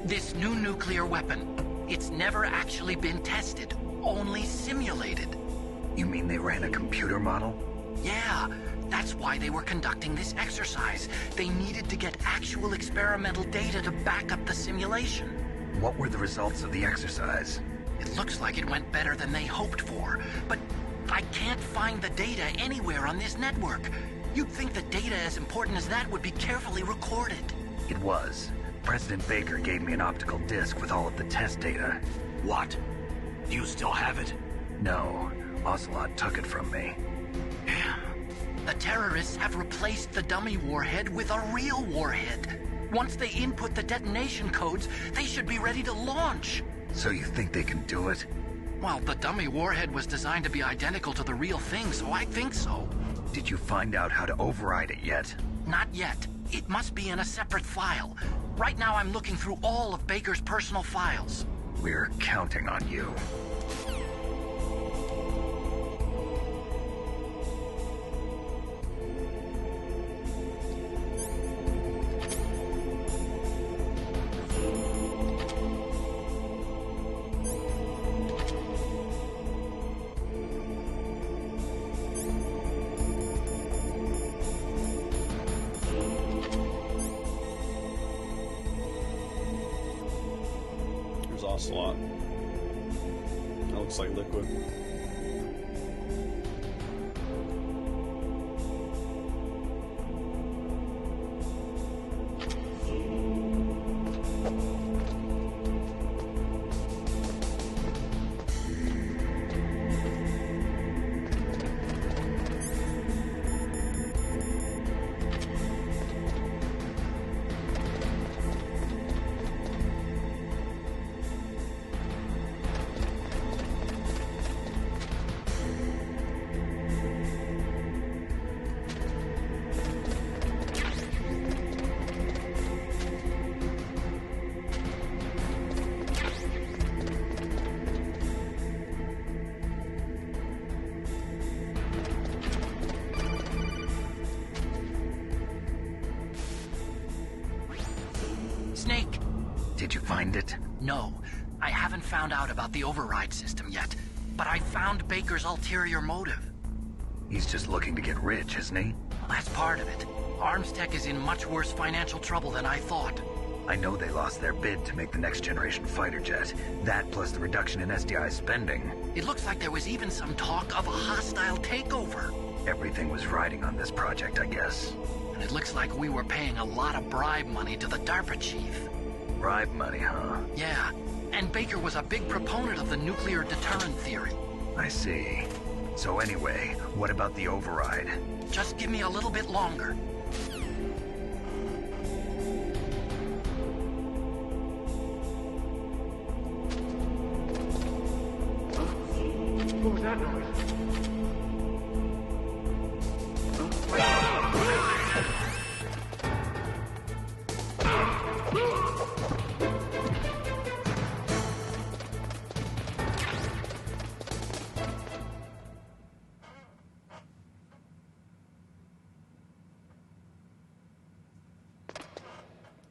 This new nuclear weapon, it's never actually been tested, only simulated. You mean they ran a computer model? Yeah, that's why they were conducting this exercise. They needed to get actual experimental data to back up the simulation. What were the results of the exercise? It looks like it went better than they hoped for, but I can't find the data anywhere on this network. You'd think that data as important as that would be carefully recorded. It was. President Baker gave me an optical disc with all of the test data. What? Do you still have it? No. Ocelot took it from me. Damn. The terrorists have replaced the dummy warhead with a real warhead. Once they input the detonation codes, they should be ready to launch. So you think they can do it? Well, the dummy warhead was designed to be identical to the real thing, so I think so. Did you find out how to override it yet? Not yet. It must be in a separate file. Right now I'm looking through all of Baker's personal files. We're counting on you. Ocelot. That looks like liquid. find it? No, I haven't found out about the override system yet, but I found Baker's ulterior motive. He's just looking to get rich, isn't he? Well, that's part of it. Arms Tech is in much worse financial trouble than I thought. I know they lost their bid to make the next generation fighter jet. That plus the reduction in SDI spending. It looks like there was even some talk of a hostile takeover. Everything was riding on this project, I guess. And it looks like we were paying a lot of bribe money to the DARPA chief. Bribe money, huh? Yeah, and Baker was a big proponent of the nuclear deterrent theory. I see. So anyway, what about the override? Just give me a little bit longer. What was that noise?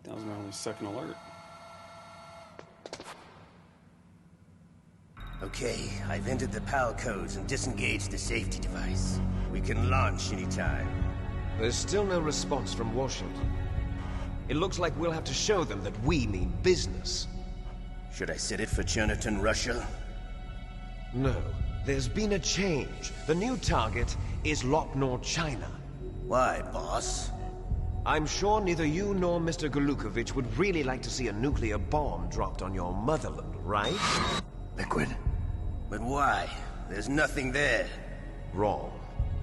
That was my only second alert. Okay, I've entered the PAL codes and disengaged the safety device. We can launch anytime. There's still no response from Washington. It looks like we'll have to show them that we mean business. Should I set it for Cherniton, Russia? No. There's been a change. The new target is Locknor, China. Why, boss? I'm sure neither you nor Mr. Golukovich would really like to see a nuclear bomb dropped on your motherland, right? Liquid. But why? There's nothing there. Wrong.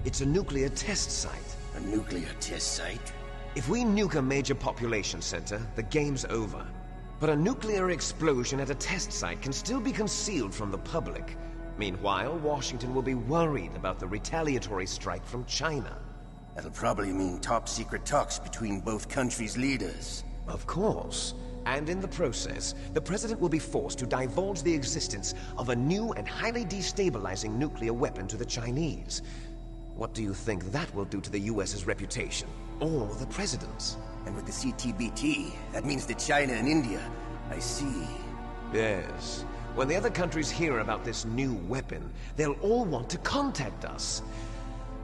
It's a nuclear test site. A nuclear test site? If we nuke a major population center, the game's over. But a nuclear explosion at a test site can still be concealed from the public. Meanwhile, Washington will be worried about the retaliatory strike from China. That'll probably mean top-secret talks between both countries' leaders. Of course. And in the process, the President will be forced to divulge the existence of a new and highly destabilizing nuclear weapon to the Chinese. What do you think that will do to the US's reputation? Or the President's? And with the CTBT, that means that China and India... I see. Yes. When the other countries hear about this new weapon, they'll all want to contact us.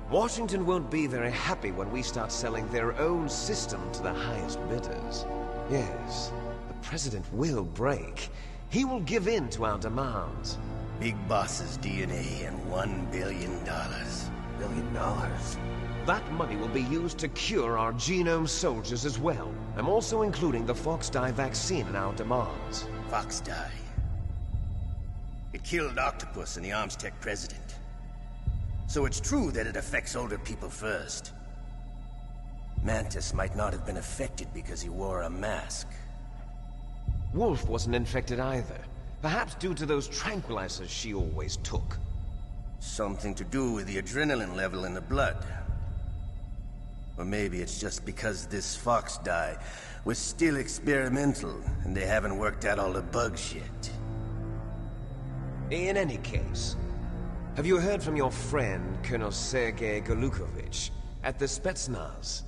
Washington won't be very happy when we start selling their own system to the highest bidders. Yes, the President will break. He will give in to our demands. Big Boss's DNA and $1 billion. $1 billion? That money will be used to cure our genome soldiers as well. I'm also including the Fox-Die vaccine in our demands. Fox-Die? It killed Octopus and the Arms Tech President. So it's true that it affects older people first. Mantis might not have been affected because he wore a mask. Wolf wasn't infected either. Perhaps due to those tranquilizers she always took. Something to do with the adrenaline level in the blood. Or maybe it's just because this Fox-Die was still experimental and they haven't worked out all the bugs yet. In any case, have you heard from your friend, Colonel Sergei Golukovich, at the Spetsnaz?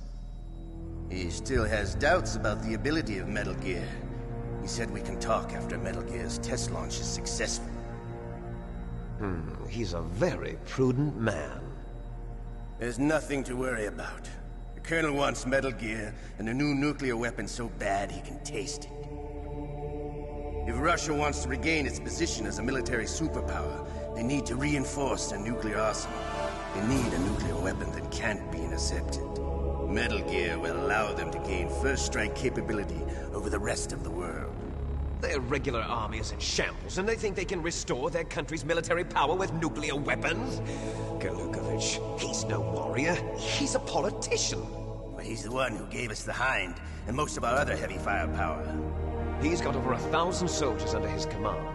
He still has doubts about the ability of Metal Gear. He said we can talk after Metal Gear's test launch is successful. He's a very prudent man. There's nothing to worry about. The Colonel wants Metal Gear and a new nuclear weapon so bad he can taste it. If Russia wants to regain its position as a military superpower, they need to reinforce their nuclear arsenal. They need a nuclear weapon that can't be intercepted. Metal Gear will allow them to gain first strike capability over the rest of the world. Their regular army is in shambles, and they think they can restore their country's military power with nuclear weapons? Golukovich, he's no warrior. He's a politician. But he's the one who gave us the Hind and most of our other heavy firepower. He's got over 1,000 soldiers under his command.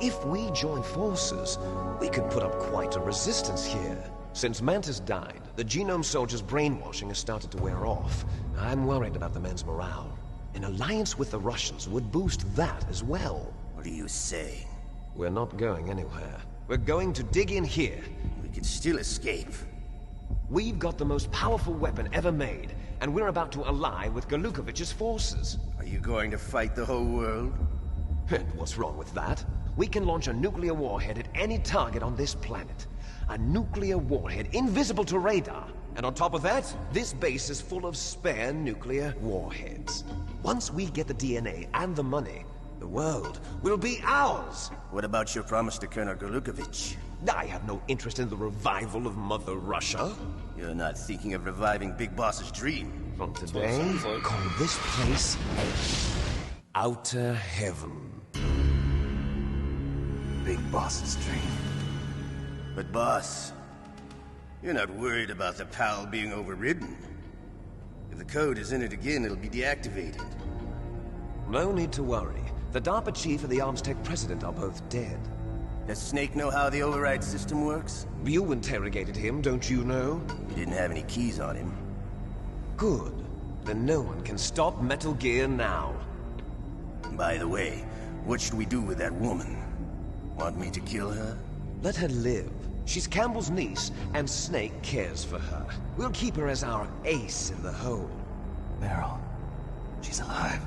If we join forces, we could put up quite a resistance here. Since Mantis died, the genome soldiers' brainwashing has started to wear off. I'm worried about the men's morale. An alliance with the Russians would boost that as well. What are you saying? We're not going anywhere. We're going to dig in here. We can still escape. We've got the most powerful weapon ever made, and we're about to ally with Golukovich's forces. Are you going to fight the whole world? And what's wrong with that? We can launch a nuclear warhead at any target on this planet. A nuclear warhead invisible to radar. And on top of that, this base is full of spare nuclear warheads. Once we get the DNA and the money, the world will be ours. What about your promise to Colonel Gorlukovich? I have no interest in the revival of Mother Russia. You're not thinking of reviving Big Boss's dream. From today, call this place Outer Heaven. Big Boss's dream. But boss, you're not worried about the PAL being overridden. If the code is in it again, it'll be deactivated. No need to worry. The DARPA chief and the Arms Tech president are both dead. Does Snake know how the override system works? You interrogated him, don't you know? He didn't have any keys on him. Good. Then no one can stop Metal Gear now. By the way, what should we do with that woman? Want me to kill her? Let her live. She's Campbell's niece, and Snake cares for her. We'll keep her as our ace in the hole. Meryl, she's alive.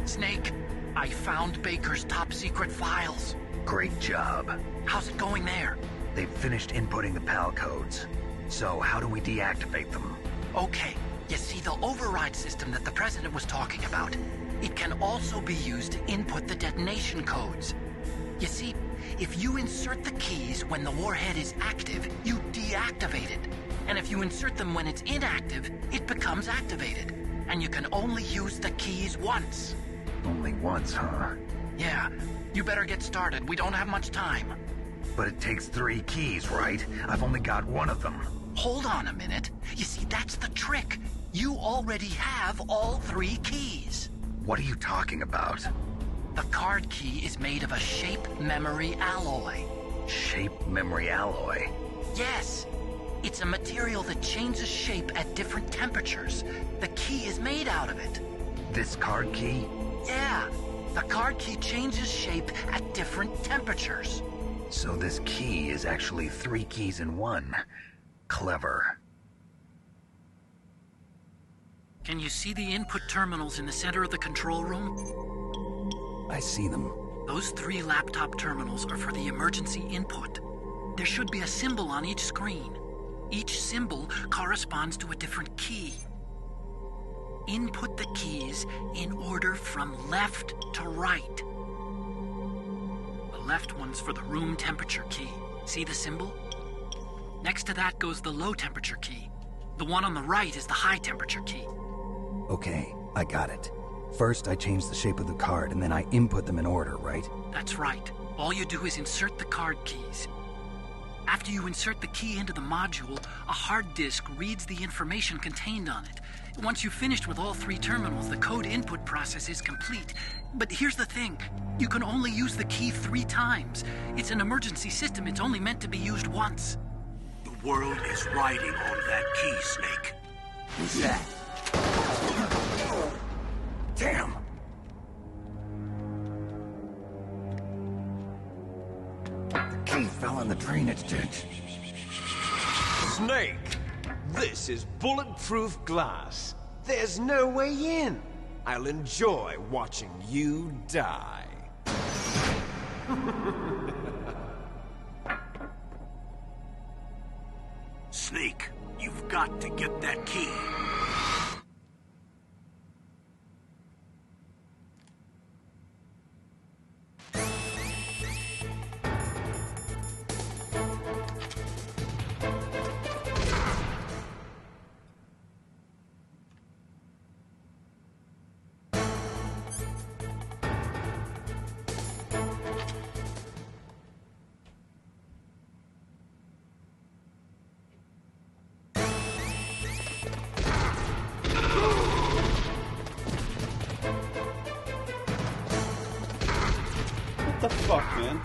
Snake, I found Baker's top-secret files. Great job. How's it going there? They've finished inputting the PAL codes. So how do we deactivate them? Okay. You see, the override system that the President was talking about, it can also be used to input the detonation codes. You see, if you insert the keys when the warhead is active, you deactivate it. And if you insert them when it's inactive, it becomes activated. And you can only use the keys once. Only once, huh? Yeah. You better get started. We don't have much time. But it takes 3 keys, right? I've only got 1 of them. Hold on a minute. You see, that's the trick. You already have all 3 keys. What are you talking about? The card key is made of a shape memory alloy. Shape memory alloy? Yes. It's a material that changes shape at different temperatures. The key is made out of it. This card key? Yeah. The card key changes shape at different temperatures. So this key is actually 3 keys in 1. Clever. Can you see the input terminals in the center of the control room? I see them. Those 3 laptop terminals are for the emergency input. There should be a symbol on each screen. Each symbol corresponds to a different key. Input the keys in order from left to right. The left one's for the room temperature key. See the symbol? Next to that goes the low temperature key. The one on the right is the high temperature key. Okay, I got it. First, I change the shape of the card, and then I input them in order, right? That's right. All you do is insert the card keys. After you insert the key into the module, a hard disk reads the information contained on it. Once you've finished with all 3 terminals, the code input process is complete. But here's the thing. You can only use the key 3 times. It's an emergency system. It's only meant to be used once. The world is riding on that key, Snake. Who's that? Damn! The key fell in the drainage ditch. Snake! This is bulletproof glass. There's no way in. I'll enjoy watching you die. Snake, you've got to get that key. What the fuck, man?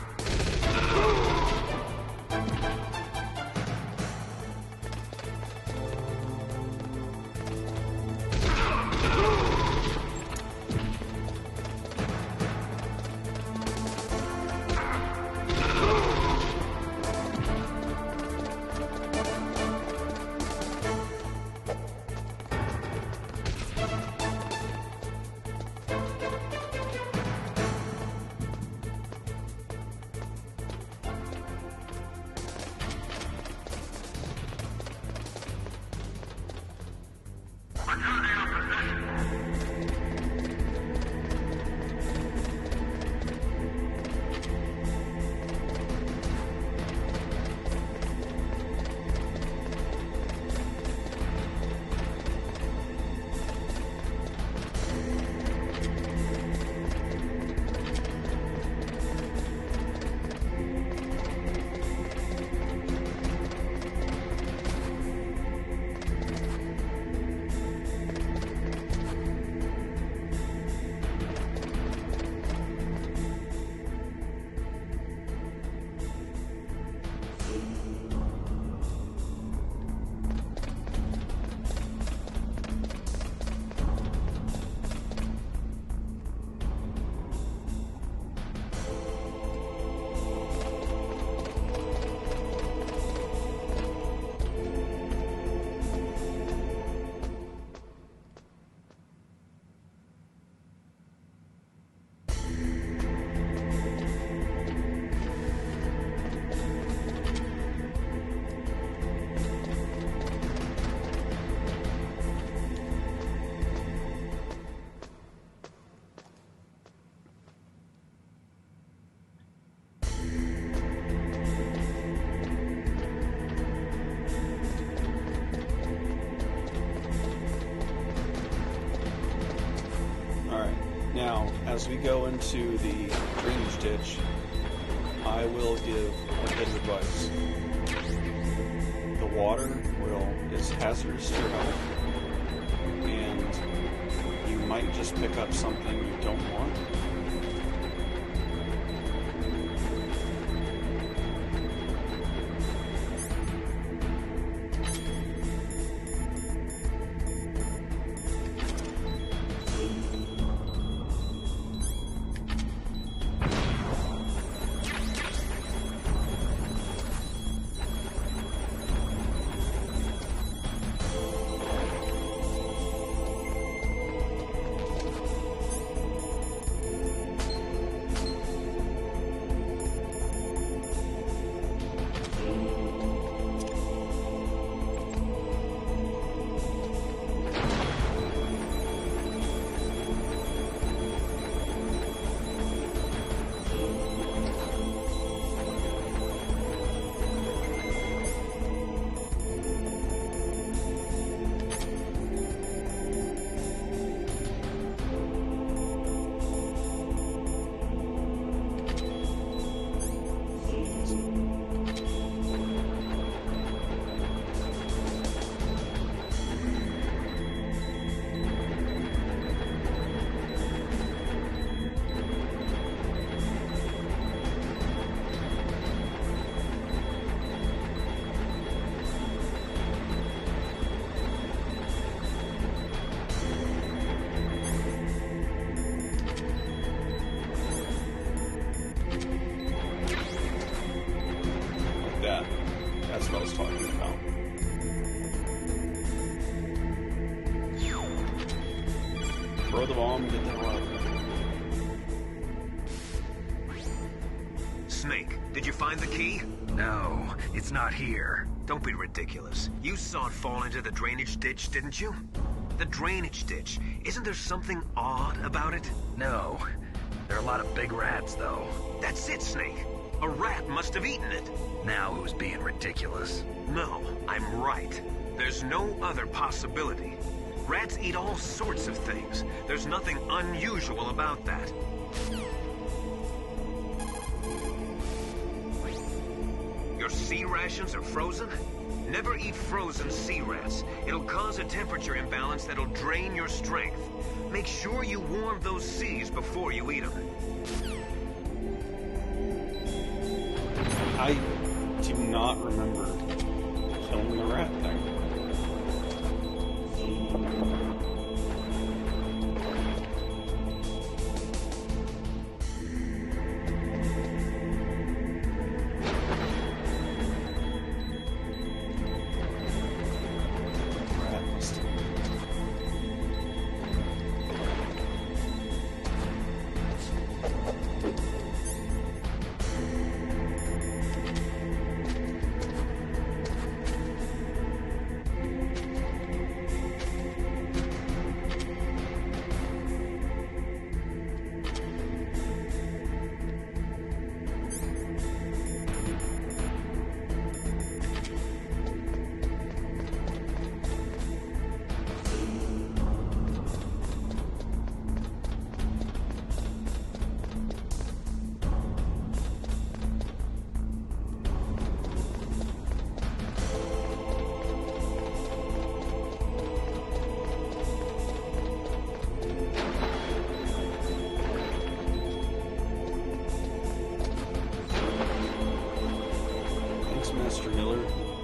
as we go into the drainage ditch, I will give a bit of advice. The water is hazardous to your health, and you might just pick up something you don't want. That's what I was talking about. Throw the bomb, get the hell out of here. Snake, did you find the key? No, it's not here. Don't be ridiculous. You saw it fall into the drainage ditch, didn't you? The drainage ditch. Isn't there something odd about it? No. There are a lot of big rats, though. That's it, Snake. A rat must have eaten it. Now who's being ridiculous? No, I'm right. There's no other possibility. Rats eat all sorts of things. There's nothing unusual about that. Your sea rations are frozen? Never eat frozen sea rats. It'll cause a temperature imbalance that'll drain your strength. Make sure you warm those seas before you eat them. I do not remember killing the rat thing.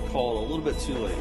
Called a little bit too late.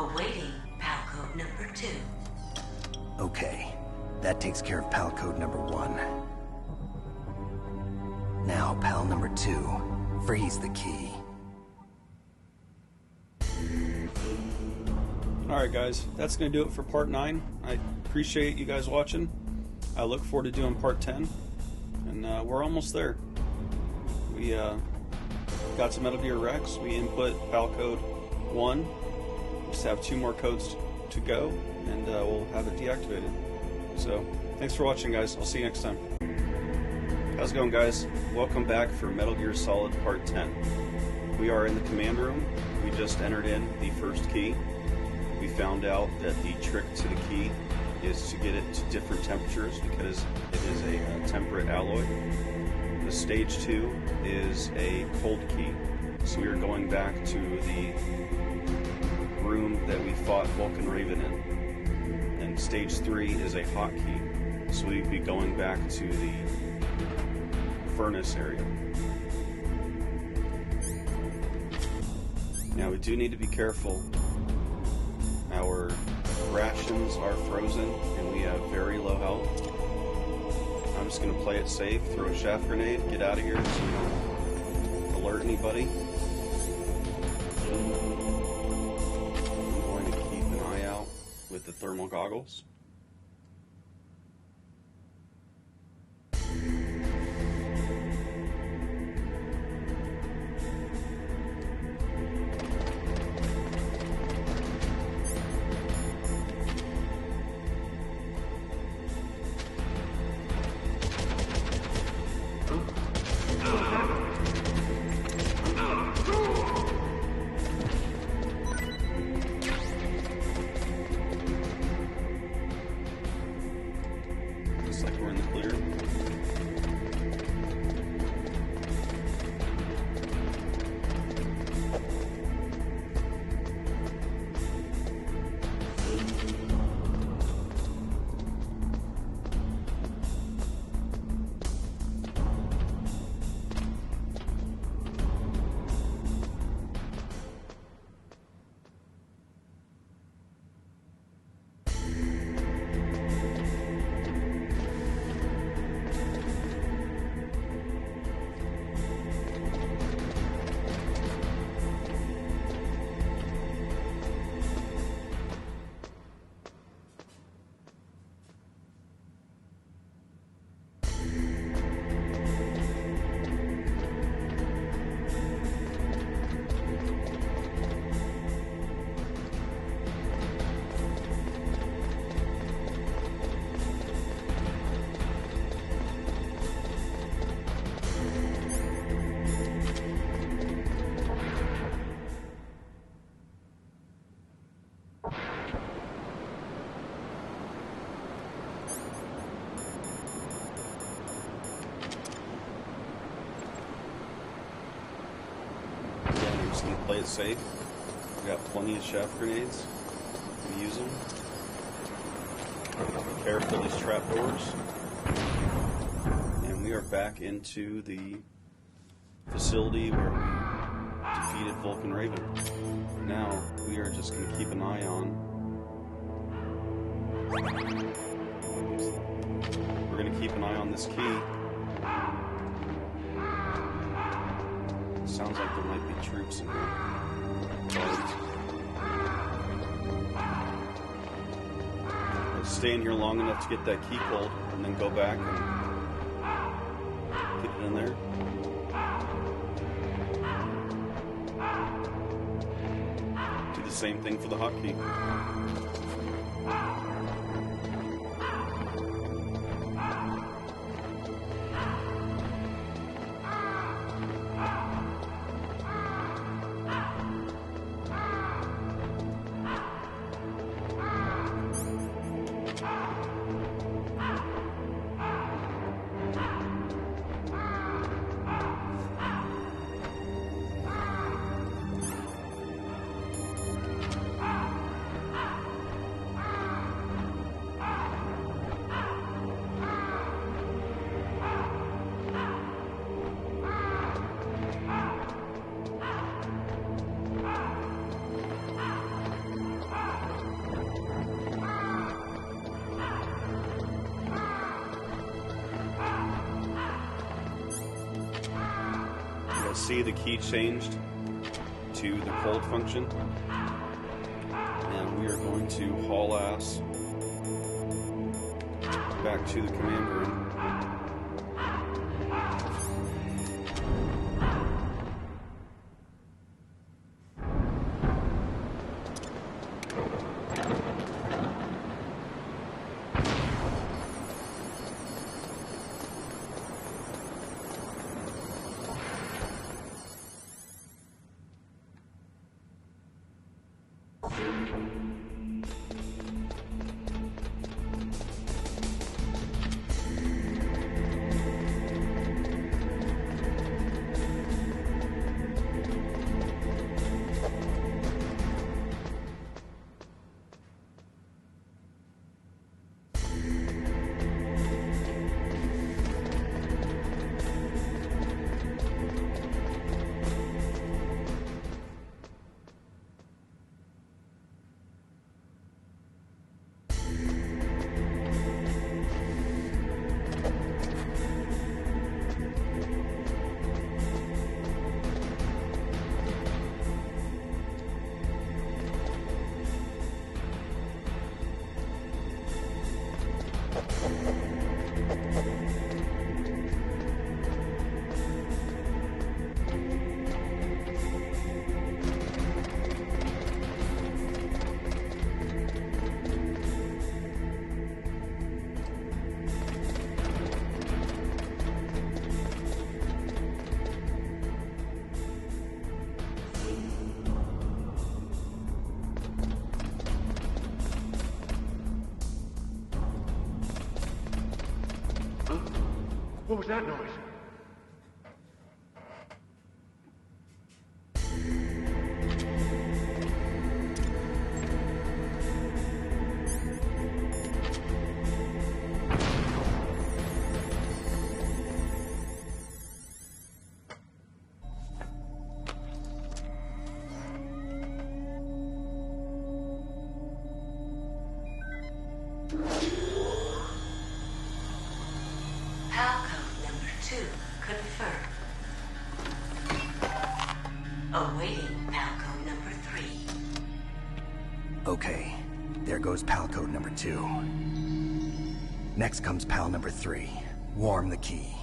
Awaiting PAL code number 2. Okay, that takes care of PAL code number 1. Now, PAL number 2, freeze the key. Alright guys, that's going to do it for part 9. I appreciate you guys watching. I look forward to doing part 10. And we're almost there. We got some Metal Gear Rex. We input PAL code 1. We just have 2 more codes to go, and we'll have it deactivated. So, thanks for watching, guys. I'll see you next time. How's it going, guys? Welcome back for Metal Gear Solid Part 10. We are in the command room. We just entered in the first key. We found out that the trick to the key is to get it to different temperatures because it is a temperate alloy. The stage 2 is a cold key. So we are going back to the room that we fought Vulcan Raven in. And stage 3 is a hot key. So we'd be going back to the furnace area. Now we do need to be careful. Our rations are frozen and we have very low health. I'm just going to play it safe, throw a shaft grenade, get out of here so we don't alert anybody. I'm going to keep an eye out with the thermal goggles. Play it safe. We got plenty of shaft grenades. We use them. Be careful of these trapdoors. And we are back into the facility where we defeated Vulcan Raven. Now we are just going to keep an eye on. We're going to keep an eye on this key. Sounds like there might be troops in here. Let's stay in here long enough to get that key pulled, and then go back and get it in there. Do the same thing for the hotkey. see the key changed to the cold function. And we are going to haul ass back to the command room. What was that noise? Okay, there goes pal code number 2. Next comes pal number 3. Warm the key.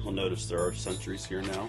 You'll notice there are sentries here now.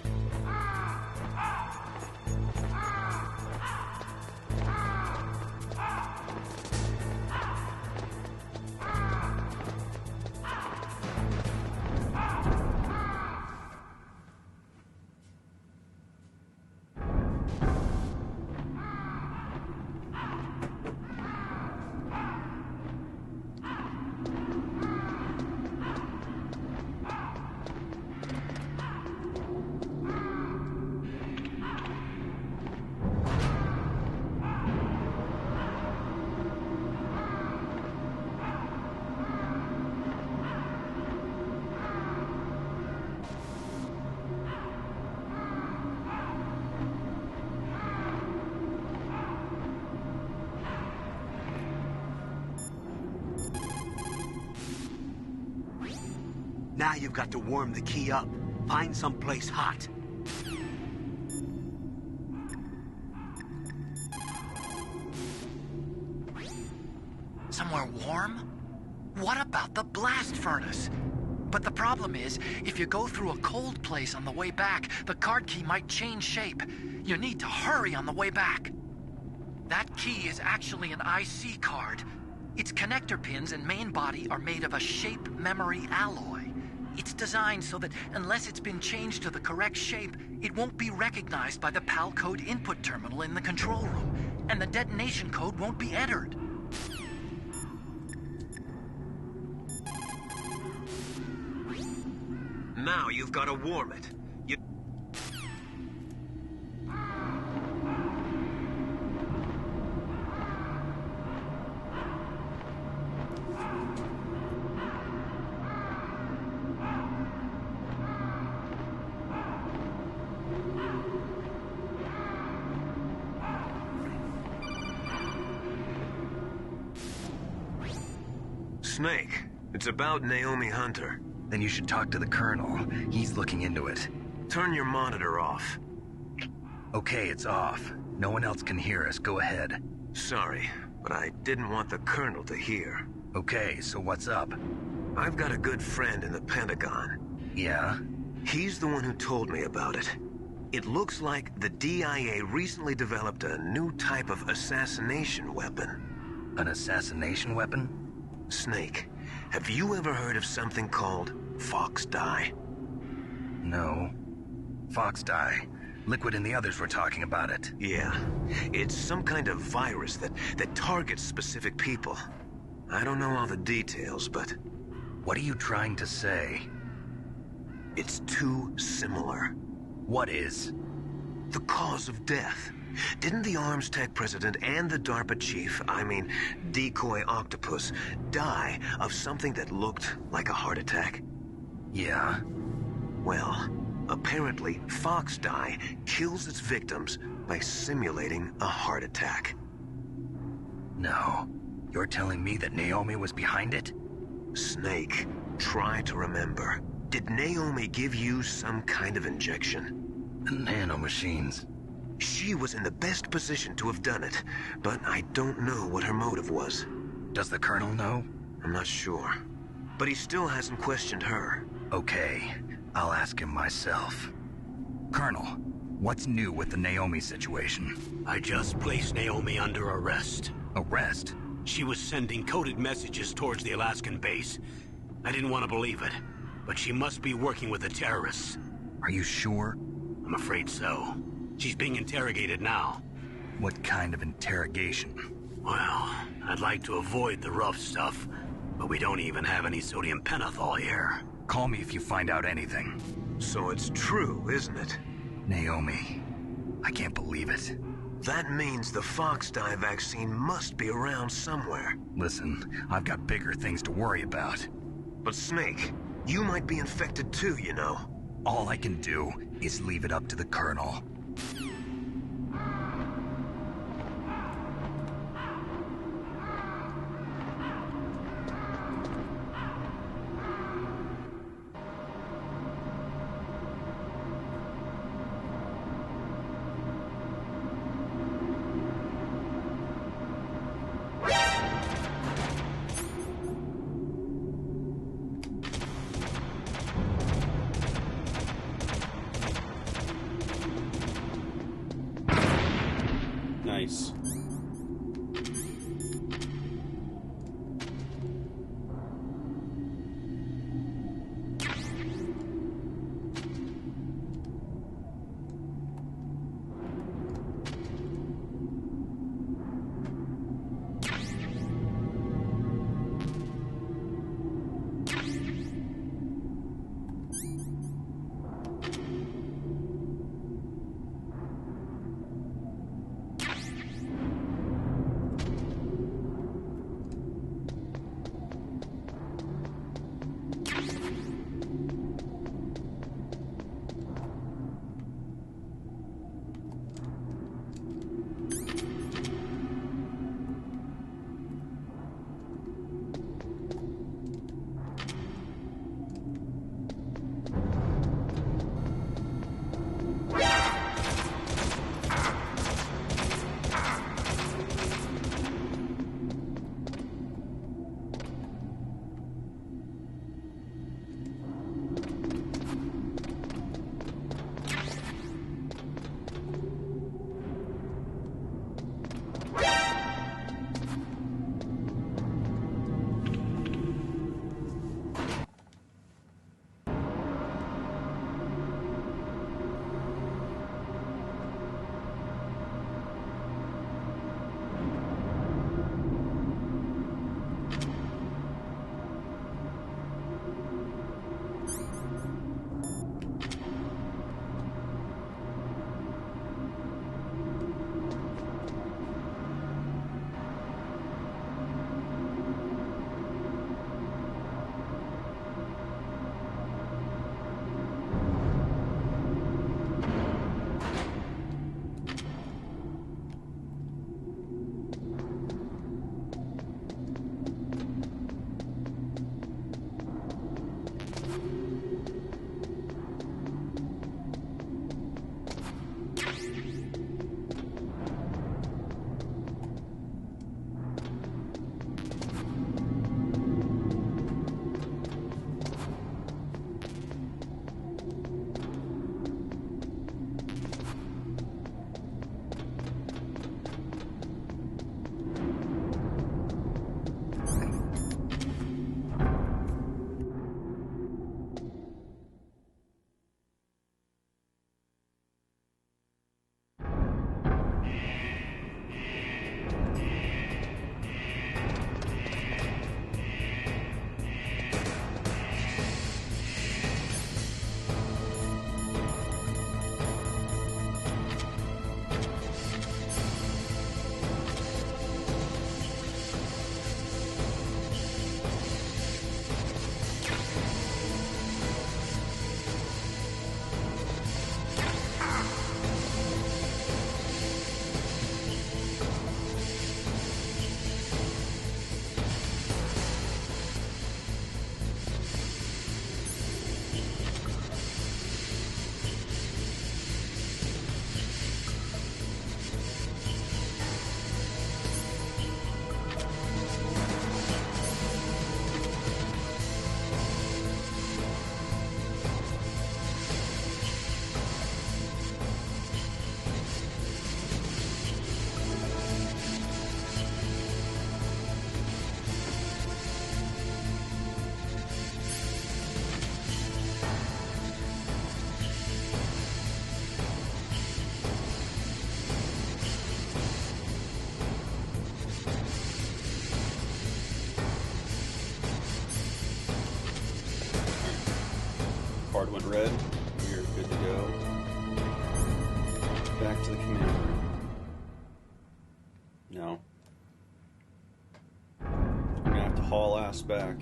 Now you've got to warm the key up. Find someplace hot. Somewhere warm? What about the blast furnace? But the problem is, if you go through a cold place on the way back, the card key might change shape. You need to hurry on the way back. That key is actually an IC card. Its connector pins and main body are made of a shape memory alloy. It's designed so that unless it's been changed to the correct shape, it won't be recognized by the PAL code input terminal in the control room, and the detonation code won't be entered. Now you've got to warm it. Snake, it's about Naomi Hunter. Then you should talk to the Colonel. He's looking into it. Turn your monitor off. Okay, it's off. No one else can hear us. Go ahead. Sorry, but I didn't want the Colonel to hear. Okay, so what's up? I've got a good friend in the Pentagon. Yeah? He's the one who told me about it. It looks like the DIA recently developed a new type of assassination weapon. An assassination weapon? Snake, have you ever heard of something called Fox Dye? No. Fox Dye. Liquid and the others were talking about it. Yeah. It's some kind of virus that targets specific people. I don't know all the details, but... What are you trying to say? It's too similar. What is? The cause of death. Didn't the Arms Tech president and the DARPA chief, Decoy Octopus, die of something that looked like a heart attack? Yeah. Well, apparently Fox Dye kills its victims by simulating a heart attack. No. You're telling me that Naomi was behind it? Snake, try to remember. Did Naomi give you some kind of injection? Nanomachines. She was in the best position to have done it, but I don't know what her motive was. Does the Colonel know? I'm not sure. But he still hasn't questioned her. Okay, I'll ask him myself. Colonel, what's new with the Naomi situation? I just placed Naomi under arrest. Arrest? She was sending coded messages towards the Alaskan base. I didn't want to believe it, but she must be working with the terrorists. Are you sure? I'm afraid so. She's being interrogated now. What kind of interrogation? Well, I'd like to avoid the rough stuff, but we don't even have any sodium pentothal here. Call me if you find out anything. So it's true, isn't it? Naomi, I can't believe it. That means the Fox Dye vaccine must be around somewhere. Listen, I've got bigger things to worry about. But Snake, you might be infected too, you know. All I can do is leave it up to the Colonel. card went red. We're good to go. Back to the command room. No. I'm gonna have to haul ass back.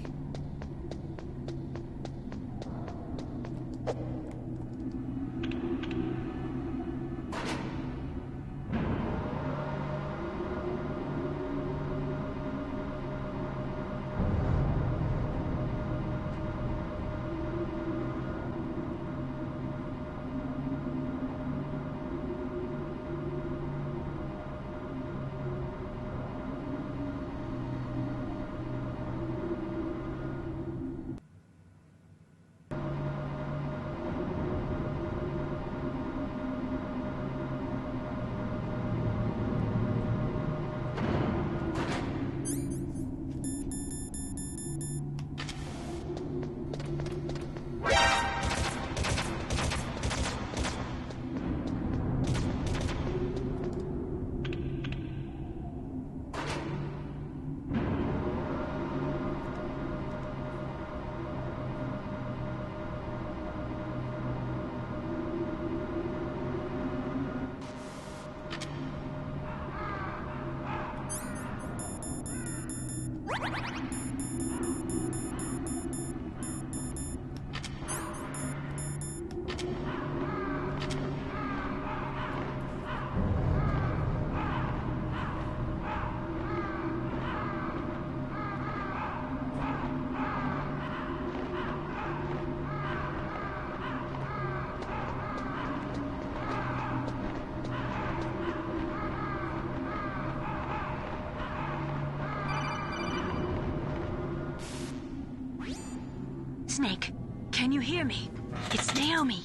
Snake, can you hear me? It's Naomi.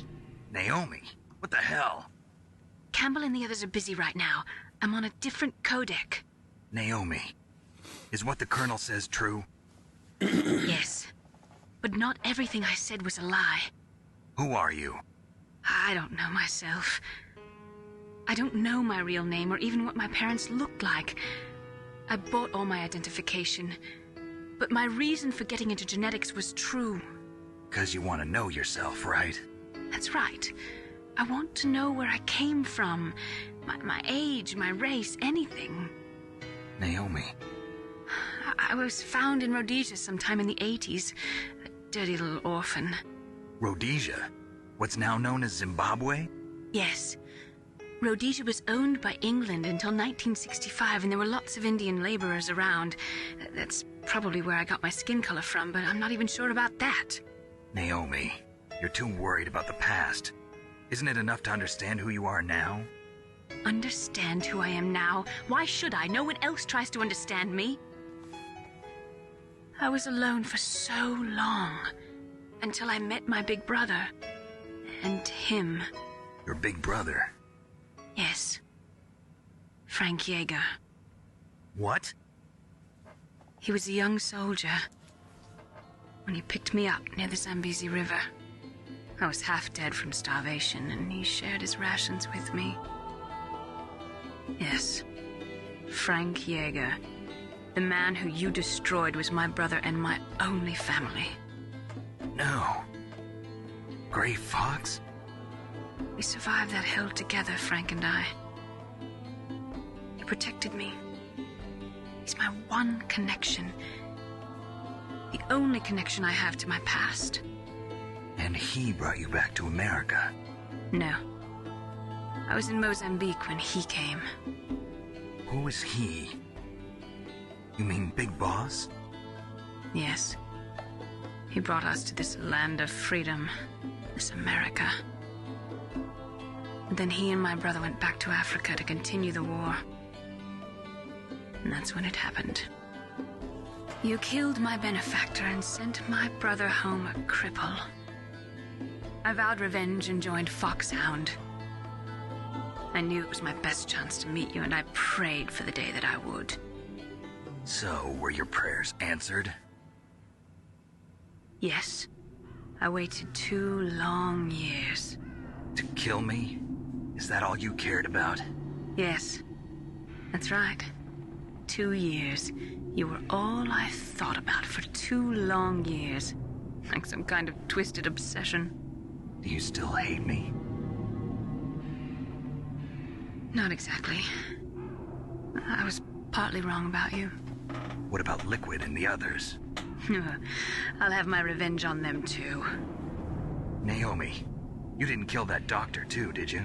Naomi? What the hell? Campbell and the others are busy right now. I'm on a different codec. Naomi, is what the Colonel says true? Yes. But not everything I said was a lie. Who are you? I don't know myself. I don't know my real name or even what my parents looked like. I bought all my identification. But my reason for getting into genetics was true. 'Cause you want to know yourself, right? That's right. I want to know where I came from. My age, my race, anything. Naomi. I was found in Rhodesia sometime in the 80s. A dirty little orphan. Rhodesia? What's now known as Zimbabwe? Yes. Rhodesia was owned by England until 1965, and there were lots of Indian laborers around. That's probably where I got my skin color from, but I'm not even sure about that. Naomi, you're too worried about the past. Isn't it enough to understand who you are now? Understand who I am now? Why should I? No one else tries to understand me. I was alone for so long, until I met my big brother. And him. Your big brother? Yes. Frank Yeager. What? He was a young soldier when he picked me up near the Zambezi River. I was half dead from starvation, and he shared his rations with me. Yes. Frank Yeager. The man who you destroyed was my brother and my only family. No. Gray Fox? We survived that hell together, Frank and I. He protected me. He's my one connection. The only connection I have to my past. And he brought you back to America? No. I was in Mozambique when he came. Who is he? You mean Big Boss? Yes. He brought us to this land of freedom, this America. And then he and my brother went back to Africa to continue the war. And that's when it happened. You killed my benefactor and sent my brother home a cripple. I vowed revenge and joined Fox-Hound. I knew it was my best chance to meet you, and I prayed for the day that I would. So, were your prayers answered? Yes. I waited 2 long years. To kill me? Is that all you cared about? Yes. That's right. 2 years. You were all I thought about for 2 long years. Like some kind of twisted obsession. Do you still hate me? Not exactly. I was partly wrong about you. What about Liquid and the others? I'll have my revenge on them too. Naomi, you didn't kill that doctor too, did you?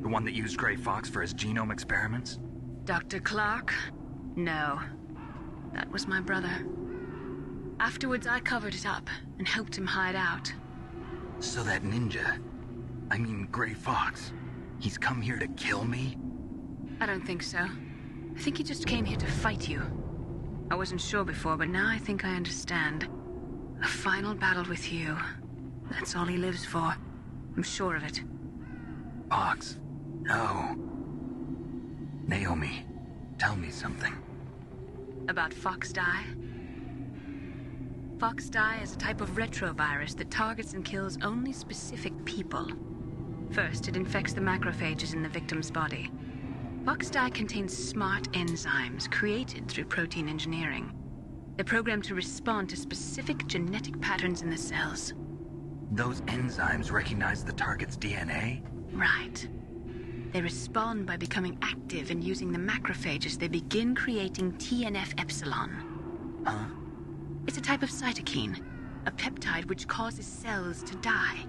The one that used Grey Fox for his genome experiments? Dr. Clark? No. That was my brother. Afterwards, I covered it up and helped him hide out. So that ninja, I mean Grey Fox, he's come here to kill me? I don't think so. I think he just came here to fight you. I wasn't sure before, but now I think I understand. A final battle with you. That's all he lives for. I'm sure of it. Fox? No. Naomi, tell me something. About Fox-Die? Fox-Die is a type of retrovirus that targets and kills only specific people. First, it infects the macrophages in the victim's body. Fox-Die contains smart enzymes created through protein engineering. They're programmed to respond to specific genetic patterns in the cells. Those enzymes recognize the target's DNA? Right. They respond by becoming active and using the macrophages. They begin creating TNF-epsilon. Huh? It's a type of cytokine, a peptide which causes cells to die.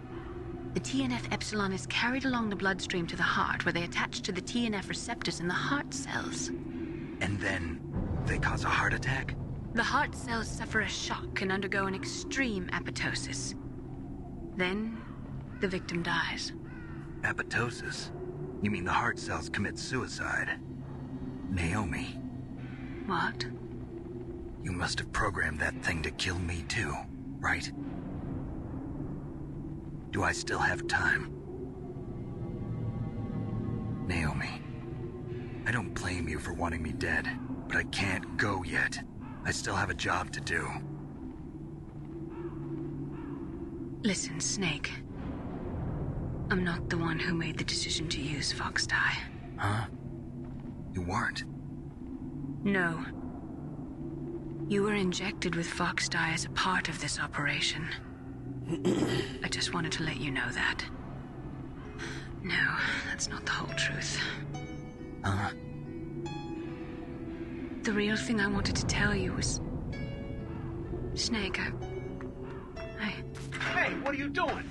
The TNF-epsilon is carried along the bloodstream to the heart, where they attach to the TNF receptors in the heart cells. And then they cause a heart attack? The heart cells suffer a shock and undergo an extreme apoptosis. Then, the victim dies. Apoptosis? You mean the heart cells commit suicide? Naomi. What? You must have programmed that thing to kill me too, right? Do I still have time? Naomi, I don't blame you for wanting me dead, but I can't go yet. I still have a job to do. Listen, Snake. I'm not the one who made the decision to use Fox-Die. Huh? You weren't? No. You were injected with Fox-Die as a part of this operation. I just wanted to let you know that. No, that's not the whole truth. Huh? The real thing I wanted to tell you was... Snake, I... Hey, what are you doing?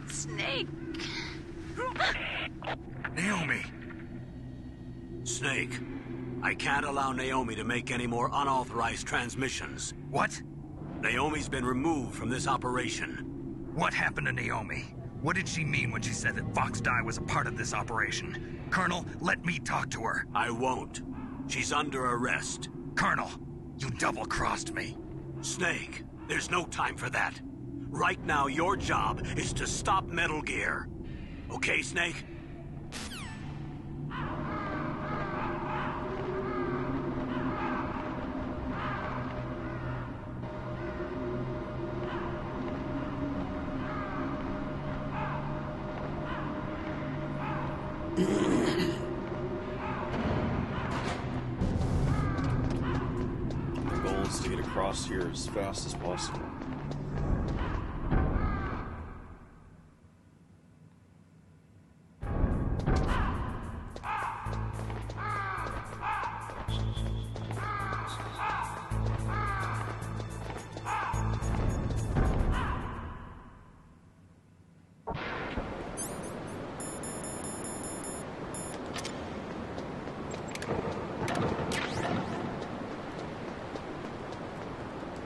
Snake! Naomi! Snake, I can't allow Naomi to make any more unauthorized transmissions. What? Naomi's been removed from this operation. What happened to Naomi? What did she mean when she said that Fox-Die was a part of this operation? Colonel, let me talk to her. I won't. She's under arrest. Colonel, you double-crossed me. Snake, there's no time for that. Right now, your job is to stop Metal Gear. Okay, Snake? The goal is to get across here as fast as possible.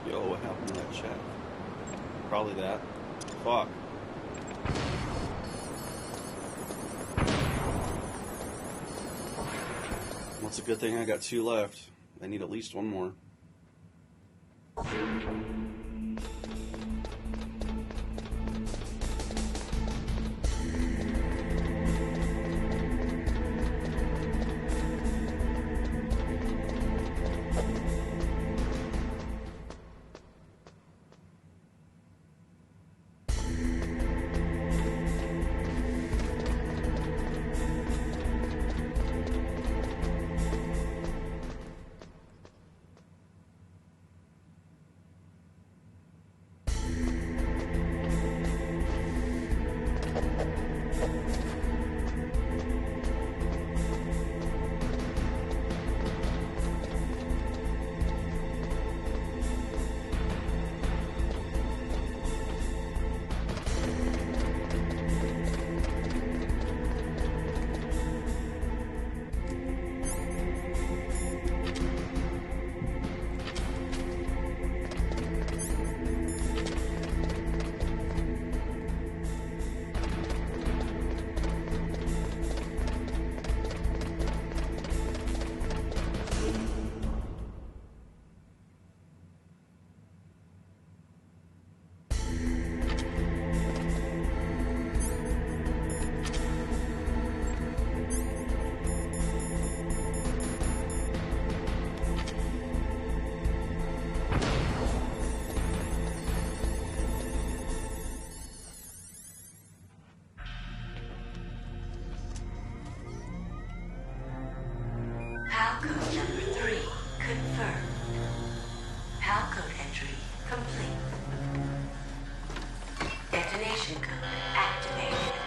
Yo, what happened to that chat? Probably that. Fuck. Well, it's a good thing I got 2 left. I need at least 1 more.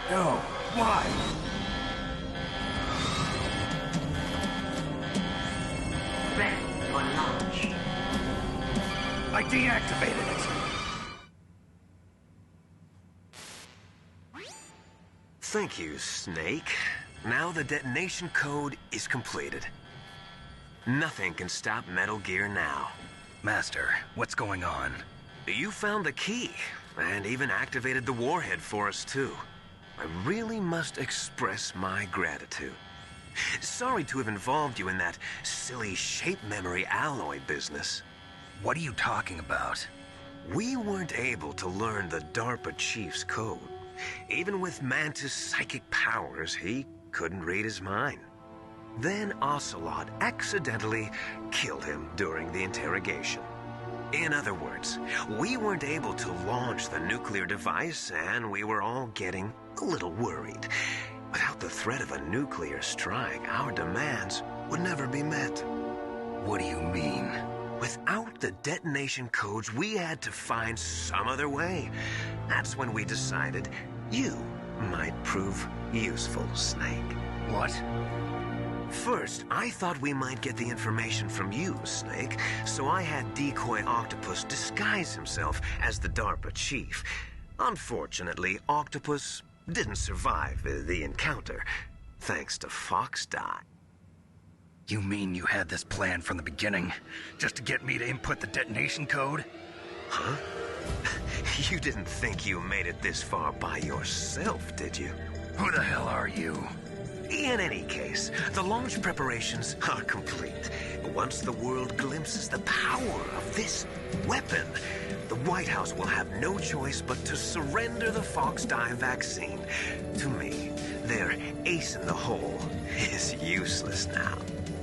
No, why? Ready for launch. I deactivated it. Thank you, Snake. Now the detonation code is completed. Nothing can stop Metal Gear now. Master, what's going on? You found the key, and even activated the warhead for us, too. I really must express my gratitude. Sorry to have involved you in that silly shape memory alloy business. What are you talking about? We weren't able to learn the DARPA chief's code. Even with Mantis' psychic powers, he couldn't read his mind. Then Ocelot accidentally killed him during the interrogation. In other words, we weren't able to launch the nuclear device, and we were all getting a little worried. Without the threat of a nuclear strike, our demands would never be met. What do you mean? Without the detonation codes, we had to find some other way. That's when we decided you might prove useful, Snake. What? First, I thought we might get the information from you, Snake, so I had Decoy Octopus disguise himself as the DARPA chief. Unfortunately, Octopus didn't survive the encounter, thanks to Fox-Hound. You mean you had this plan from the beginning, just to get me to input the detonation code? Huh? You didn't think you made it this far by yourself, did you? Who the hell are you? In any case, the launch preparations are complete. Once the world glimpses the power of this weapon, the White House will have no choice but to surrender the Fox-Hound vaccine. To me, their ace in the hole is useless now.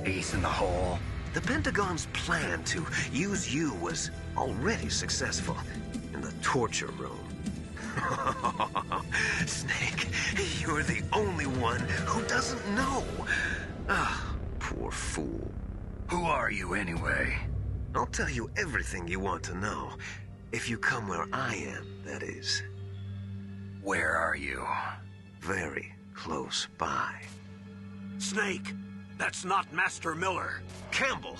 Ace in the hole? The Pentagon's plan to use you was already successful in the torture room. Snake, you're the only one who doesn't know. Ah, poor fool. Who are you anyway? I'll tell you everything you want to know. If you come where I am, that is. Where are you? Very close by. Snake, that's not Master Miller. Campbell,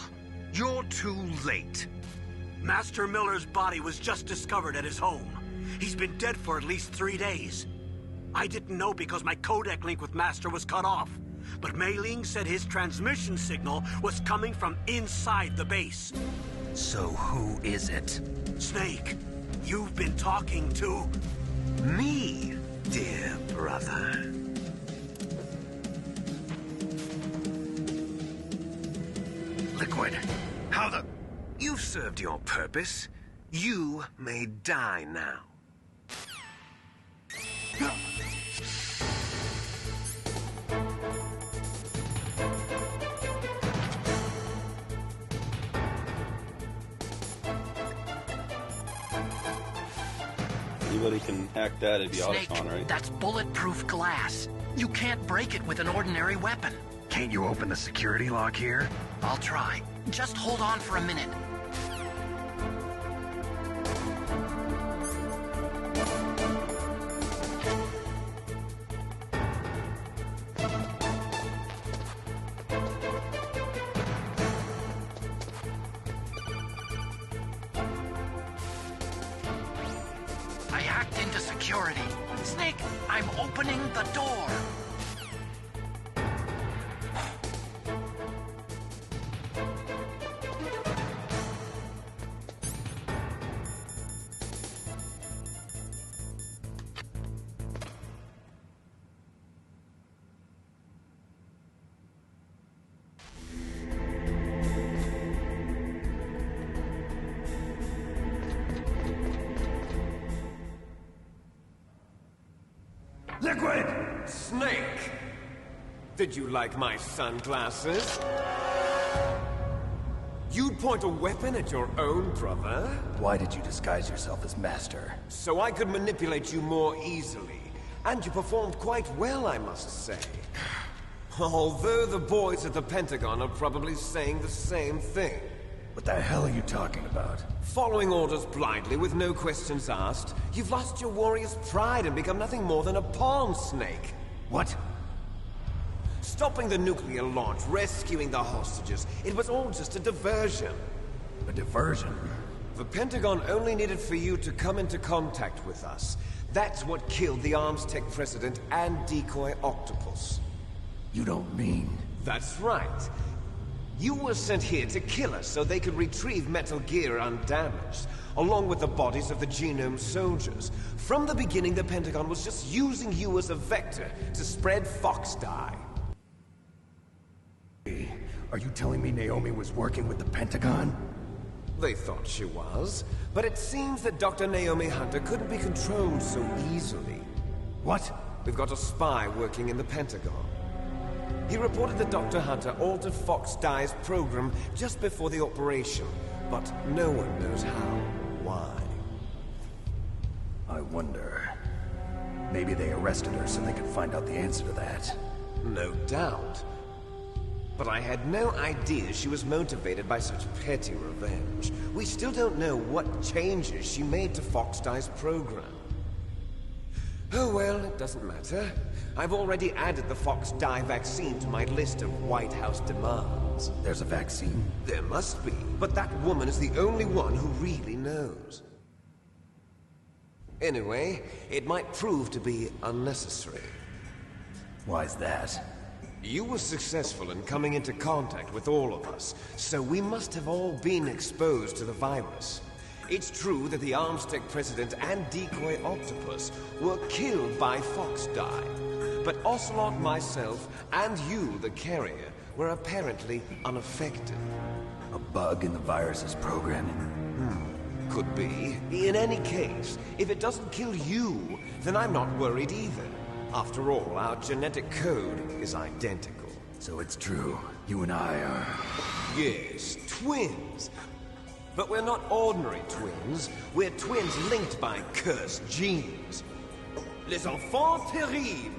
you're too late. Master Miller's body was just discovered at his home. He's been dead for at least 3 days. I didn't know because my codec link with Master was cut off. But Mei Ling said his transmission signal was coming from inside the base. So who is it? Snake, you've been talking to... me, dear brother. Liquid, how the... You've served your purpose. You may die now. Anybody can hack that, it'd be Snake, Otacon, right? That's bulletproof glass. You can't break it with an ordinary weapon. Can't you open the security lock here? I'll try. Just hold on for a minute. I hacked into security. Snake, I'm opening the door. Liquid! Snake! Did you like my sunglasses? You'd point a weapon at your own brother? Why did you disguise yourself as Master? So I could manipulate you more easily. And you performed quite well, I must say. Although the boys at the Pentagon are probably saying the same thing. What the hell are you talking about? Following orders blindly with no questions asked, you've lost your warrior's pride and become nothing more than a pawn snake. What? Stopping the nuclear launch, rescuing the hostages, it was all just a diversion. A diversion? The Pentagon only needed for you to come into contact with us. That's what killed the Arms Tech president and decoy octopus. You don't mean... That's right. You were sent here to kill us so they could retrieve Metal Gear undamaged, along with the bodies of the Genome soldiers. From the beginning, the Pentagon was just using you as a vector to spread Fox dye. Are you telling me Naomi was working with the Pentagon? They thought she was, but it seems that Dr. Naomi Hunter couldn't be controlled so easily. What? We've got a spy working in the Pentagon. He reported that Dr. Hunter altered Fox Dye's program just before the operation, but no one knows how, why. I wonder... Maybe they arrested her so they could find out the answer to that. No doubt. But I had no idea she was motivated by such petty revenge. We still don't know what changes she made to Fox Dye's program. Oh well, it doesn't matter. I've already added the Fox Dye vaccine to my list of White House demands. There's a vaccine? There must be, but that woman is the only one who really knows. Anyway, it might prove to be unnecessary. Why's that? You were successful in coming into contact with all of us, so we must have all been exposed to the virus. It's true that the Arms Tech president and decoy octopus were killed by Fox Dye, but Ocelot, myself, and you, the carrier, were apparently unaffected. A bug in the virus's programming? Could be. In any case, if it doesn't kill you, then I'm not worried either. After all, our genetic code is identical. So it's true. You and I are... Yes, twins. But we're not ordinary twins. We're twins linked by cursed genes. Les enfants terribles.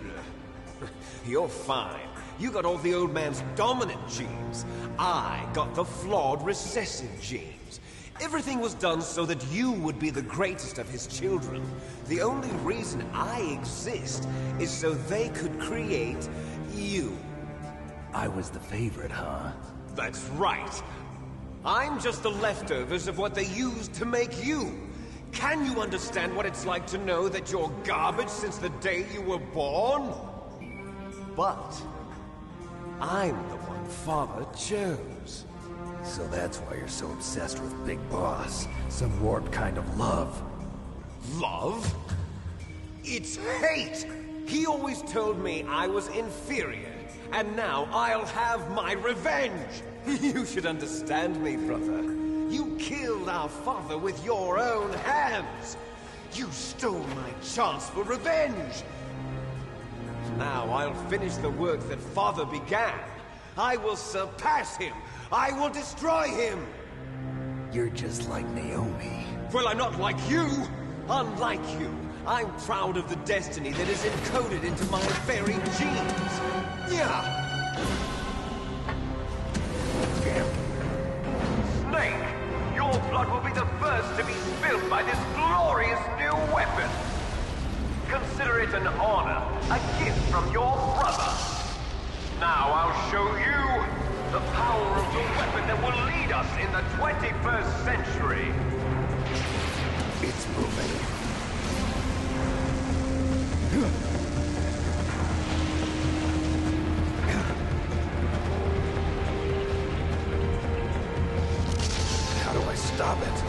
You're fine. You got all the old man's dominant genes. I got the flawed recessive genes. Everything was done so that you would be the greatest of his children. The only reason I exist is so they could create you. I was the favorite, huh? That's right. I'm just the leftovers of what they used to make you. Can you understand what it's like to know that you're garbage since the day you were born? But I'm the one Father chose. So that's why you're so obsessed with Big Boss. Some warped kind of love. Love? It's hate! He always told me I was inferior, and now I'll have my revenge! You should understand me, brother. You killed our father with your own hands! You stole my chance for revenge! Now I'll finish the work that Father began. I will surpass him! I will destroy him! You're just like Naomi. Well, I'm not like you! Unlike you, I'm proud of the destiny that is encoded into my very genes! Yeah! Snake, your blood will be the first to be spilled by this glorious new weapon! Consider it an honor, a gift from your brother! Now I'll show you the power of the weapon that will lead us in the 21st century! It's moving. How do I stop it?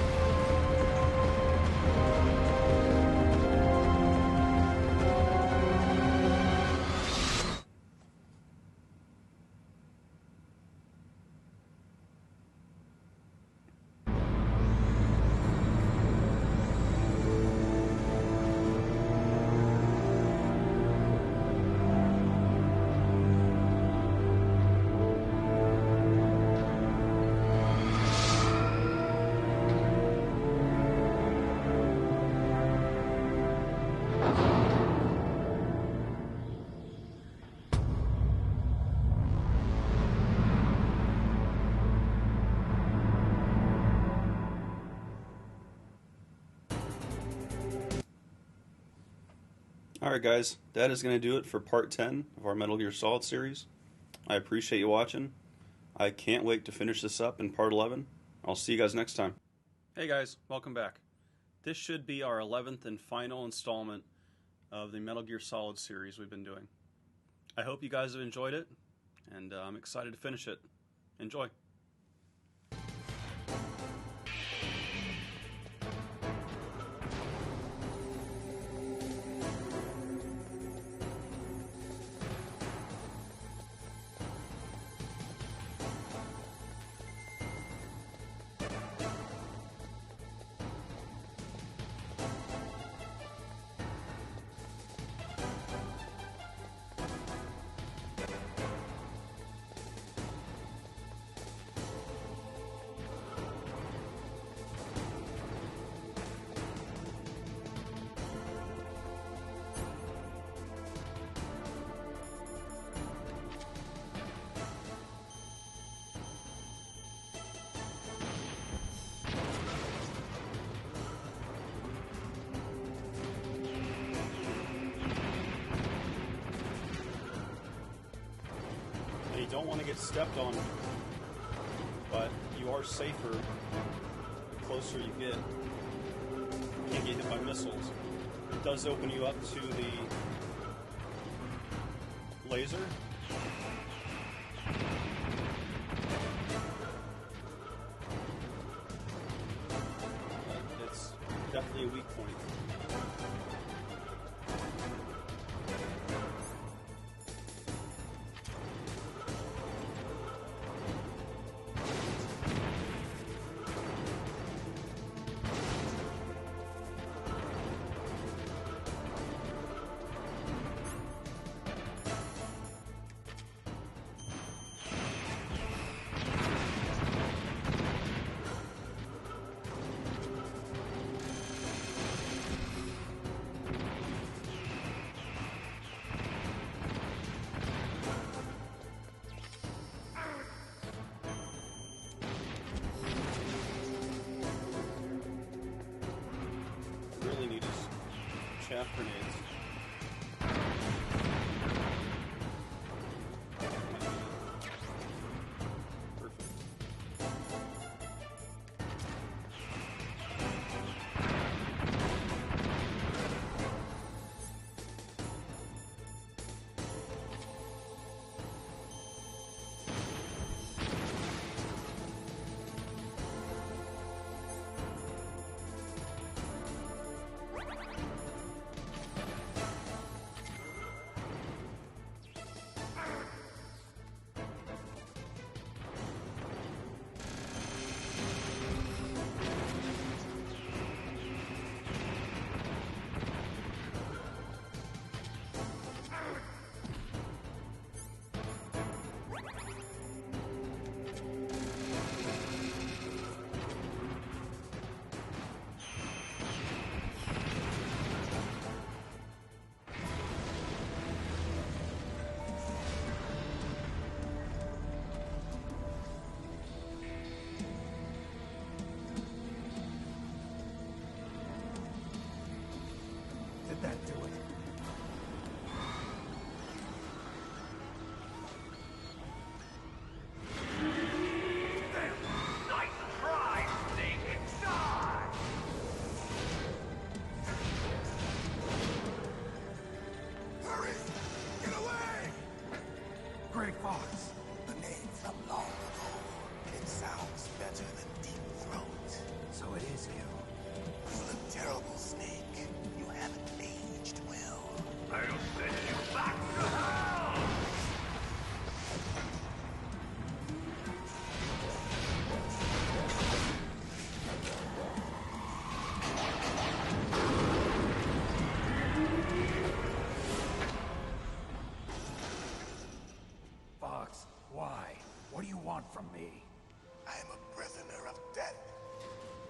Alright guys, that is going to do it for part 10 of our Metal Gear Solid series. I appreciate you watching. I can't wait to finish this up in part 11. I'll see you guys next time. Hey guys, welcome back. This should be our 11th and final installment of the Metal Gear Solid series we've been doing. I hope you guys have enjoyed it, and I'm excited to finish it. Enjoy. You don't want to get stepped on, but you are safer the closer you get. You can't get hit by missiles. It does open you up to the laser. But it's definitely a weak point. Chaff grenades. Did that do it? Grey Fox. The name from long ago. It sounds better than Deep Throat. So it is you. You look terrible, Snake. You haven't aged well. I'll send you back to hell! Fox, why? What do you want from me? I am a prisoner of death.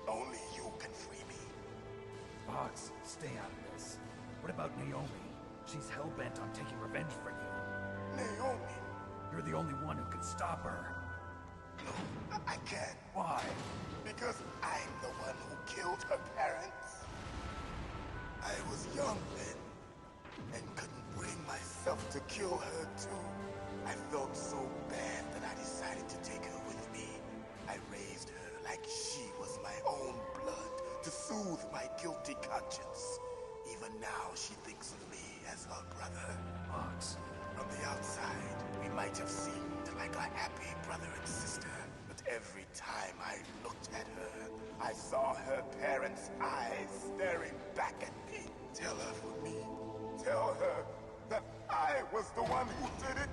Only you can free me. Fox, stay out of this. What about Naomi? She's hell-bent on taking revenge for you. Naomi? You're the only one who can stop her. No, I can't. Why? Because I'm the one who killed her parents. I was young then. to kill her too. I felt so bad that I decided to take her with me. I raised her like she was my own blood to soothe my guilty conscience. Even now, she thinks of me as her brother. Fox. From the outside, we might have seemed like a happy brother and sister, but every time I looked at her, I saw her parents' eyes staring back at me. Tell her for me. Tell her that I was the one who did it.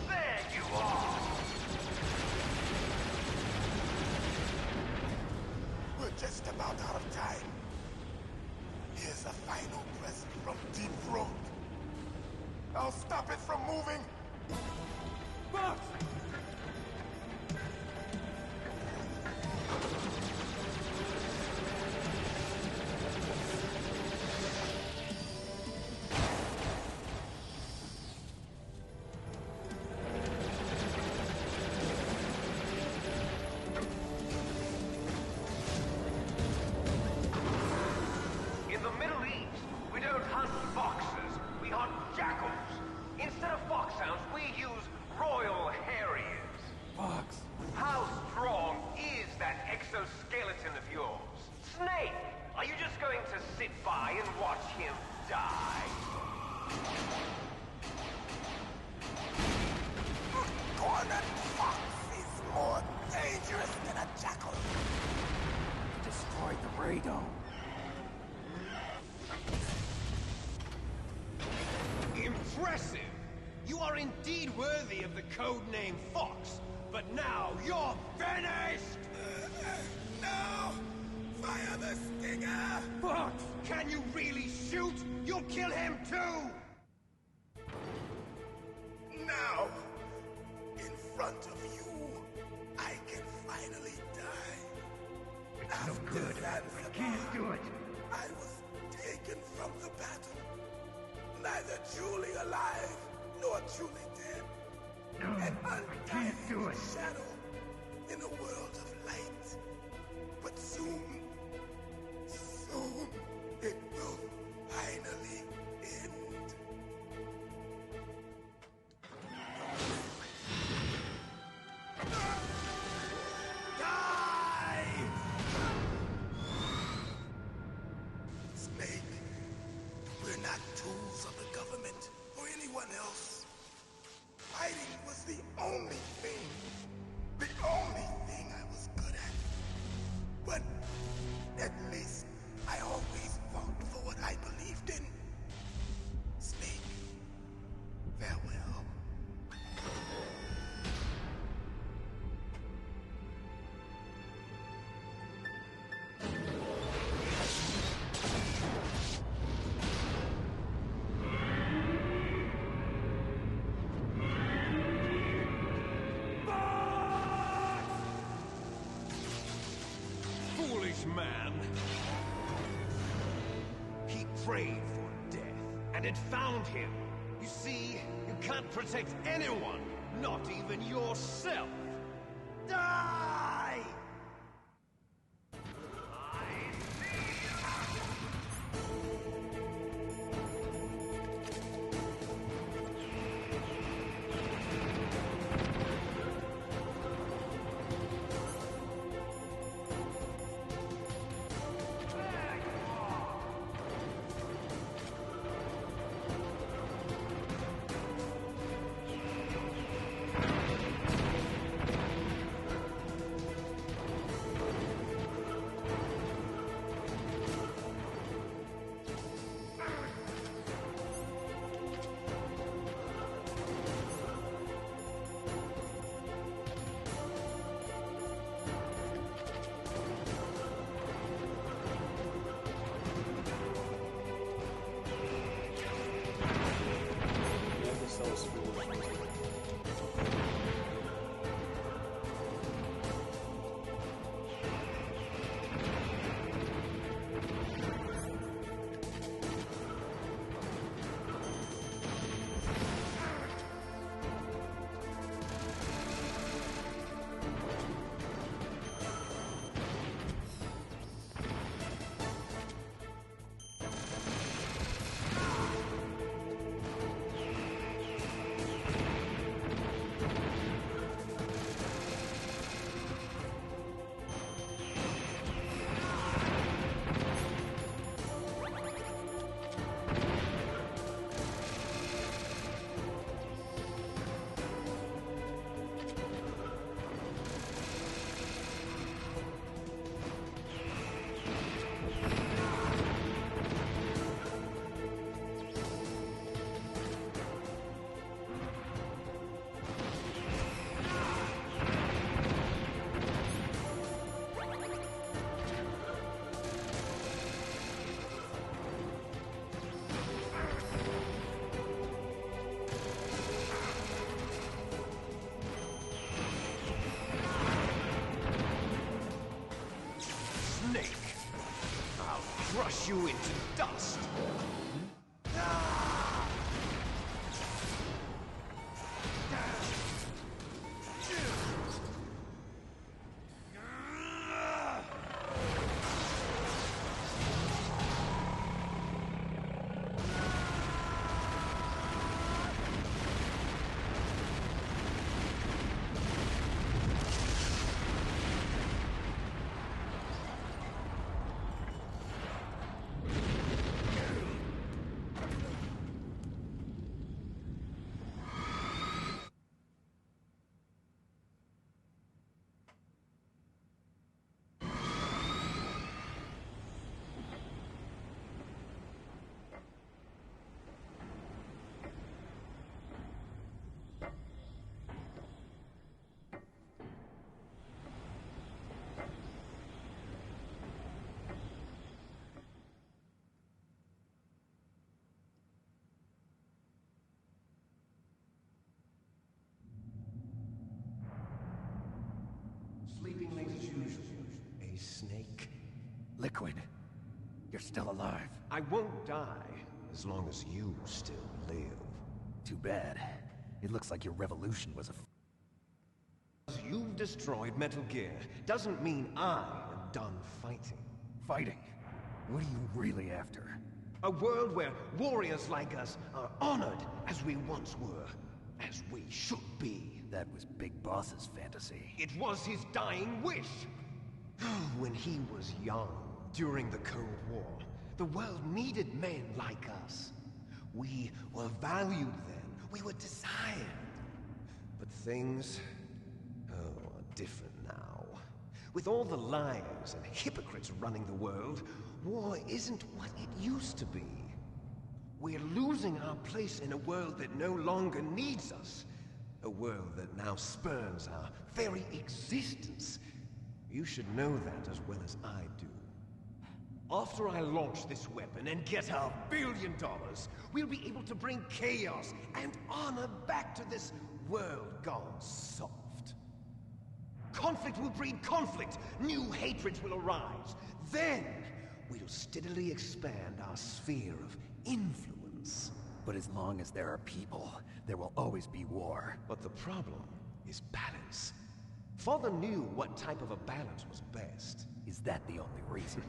There you are! We're just about out of time. Here's a final present from Deep Throat. I'll stop it from moving. Fox! In the Middle East, we don't hunt foxes, we hunt jackals. Instead of foxhounds, we use royal harriers. Fox. How strong is that exoskeleton of yours? Snake, are you just going to sit by and watch him die? Cornered fox is more dangerous than a jackal. Destroyed the radome. Impressive! You are indeed worthy of the codename Fox, but now you're finished! No! Fire the stinger! Fox, can you really shoot? You'll kill him too! Now, in front of you, I can finally die. It's no good. I can't do it. I was taken from the battle. Neither truly alive, nor truly dead. No, An I can't do it. shadow in a world of light. But soon, it will finally end. Die! Snake, we're not tools of the government or anyone else. Fighting was the only thing I was good at. But at least I always fought for what I believed in. Snake, farewell. Foolish man. He prayed for death, and it found him. You see, you can't protect anyone, not even yourself. Die! crush you into dust. Sleeping late as usual. A snake? Liquid, you're still alive. I won't die as long as you still live. Too bad. It looks like your revolution was a... You've destroyed Metal Gear doesn't mean I am done fighting. Fighting? What are you really after? A world where warriors like us are honored as we once were, as we should be. That was Big Boss's fantasy. It was his dying wish. When he was young, during the Cold War, the world needed men like us. We were valued then. We were desired. But things, are different now. With all the liars and hypocrites running the world, war isn't what it used to be. We're losing our place in a world that no longer needs us. A world that now spurns our very existence. You should know that as well as I do. After I launch this weapon and get our $1 billion, we'll be able to bring chaos and honor back to this world gone soft. Conflict will breed conflict. New hatreds will arise. Then, we'll steadily expand our sphere of influence. But as long as there are people, there will always be war. But the problem is balance. Father knew what type of a balance was best. Is that the only reason?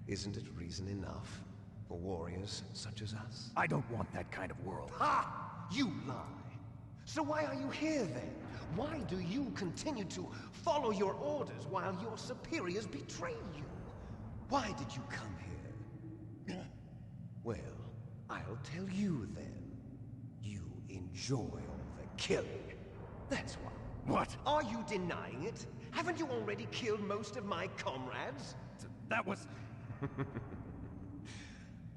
Isn't it reason enough for warriors such as us? I don't want that kind of world. Ha! You lie! So why are you here then? Why do you continue to follow your orders while your superiors betray you? Why did you come here? Well, I'll tell you then. You enjoy all the killing. That's why. What? Are you denying it? Haven't you already killed most of my comrades? That was...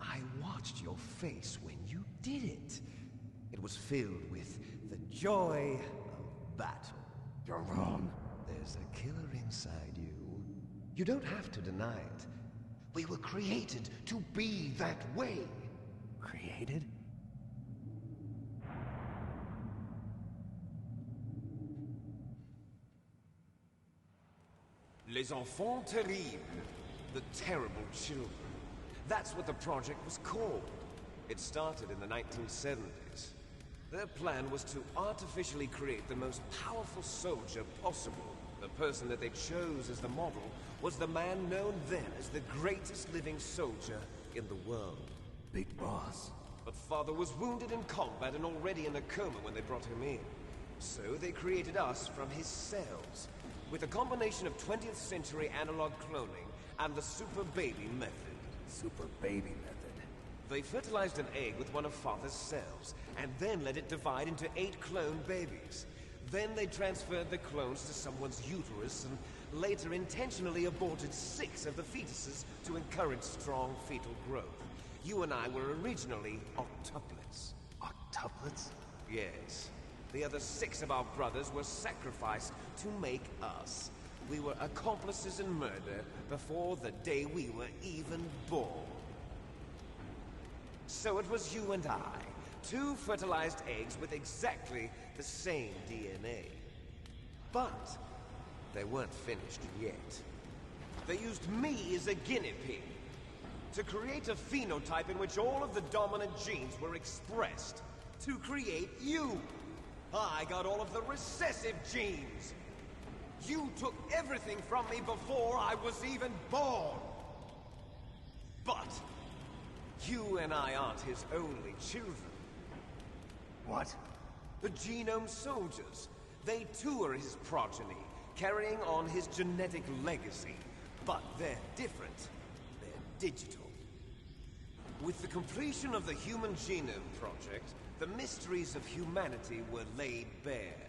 I watched your face when you did it. It was filled with the joy of battle. You're wrong. There's a killer inside you. You don't have to deny it. We were created to be that way. Created? Les enfants terribles. The terrible children. That's what the project was called. It started in the 1970s. Their plan was to artificially create the most powerful soldier possible. The person that they chose as the model was the man known then as the greatest living soldier in the world. Big Boss. But Father was wounded in combat and already in a coma when they brought him in. So they created us from his cells, with a combination of 20th century analog cloning and the super baby method. Super baby method. They fertilized an egg with one of Father's cells, and then let it divide into 8 clone babies. Then they transferred the clones to someone's uterus, and later intentionally aborted 6 of the fetuses to encourage strong fetal growth. You and I were originally octuplets. Octuplets? Yes. The other 6 of our brothers were sacrificed to make us. We were accomplices in murder before the day we were even born. So it was you and I, 2 fertilized eggs with exactly the same DNA. But they weren't finished yet. They used me as a guinea pig to create a phenotype in which all of the dominant genes were expressed. To create you. I got all of the recessive genes. You took everything from me before I was even born. But you and I aren't his only children. What? The Genome Soldiers. They too are his progeny, carrying on his genetic legacy. But they're different. They're digital. With the completion of the Human Genome Project, the mysteries of humanity were laid bare.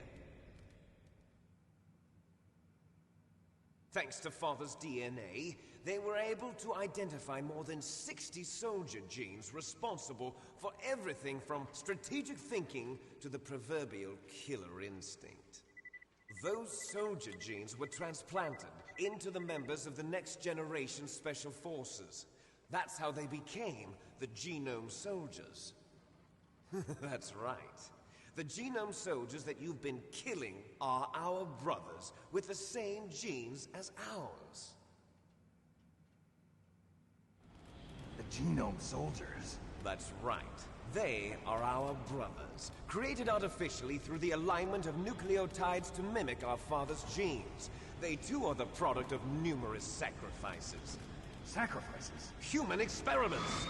Thanks to Father's DNA, they were able to identify more than 60 soldier genes responsible for everything from strategic thinking to the proverbial killer instinct. Those soldier genes were transplanted into the members of the next generation Special Forces. That's how they became the Genome Soldiers. That's right. The Genome Soldiers that you've been killing are our brothers with the same genes as ours. The Genome Soldiers? That's right. They are our brothers, created artificially through the alignment of nucleotides to mimic our father's genes. They too are the product of numerous sacrifices. Sacrifices? Human experiments!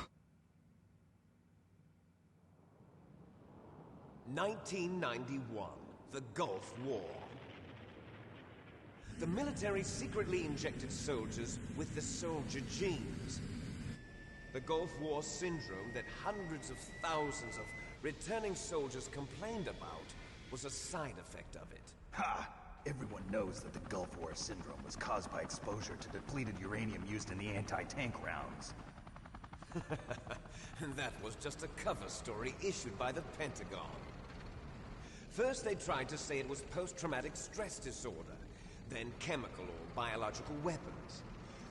1991, the Gulf War. The military secretly injected soldiers with the soldier genes. The Gulf War syndrome that hundreds of thousands of returning soldiers complained about was a side effect of it. Ha! Everyone knows that the Gulf War syndrome was caused by exposure to depleted uranium used in the anti-tank rounds. That was just a cover story issued by the Pentagon. First they tried to say it was post-traumatic stress disorder, then chemical or biological weapons.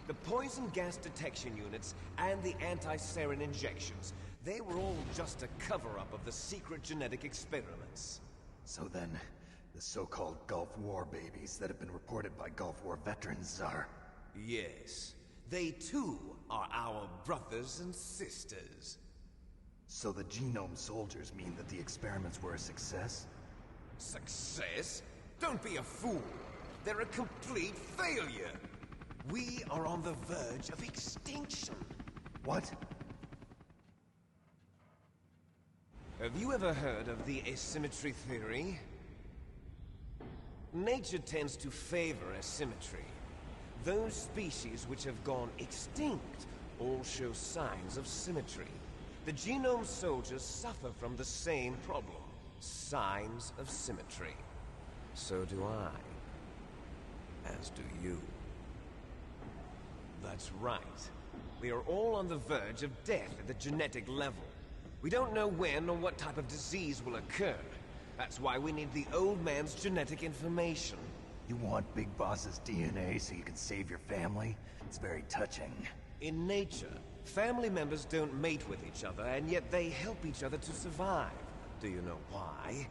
The poison gas detection units and the anti-sarin injections, they were all just a cover-up of the secret genetic experiments. So then, the so-called Gulf War babies that have been reported by Gulf War veterans are... Yes. They too are our brothers and sisters. So the Genome Soldiers mean that the experiments were a success? Success? Don't be a fool. They're a complete failure. We are on the verge of extinction. What? Have you ever heard of the asymmetry theory? Nature tends to favor asymmetry. Those species which have gone extinct all show signs of symmetry. The Genome Soldiers suffer from the same problem. Signs of symmetry. So do I. As do you. That's right. We are all on the verge of death at the genetic level. We don't know when or what type of disease will occur. That's why we need the old man's genetic information. You want Big Boss's DNA so you can save your family? It's very touching. In nature, family members don't mate with each other, and yet they help each other to survive. Do you know why?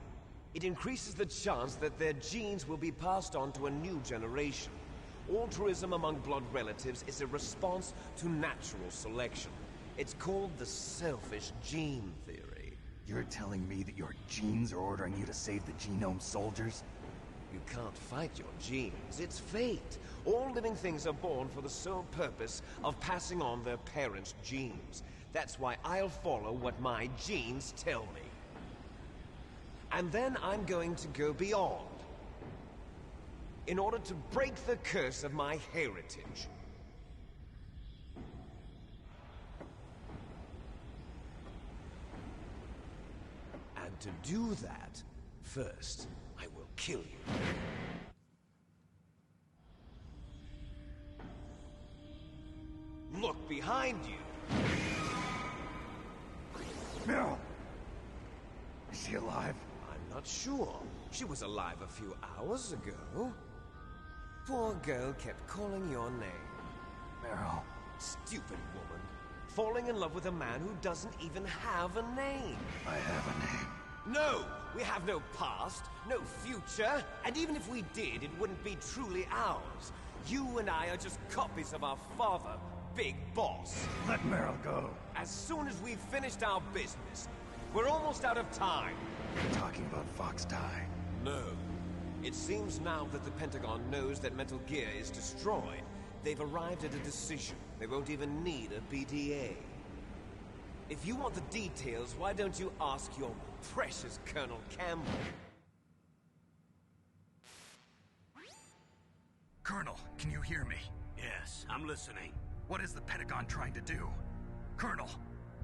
It increases the chance that their genes will be passed on to a new generation. Altruism among blood relatives is a response to natural selection. It's called the selfish gene theory. You're telling me that your genes are ordering you to save the Genome Soldiers? You can't fight your genes. It's fate. All living things are born for the sole purpose of passing on their parents' genes. That's why I'll follow what my genes tell me. And then I'm going to go beyond. In order to break the curse of my heritage. And to do that, first, I will kill you. Look behind you! Meryl! Is she alive? I'm not sure. She was alive a few hours ago. Poor girl kept calling your name. Meryl. Stupid woman. Falling in love with a man who doesn't even have a name. I have a name. No! We have no past, no future, and even if we did, it wouldn't be truly ours. You and I are just copies of our father, Big Boss. Let Meryl go. As soon as we've finished our business, we're almost out of time. You're talking about Fox Die. No. It seems now that the Pentagon knows that Metal Gear is destroyed, they've arrived at a decision. They won't even need a BDA. If you want the details, why don't you ask your precious Colonel Campbell? Colonel, can you hear me? Yes, I'm listening. What is the Pentagon trying to do? Colonel,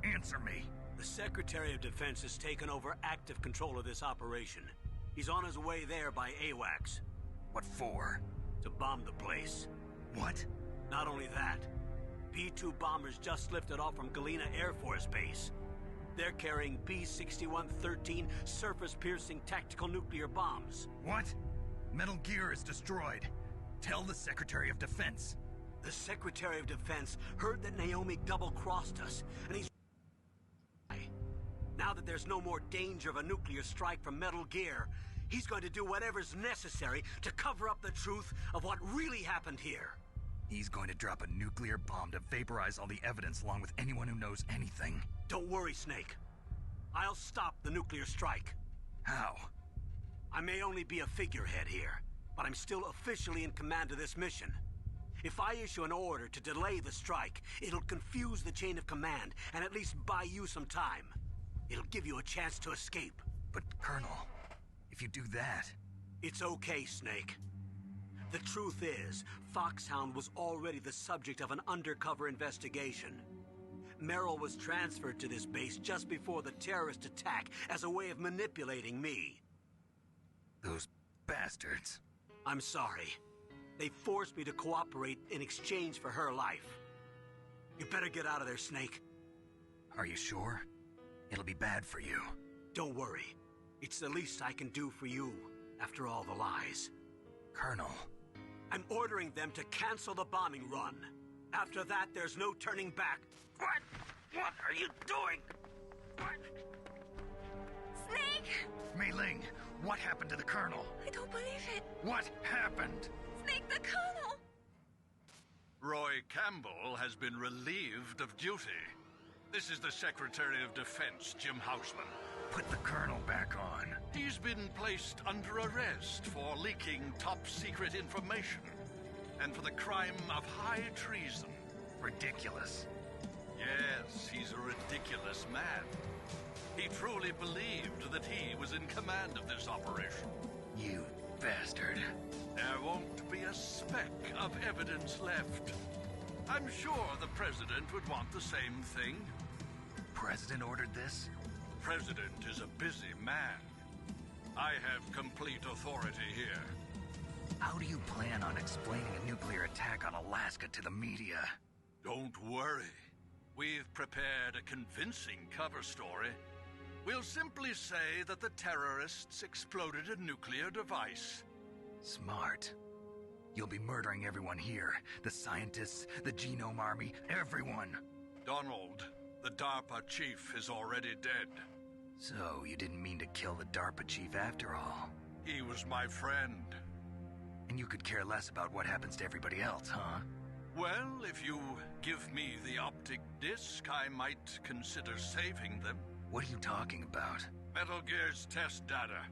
answer me. The Secretary of Defense has taken over active control of this operation. He's on his way there by AWACS. What for? To bomb the place. What? Not only that, P-2 bombers just lifted off from Galena Air Force Base. They're carrying B-6113 surface-piercing tactical nuclear bombs. What? Metal Gear is destroyed. Tell the Secretary of Defense. The Secretary of Defense heard that Naomi double-crossed us, and he's... Now that there's no more danger of a nuclear strike from Metal Gear, he's going to do whatever's necessary to cover up the truth of what really happened here. He's going to drop a nuclear bomb to vaporize all the evidence along with anyone who knows anything. Don't worry, Snake. I'll stop the nuclear strike. How? I may only be a figurehead here, but I'm still officially in command of this mission. If I issue an order to delay the strike, it'll confuse the chain of command and at least buy you some time. It'll give you a chance to escape. But, Colonel, if you do that... It's okay, Snake. The truth is, Fox-Hound was already the subject of an undercover investigation. Meryl was transferred to this base just before the terrorist attack as a way of manipulating me. Those bastards. I'm sorry. They forced me to cooperate in exchange for her life. You better get out of there, Snake. Are you sure? It'll be bad for you. Don't worry. It's the least I can do for you, after all the lies. Colonel. I'm ordering them to cancel the bombing run. After that, there's no turning back. What? What are you doing? What? Snake! Mei Ling, what happened to the Colonel? I don't believe it. What happened? Snake, the Colonel! Roy Campbell has been relieved of duty. This is the Secretary of Defense, Jim Houseman. Put the Colonel back on. He's been placed under arrest for leaking top-secret information and for the crime of high treason. Ridiculous. Yes, he's a ridiculous man. He truly believed that he was in command of this operation. You bastard. There won't be a speck of evidence left. I'm sure the President would want the same thing. President ordered this? President is a busy man. I have complete authority here. How do you plan on explaining a nuclear attack on Alaska to the media? Don't worry. We've prepared a convincing cover story. We'll simply say that the terrorists exploded a nuclear device. Smart. You'll be murdering everyone here. The scientists, the Genome Army, everyone. Donald, the DARPA chief, is already dead. So, you didn't mean to kill the DARPA chief after all? He was my friend. And you could care less about what happens to everybody else, huh? Well, if you give me the optic disc, I might consider saving them. What are you talking about? Metal Gear's test data.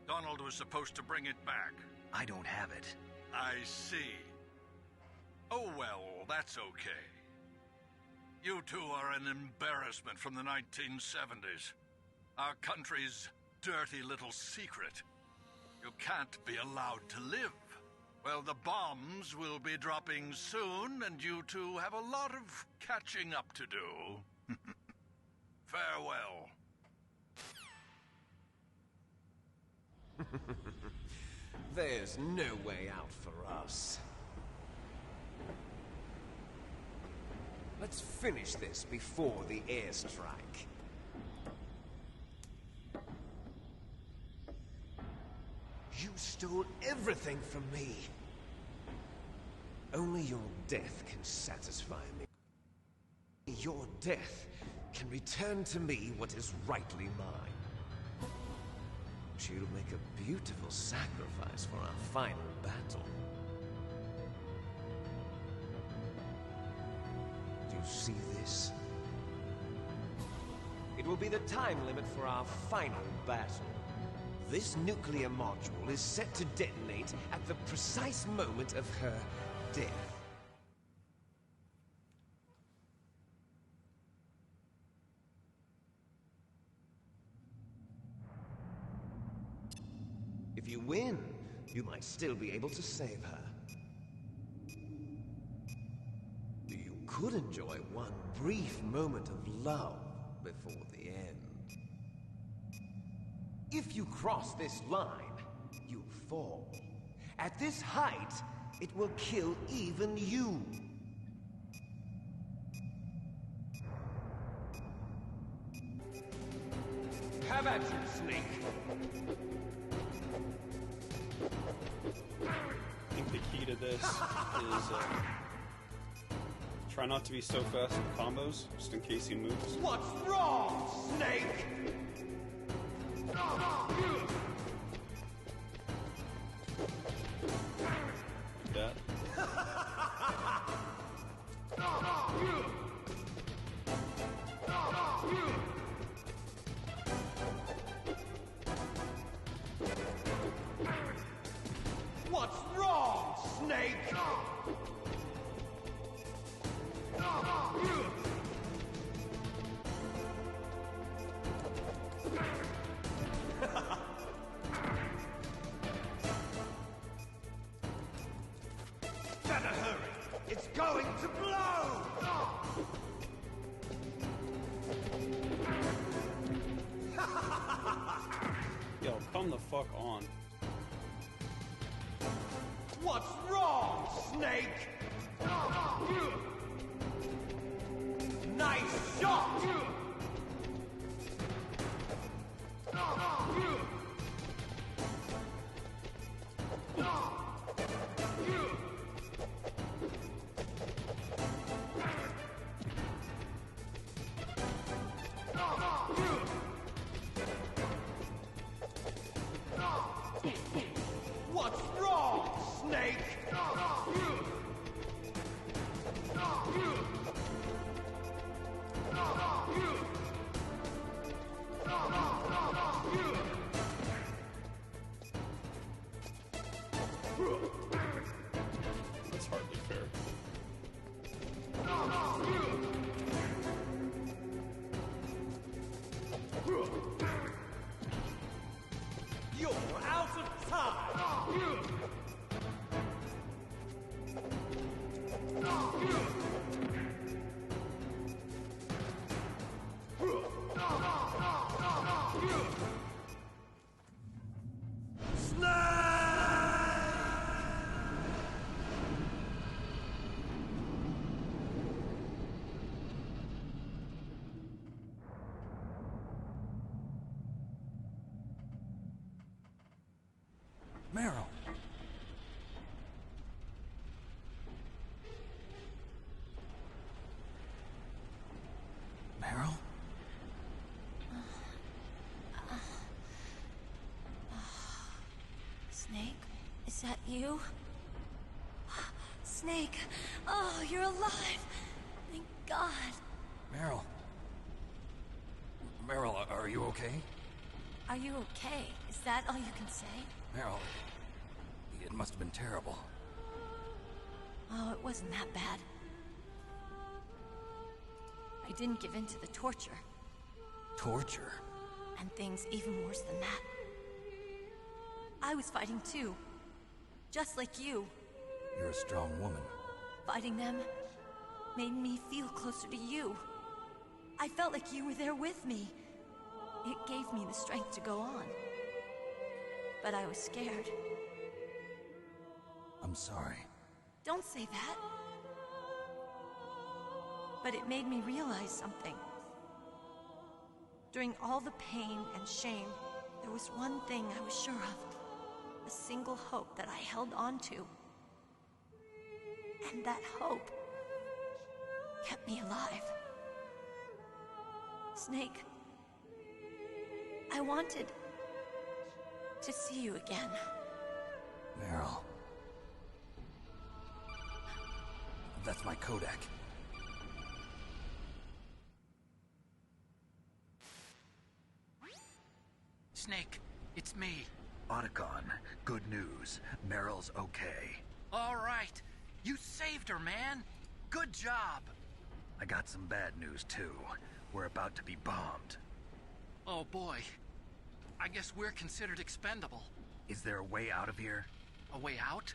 Donald was supposed to bring it back. I don't have it. I see. Oh well, that's okay. You two are an embarrassment from the 1970s. Our country's dirty little secret. You can't be allowed to live. Well, the bombs will be dropping soon, and you two have a lot of catching up to do. Farewell. There's no way out for us. Let's finish this before the airstrike. You stole everything from me. Only your death can satisfy me. Your death can return to me what is rightly mine. She'll make a beautiful sacrifice for our final battle. see this? It will be the time limit for our final battle. This nuclear module is set to detonate at the precise moment of her death. If you win, you might still be able to save her. You could enjoy one brief moment of love before the end. If you cross this line, you'll fall. At this height, it will kill even you. Have at you, Snake! I think the key to this is try not to be so fast with combos, just in case he moves. What's wrong, Snake? Like that. What's wrong, Snake? Better hurry! It's going to blow! Yo, come the fuck on. What's wrong, Snake? Nice shot! What's wrong, Snake? That's hardly fair. You're out of time! Meryl. Meryl? Snake, is that you? Snake, oh, you're alive! Thank God. Meryl. Meryl, are you okay? Are you okay? Is that all you can say? Meryl, it must have been terrible. Oh, it wasn't that bad. I didn't give in to the torture. Torture? And things even worse than that. I was fighting too. Just like you. You're a strong woman. Fighting them made me feel closer to you. I felt like you were there with me. It gave me the strength to go on. But I was scared. I'm sorry. Don't say that. But it made me realize something. During all the pain and shame, there was one thing I was sure of. A single hope that I held on to. And that hope kept me alive. Snake, I wanted to see you again. Meryl. That's my Kodak. Good news. Meryl's okay. All right. You saved her, man. Good job. I got some bad news, too. We're about to be bombed. Oh, boy. I guess we're considered expendable. Is there a way out of here? A way out?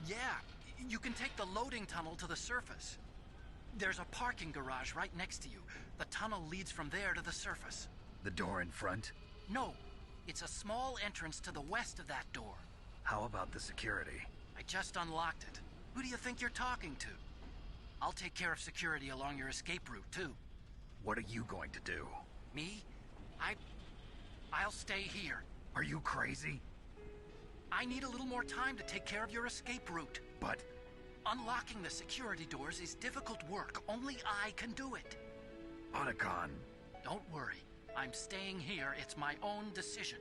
Yeah. You can take the loading tunnel to the surface. There's a parking garage right next to you. The tunnel leads from there to the surface. The door in front? No. It's a small entrance to the west of that door. How about the security? I just unlocked it. Who do you think you're talking to? I'll take care of security along your escape route, too. What are you going to do? Me? I'll stay here. Are you crazy? I need a little more time to take care of your escape route. But... unlocking the security doors is difficult work. Only I can do it. Otacon. Don't worry. I'm staying here. It's my own decision.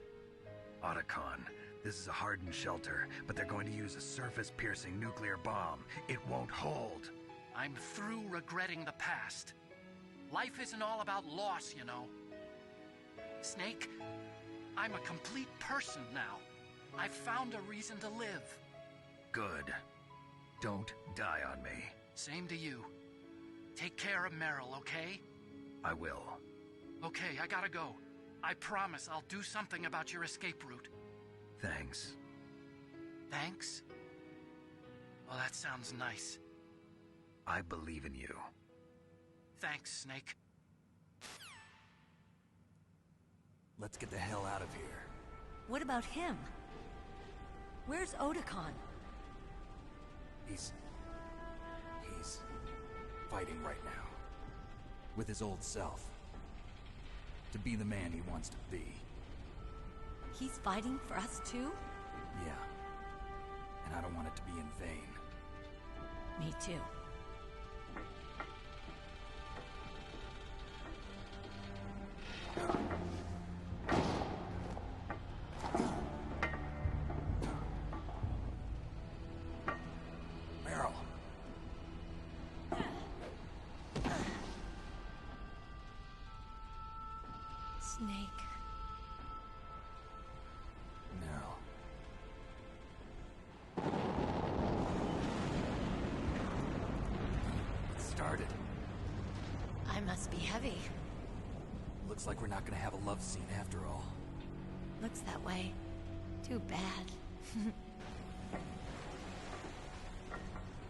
Otacon, this is a hardened shelter, but they're going to use a surface-piercing nuclear bomb. It won't hold. I'm through regretting the past. Life isn't all about loss, you know. Snake, I'm a complete person now. I've found a reason to live. Good. Don't die on me. Same to you. Take care of Meryl, okay? I will. Okay, I gotta go. I promise I'll do something about your escape route. Thanks. Thanks? Well, that sounds nice. I believe in you. Thanks, Snake. Let's get the hell out of here. What about him? Where's Otacon? He's fighting right now. With his old self. To be the man he wants to be. He's fighting for us too? Yeah. And I don't want it to be in vain. Me too. Meryl. Snake. No. It started. I must be heavy. Looks like we're not gonna have a love scene after all. Looks that way. Too bad.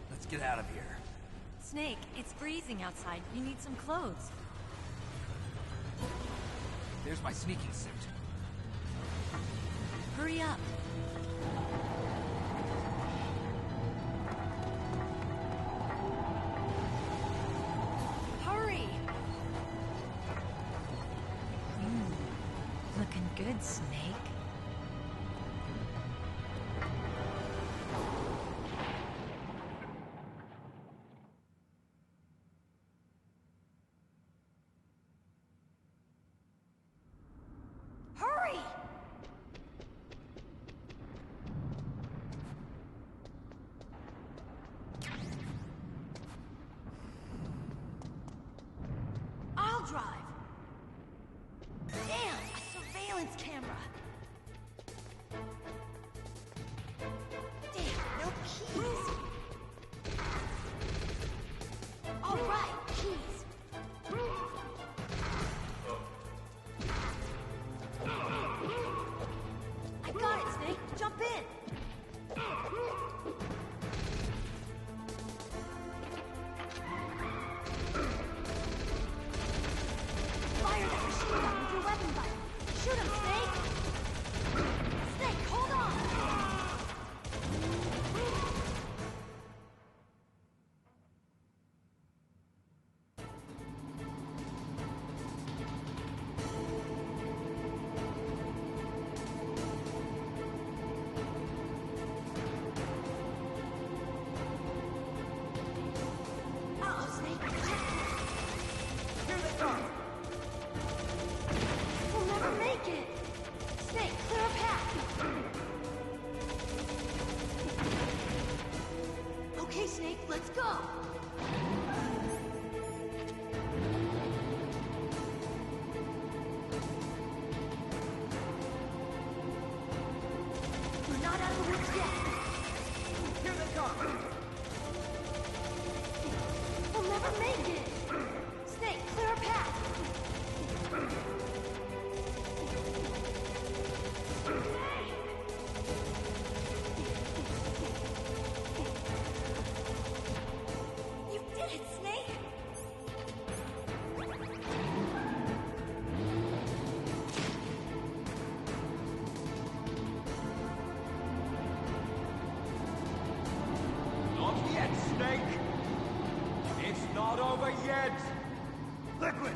Let's get out of here. Snake, it's freezing outside. You need some clothes. There's my sneaking suit. Hurry up. Hurry! Looking good, Snake. Hurry! I'll drive. Damn, a surveillance camera. Damn, no keys. All right, keys. I got it, Snake. Jump in. Fire that machine gun with your weapon button. Shoot him, Snake. Snake, hold on. Uh-oh, Snake. Here they come! We'll never make it. Snake, clear a path. Okay, Snake, let's go. Snake! It's not over yet! Liquid!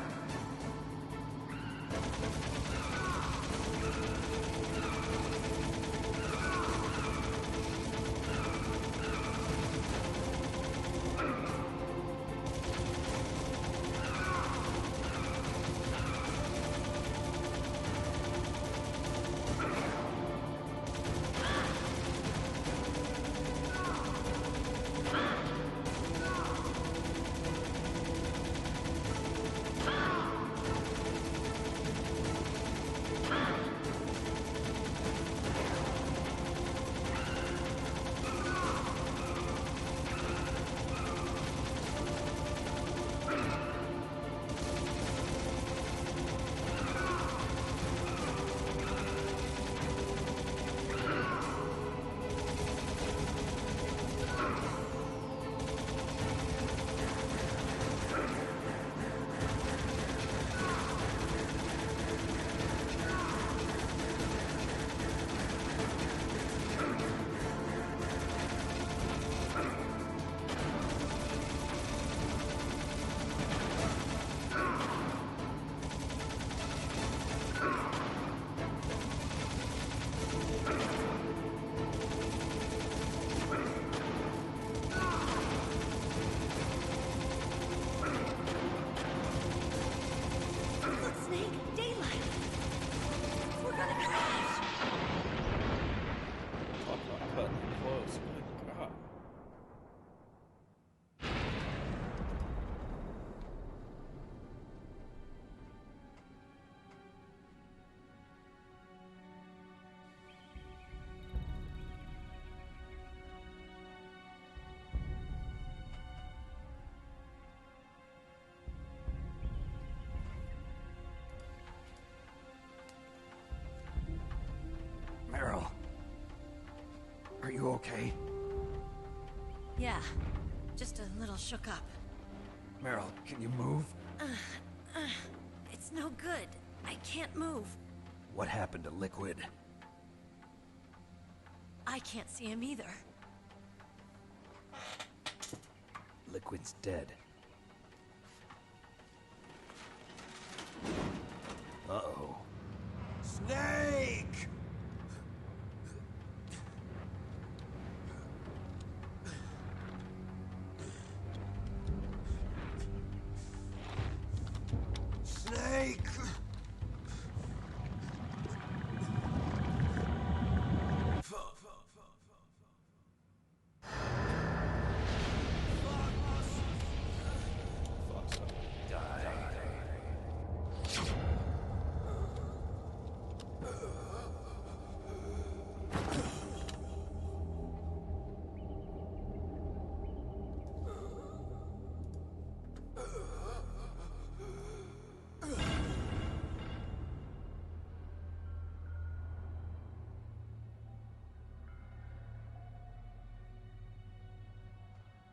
Meryl. Are you okay? Yeah, just a little shook up. Meryl, can you move? It's no good. I can't move. What happened to Liquid? I can't see him either. Liquid's dead. Uh-oh. Snake! Snake!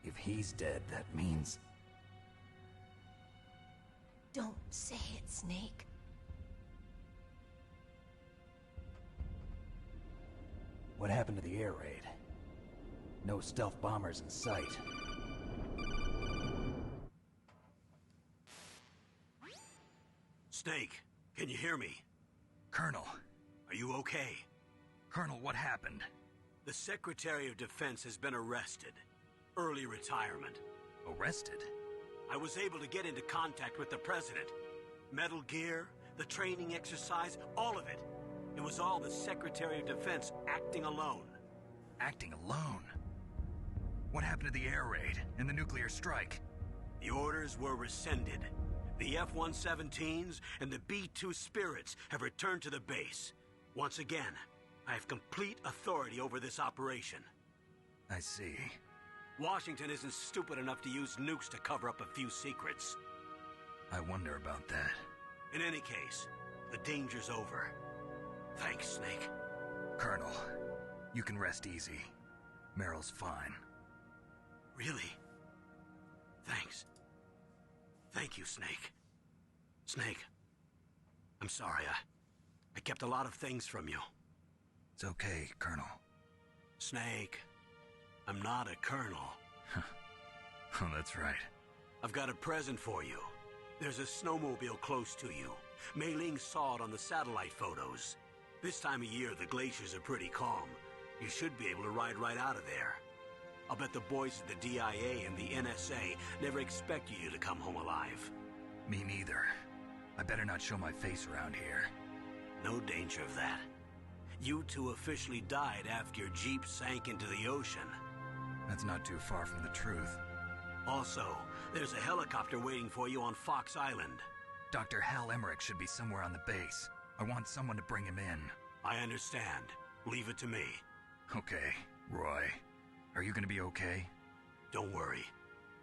If he's dead, that means... Don't say it, Snake. What happened to the air raid? No stealth bombers in sight. Snake, can you hear me? Colonel. Are you okay? Colonel, what happened? The Secretary of Defense has been arrested. Early retirement. Arrested? I was able to get into contact with the President. Metal Gear, the training exercise, all of it. It was all the Secretary of Defense acting alone. Acting alone? What happened to the air raid and the nuclear strike? The orders were rescinded. The F-117s and the B-2 Spirits have returned to the base. Once again, I have complete authority over this operation. I see. Washington isn't stupid enough to use nukes to cover up a few secrets. I wonder about that. In any case, the danger's over. Thanks, Snake. Colonel, you can rest easy. Meryl's fine. Really? Thanks. Thank you, Snake. Snake, I'm sorry. I kept a lot of things from you. It's okay, Colonel. Snake, I'm not a colonel. Oh, that's right. I've got a present for you. There's a snowmobile close to you. Mei Ling saw it on the satellite photos. This time of year, the glaciers are pretty calm. You should be able to ride right out of there. I'll bet the boys at the DIA and the NSA never expected you to come home alive. Me neither. I better not show my face around here. No danger of that. You two officially died after your Jeep sank into the ocean. That's not too far from the truth. Also, there's a helicopter waiting for you on Fox Island. Dr. Hal Emmerich should be somewhere on the base. I want someone to bring him in. I understand. Leave it to me. Okay, Roy. Are you gonna be okay? Don't worry.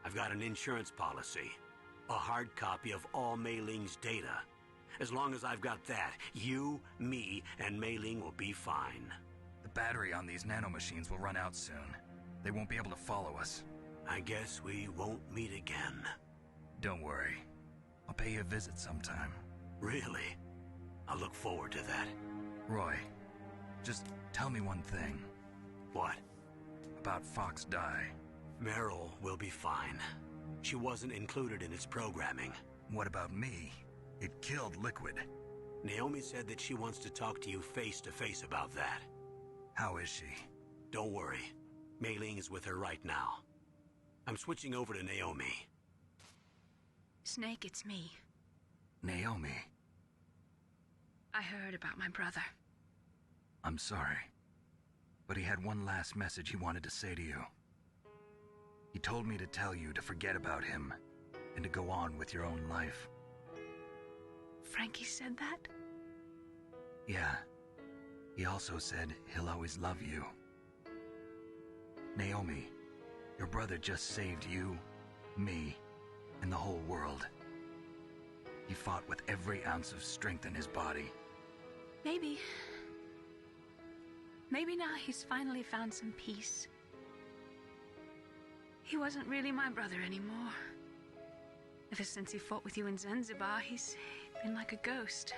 I've got an insurance policy. A hard copy of all Mei Ling's data. As long as I've got that, you, me, and Mei Ling will be fine. The battery on these nanomachines will run out soon. They won't be able to follow us. I guess we won't meet again. Don't worry. I'll pay you a visit sometime. Really? I look forward to that. Roy, just tell me one thing. What? About Fox Die. Meryl will be fine. She wasn't included in its programming. What about me? It killed Liquid. Naomi said that she wants to talk to you face to face about that. How is she? Don't worry. Mei Ling is with her right now. I'm switching over to Naomi. Snake, it's me. Naomi. I heard about my brother. I'm sorry. But he had one last message he wanted to say to you. He told me to tell you to forget about him and to go on with your own life. Frankie said that? Yeah. He also said he'll always love you. Naomi, your brother just saved you, me, and the whole world. He fought with every ounce of strength in his body. Maybe now he's finally found some peace. He wasn't really my brother anymore. Ever since he fought with you in Zanzibar, he's been like a ghost.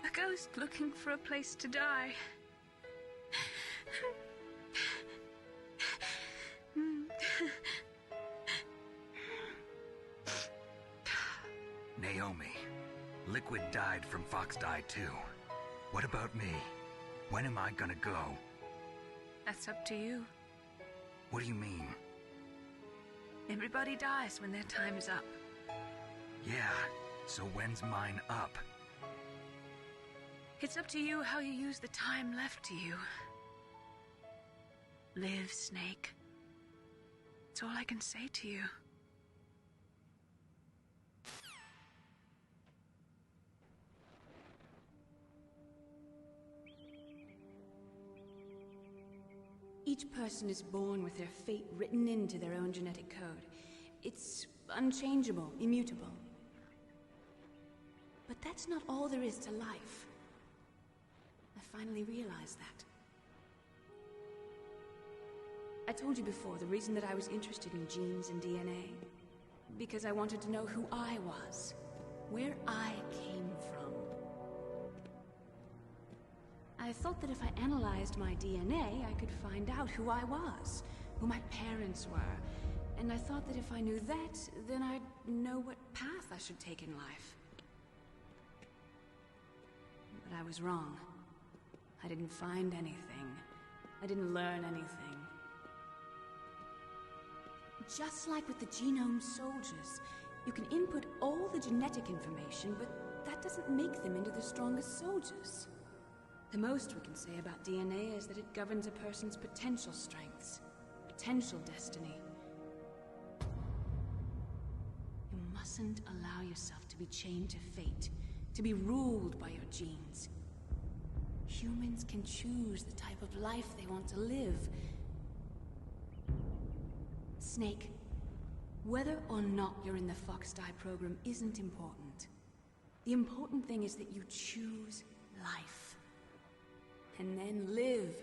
A ghost looking for a place to die. Naomi, Liquid died from Fox Die too. What about me? When am I gonna go? That's up to you. What do you mean? Everybody dies when their time is up. Yeah, so when's mine up? It's up to you how you use the time left to you. Live, Snake. That's all I can say to you. Each person is born with their fate written into their own genetic code. It's unchangeable, immutable. But that's not all there is to life. I finally realized that. I told you before the reason that I was interested in genes and DNA. Because I wanted to know who I was, where I came from. I thought that if I analyzed my DNA, I could find out who I was, who my parents were. And I thought that if I knew that, then I'd know what path I should take in life. But I was wrong. I didn't find anything. I didn't learn anything. Just like with the genome soldiers, you can input all the genetic information, but that doesn't make them into the strongest soldiers. The most we can say about DNA is that it governs a person's potential strengths, potential destiny. You mustn't allow yourself to be chained to fate, to be ruled by your genes. Humans can choose the type of life they want to live. Snake, whether or not you're in the Fox Die program isn't important. The important thing is that you choose life. And then live.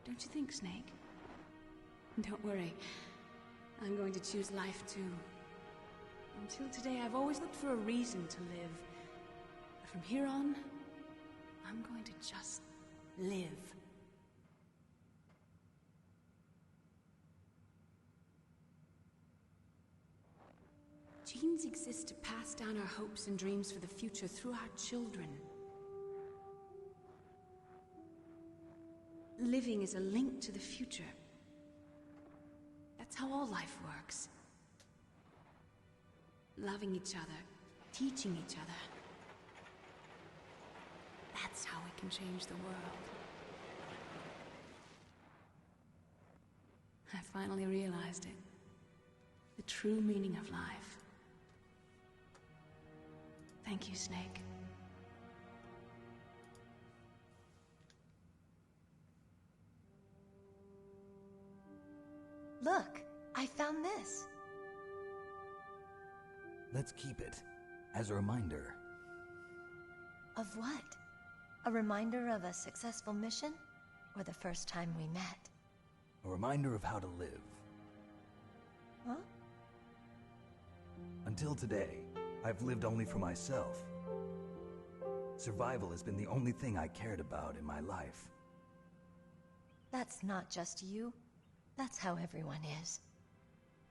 Don't you think, Snake? Don't worry. I'm going to choose life too. Until today, I've always looked for a reason to live. But from here on, I'm going to just live. Genes exist to pass down our hopes and dreams for the future through our children. Living is a link to the future. That's how all life works. Loving each other, teaching each other. That's how we can change the world. I finally realized it. The true meaning of life. Thank you, Snake. Look, I found this. Let's keep it as a reminder. Of what? A reminder of a successful mission? Or the first time we met? A reminder of how to live. Huh? Until today, I've lived only for myself. Survival has been the only thing I cared about in my life. That's not just you. That's how everyone is.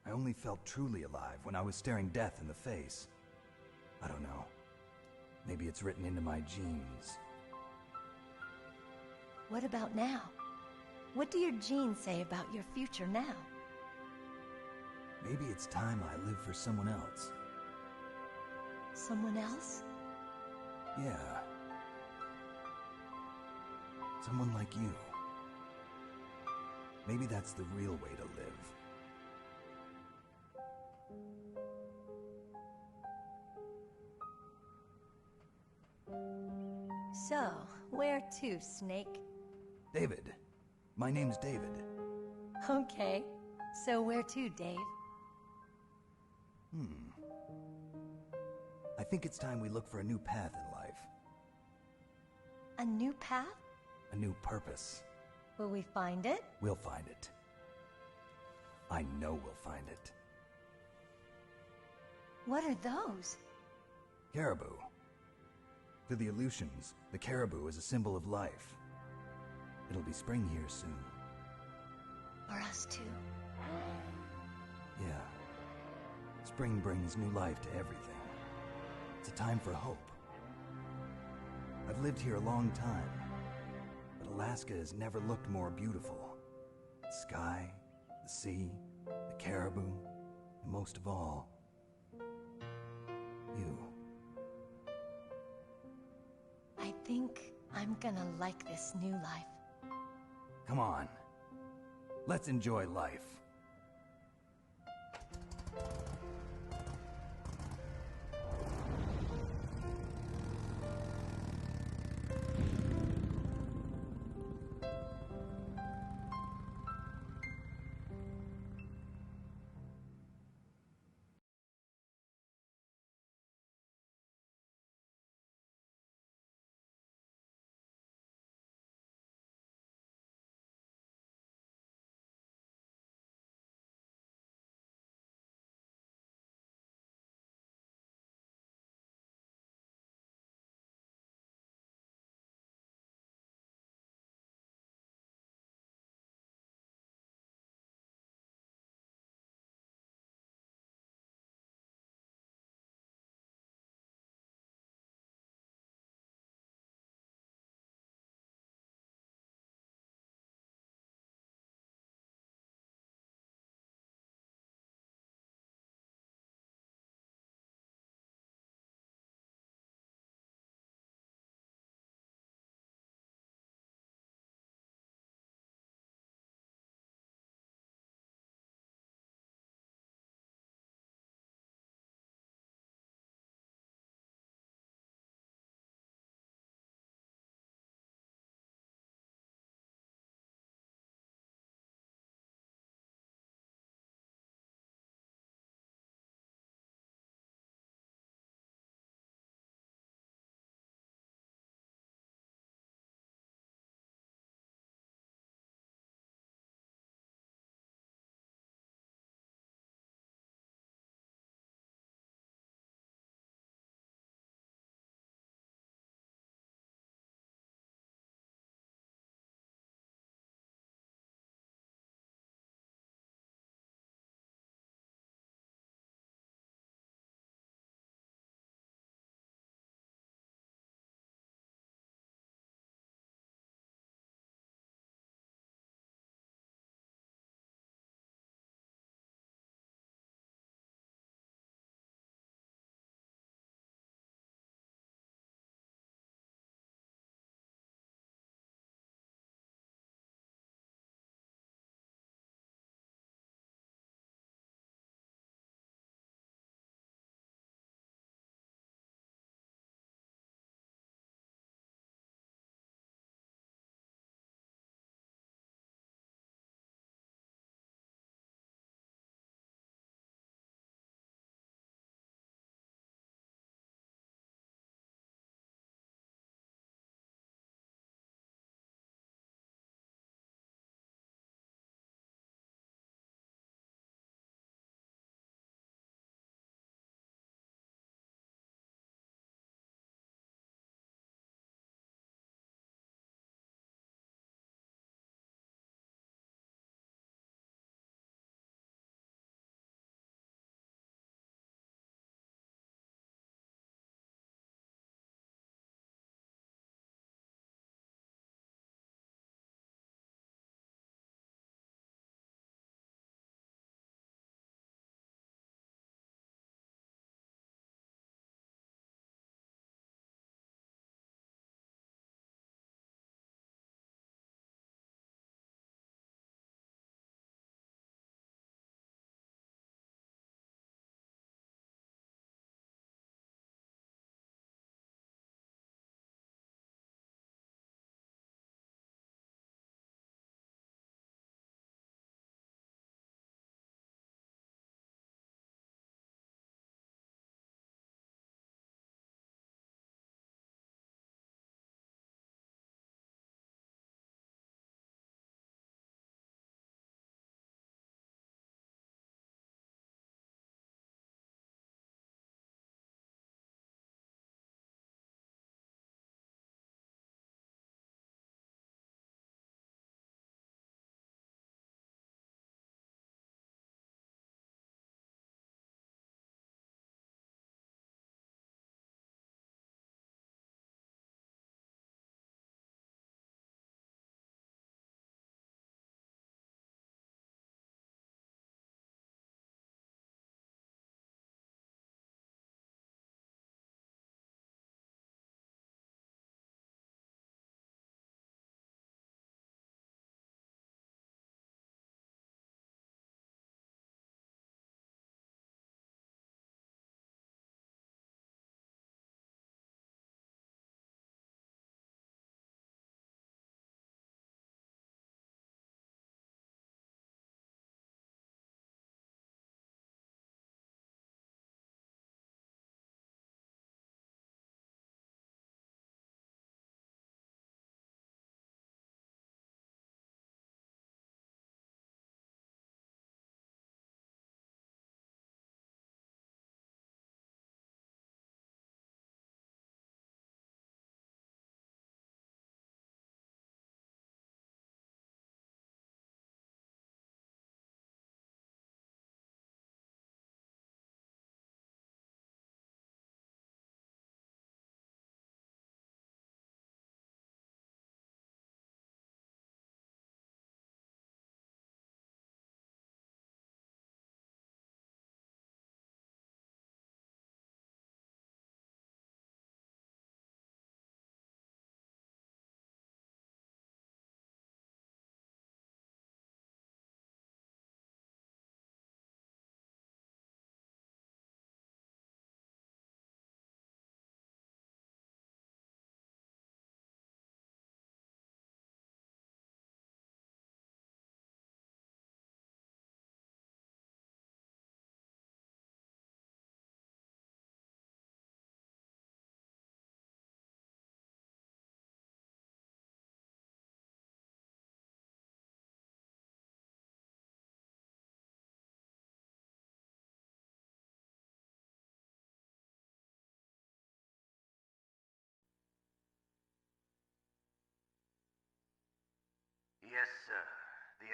I only felt truly alive when I was staring death in the face. I don't know. Maybe it's written into my genes. What about now? What do your genes say about your future now? Maybe it's time I live for someone else. Someone else? Yeah. Someone like you. Maybe that's the real way to live. So, where to, Snake? David. My name's David. Okay. So where to, Dave? I think it's time we look for a new path in life. A new path? A new purpose. Will we find it? We'll find it. I know we'll find it. What are those? Caribou. To the Aleutians, the caribou is a symbol of life. It'll be spring here soon. For us too. Yeah. Spring brings new life to everything. It's a time for hope. I've lived here a long time, but Alaska has never looked more beautiful. The sky, the sea, the caribou, and most of all, you. I think I'm gonna like this new life. Come on. Let's enjoy life.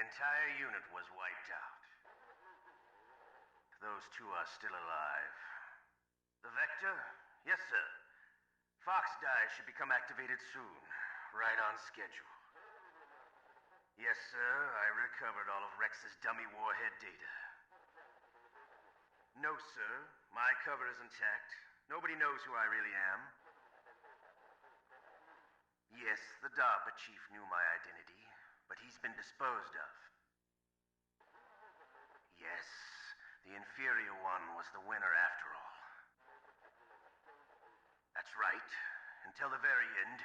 entire unit was wiped out. Those two are still alive. The Vector? Yes, sir. Fox Die should become activated soon. Right on schedule. Yes, sir. I recovered all of Rex's dummy warhead data. No, sir. My cover is intact. Nobody knows who I really am. Yes, the DARPA chief knew my identity, but he's been disposed of. Yes, the inferior one was the winner after all. That's right. Until the very end,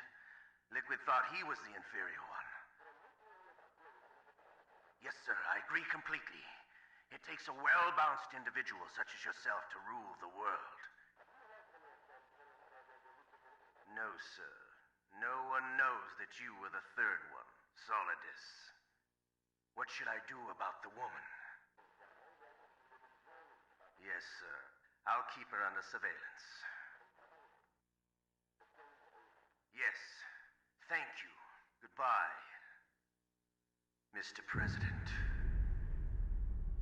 Liquid thought he was the inferior one. Yes, sir, I agree completely. It takes a well-balanced individual such as yourself to rule the world. No, sir. No one knows that you were the third one, Solidus. What should I do about the woman? Yes, sir. I'll keep her under surveillance. Yes. Thank you. Goodbye, Mr. President.